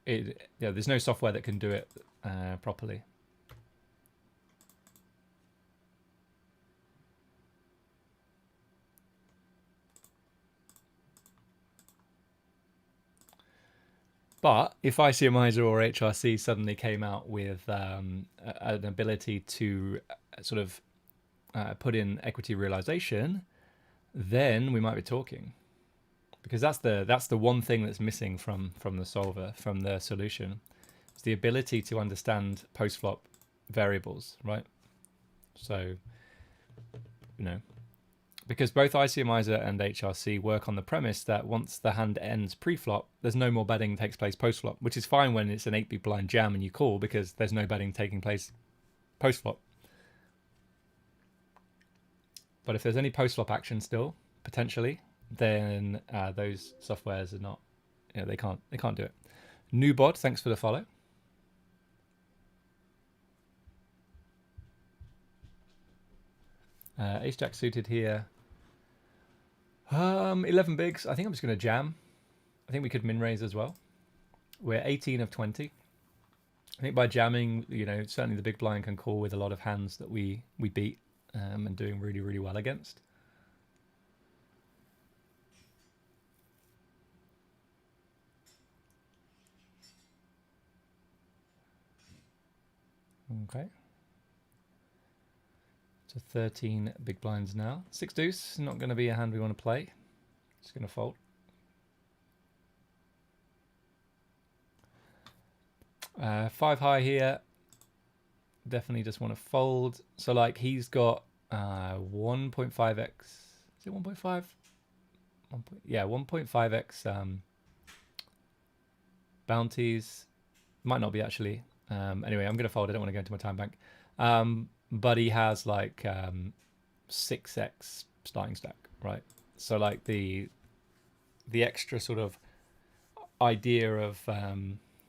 There's no software that can do it properly. But if ICMizer or HRC suddenly came out with an ability to sort of put in equity realization, then we might be talking, because that's the one thing that's missing from the solver, from the solution. It's the ability to understand post-flop variables, right? So, because both ICMizer and HRC work on the premise that once the hand ends pre-flop, there's no more betting takes place post-flop, which is fine when it's an 8 big blind jam and you call, because there's no betting taking place post-flop. But if there's any post-flop action still, potentially, then those softwares are not, they can't do it. Newbot, thanks for the follow. Ace Jack suited here. 11 bigs. I think I'm just going to jam. I think we could min raise as well. We're 18 of 20. I think by jamming, certainly the big blind can call with a lot of hands that we beat and doing really, really well against. Okay. So 13 big blinds now. 6 deuce, not going to be a hand we want to play. Just going to fold. Five high here. Definitely just want to fold. So like he's got 1.5x. Is it 1.5? Yeah, 1.5x bounties. Might not be actually. Anyway, I'm going to fold. I don't want to go into my time bank. But he has like 6x starting stack, right? So like the extra sort of idea of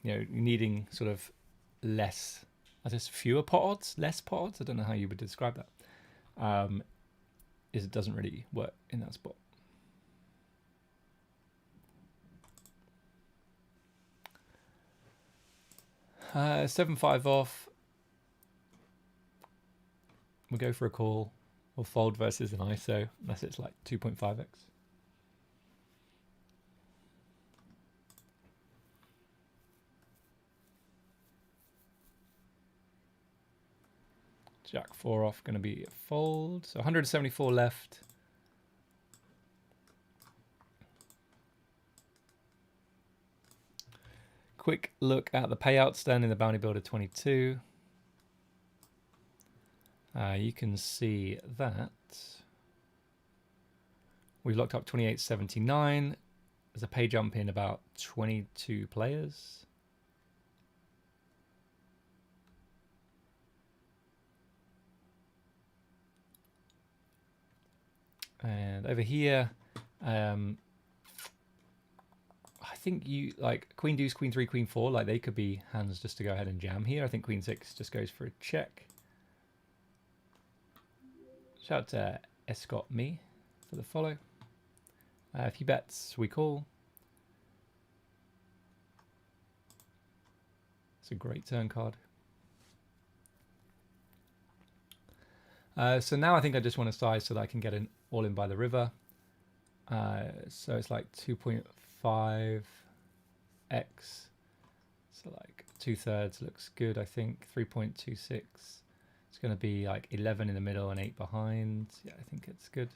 needing sort of less, I guess, fewer pot odds, less pot odds. I don't know how you would describe that. Is it doesn't really work in that spot. Uh, 7-5 off. We go for a call or fold versus an ISO, unless it's like 2.5x. Jack 4 off, going to be a fold. So 174 left. Quick look at the payout stand in the Bounty Builder 22. You can see that we've locked up 28.79. There's a pay jump in about 22 players. And over here, I think you like Queen Deuce, Queen 3, Queen 4. Like they could be hands just to go ahead and jam here. I think Queen 6 just goes for a check. Shout out to Escort Me for the follow. A few bets, we call. It's a great turn card. So now I think I just want to size so that I can get an all in by the river. So it's like 2.5x. So like 2/3 looks good, I think. 3.26. It's going to be like 11 in the middle and 8 behind. Yeah, I think it's good.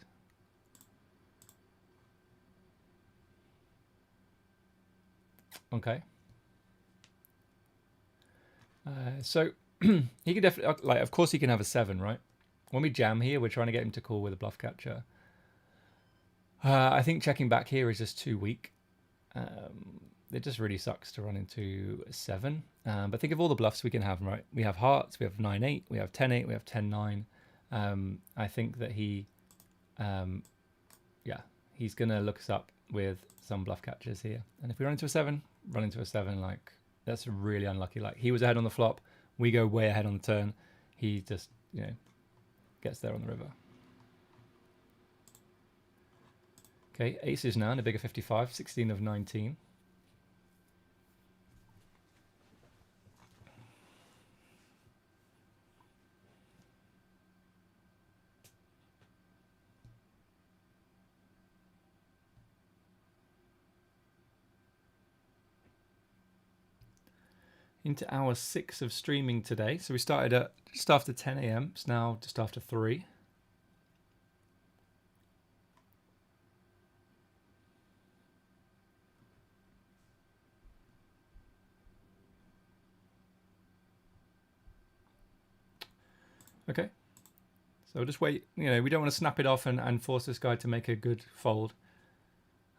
Okay. So he could definitely, like, of course he can have a 7, right? When we jam here, we're trying to get him to call with a bluff catcher. I think checking back here is just too weak. It just really sucks to run into a 7. But think of all the bluffs we can have, right? We have hearts, we have 9-8, we have 10-8, we have 10-9. I think that he, he's going to look us up with some bluff catchers here. And if we run into a 7, like, that's really unlucky. Like, he was ahead on the flop. We go way ahead on the turn. He just, gets there on the river. Okay, aces now in a bigger 55, 16 of 19. Into hour 6 of streaming today. So we started at just after 10 a.m. It's now just after 3. Okay. So we'll just wait. You know, we don't want to snap it off and force this guy to make a good fold.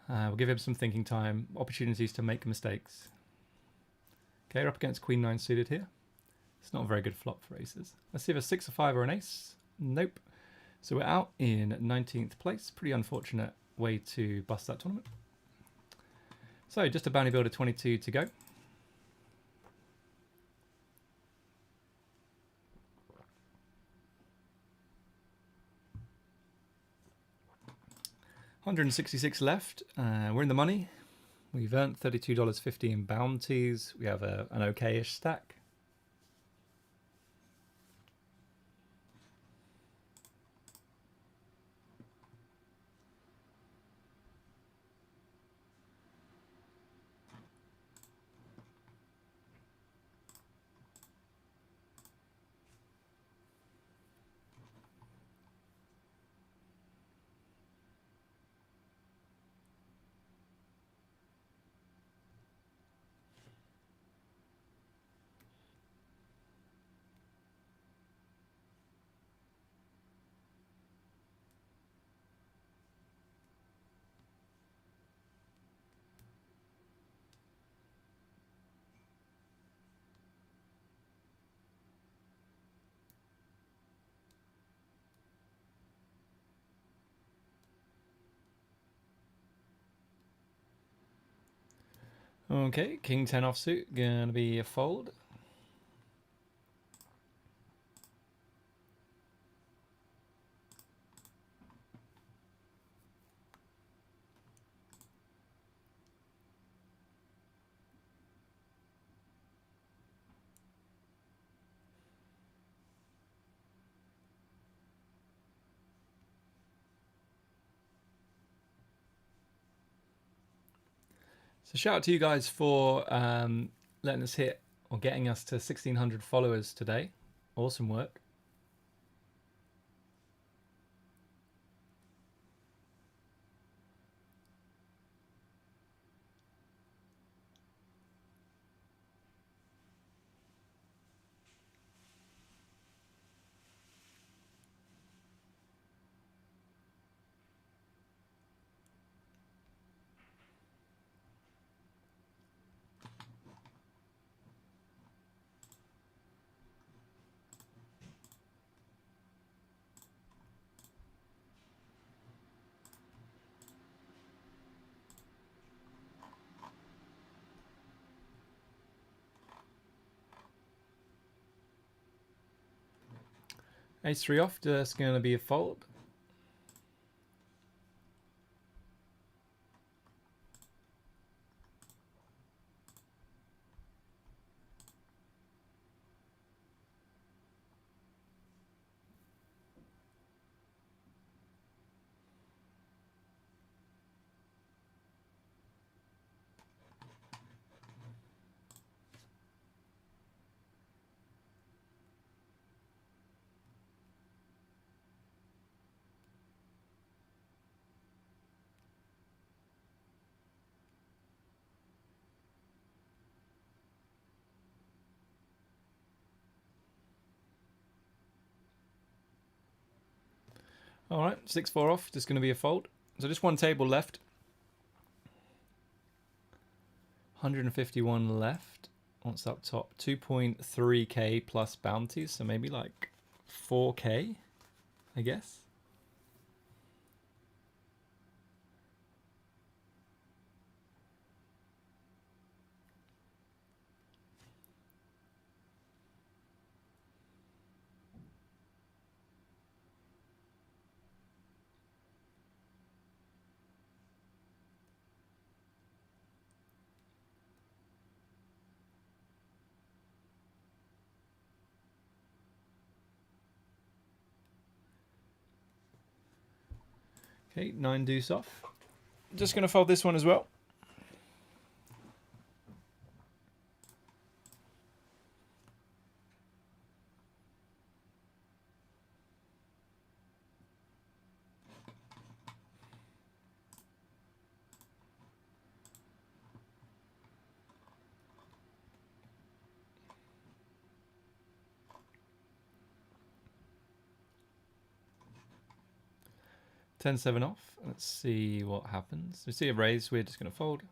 We'll give him some thinking time, opportunities to make mistakes. Okay, we're up against Queen 9 suited here. It's not a very good flop for aces. Let's see if a 6, a 5, or an ace. Nope. So we're out in 19th place. Pretty unfortunate way to bust that tournament. So just a bounty builder 22 to go. $166 left. We're in the money. We've earned $32.50 in bounties. We have an okay-ish stack. Okay, King 10 offsuit, gonna be a fold. So shout out to you guys for letting us hit or getting us to 1,600 followers today. Awesome work. Ace 3 off, just gonna be a fold. All right, 6-4 off, just going to be a fold. So just one table left. 151 left. What's up top? 2.3k plus bounties, so maybe like 4k, I guess. Okay, 9 deuce off. Just going to fold this one as well. $10-7 off. Let's see what happens. We see a raise. We're just going to fold.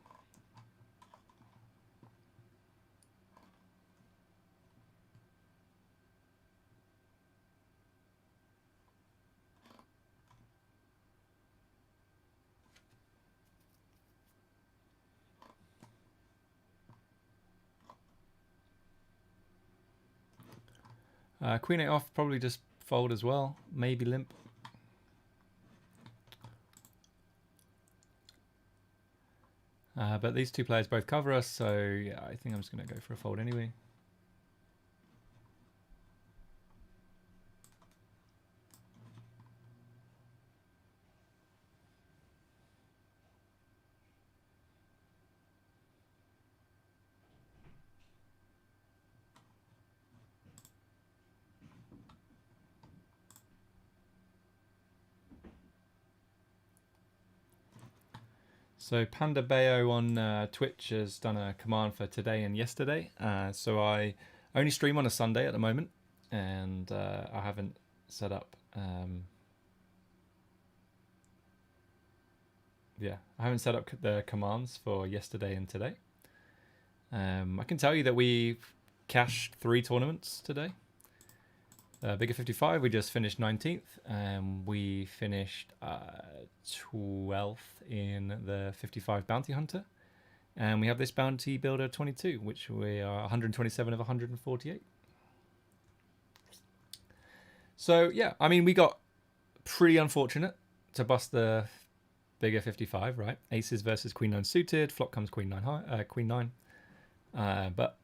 Queen 8 off. Probably just fold as well. Maybe limp. But these two players both cover us, so yeah, I think I'm just going to go for a fold anyway. So Panda Bayo on Twitch has done a command for today and yesterday. So I only stream on a Sunday at the moment, and I haven't set up. I haven't set up the commands for yesterday and today. I can tell you that we've cashed 3 tournaments today. Bigger 55, we just finished 19th, and we finished 12th in the 55 Bounty Hunter. And we have this Bounty Builder 22, which we are 127 of 148. So, yeah, I mean, we got pretty unfortunate to bust the bigger 55, right? Aces versus Queen 9 suited, flop comes Queen 9 high, Queen 9. But,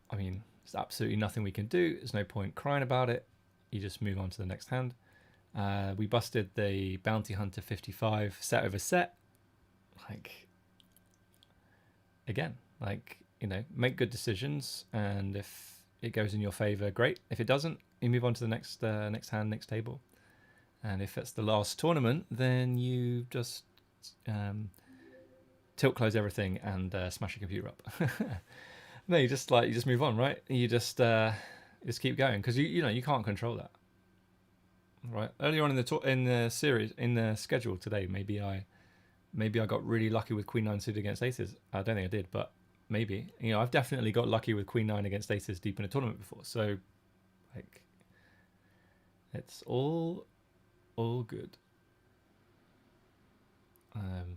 I mean, there's absolutely nothing we can do. There's no point crying about it. You just move on to the next hand. We busted the Bounty Hunter 55 set over set. Like, again, like, you know, make good decisions, and if it goes in your favor, great. If it doesn't, you move on to the next hand, next table. And if it's the last tournament, then you just tilt close everything and smash your computer up. No, you just move on, right? You just keep going, because you know you can't control that, right? Earlier on in the series, in the schedule today, maybe I got really lucky with Queen 9 suited against aces. I don't think I did, but maybe, you know, I've definitely got lucky with Queen 9 against aces deep in a tournament before. So, like, it's all good.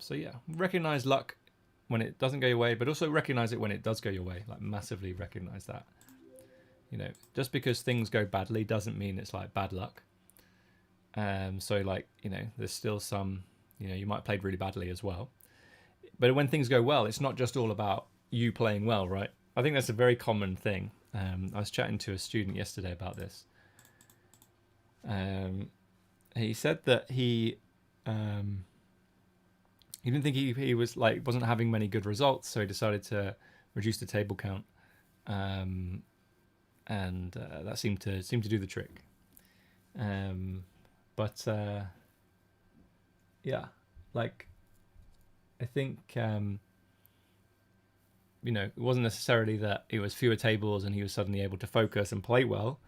So yeah, recognize luck when it doesn't go your way, but also recognize it when it does go your way. Like, massively recognize that. You know, just because things go badly doesn't mean it's like bad luck. So, like, you know, there's still some, you know, you might have played really badly as well. But when things go well, it's not just all about you playing well, right? I think that's a very common thing. I was chatting to a student yesterday about this. He said that he didn't think he was like wasn't having many good results, so he decided to reduce the table count, and that seemed to do the trick. But yeah, like, I think you know, it wasn't necessarily that it was fewer tables and he was suddenly able to focus and play well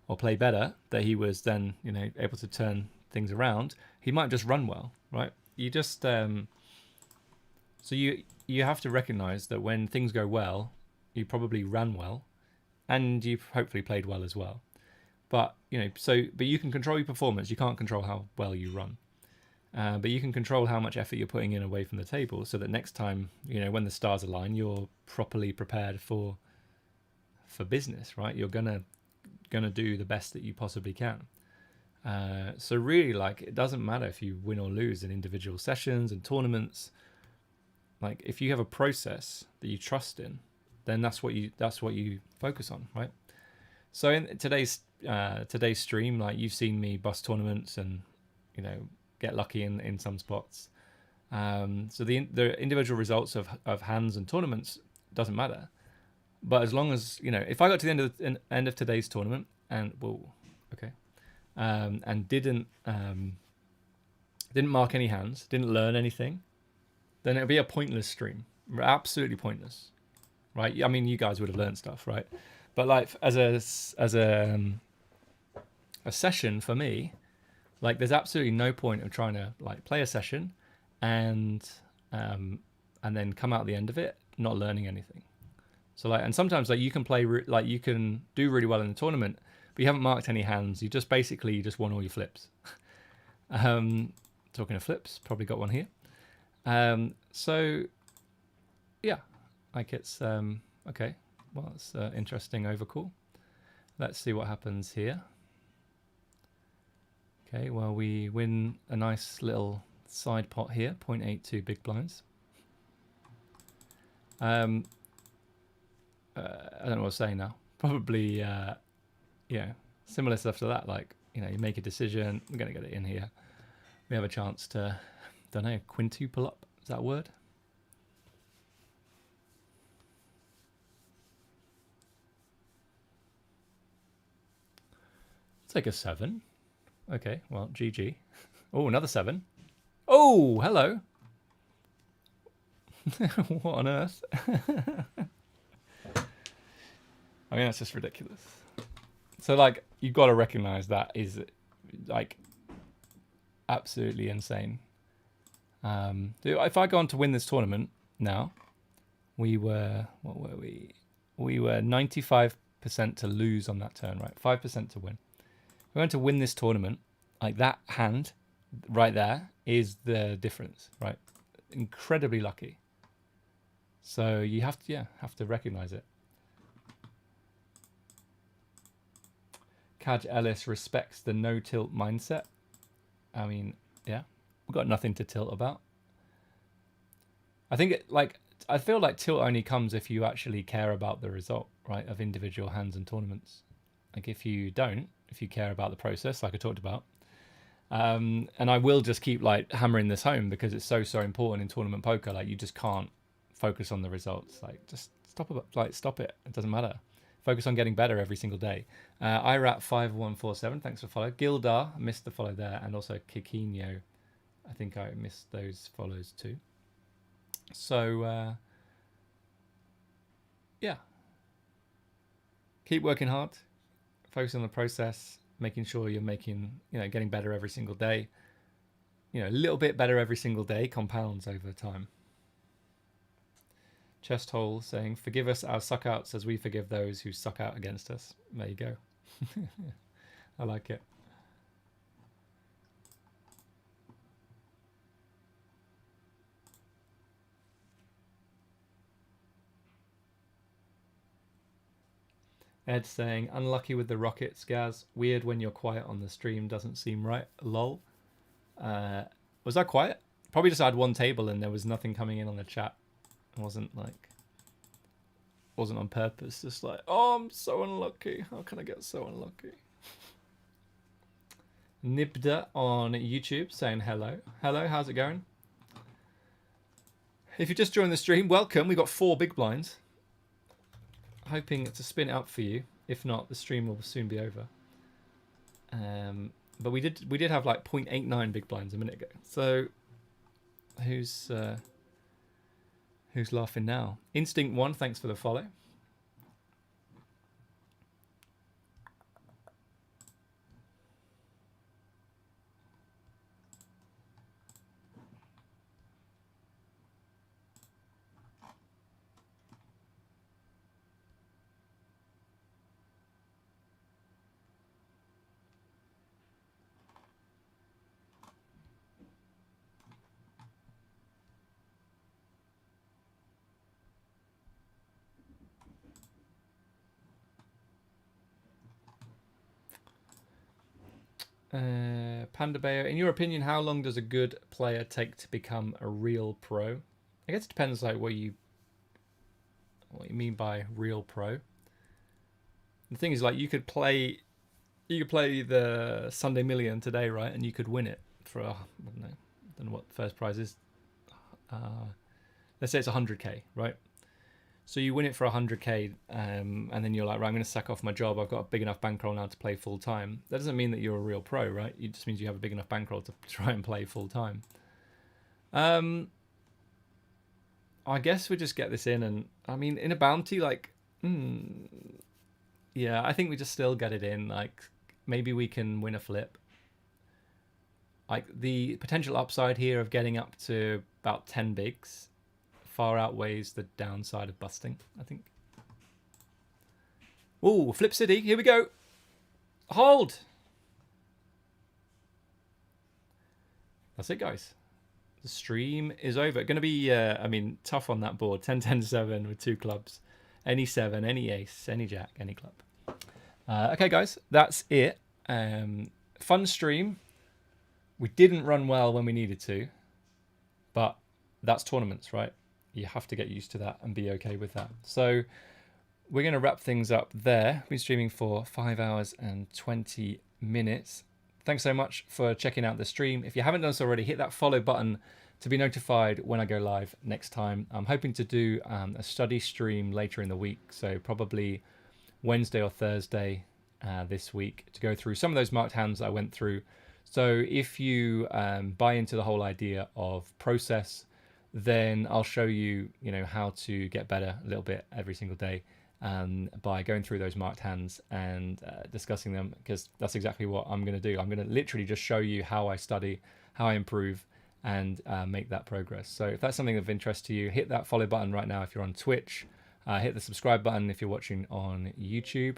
or play better, that he was then, you know, able to turn things around. He might just run well, right? You just so you have to recognize that when things go well, you probably ran well, and you've hopefully played well as well. But, you know, but you can control your performance. You can't control how well you run. But you can control how much effort you're putting in away from the table, so that next time, you know, when the stars align, you're properly prepared for business, right? You're gonna do the best that you possibly can. So really, like, it doesn't matter if you win or lose in individual sessions and tournaments. Like, if you have a process that you trust in, then that's what you focus on, right? So in today's stream, like, you've seen me bust tournaments and, you know, get lucky in some spots. So the individual results of hands and tournaments doesn't matter. But as long as, if I got to the end of today's tournament and and didn't mark any hands, didn't learn anything, then it'd be a pointless stream. Absolutely pointless, right? I mean, you guys would have learned stuff, right? But like as a session for me, like there's absolutely no point of trying to like play a session and then come out at the end of it not learning anything. So like, and sometimes like you can play like you can do really well in the tournament, but you haven't marked any hands. You just won all your flips. Talking of flips, probably got one here. So yeah, like it's okay. Well, it's interesting overcall. Let's see what happens here. Okay, well, we win a nice little side pot here, 0.82 big blinds. I don't know what I was saying now. Probably, yeah, similar stuff to that. Like, you make a decision. We're going to get it in here. We have a chance to, don't know, quintuple up. Is that a word? Take a 7. Okay, well, GG. Oh, another 7. Oh, hello. What on earth? I mean, that's just ridiculous. So, like, you've got to recognize that is, like, absolutely insane. If I go on to win this tournament now, we were, what were we? We were 95% to lose on that turn, right? 5% to win. We're going to win this tournament. Like, that hand right there is the difference, right? Incredibly lucky. So you have to recognize it. Kaj Ellis respects the no tilt mindset. I mean, yeah, we've got nothing to tilt about. I think I feel like tilt only comes if you actually care about the result, right, of individual hands and tournaments. Like if you care about the process, like I talked about, and I will just keep like hammering this home because it's so important in tournament poker. Like you just can't focus on the results. Like just stop it. It doesn't matter. Focus on getting better every single day. Irat5147, thanks for follow. Gildar, missed the follow there, and also Kikino. I think I missed those follows too. So yeah, keep working hard. Focus on the process, making sure you're getting better every single day. A little bit better every single day compounds over time. Chest hole saying, forgive us our suckouts as we forgive those who suck out against us. There you go. I like it. Ed saying, unlucky with the rockets, Gaz. Weird when you're quiet on the stream. Doesn't seem right. Lol. Was that quiet? Probably just had one table and there was nothing coming in on the chat. It wasn't on purpose. Just like, oh, I'm so unlucky. How can I get so unlucky? Nibda on YouTube saying hello. Hello, how's it going? If you just joined the stream, welcome. We've got 4 big blinds. Hoping to spin it up for you. If not, the stream will soon be over. But we did have like 0.89 big blinds a minute ago. So who's laughing now? Instinct 1, thanks for the follow. Panda Bayo, in your opinion, how long does a good player take to become a real pro? I guess it depends like what you mean by real pro. The thing is, like, you could play the Sunday Million today, right, and you could win it for I don't know what the first prize is. Let's say it's 100k, right? So you win it for 100k, and then you're like, right, I'm going to sack off my job. I've got a big enough bankroll now to play full time. That doesn't mean that you're a real pro, right? It just means you have a big enough bankroll to try and play full time. I guess we just get this in, and I mean, in a bounty, like, yeah, I think we just still get it in. Like, maybe we can win a flip. Like, the potential upside here of getting up to about 10 bigs far outweighs the downside of busting, I think. Ooh, Flip City, here we go. Hold. That's it, guys. The stream is over. Going to be, I mean, tough on that board. 10, 10, 7 with 2 clubs. Any 7, any ace, any jack, any club. Okay, guys, that's it. Fun stream. We didn't run well when we needed to, but that's tournaments, right? You have to get used to that and be okay with that. So we're going to wrap things up there. We've been streaming for 5 hours and 20 minutes. Thanks so much for checking out the stream. If you haven't done so already, hit that follow button to be notified when I go live next time. I'm hoping to do a study stream later in the week, so probably Wednesday or Thursday this week, to go through some of those marked hands I went through. So if you buy into the whole idea of process, then I'll show you, how to get better a little bit every single day by going through those marked hands and discussing them, because that's exactly what I'm going to do. I'm going to literally just show you how I study, how I improve, and make that progress. So if that's something of interest to you, hit that follow button right now if you're on Twitch. Hit the subscribe button if you're watching on YouTube.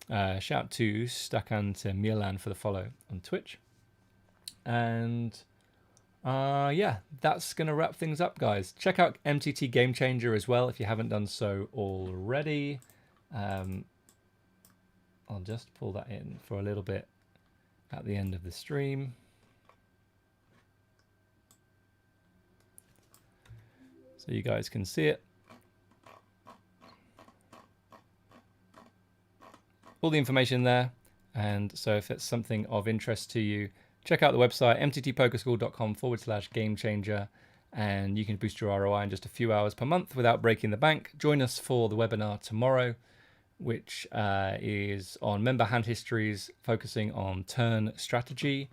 Shout out to Stakan to Milan for the follow on Twitch. And yeah, that's going to wrap things up, guys. Check out MTT Game Changer as well if you haven't done so already. I'll just pull that in for a little bit at the end of the stream. So you guys can see it. All the information there. And so if it's something of interest to you, check out the website, mttpokerschool.com/game changer, and you can boost your ROI in just a few hours per month without breaking the bank. Join us for the webinar tomorrow, which is on member hand histories, focusing on turn strategy.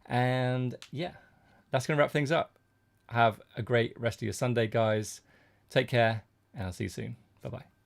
And yeah, that's going to wrap things up. Have a great rest of your Sunday, guys. Take care, and I'll see you soon. Bye-bye.